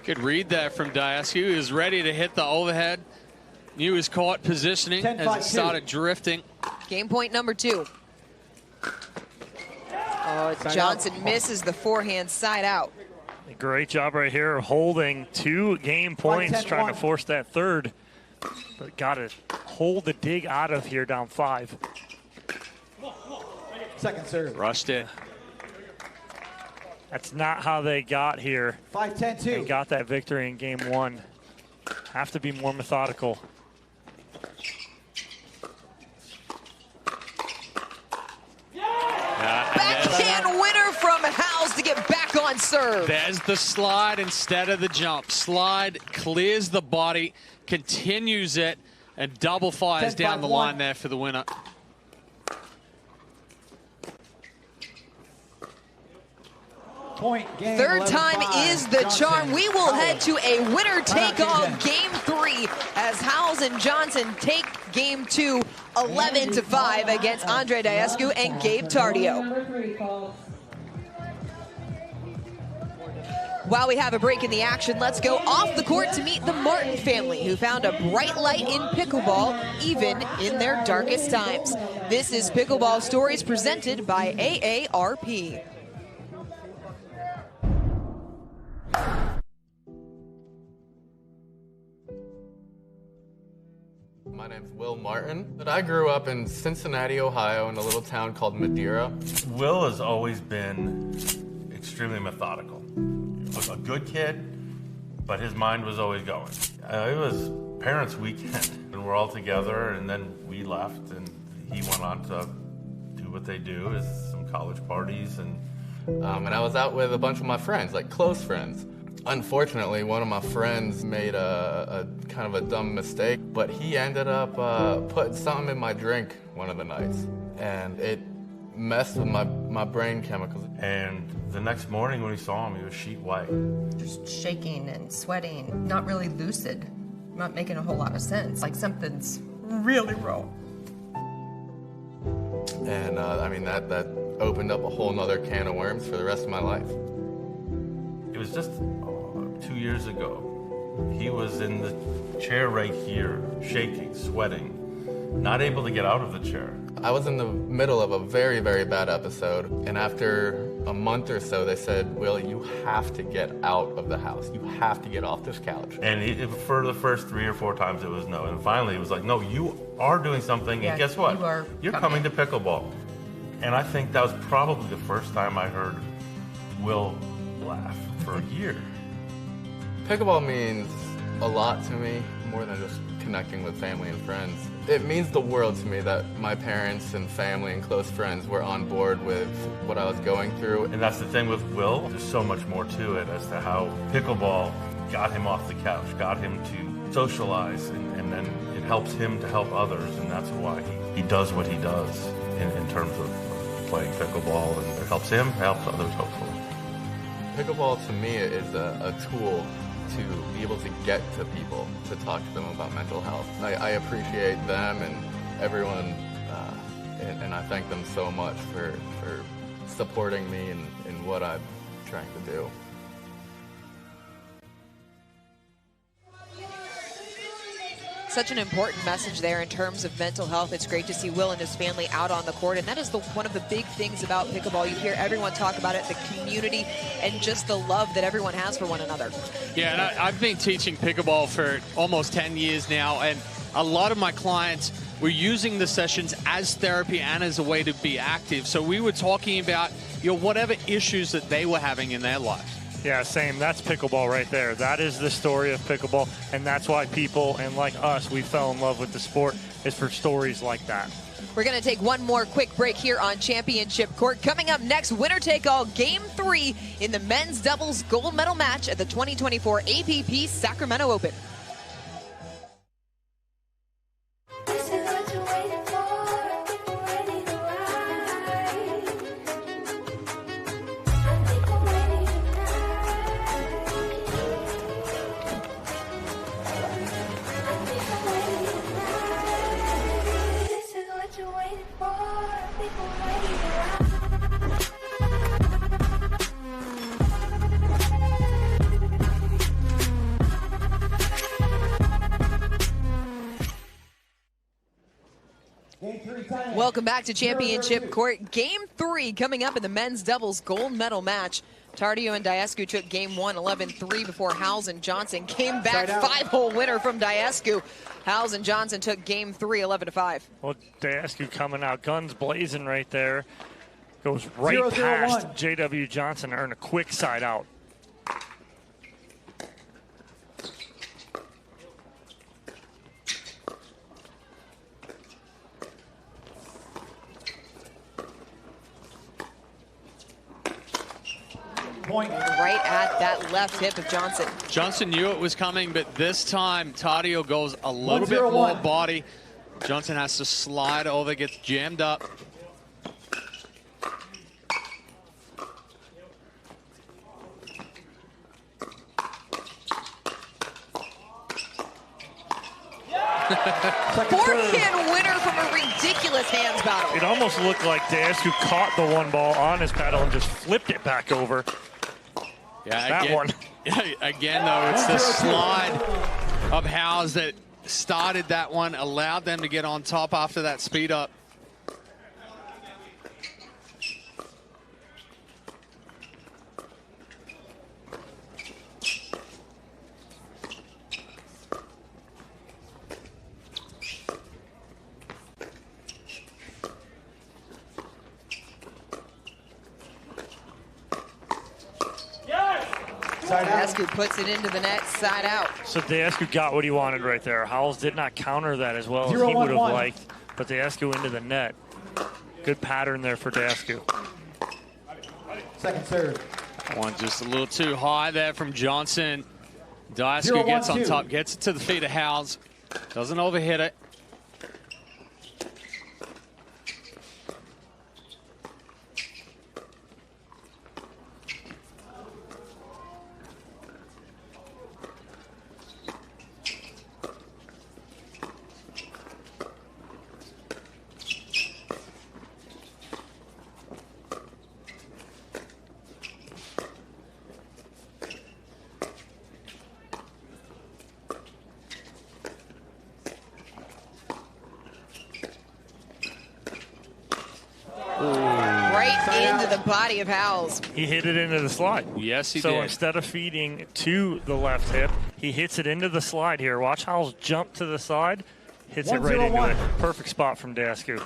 Good read there from Diascu. He was ready to hit the overhead. Knew his court positioning as it started drifting. Game point number 2. Oh, Johnson misses the forehand side out. Great job right here holding 2 game points, trying to force that third. But got to hold the dig out of here down 5. Second serve. Rushed it. That's not how they got here. 5-10-2. They got that victory in game 1. Have to be more methodical. Backhand winner from Howes to get back on serve. There's the slide instead of the jump. Slide, clears the body, continues it, and double fires down the line there for the winner. Point game. Third time is the charm. We will head to a winner-take-all game 3 as Howes and Johnson take game 2, 11-5 against Andre Diascu and Gabe Tardio. While we have a break in the action, let's go off the court to meet the Martin family, who found a bright light in pickleball, even in their darkest times. This is Pickleball Stories presented by AARP. My name's Will Martin, but I grew up in Cincinnati, Ohio, in a little town called Madeira. Will has always been extremely methodical. He was a good kid, but his mind was always going. It was parents' weekend, and we're all together, and then we left, and he went on to do what they do, is some college parties, and I was out with a bunch of my friends, like close friends. Unfortunately, one of my friends made a kind of a dumb mistake, but he ended up putting something in my drink one of the nights, and it messed with my brain chemicals. And the next morning when we saw him, he was sheet white. Just shaking and sweating, not really lucid, not making a whole lot of sense, like something's really wrong. And I mean, that opened up a whole nother can of worms for the rest of my life. It was just 2 years ago. He was in the chair right here, shaking, sweating, not able to get out of the chair. I was in the middle of a very, very bad episode, and after a month or so, they said, Will, you have to get out of the house. You have to get off this couch. And for the first 3 or 4 times, it was no. And finally, it was like, no, you are doing something, and guess what? You're coming to pickleball. And I think that was probably the first time I heard Will laugh for a year. Pickleball means a lot to me, more than just connecting with family and friends. It means the world to me that my parents and family and close friends were on board with what I was going through. And that's the thing with Will, there's so much more to it as to how pickleball got him off the couch, got him to socialize, and then it helps him to help others, and that's why he does what he does in terms of playing pickleball, and it helps him, helps others, hopefully. Pickleball to me is a tool to be able to get to people, to talk to them about mental health. I appreciate them and everyone, and I thank them so much for supporting me in what I'm trying to do. Such an important message there in terms of mental health. It's great to see Will and his family out on the court, and that is one of the big things about pickleball. You hear everyone talk about it, the community, and just the love that everyone has for one another. Yeah, and I've been teaching pickleball for almost 10 years now, and a lot of my clients we're using the sessions as therapy and as a way to be active. So we were talking about, you know, whatever issues that they were having in their life. Yeah, same. That's pickleball right there. That is the story of pickleball, and that's why people, and like us, we fell in love with the sport, is for stories like that. We're going to take one more quick break here on Championship Court. Coming up next, winner-take-all Game 3 in the men's doubles gold medal match at the 2024 APP Sacramento Open. Welcome back to Championship Court. Game 3 coming up in the men's doubles gold medal match. Tardio and Diascu took game 1, 11-3 before Howells and Johnson came back. 5-hole winner from Diascu. Howells and Johnson took game 3, 11-5. Well, Diascu coming out, guns blazing right there. Goes right 0-0-1. past J.W. Johnson to earn a quick side out. Point right at that left hip of Johnson. Johnson knew it was coming, but this time Tardio goes a little bit more body. Johnson has to slide over, gets jammed up. Forehand winner from a ridiculous hands battle. It almost looked like Diascu caught the one ball on his paddle and just flipped it back over. Yeah, that again, one. Again, though, it's the slide of Howells that started that one, allowed them to get on top after that speed up. Diascu puts it into the net, side out. So Diascu got what he wanted right there. Howells did not counter that as well as he would have liked, but Diascu into the net. Good pattern there for Diascu. Second serve. One just a little too high there from Johnson. Diascu gets on top, gets it to the feet of Howells. Doesn't overhit it. Body of Howells. He hit it into the slide. Yes, he did. So instead of feeding to the left hip, he hits it into the slide here. Watch Howells jump to the side, hits it right into it. Perfect spot from Diascu.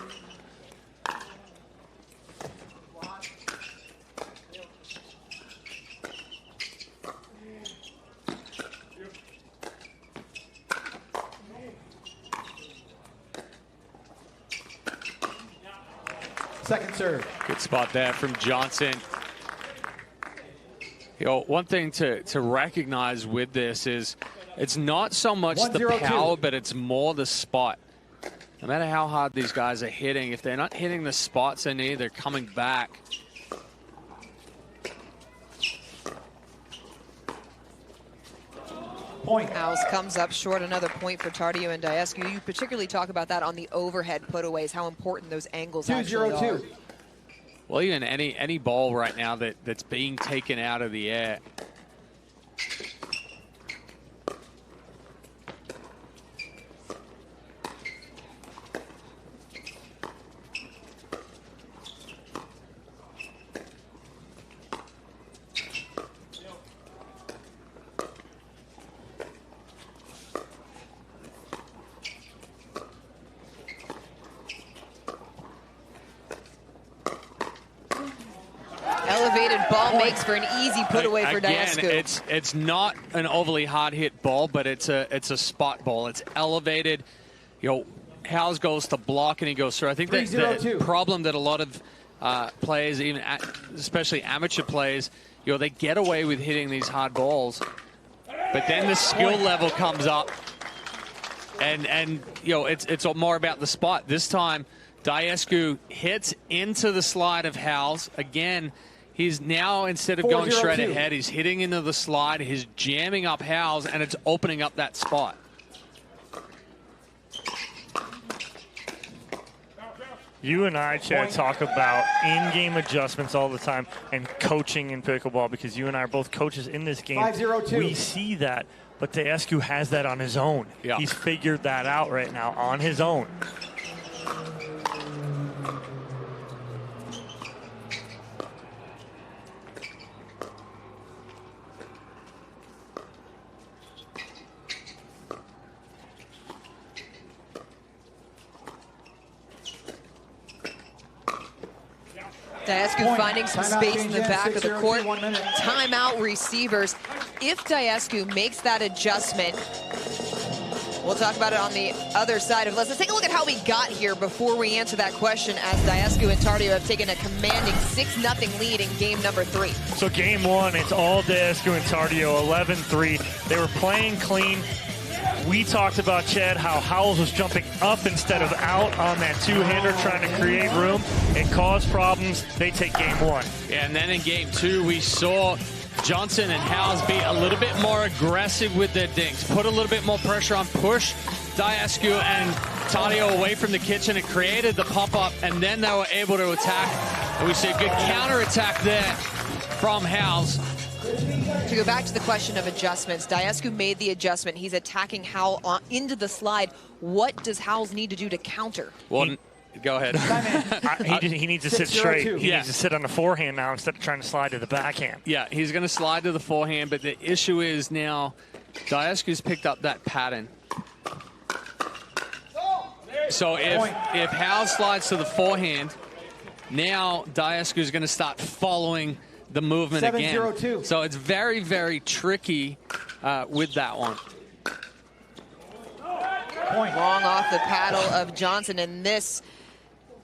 Second serve. Good spot there from Johnson. You know, one thing to recognize with this is it's not so much the power, but it's more the spot. No matter how hard these guys are hitting, if they're not hitting the spots they need, they're coming back. Point. Howells comes up short, another point for Tardio and Diascu. You particularly talk about that on the overhead putaways, how important those angles actually are. Well, even any ball right now that's being taken out of the air. Elevated ball makes for an easy put away for Diascu. Again, it's not an overly hard hit ball, but it's a spot ball. It's elevated. You know, Howes goes to block and he goes through. I think that the problem that a lot of players, even especially amateur players, you know, they get away with hitting these hard balls, but then the skill level comes up, and you know, it's more about the spot. This time, Diascu hits into the slide of Howes. Again, he's now, instead of going straight ahead, he's hitting into the slide. He's jamming up Howes, and it's opening up that spot. You and I, Chad, talk about in-game adjustments all the time and coaching in pickleball because you and I are both coaches in this game. 5-0-2. We see that, but Diascu has that on his own. Yeah. He's figured that out right now on his own. Diascu finding some space in the back of the court. Timeout receivers. If Diascu makes that adjustment, we'll talk about it on the other side of this. Let's take a look at how we got here before we answer that question, as Diascu and Tardio have taken a commanding 6-0 lead in game number 3. So game 1, it's all Diascu and Tardio, 11-3. They were playing clean. We talked about, Chad, how Howes was jumping up instead of out on that two-hander, trying to create room. It caused problems. They take game 1. Yeah, and then in game 2, we saw Johnson and Howes be a little bit more aggressive with their dinks, put a little bit more pressure on, push Diascu and Tardio away from the kitchen. It created the pop-up, and then they were able to attack. And we see a good counter-attack there from Howes. To go back to the question of adjustments, Diascu made the adjustment. He's attacking Howell into the slide. What does Howells need to do to counter? Well, go ahead. He needs to sit straight. He needs to sit on the forehand now instead of trying to slide to the backhand. Yeah, he's going to slide to the forehand, but the issue is now Diascu's picked up that pattern. So if Howells slides to the forehand, now Diascu's going to start following the movement again. 7-0-2. So it's very, very tricky with that one. Long off the paddle of Johnson, and this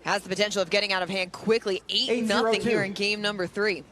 has the potential of getting out of hand quickly. 8-0 here in game number 3.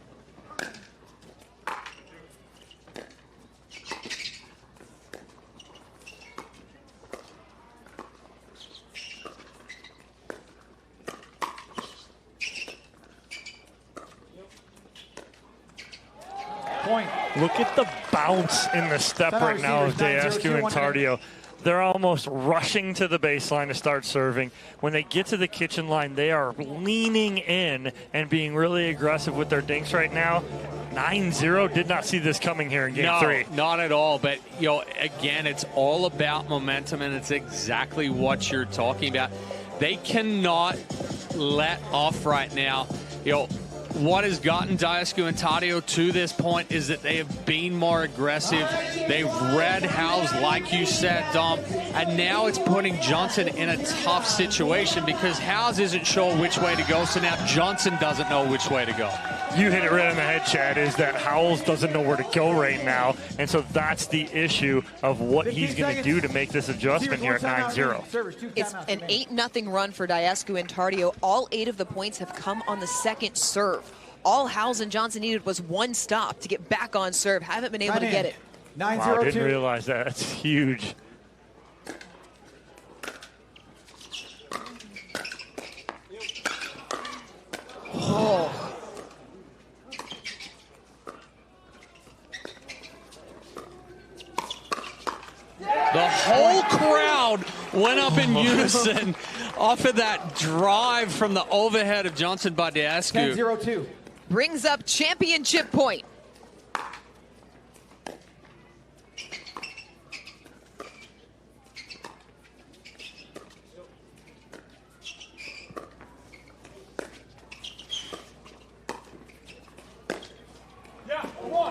Point. Look at the bounce in the step right now of Diascu and Tardio. They're almost rushing to the baseline to start serving. When they get to the kitchen line, they are leaning in and being really aggressive with their dinks right now. 9-0, did not see this coming here in game 3. No, not at all. But, you know, again, it's all about momentum, and it's exactly what you're talking about. They cannot let off right now. You know, what has gotten Diascu and Tardio to this point is that they have been more aggressive. They've read Howes, like you said, Dom, and now it's putting Johnson in a tough situation because Howes isn't sure which way to go, so now Johnson doesn't know which way to go. You hit it right on the head, Chad, is that Howells doesn't know where to go right now, and so that's the issue of what he's going to do to make this adjustment here at 9-0. It's an 8-0 run for Diascu and Tardio. All 8 of the points have come on the second serve. All Howells and Johnson needed was one stop to get back on serve. Haven't been able to get it. 9-0-2. Wow, didn't realize that. That's huge. Oh. The whole crowd went up in unison off of that drive from the overhead of Johnson by Diascu. 10-0-2. Brings up championship point.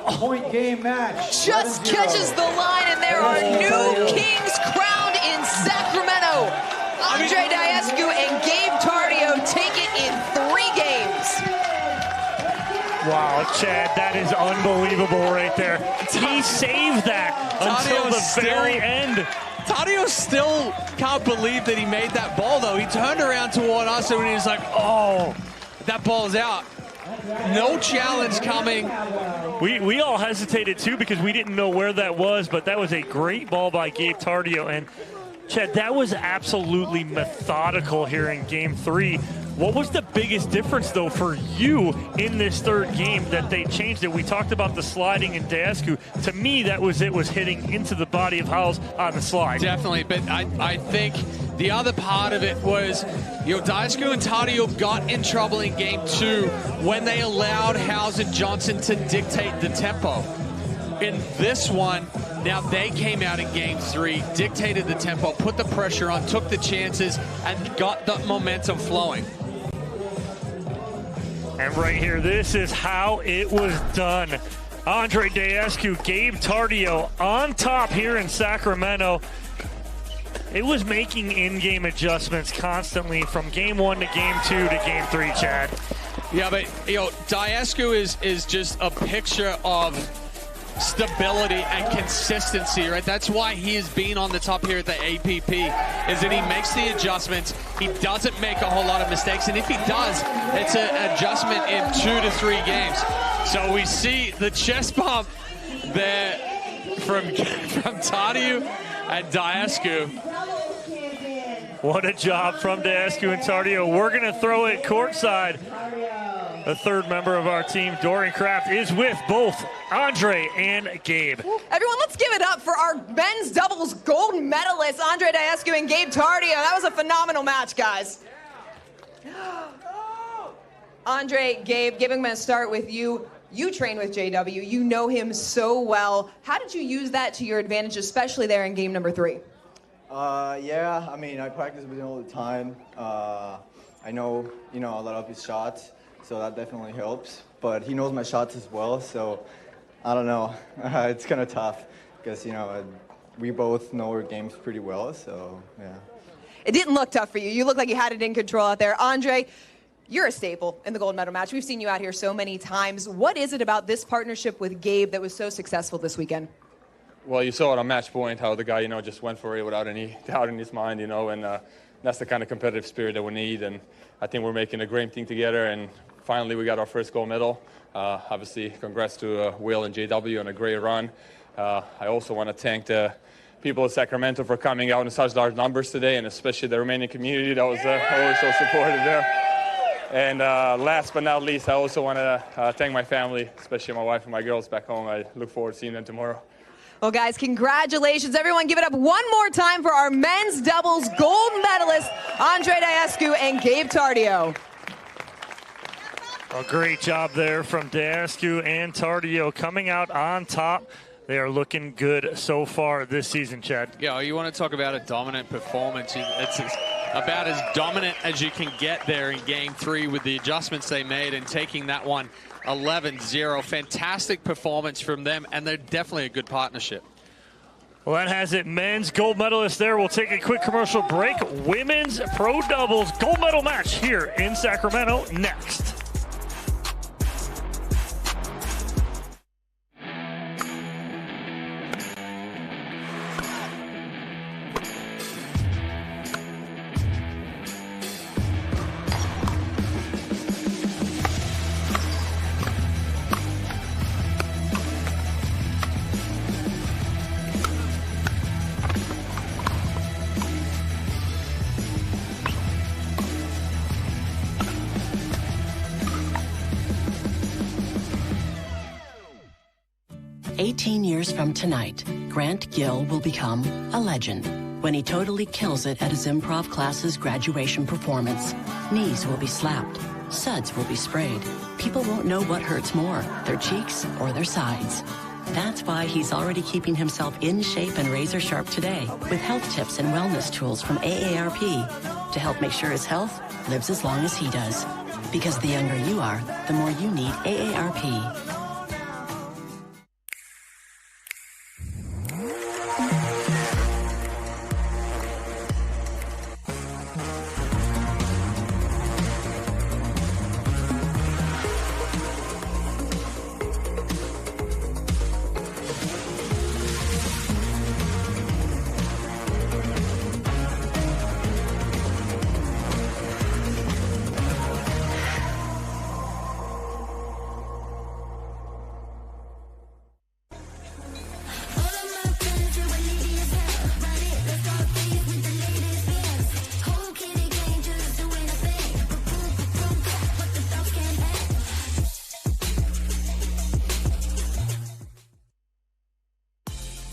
Point game match. Just catches the line, and there are new kings crowned in Sacramento. Andre Diascu and Gabe Tardio take it in 3 games. Wow, Chad, that is unbelievable right there. He saved that until the very end. Tadio still can't believe that he made that ball, though. He turned around toward us and he was like, oh, that ball's out. No challenge coming. We all hesitated, too, because we didn't know where that was, but that was a great ball by Gabe Tadio. And, Chad, that was absolutely methodical here in Game 3. What was the biggest difference, though, for you in this third game that they changed it? We talked about the sliding in Daescu. To me, that was it, was hitting into the body of Howes on the slide. Definitely, but I think the other part of it was, Daescu and Tadio got in trouble in Game 2 when they allowed Howes and Johnson to dictate the tempo. In this one, now they came out in Game 3, dictated the tempo, put the pressure on, took the chances, and got the momentum flowing. And right here, this is how it was done. Andre Daescu, Gabe Tadio on top here in Sacramento. It was making in-game adjustments constantly from Game 1 to Game 2 to Game 3, Chad. Yeah, but, Daescu is just a picture of stability and consistency, right? That's why he has been on the top here at the APP, is that he makes the adjustments. He doesn't make a whole lot of mistakes, and if he does, it's an adjustment in 2 to 3 games. So we see the chest bump there from Tadio and Daescu. What a job from Daescu and Tadio. We're going to throw it courtside. The third member of our team, Dorian Kraft, is with both Andre and Gabe. Everyone, let's give it up for our men's doubles gold medalists, Andre Daescu and Gabe Tadio. That was a phenomenal match, guys. Andre, Gabe, I'm going to start with you. You train with JW. You know him so well. How did you use that to your advantage, especially there in game number 3? Yeah, I mean, I practice with him all the time. I know, a lot of his shots, so that definitely helps. But he knows my shots as well, so I don't know. It's kind of tough because, we both know our games pretty well, so yeah. It didn't look tough for you. You looked like you had it in control out there. Andre, you're a staple in the gold medal match. We've seen you out here so many times. What is it about this partnership with Gabe that was so successful this weekend? Well, you saw it on match point, how the guy, just went for it without any doubt in his mind, and that's the kind of competitive spirit that we need. And I think we're making a great thing together, and finally we got our first gold medal. Obviously, congrats to Will and JW on a great run. I also want to thank the people of Sacramento for coming out in such large numbers today, and especially the Romanian community that was always so supportive there. And last but not least, I also want to thank my family, especially my wife and my girls back home. I look forward to seeing them tomorrow. Well, guys, congratulations. Everyone give it up one more time for our men's doubles gold medalists, Andre Daescu and Gabe Tadio. A great job there from Daescu and Tadio coming out on top. They are looking good so far this season, Chad. Yeah, you want to talk about a dominant performance. It's about as dominant as you can get there in Game 3 with the adjustments they made and taking that one 11-0. Fantastic performance from them, and they're definitely a good partnership. Well, that has it. Men's gold medalist there. We'll take a quick commercial break. Women's pro doubles gold medal match here in Sacramento next. Years from tonight, Grant Gill will become a legend when he totally kills it at his improv class's graduation performance. Knees will be slapped, suds will be sprayed. People won't know what hurts more, their cheeks or their sides. That's why he's already keeping himself in shape and razor sharp today with health tips and wellness tools from AARP to help make sure his health lives as long as he does. Because the younger you are, the more you need AARP.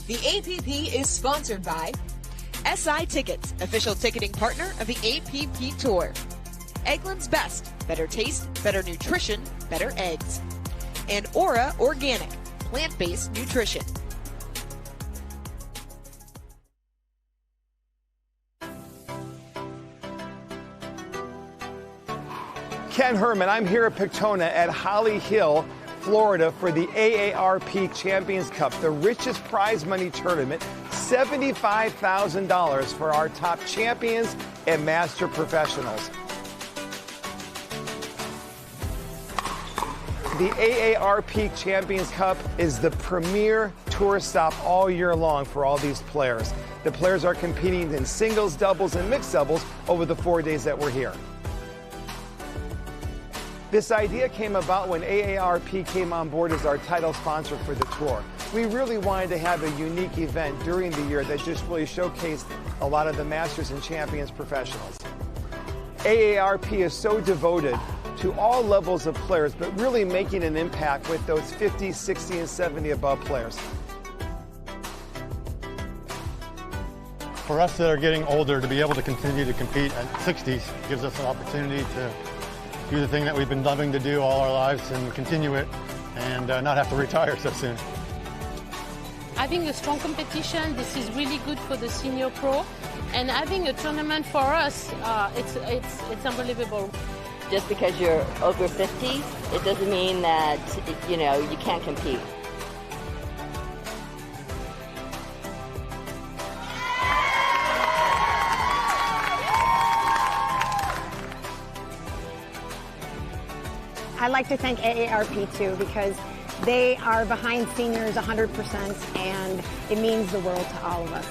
The APP is sponsored by SI Tickets, official ticketing partner of the APP Tour. Eggland's Best, better taste, better nutrition, better eggs. And Aura Organic, plant-based nutrition. Ken Herman, I'm here at Pictona at Holly Hill, Florida for the AARP Champions Cup, the richest prize money tournament, $75,000 for our top champions and master professionals. The AARP Champions Cup is the premier tour stop all year long for all these players. The players are competing in singles, doubles, and mixed doubles over the 4 days that we're here. This idea came about when AARP came on board as our title sponsor for the tour. We really wanted to have a unique event during the year that just really showcased a lot of the masters and champions professionals. AARP is so devoted to all levels of players, but really making an impact with those 50, 60, and 70 above players. For us that are getting older, to be able to continue to compete at 60s gives us an opportunity to do the thing that we've been loving to do all our lives and continue it and not have to retire so soon. Having a strong competition, this is really good for the senior pro, and having a tournament for us, it's unbelievable. Just because you're over 50, it doesn't mean that, you know, you can't compete. I'd like to thank AARP too, because they are behind seniors 100%, and it means the world to all of us.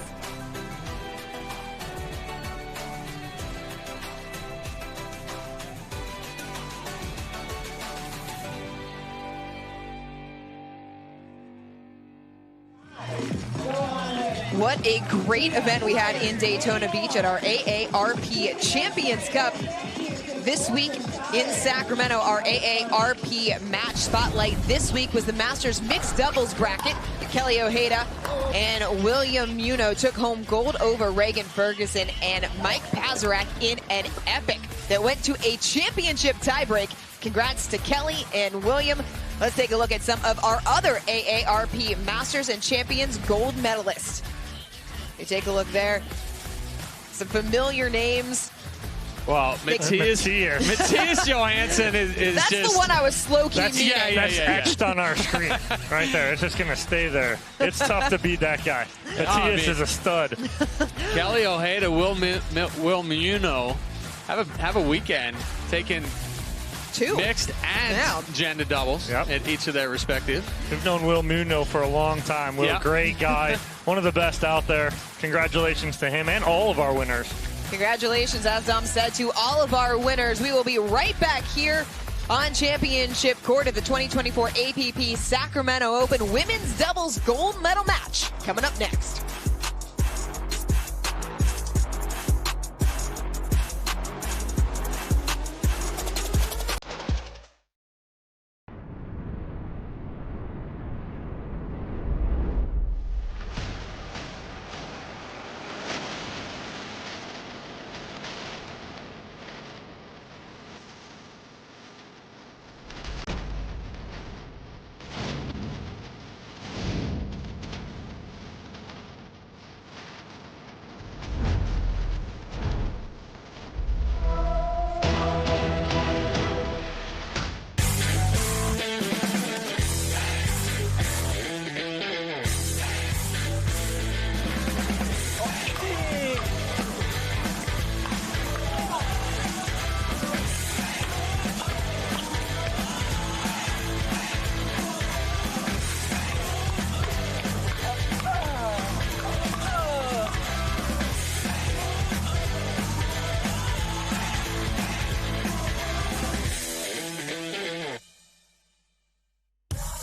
What a great event we had in Daytona Beach at our AARP Champions Cup. This week in Sacramento, our AARP match spotlight this week was the Masters mixed doubles bracket. Kelly Ojeda and William Muno took home gold over Reagan Ferguson and Mike Pazarak in an epic that went to a championship tiebreak. Congrats to Kelly and William. Let's take a look at some of our other AARP Masters and Champions gold medalists. You take a look there. Some familiar names. Well, Matthias Johansson is That's just... the one I was slow-key That's etched on our screen right there. It's just going to stay there. It's tough to beat that guy. Matthias is a stud. Kelly Ojeda, Will Muno have a weekend taking mixed and gender doubles at each of their respective. We've known Will Muno for a long time. Will, great guy. One of the best out there. Congratulations to him and all of our winners. Congratulations, as Dom said, to all of our winners. We will be right back here on Championship Court at the 2024 APP Sacramento Open Women's Doubles Gold Medal Match coming up next.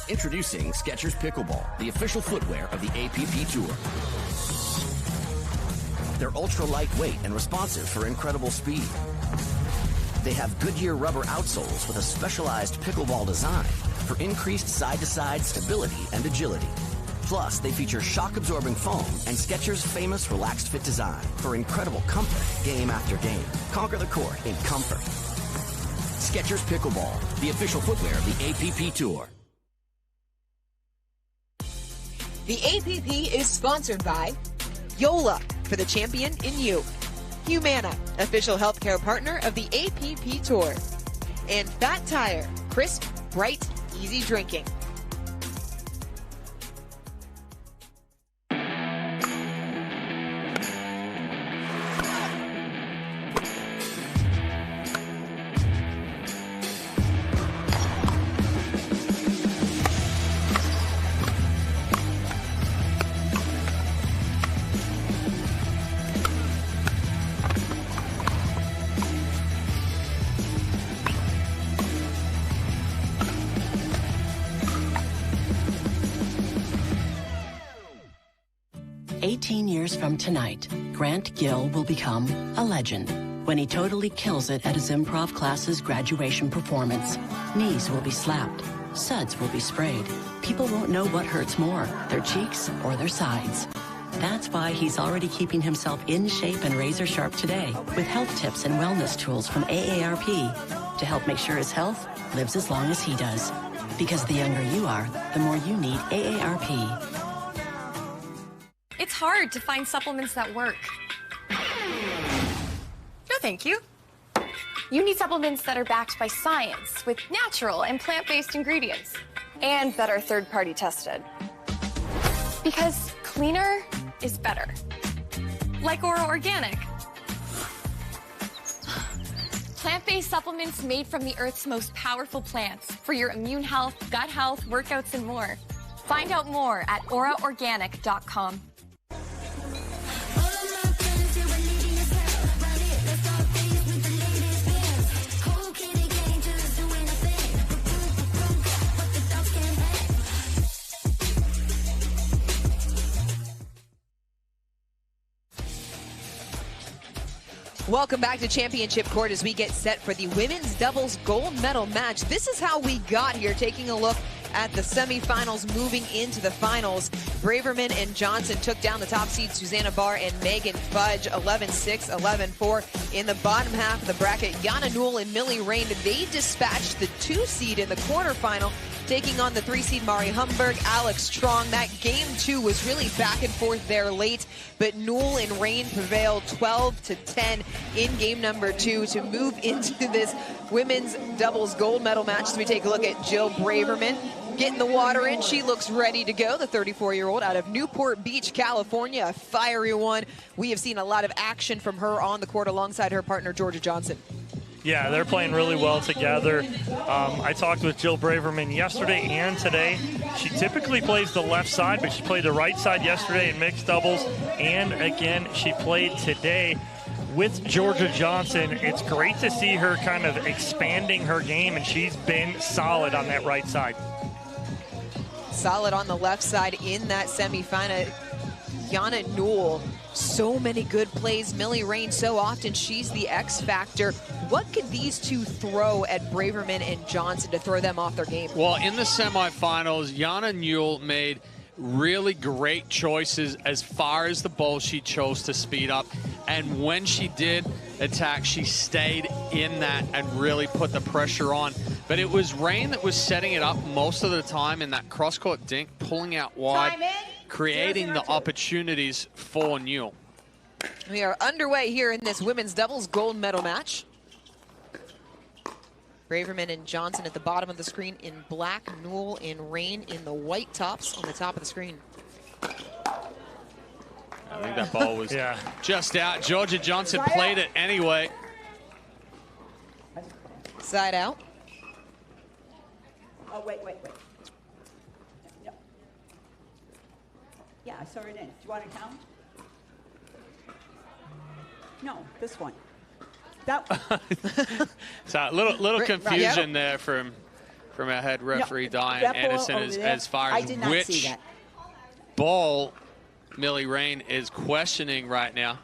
Introducing Skechers Pickleball, the official footwear of the APP Tour. They're ultra lightweight and responsive for incredible speed. They have Goodyear rubber outsoles with a specialized pickleball design for increased side-to-side stability and agility. Plus, they feature shock-absorbing foam and Skechers' famous relaxed fit design for incredible comfort game after game. Conquer the court in comfort. Skechers Pickleball, the official footwear of the APP Tour. The APP is sponsored by Yola, for the champion in you. Humana, official healthcare partner of the APP Tour. And Fat Tire, crisp, bright, easy drinking. Years from tonight, Grant Gill will become a legend when he totally kills it at his improv class's graduation performance. Knees will be slapped, suds will be sprayed. People won't know what hurts more, their cheeks or their sides. That's why he's already keeping himself in shape and razor sharp today with health tips and wellness tools from AARP to help make sure his health lives as long as he does. Because the younger you are, the more you need AARP. It's hard to find supplements that work. No, thank you. You need supplements that are backed by science with natural and plant-based ingredients and that are third-party tested. Because cleaner is better. Like Ora Organic. Plant-based supplements made from the Earth's most powerful plants for your immune health, gut health, workouts, and more. Find out more at oraorganic.com. Welcome back to Championship Court as we get set for the women's doubles gold medal match. This is how we got here, taking a look at the semifinals moving into the finals. Braverman and Johnson took down the top seed Susanna Barr and Megan Fudge 11-6, 11-4. In the bottom half of the bracket, Jana Newell and Millie Rain, they dispatched the 2 seed in the quarterfinal, taking on the 3 seed Mari Humberg, Alex Strong. That game 2 was really back and forth there late, but Newell and Rain prevailed 12-10 in game number 2 to move into this women's doubles gold medal match. So we take a look at Jill Braverman getting the water in. She looks ready to go. The 34-year-old out of Newport Beach, California, a fiery one. We have seen a lot of action from her on the court alongside her partner, Georgia Johnson. Yeah, they're playing really well together. I talked with Jill Braverman yesterday and today. She typically plays the left side, but she played the right side yesterday in mixed doubles. And again, she played today with Georgia Johnson. It's great to see her kind of expanding her game, and she's been solid on that right side. Solid on the left side in that semifinal. Jana Newell, so many good plays. Millie Rain, so often she's the X factor. What could these two throw at Braverman and Johnson to throw them off their game? Well, in the semifinals, Jana Newell made really great choices as far as the ball she chose to speed up. And when she did attack, she stayed in that and really put the pressure on. But it was Rain that was setting it up most of the time in that cross-court dink, pulling out wide, creating the opportunities for Newell. We are underway here in this women's doubles gold medal match. Braverman and Johnson at the bottom of the screen in black, Newell and Rain in the white tops on the top of the screen. I think that ball was just out. Georgia Johnson played it anyway. Side out. Oh, wait. No. Yeah, I saw it in. Do you want to count? No, this one. That one. So a little confusion there from our head referee, Diane Anderson, as far as which ball Millie Rain is questioning right now.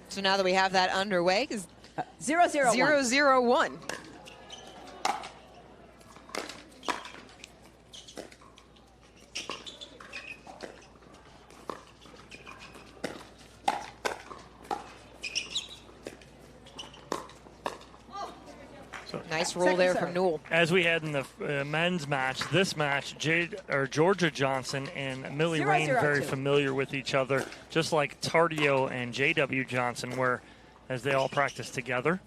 So now that we have that underway, 0-0-1. 0-0-1. So nice roll there from Newell. As we had in the men's match, this match, Georgia Johnson and Millie Rain very familiar with each other, just like Tardio and J.W. Johnson were, as they all practice together.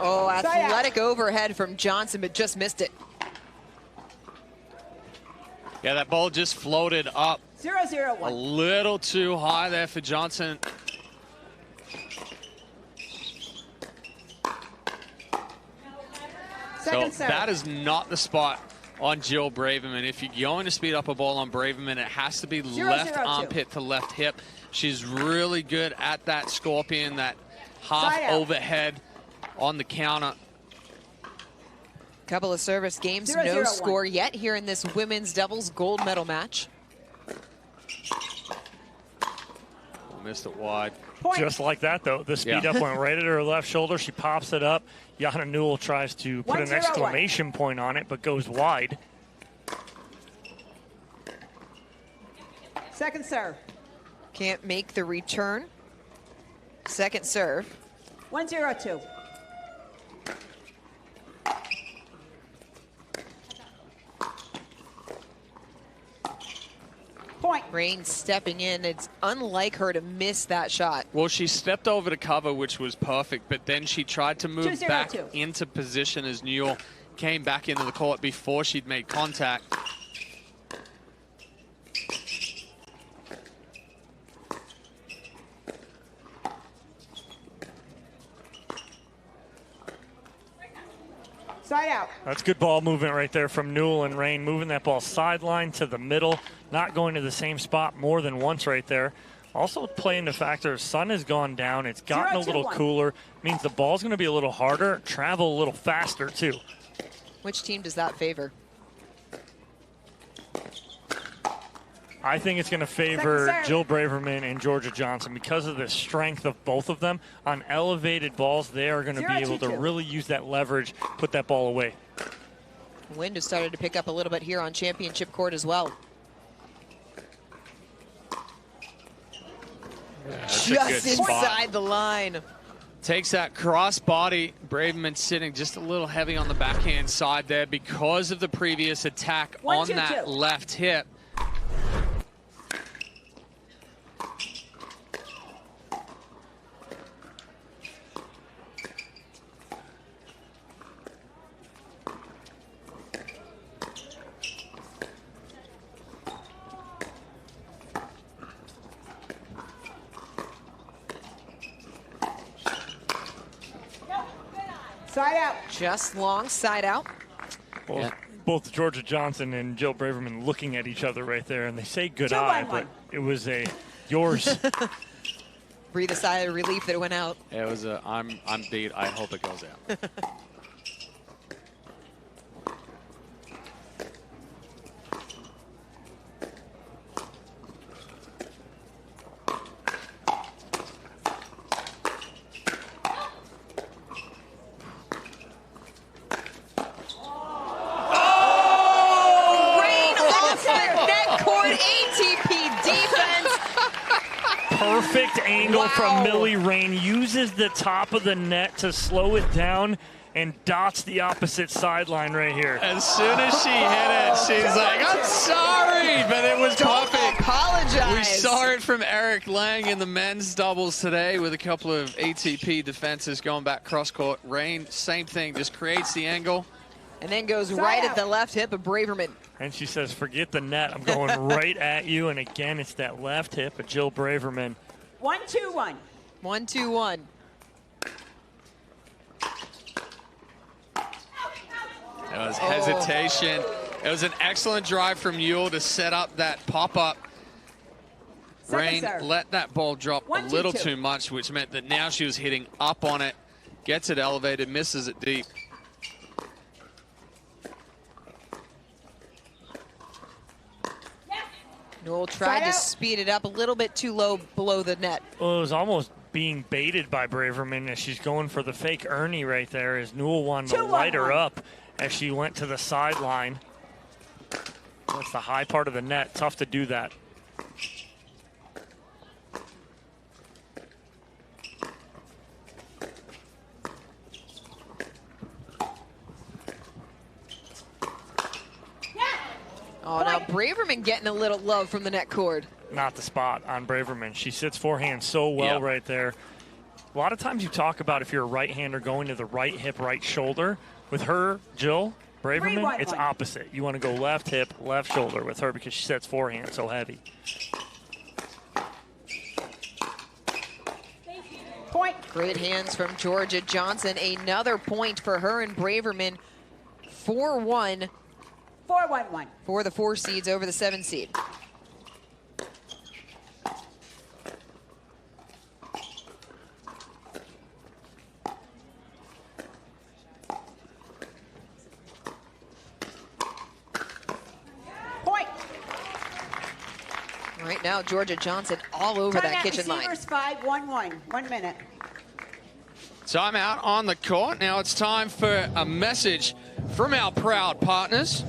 Oh, athletic overhead from Johnson, but just missed it. Yeah, that ball just floated up 0-0-1. a little too high there for Johnson. So that is not the spot on Jill Braverman. If you're going to speed up a ball on Braverman, it has to be left armpit to left hip. She's really good at that scorpion, that half overhead on the counter. Couple of service games, no score yet here in this women's doubles gold medal match. Missed it wide. Just like that, though. The speed up went right at her left shoulder. She pops it up. Jana Newell tries to put an exclamation point on it, but goes wide. Second serve. Can't make the return. Second serve. 1-0-2. Point. Rain stepping in. It's unlike her to miss that shot. Well, she stepped over to cover, which was perfect, but then she tried to move 2-0-2. back into position as Newell came back into the court before she'd made contact. Side out. That's good ball movement right there from Newell and Rain, moving that ball sideline to the middle, not going to the same spot more than once right there. Also playing the factor, sun has gone down. It's gotten a little cooler. Means the ball's going to be a little harder, travel a little faster too. Which team does that favor? I think it's going to favor Jill Braverman and Georgia Johnson because of the strength of both of them. On elevated balls, they are going to be able to really use that leverage, put that ball away. Wind has started to pick up a little bit here on championship court as well. Just inside the line. Takes that cross body. Braverman sitting just a little heavy on the backhand side there because of the previous attack on that left hip. Side out. Just long side out. Well, both Georgia Johnson and Jill Braverman looking at each other right there, and they say good eye, but it was a yours. Breathe a sigh of relief that it went out. It was a I'm beat. I hope it goes out. Perfect angle from Millie Rain, uses the top of the net to slow it down and dots the opposite sideline right here. As soon as she hit it, she's like, I'm sorry, but it was perfect. Apologize. We saw it from Eric Lang in the men's doubles today with a couple of ATP defenses going back cross court. Rain, same thing, just creates the angle. And then goes right at the left hip of Braverman. And she says, forget the net. I'm going right at you. And again, it's that left hip of Jill Braverman. 1-2-1. 1-2-1. It was hesitation. It was an excellent drive from Newell to set up that pop-up. Rain let that ball drop a little too much, which meant that now she was hitting up on it, gets it elevated, misses it deep. Newell tried to speed it up a little bit too low below the net. Well, it was almost being baited by Braverman as she's going for the fake Ernie right there as Newell wanted to light her up as she went to the sideline. That's the high part of the net. Tough to do that. Braverman getting a little love from the net cord. Not the spot on Braverman. She sits forehand so well right there. A lot of times you talk about if you're a right-hander going to the right hip, right shoulder. With her, Jill Braverman, it's opposite. You want to go left hip, left shoulder with her because she sets forehand so heavy. Point. Great hands from Georgia Johnson. Another point for her and Braverman. 4-1. 4-1-1. For the 4 seeds over the 7 seed. Point. Right now, Georgia Johnson all over that kitchen line. Receivers 5-1-1. 1 minute. Time out on the court. Now it's time for a message from our proud partners.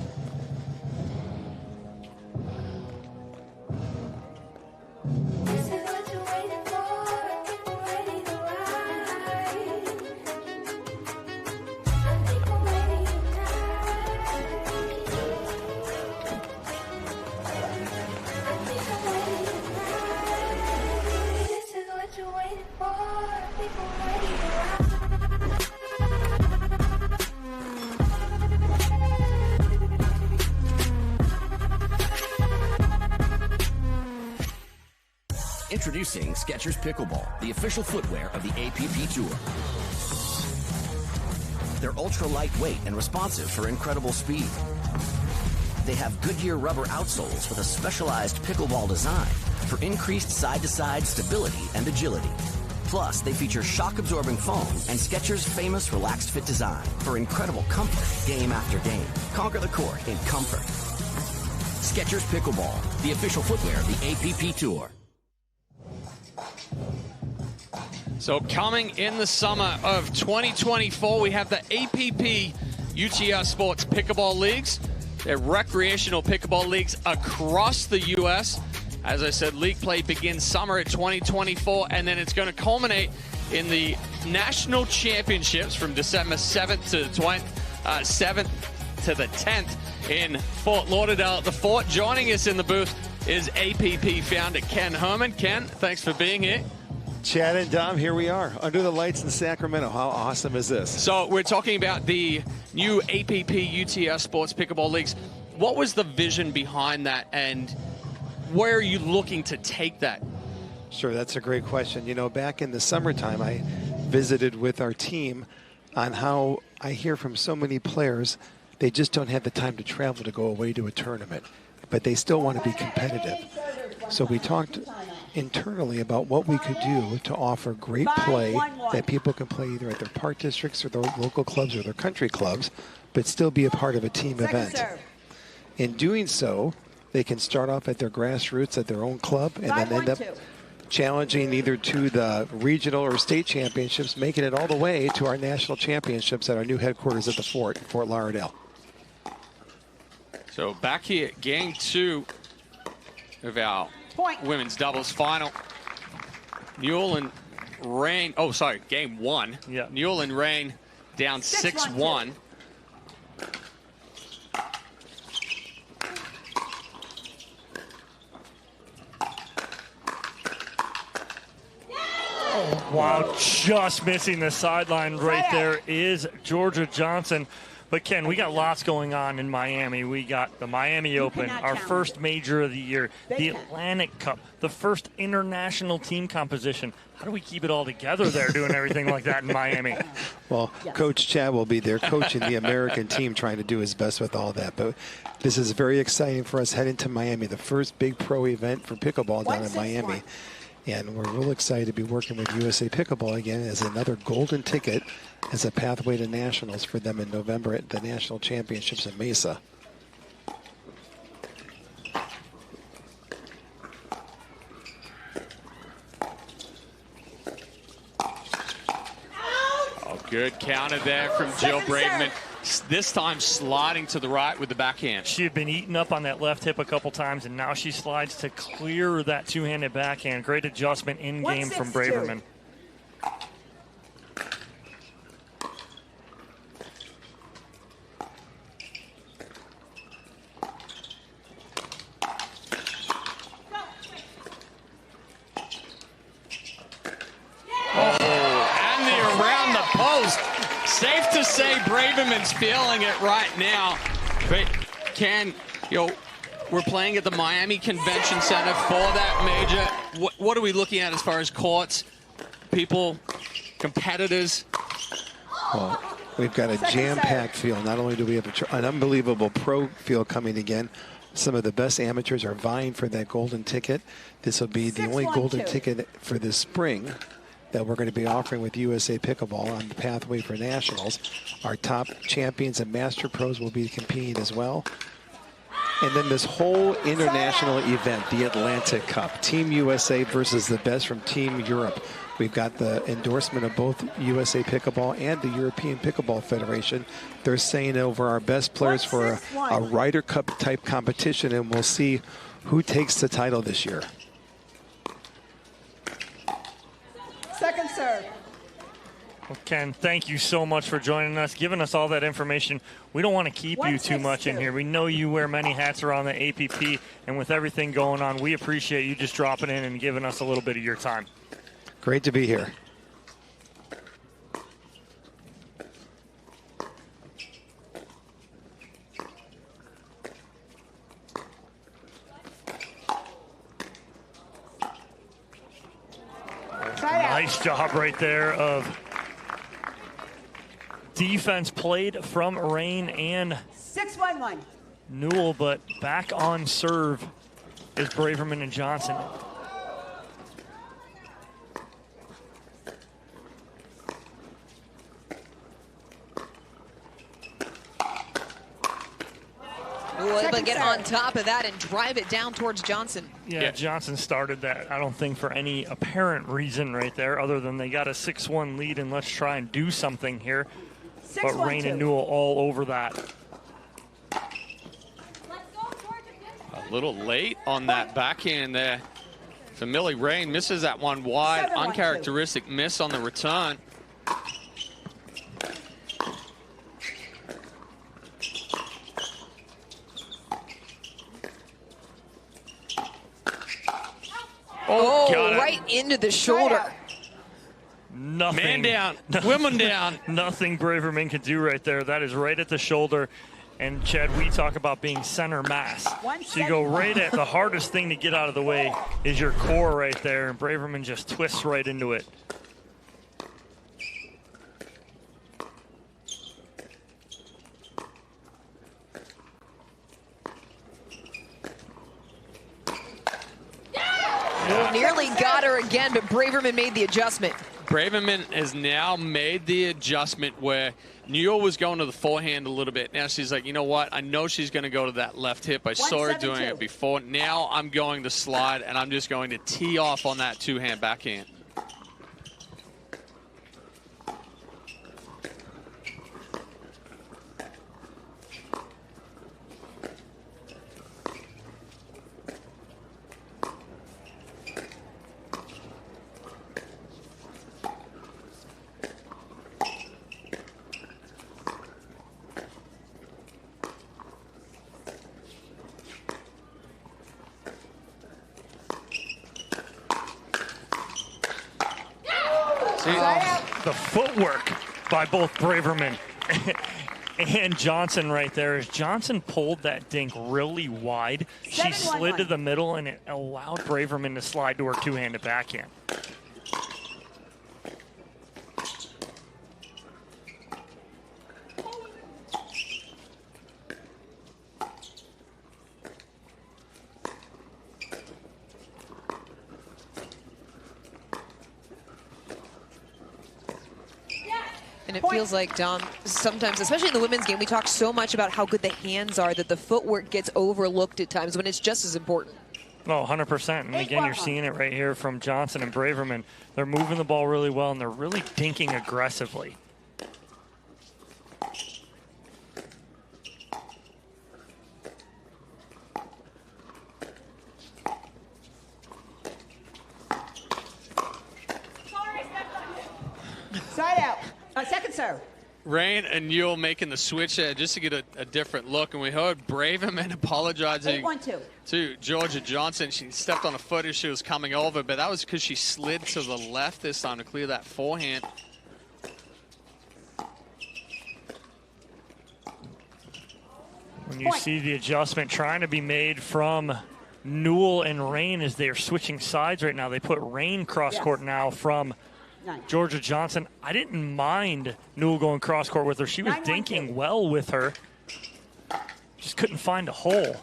Introducing Skechers Pickleball, the official footwear of the APP Tour. They're ultra lightweight and responsive for incredible speed. They have Goodyear rubber outsoles with a specialized pickleball design for increased side-to-side stability and agility. Plus, they feature shock-absorbing foam and Skechers' famous relaxed fit design for incredible comfort game after game. Conquer the court in comfort. Skechers Pickleball, the official footwear of the APP Tour. So coming in the summer of 2024, we have the APP UTR Sports Pickleball Leagues. They're recreational pickleball leagues across the U.S. As I said, league play begins summer of 2024, and then it's going to culminate in the national championships from December 7th to the 7th to the 10th in Fort Lauderdale at the Fort. Joining us in the booth is APP founder Ken Herman. Ken, thanks for being here. Chad and Dom, here we are under the lights in Sacramento. How awesome is this? So we're talking about the new APP UTR Sports Pickleball Leagues. What was the vision behind that, and where are you looking to take that? Sure, that's a great question. You know, back in the summertime, I visited with our team on how I hear from so many players, they just don't have the time to travel to go away to a tournament, but they still want to be competitive. So we talked internally about what we could do to offer great play that people can play either at their park districts or their local clubs or their country clubs, but still be a part of a team event. In doing so, they can start off at their grassroots at their own club and then end up challenging either to the regional or state championships, making it all the way to our national championships at our new headquarters at the Fort in Fort Lauderdale. So back here, game 2 of our women's doubles final. Newell and Rain, game 1. Yeah. Newell and Rain down 6-1. Wow, just missing the sideline right there is Georgia Johnson. But, Ken, we got lots going on in Miami. We got the Miami Open, our first major of the year, the Atlantic Cup, the first international team composition. How do we keep it all together there doing everything like that in Miami? Well, Coach Chad will be there coaching the American team, trying to do his best with all that. But this is very exciting for us heading to Miami, the first big pro event for pickleball down in Miami. And we're real excited to be working with USA Pickleball again as another golden ticket as a pathway to nationals for them in November at the national championships in Mesa. Oh, good counter there from Jill Braverman. This time sliding to the right with the backhand. She had been eaten up on that left hip a couple times, and now she slides to clear that two-handed backhand. Great adjustment in game from Braverman. safe to say Braverman's feeling it right now. But we're playing at the Miami Convention Center for that major. What are we looking at as far as courts, people, competitors? Well, we've got a jam-packed field. Not only do we have an unbelievable pro field coming again, some of the best amateurs are vying for that golden ticket. This will be the only golden ticket for this spring that we're going to be offering with USA Pickleball on the pathway for nationals. Our top champions and master pros will be competing as well. And then this whole international event, the Atlantic Cup, Team USA versus the best from Team Europe. We've got the endorsement of both USA Pickleball and the European Pickleball Federation. They're saying over our best players for a Ryder Cup type competition, and we'll see who takes the title this year. Second serve. Well, Ken, thank you so much for joining us, giving us all that information. We don't want to keep you too much in here. We know you wear many hats around the APP, and with everything going on, we appreciate you just dropping in and giving us a little bit of your time. Great to be here. Nice job right there of defense played from Rain and 6-1-1. Newell, but back on serve is Braverman and Johnson. Newell able to get on top of that and drive it down towards Johnson. Yeah, Johnson started that, I don't think, for any apparent reason right there, other than they got a 6-1 lead, and let's try and do something here. But Rain and Newell all over that. A little late on that backhand there. So Millie Rain misses that one wide. Uncharacteristic miss on the return. Oh, right into the shoulder. Nothing. Man down, women down. Nothing Braverman can do right there. That is right at the shoulder. And Chad, we talk about being center mass. So you go right at the hardest thing to get out of the way is your core right there. And Braverman just twists right into it. Nearly got her again, but Braverman made the adjustment. Braverman has now made the adjustment where Newell was going to the forehand a little bit. Now she's like, you know what? I know she's going to go to that left hip. I saw her doing it before. Now I'm going to slide, and I'm just going to tee off on that two-hand backhand. The footwork by both Braverman and Johnson right there. As Johnson pulled that dink really wide, she slid to the middle, and it allowed Braverman to slide to her two-handed backhand. And it feels like, Dom, sometimes, especially in the women's game, we talk so much about how good the hands are that the footwork gets overlooked at times when it's just as important. Oh, 100%. And again, you're seeing it right here from Johnson and Braverman. They're moving the ball really well, and they're really dinking aggressively. Side out. Second serve. Rain and Newell making the switch there just to get a different look. And we heard Braverman apologizing to Georgia Johnson. She stepped on a foot as she was coming over, but that was because she slid to the left this time to clear that forehand. And you see the adjustment trying to be made from Newell and Rain as they are switching sides right now. They put Rain cross court now from Georgia Johnson. I didn't mind Newell going cross court with her. She was dinking well with her. Just couldn't find a hole.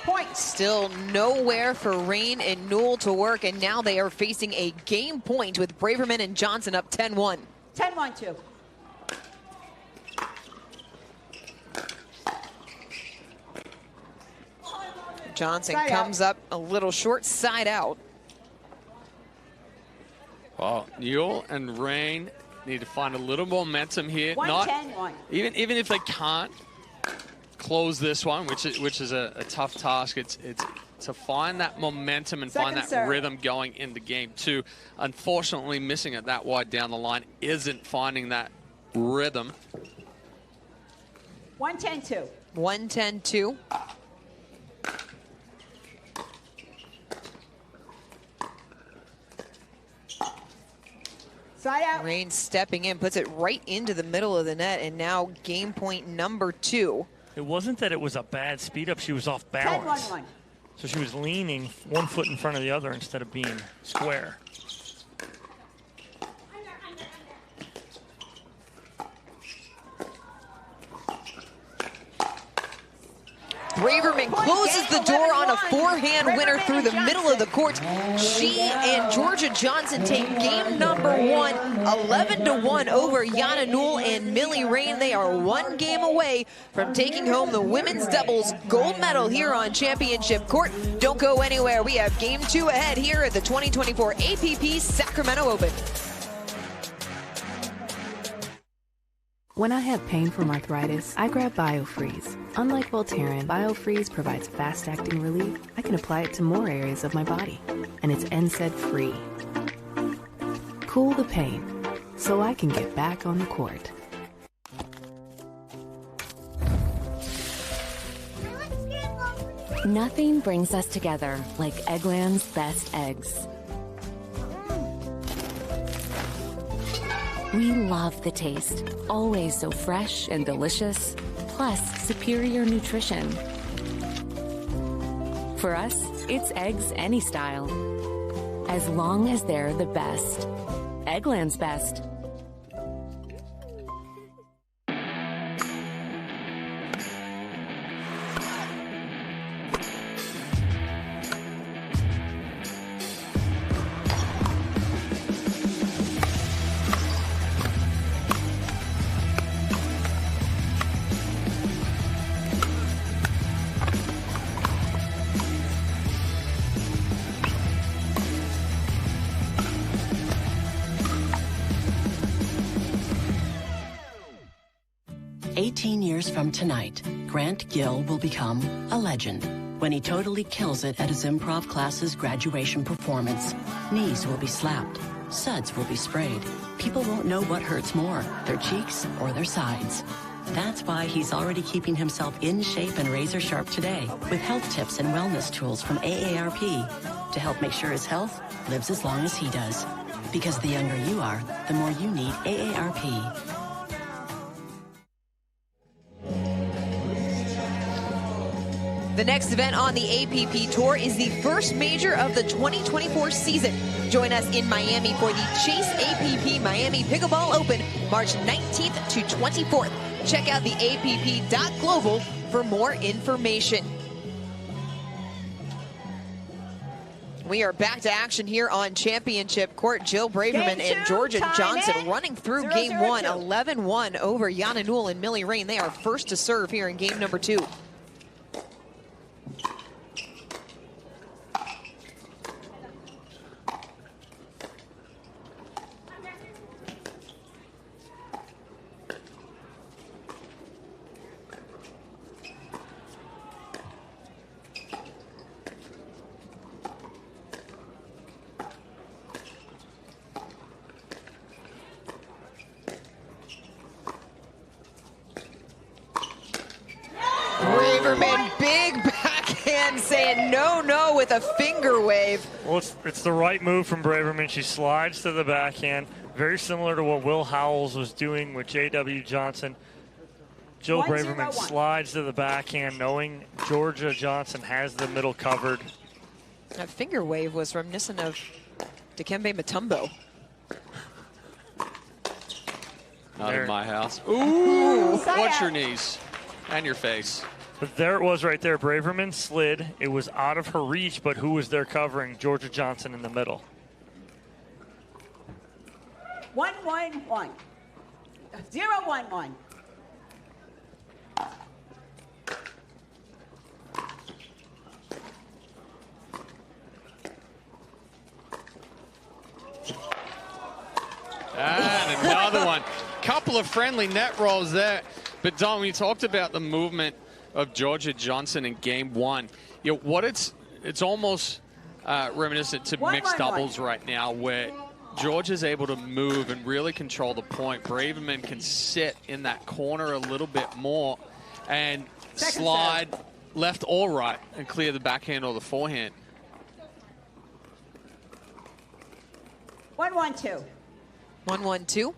Point. Still nowhere for Rain and Newell to work, and now they are facing a game point with Braverman and Johnson up 10-1. 10-1-2. Johnson comes up a little short, side out. Well, Newell and Rain need to find a little momentum here. 1-10-1. Even if they can't close this one, which is a tough task, it's to find that momentum and find that rhythm going into game two. Unfortunately, missing it that wide down the line isn't finding that rhythm. 1-10-2. 1-10-2. Side out. Rain stepping in, puts it right into the middle of the net, and now game point number 2. It wasn't that it was a bad speed up. She was off balance. 10-1-1. So she was leaning one foot in front of the other instead of being square. Braverman closes the door on a forehand winner through the middle of the court. She and Georgia Johnson take game number 1, 11-1 over Yana Newell and Millie Rain. They are one game away from taking home the women's doubles gold medal here on Championship Court. Don't go anywhere. We have game 2 ahead here at the 2024 APP Sacramento Open. When I have pain from arthritis, I grab BioFreeze. Unlike Voltaren, BioFreeze provides fast-acting relief. I can apply it to more areas of my body, and it's NSAID-free. Cool the pain, so I can get back on the court. Nothing brings us together like Eggland's best eggs. We love the taste, always so fresh and delicious, plus superior nutrition. For us, it's eggs any style, as long as they're the best. Eggland's best. From tonight, Grant Gill will become a legend when he totally kills it at his improv class's graduation performance. Knees will be slapped, suds will be sprayed. People won't know what hurts more, their cheeks or their sides. That's why he's already keeping himself in shape and razor sharp today with health tips and wellness tools from AARP to help make sure his health lives as long as he does. Because the younger you are, the more you need AARP. The next event on the APP Tour is the first major of the 2024 season. Join us in Miami for the Chase APP Miami Pickleball Open, March 19th to 24th. Check out the app.global for more information. We are back to action here on Championship Court. Jill Braverman and Georgia Johnson running through game 1, 11-1 over Yana Newell and Millie Rain. They are first to serve here in game number 2. Braverman, big backhand saying no with a finger wave. Well, it's the right move from Braverman. She slides to the backhand, very similar to what Will Howells was doing with J.W. Johnson. Jill Braverman slides to the backhand, knowing Georgia Johnson has the middle covered. That finger wave was reminiscent of Dikembe Mutombo. Not in my house. Ooh, watch your knees and your face. But there it was right there. Braverman slid. It was out of her reach, but who was there covering? Georgia Johnson in the middle. 1-1-1. 0-1-1. And another one. Couple of friendly net rolls there. But Don, when you talked about the movement of Georgia Johnson in game one, you know, what it's almost reminiscent to mixed doubles right now, where Georgia's able to move and really control the point. Braverman can sit in that corner a little bit more and slide left or right and clear the backhand or the forehand. 1-1-2. 1-1-2.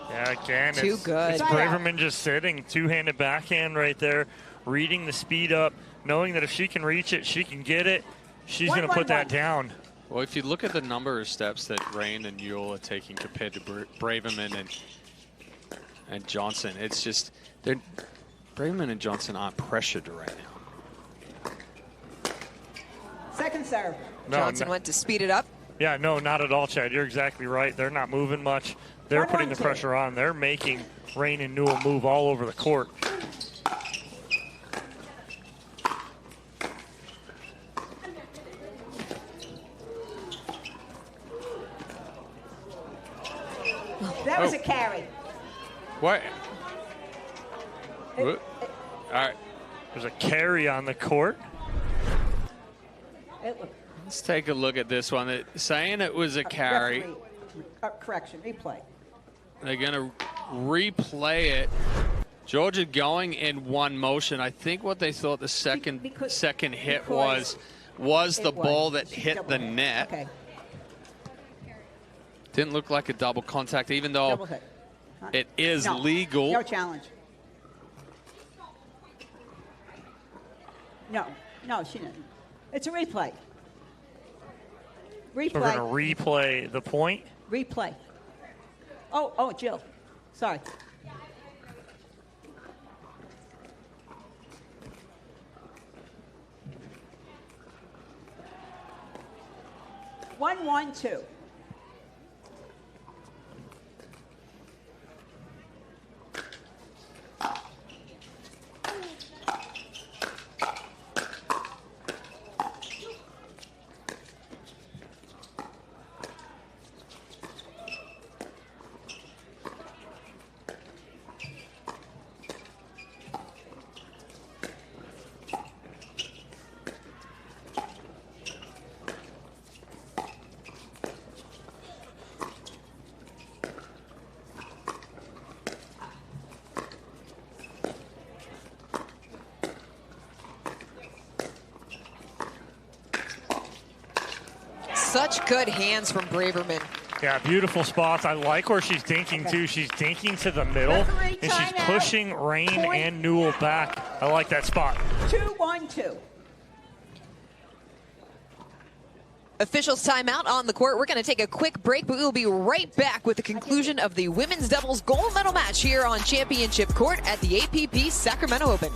Yeah, again, Too good. It's Braverman just sitting, two-handed backhand right there, reading the speed up, knowing that if she can reach it, she can get it. She's going to put that down. Well, if you look at the number of steps that Rain and Newell are taking compared to Braverman and Johnson, it's just Braverman and Johnson aren't pressured right now. Second serve. Johnson went to speed it up. Yeah, no, not at all, Chad. You're exactly right. They're not moving much. They're putting the pressure on. They're making Rain and Newell move all over the court. That was a carry. What? All right. There's a carry on the court. Let's take a look at this one. Saying it was a carry. Correction, replay. They're going to replay it. Georgia going in one motion. I think what they thought the second hit was the ball that hit the net. Okay. Didn't look like a double contact, even though it is legal. No challenge. No, she didn't. It's a replay. We're going to replay the point. Replay. Oh, Jill. Sorry. One, 1-2. Such good hands from Braverman. Yeah, beautiful spots. I like where she's dinking, too. She's dinking to the middle, and she's pushing Rain and Newell back. I like that spot. 2-1-2. Officials timeout on the court. We're going to take a quick break, but we will be right back with the conclusion of the women's doubles gold medal match here on Championship Court at the APP Sacramento Open.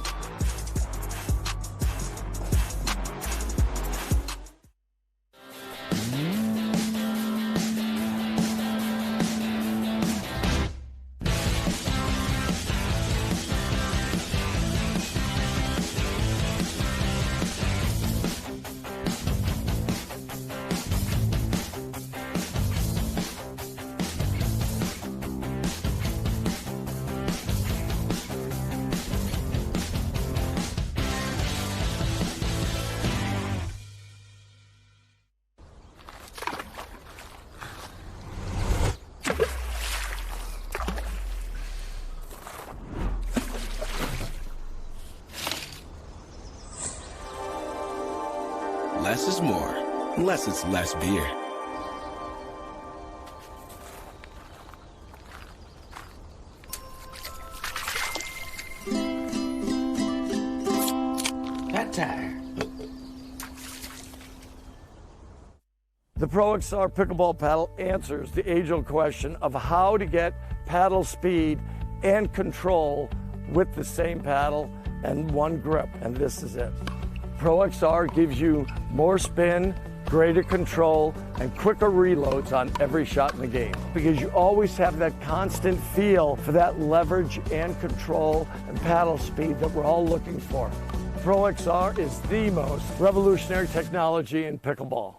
less is more, unless it's less beer. Fat tire. The Pro XR pickleball paddle answers the age-old question of how to get paddle speed and control with the same paddle and one grip, and this is it. Pro XR gives you more spin, greater control, and quicker reloads on every shot in the game, because you always have that constant feel for that leverage and control and paddle speed that we're all looking for. Pro XR is the most revolutionary technology in pickleball.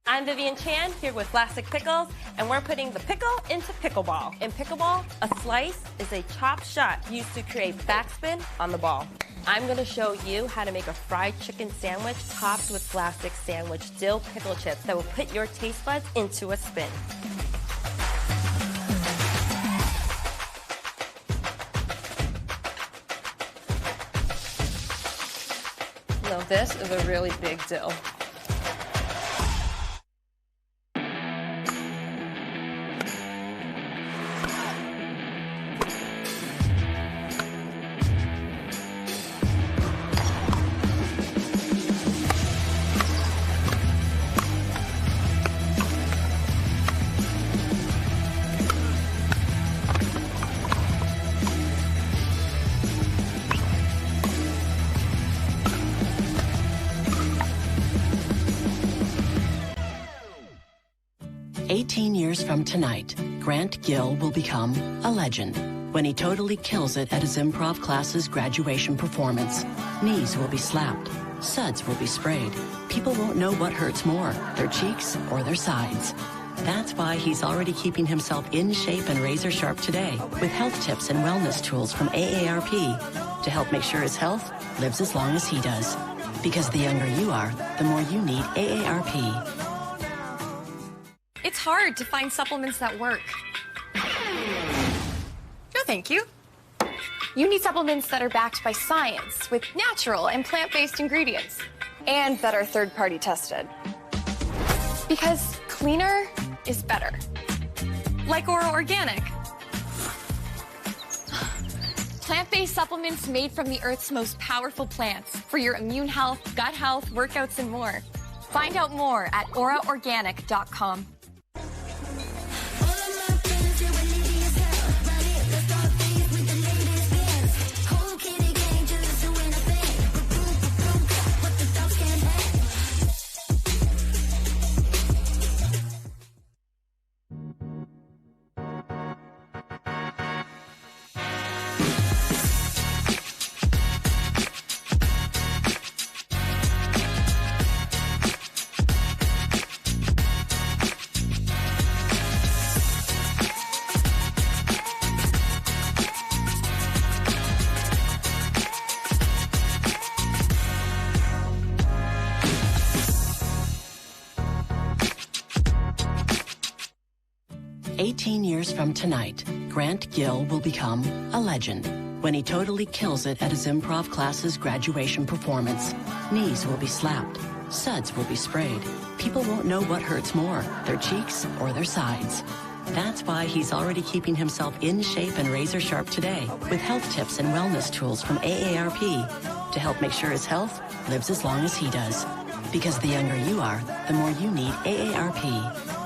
I'm Vivian Chan here with Plastic Pickles, and we're putting the pickle into pickleball. In pickleball, a slice is a chopped shot used to create backspin on the ball. I'm going to show you how to make a fried chicken sandwich topped with plastic sandwich dill pickle chips that will put your taste buds into a spin. Now this is a really big dill. From tonight, Grant Gill will become a legend when he totally kills it at his improv class's graduation performance. Knees will be slapped, suds will be sprayed. People won't know what hurts more, their cheeks or their sides. That's why he's already keeping himself in shape and razor sharp today with health tips and wellness tools from AARP to help make sure his health lives as long as he does. Because the younger you are, the more you need AARP. It's hard to find supplements that work. No, thank you. You need supplements that are backed by science with natural and plant-based ingredients and that are third-party tested. Because cleaner is better. Like Oro Organic. Plant-based supplements made from the Earth's most powerful plants for your immune health, gut health, workouts, and more. Find out more at oraorganic.com. From tonight, Grant Gill will become a legend when he totally kills it at his improv class's graduation performance. Knees will be slapped, suds will be sprayed. People won't know what hurts more, their cheeks or their sides. That's why he's already keeping himself in shape and razor sharp today with health tips and wellness tools from AARP to help make sure his health lives as long as he does. Because the younger you are, the more you need AARP.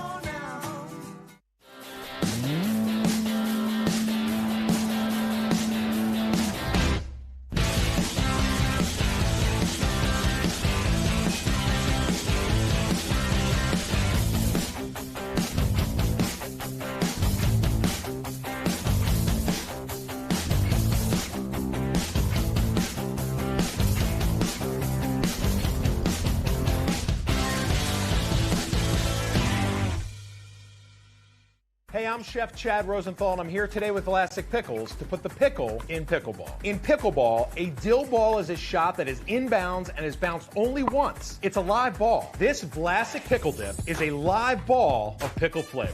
Hey, I'm Chef Chad Rosenthal, and I'm here today with Elastic Pickles to put the pickle in pickleball. In pickleball, a dill ball is a shot that is inbounds and is bounced only once. It's a live ball. This Vlasic Pickle Dip is a live ball of pickle flavor.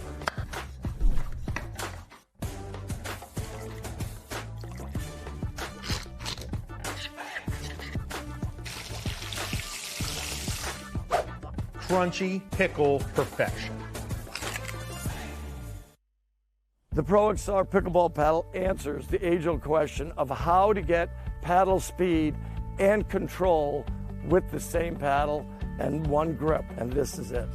crunchy pickle perfection. The Pro XR pickleball paddle answers the age-old question of how to get paddle speed and control with the same paddle and one grip, and this is it.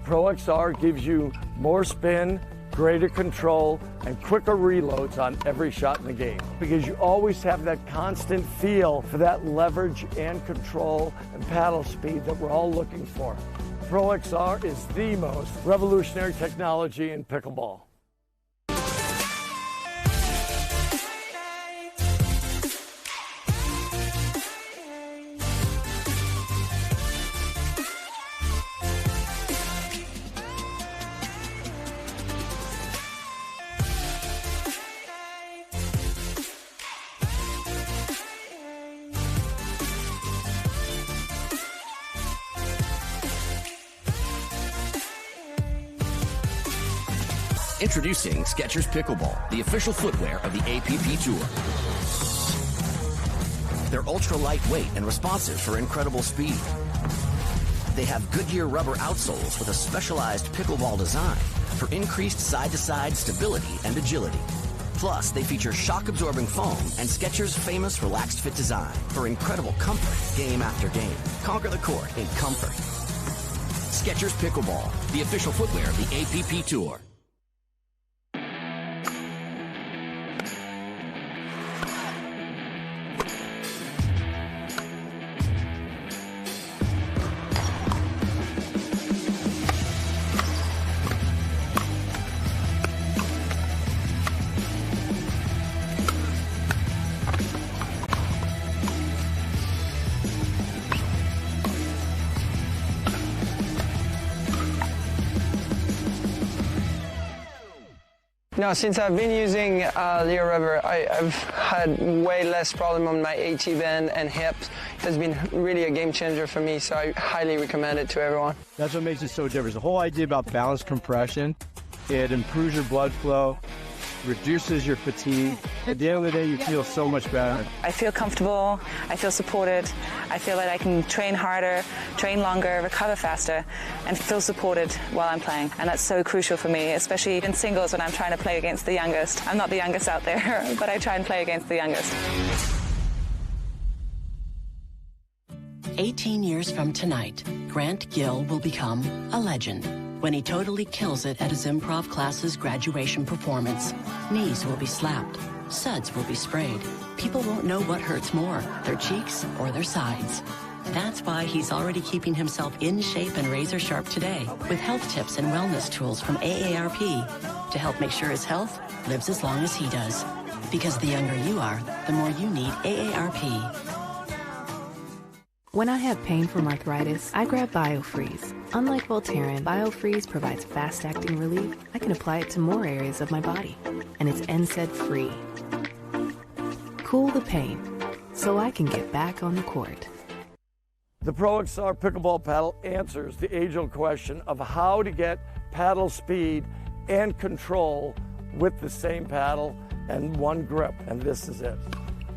Pro XR gives you more spin, greater control, and quicker reloads on every shot in the game, because you always have that constant feel for that leverage and control and paddle speed that we're all looking for. Pro XR is the most revolutionary technology in pickleball. Introducing Skechers Pickleball, the official footwear of the APP Tour. They're ultra lightweight and responsive for incredible speed. They have Goodyear rubber outsoles with a specialized pickleball design for increased side-to-side stability and agility. Plus, they feature shock-absorbing foam and Skechers' famous relaxed fit design for incredible comfort game after game. Conquer the court in comfort. Skechers Pickleball, the official footwear of the APP Tour. No, since I've been using Leo rubber, I've had way less problem on my AT band and hips. It has been really a game changer for me, so I highly recommend it to everyone. That's what makes it so different. The whole idea about balanced compression, it improves your blood flow, reduces your fatigue. At the end of the day, you feel so much better. I feel comfortable, I feel supported, I feel that I can train harder, train longer, recover faster, and feel supported while I'm playing. And that's so crucial for me, especially in singles when I'm trying to play against the youngest. I'm not the youngest out there, but I try and play against the youngest. 18 years from tonight, Grant Gill will become a legend when he totally kills it at his improv class's graduation performance. Knees will be slapped. Suds will be sprayed. People won't know what hurts more, their cheeks or their sides. That's why he's already keeping himself in shape and razor sharp today with health tips and wellness tools from AARP to help make sure his health lives as long as he does. Because the younger you are, the more you need AARP. When I have pain from arthritis, I grab BioFreeze. Unlike Voltaren, BioFreeze provides fast-acting relief. I can apply it to more areas of my body, and it's NSAID-free. Cool the pain, so I can get back on the court. The Pro XR pickleball paddle answers the age-old question of how to get paddle speed and control with the same paddle and one grip, and this is it.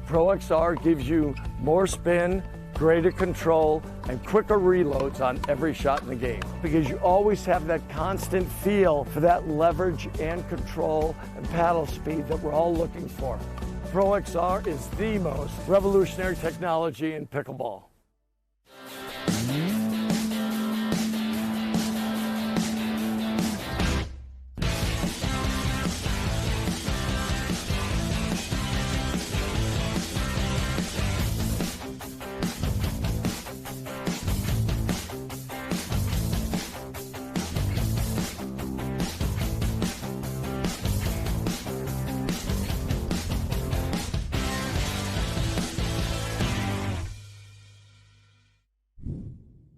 Pro XR gives you more spin, greater control, and quicker reloads on every shot in the game, because you always have that constant feel for that leverage and control and paddle speed that we're all looking for. Pro XR is the most revolutionary technology in pickleball.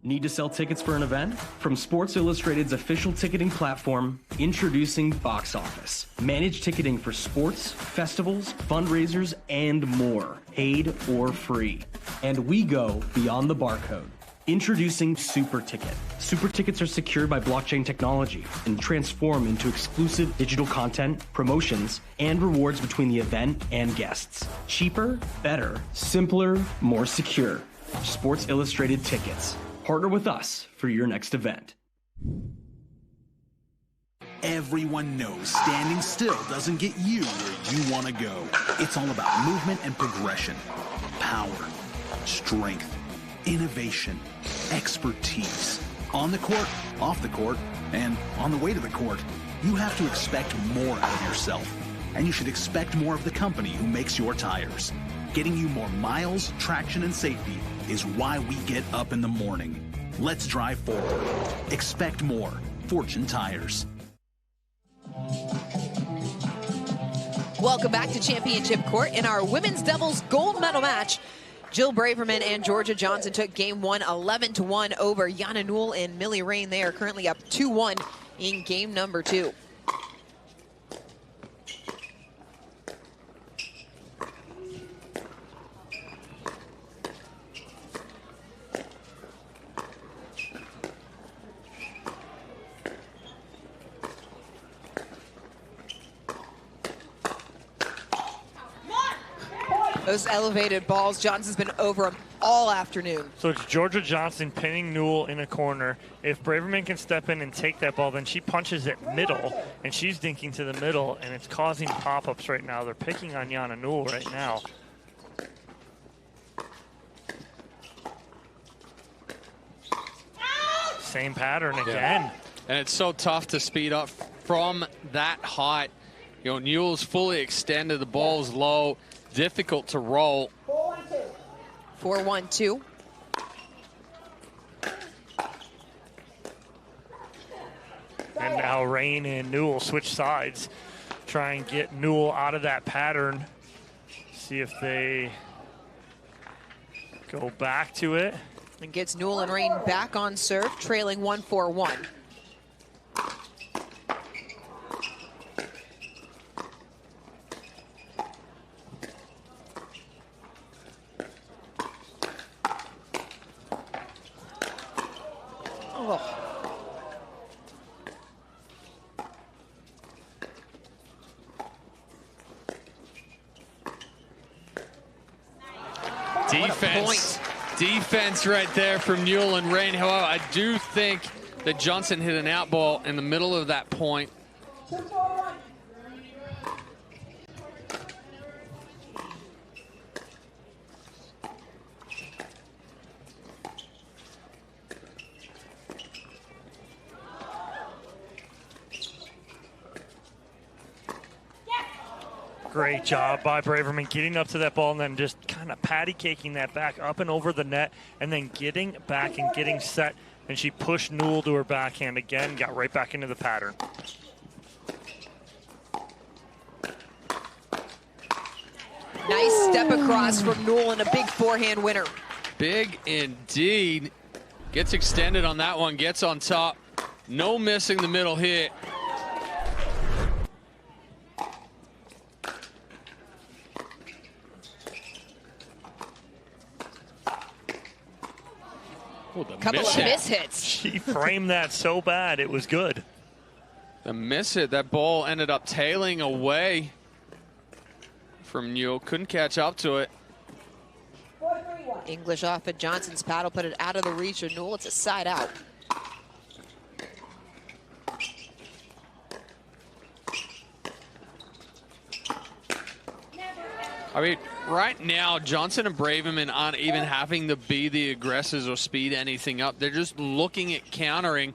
Need to sell tickets for an event? From Sports Illustrated's official ticketing platform, introducing Box Office. Managed ticketing for sports, festivals, fundraisers, and more, paid or free. And we go beyond the barcode. Introducing Super Ticket. Super Tickets are secured by blockchain technology and transform into exclusive digital content, promotions, and rewards between the event and guests. Cheaper, better, simpler, more secure. Sports Illustrated tickets. Partner with us for your next event. Everyone knows standing still doesn't get you where you want to go. It's all about movement and progression, power, strength, innovation, expertise. On the court, off the court, and on the way to the court, you have to expect more out of yourself. And you should expect more of the company who makes your tires. Getting you more miles, traction, and safety is why we get up in the morning. Let's drive forward. Expect more. Fortune Tires. Welcome back to Championship Court in our women's doubles gold medal match. Jill Braverman and Georgia Johnson took game one 11-1 over Yana Newell and Millie Rain. They are currently up 2-1 in game number 2. Those elevated balls, Johnson's been over them all afternoon. So it's Georgia Johnson pinning Newell in a corner. If Braverman can step in and take that ball, then she punches it middle, and she's dinking to the middle, and it's causing pop-ups right now. They're picking on Yana Newell right now. Same pattern again. And it's so tough to speed up from that height. You know, Newell's fully extended, the ball's low. Difficult to roll. 4-1-2. And now Rain and Newell switch sides. Try and get Newell out of that pattern. See if they go back to it. And gets Newell and Rain back on serve, trailing 1-4-1. Defense right there from Newell and Rain. However, I do think that Johnson hit an out ball in the middle of that point. Great job by Braverman getting up to that ball and then just kind of patty caking that back up and over the net and then getting back and getting set. And she pushed Newell to her backhand again, got right back into the pattern. Nice step across from Newell and a big forehand winner. Big indeed. Gets extended on that one, gets on top. No missing the middle hit. Couple of miss hits. She framed that so bad, it was good. The miss hit, that ball ended up tailing away from Newell. Couldn't catch up to it. English off at Johnson's paddle, put it out of the reach of Newell. It's a side out. I mean, right now, Johnson and Braverman aren't even having to be the aggressors or speed anything up. They're just looking at countering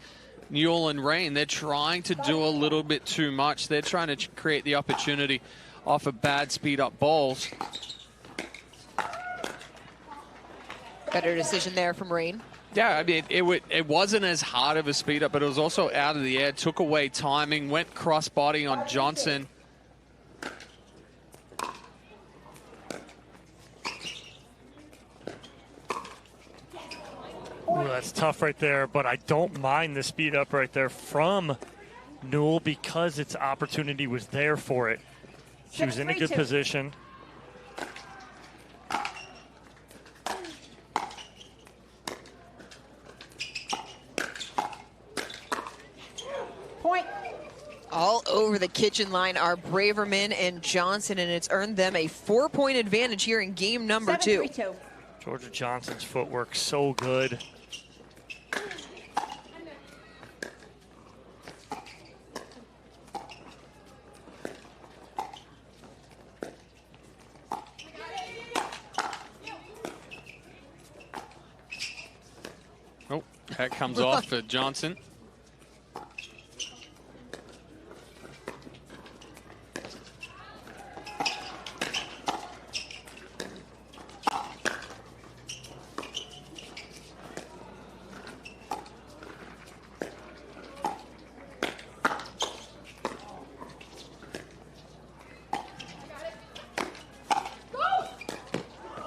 Newell and Rain. They're trying to do a little bit too much. They're trying to create the opportunity off of bad speed up balls. Better decision there from Rain. Yeah, I mean, it wasn't as hard of a speed up, but it was also out of the air, took away timing, went cross body on Johnson. Ooh, that's tough right there, but I don't mind the speed up right there from Newell because its opportunity was there for it. She was in a good position. Point. All over the kitchen line are Braverman and Johnson, and it's earned them a 4-point advantage here in game number 2. Georgia Johnson's footwork so good. That comes off for Johnson.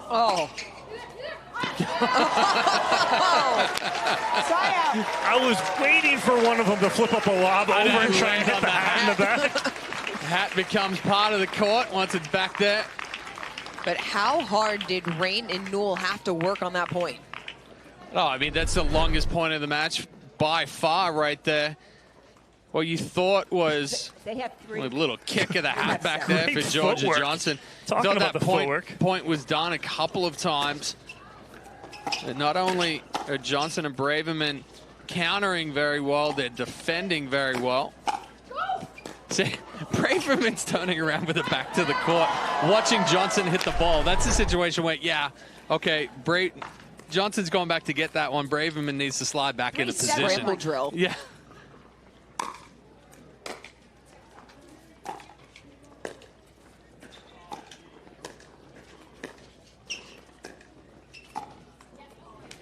Oh. I was waiting for one of them to flip up a lob over and try and hit the hat in the back. Hat becomes part of the court once it's back there. But how hard did Rain and Newell have to work on that point? Oh, I mean, that's the longest point of the match by far right there. What you thought was They have three. a little kick of the hat back there for Georgia footwork. Johnson. Talking Thought about that the footwork. point was done a couple of times. And not only are Johnson and Braverman countering very well, they're defending very well. See, Braverman's turning around with it back to the court, watching Johnson hit the ball. That's a situation where, yeah, okay, Johnson's going back to get that one. Braverman needs to slide back into position. Scramble drill. Yeah.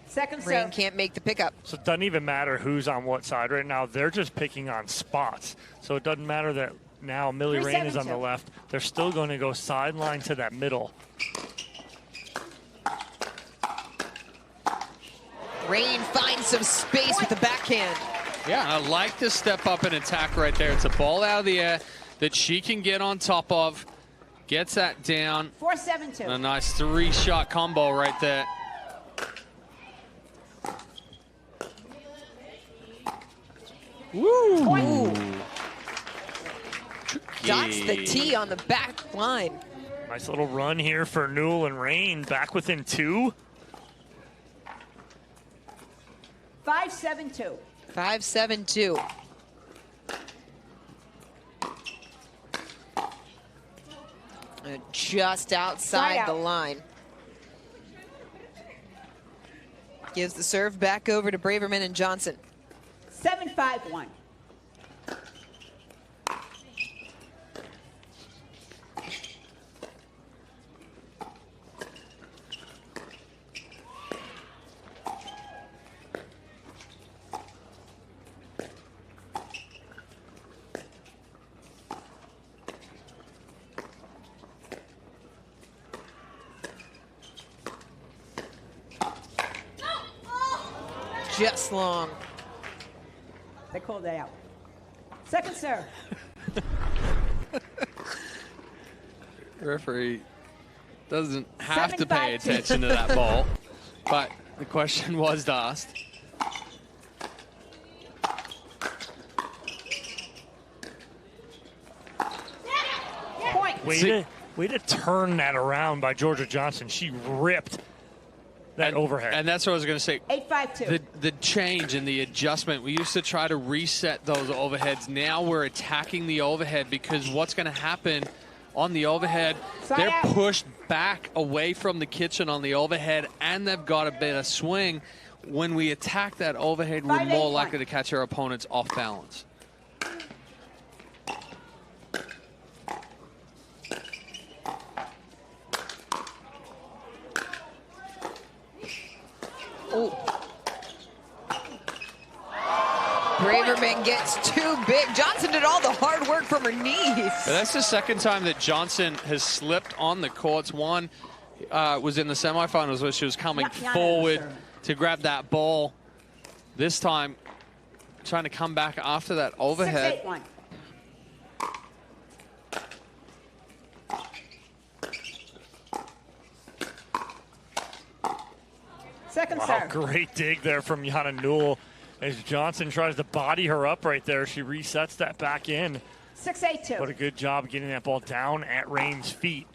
Second Rain serve. can't make the pickup. So it doesn't even matter who's on what side right now. They're just picking on spots. So it doesn't matter that now Millie Rain is on the 3-7-2. left. They're still going to go sideline to that middle. Rain finds some space with the backhand. Yeah, I like to step up and attack right there. It's a ball out of the air that she can get on top of. Gets that down. 4-7-2. A nice 3-shot combo right there. Woo! Dots the tee on the back line. Nice little run here for Newell and Rain. Back within 2. 5-7-2. 5-7-2. Just outside Side the out. line. Gives the serve back over to Braverman and Johnson. 7-5-1. Just long. They called that out. Second serve. Referee doesn't have to 7-5-2. pay attention to that ball, but the question was asked. Point. Way to turn that around by Georgia Johnson. She ripped that overhead. And that's what I was going to say. 8-5-2. The change and the adjustment. We used to try to reset those overheads. Now we're attacking the overhead because what's going to happen on the overhead, they're pushed back away from the kitchen on the overhead, and they've got a better swing. When we attack that overhead, we're more likely to catch our opponents off balance. Braverman gets too big. Johnson did all the hard work from her knees. That's the second time that Johnson has slipped on the courts. One was in the semifinals where she was coming forward to grab that ball. This time, trying to come back after that overhead. 6-8-1. Second Wow, serve. great dig there from Yana Newell. As Johnson tries to body her up right there, she resets that back in. 6-8-2. What a good job getting that ball down at Rain's feet.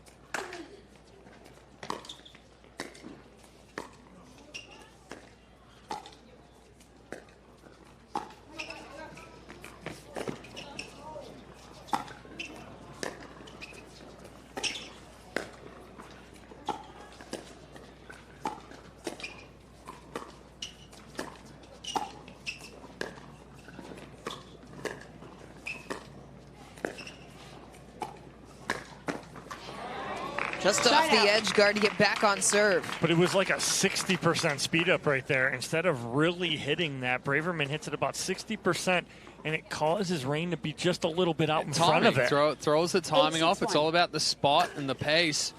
Just off the edge guard to get back on serve. But it was like a 60% speed up right there. Instead of really hitting that, Braverman hits it about 60%, and it causes Rain to be just a little bit out in front of it. Throws the timing off. It's all about the spot and the pace.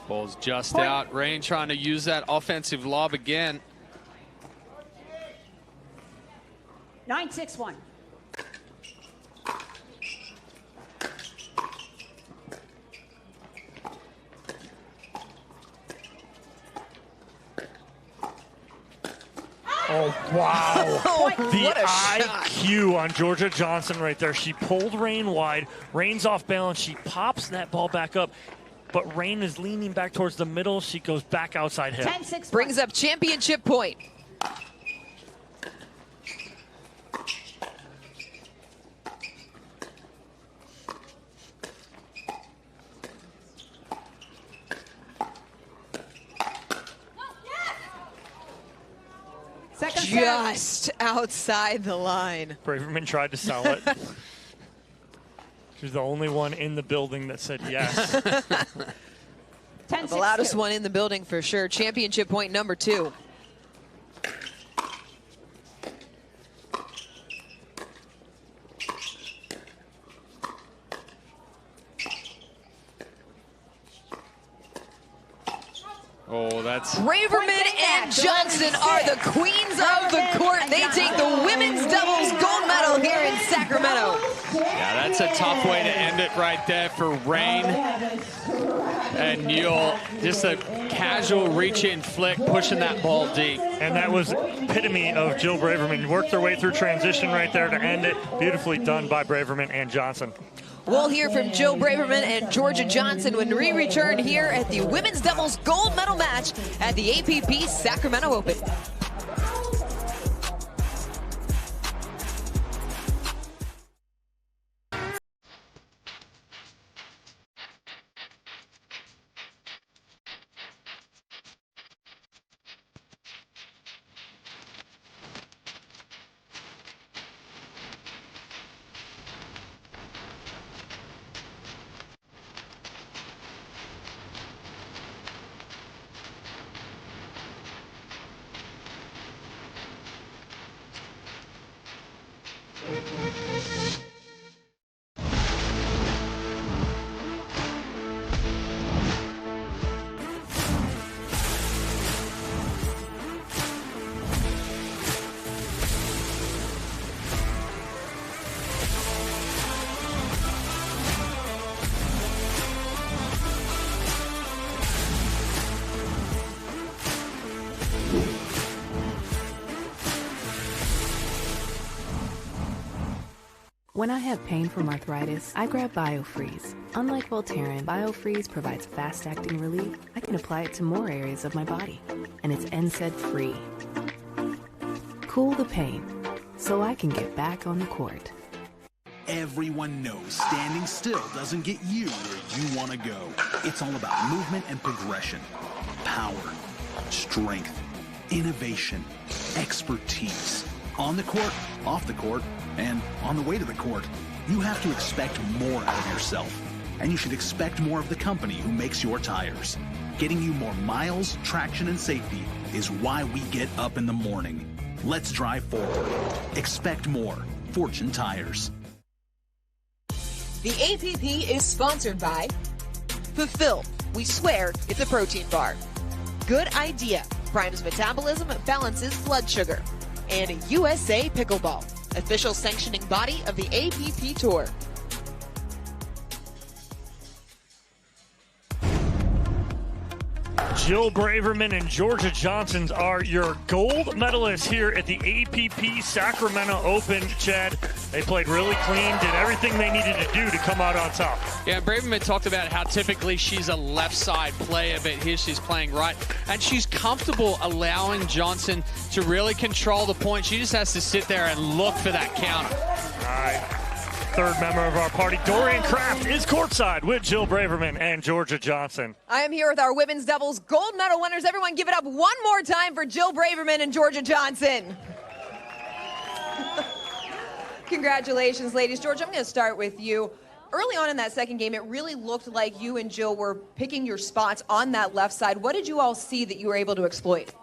Ball's just out. Rain trying to use that offensive lob again. 9-6-1. Oh, wow. The What a IQ on Georgia Johnson right there. She pulled Rain wide. Rain's off balance. She pops that ball back up. But Rain is leaning back towards the middle. She goes back outside hip. 10-6. Brings up championship point. Just outside the line. Braverman tried to sell it. She's the only one in the building that said yes. The loudest one in the building for sure. Championship point number 2. Oh, that's... Braverman and Johnson are the queens of the court. They take the women's doubles gold medal here in Sacramento. Yeah, that's a tough way to end it right there for Rain and Newell. Just a casual reach-in flick, pushing that ball deep. And that was epitome of Jill Braverman. Worked their way through transition right there to end it. Beautifully done by Braverman and Johnson. We'll hear from Jill Braverman and Georgia Johnson when we return here at the women's doubles gold medal match at the APP Sacramento Open. When I have pain from arthritis, I grab BioFreeze. Unlike Voltaren, BioFreeze provides fast-acting relief. I can apply it to more areas of my body, and it's NSAID-free. Cool the pain, so I can get back on the court. Everyone knows standing still doesn't get you where you want to go. It's all about movement and progression, power, strength, innovation, expertise. On the court, off the court, and on the way to the court, you have to expect more out of yourself. And you should expect more of the company who makes your tires. Getting you more miles, traction, and safety is why we get up in the morning. Let's drive forward. Expect more. Fortune Tires. The APP is sponsored by Fulfill. We swear it's a protein bar. Good Idea. Primes metabolism, balances blood sugar. And USA Pickleball, official sanctioning body of the APP Tour. Jill Braverman and Georgia Johnson are your gold medalists here at the APP Sacramento Open, Chad. They played really clean, did everything they needed to do to come out on top. Yeah, Braverman talked about how typically she's a left side player, but here she's playing right. And she's comfortable allowing Johnson to really control the point. She just has to sit there and look for that counter. Third member of our party, Dorian Kraft, is courtside with Jill Braverman and Georgia Johnson. I am here with our women's doubles gold medal winners. Everyone give it up one more time for Jill Braverman and Georgia Johnson. Congratulations, ladies. George, I'm going to start with you. Early on in that second game, it really looked like you and Jill were picking your spots on that left side. What did you all see that you were able to exploit?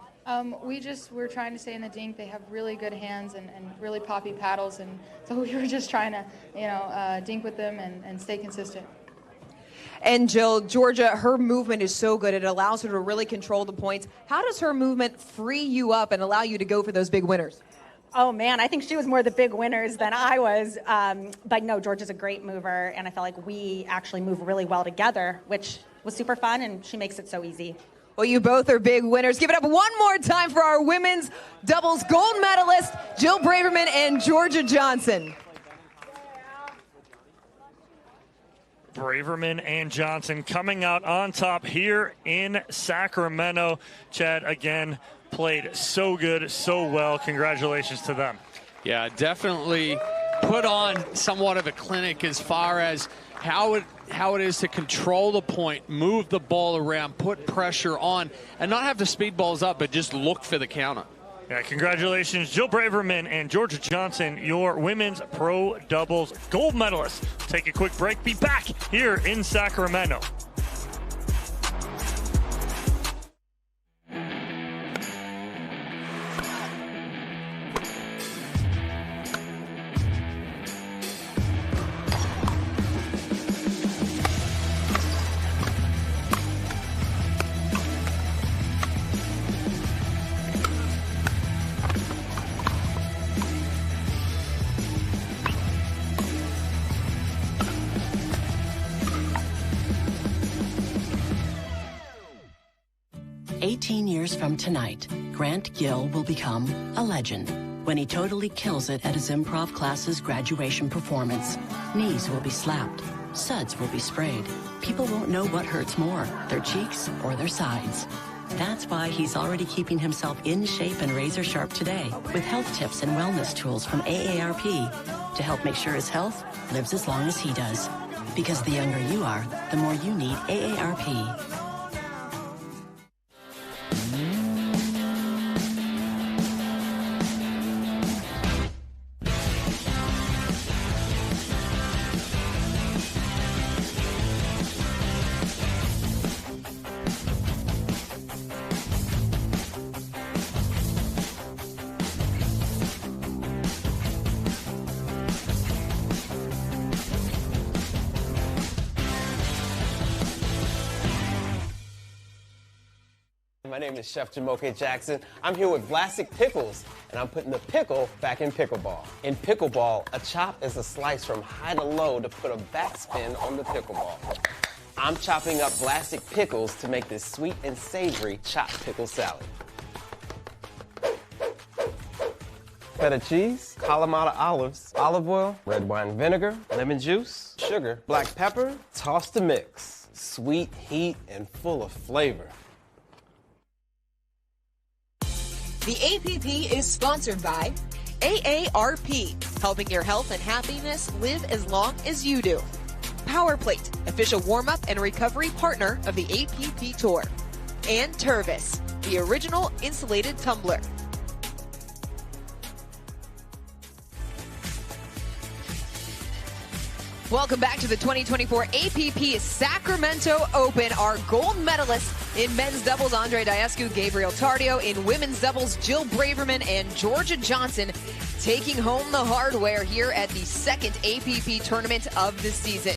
We're trying to stay in the dink. They have really good hands and really poppy paddles, and so we were just trying to, dink with them and stay consistent. And Jill, Georgia, her movement is so good. It allows her to really control the points. How does her movement free you up and allow you to go for those big winners? Oh, man, I think she was more the big winners than I was. But no, Georgia's a great mover, and I felt like we actually move really well together, which was super fun, and she makes it so easy. Well, you both are big winners. Give it up one more time for our women's doubles gold medalist, Jill Braverman and Georgia Johnson. Braverman and Johnson coming out on top here in Sacramento. Chad, again, played so good, so well. Congratulations to them. Yeah, definitely put on somewhat of a clinic as far as how it is to control the point, move the ball around, put pressure on, and not have the speed balls up, but just look for the counter. Yeah, congratulations, Jill Braverman and Georgia Johnson, your women's pro doubles gold medalists. Take a quick break. Be back here in Sacramento. Years from tonight, Grant Gill will become a legend when he totally kills it at his improv class's graduation performance. Knees will be slapped, suds will be sprayed. People won't know what hurts more, their cheeks or their sides. That's why he's already keeping himself in shape and razor sharp today with health tips and wellness tools from AARP to help make sure his health lives as long as he does. Because the younger you are, the more you need AARP. My name is Chef Jamoke Jackson. I'm here with Vlasic Pickles, and I'm putting the pickle back in pickleball. In pickleball, a chop is a slice from high to low to put a backspin on the pickleball. I'm chopping up Vlasic Pickles to make this sweet and savory chopped pickle salad. Feta cheese, Kalamata olives, olive oil, red wine vinegar, lemon juice, sugar, black pepper, toss to mix. Sweet, heat, and full of flavor. The APP is sponsored by AARP, helping your health and happiness live as long as you do. Power Plate, official warm-up and recovery partner of the APP Tour. And Tervis, the original insulated tumbler. Welcome back to the 2024 APP Sacramento Open. Our gold medalists in men's doubles, Andre Diescu, Gabriel Tardio. In women's doubles, Jill Braverman and Georgia Johnson taking home the hardware here at the second APP tournament of the season.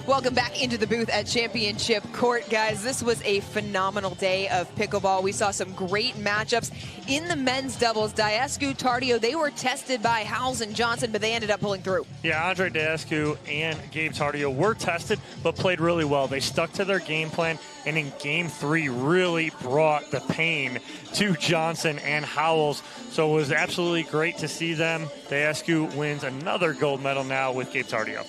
Welcome back into the booth at Championship Court, guys. This was a phenomenal day of pickleball. We saw some great matchups in the men's doubles. Diescu, Tardio, they were tested by Howells and Johnson, but they ended up pulling through. Yeah, Andre Diescu and Gabe Tardio were tested, but played really well. They stuck to their game plan, and in Game 3 really brought the pain to Johnson and Howells. So it was absolutely great to see them. Diescu wins another gold medal now with Gabe Tardio.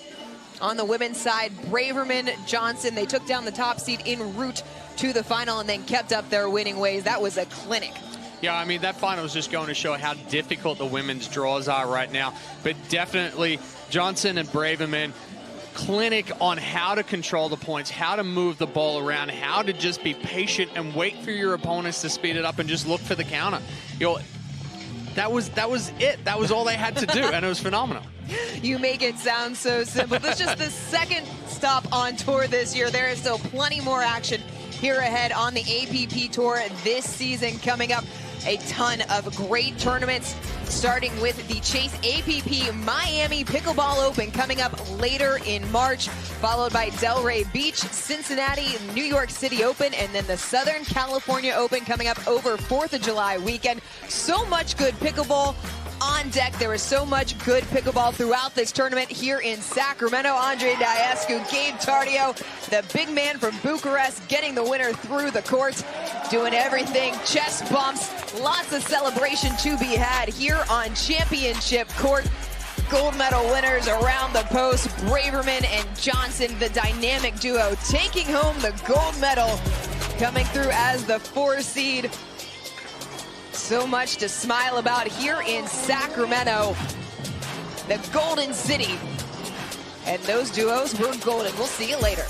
On the women's side, Braverman, Johnson, they took down the top seed en route to the final and then kept up their winning ways. That was a clinic. Yeah, I mean, that final was just going to show how difficult the women's draws are right now. But definitely Johnson and Braverman, clinic on how to control the points, how to move the ball around, how to just be patient and wait for your opponents to speed it up and just look for the counter. You know, that was it. That was all they had to do, and it was phenomenal. You make it sound so simple. This is just the second stop on tour this year. There is still plenty more action here ahead on the APP Tour this season coming up. A ton of great tournaments, starting with the Chase APP Miami Pickleball Open coming up later in March, followed by Delray Beach, Cincinnati, New York City Open, and then the Southern California Open coming up over 4th of July weekend. So much good pickleball on deck. There is so much good pickleball throughout this tournament here in Sacramento. Andre Diascu, Gabe Tardio, the big man from Bucharest, getting the winner through the court, doing everything, chest bumps, lots of celebration to be had here on championship court. Gold medal winners around the post, Braverman and Johnson, the dynamic duo, taking home the gold medal, coming through as the 4 seed. So much to smile about here in Sacramento, the Golden City. And those duos were golden. We'll see you later.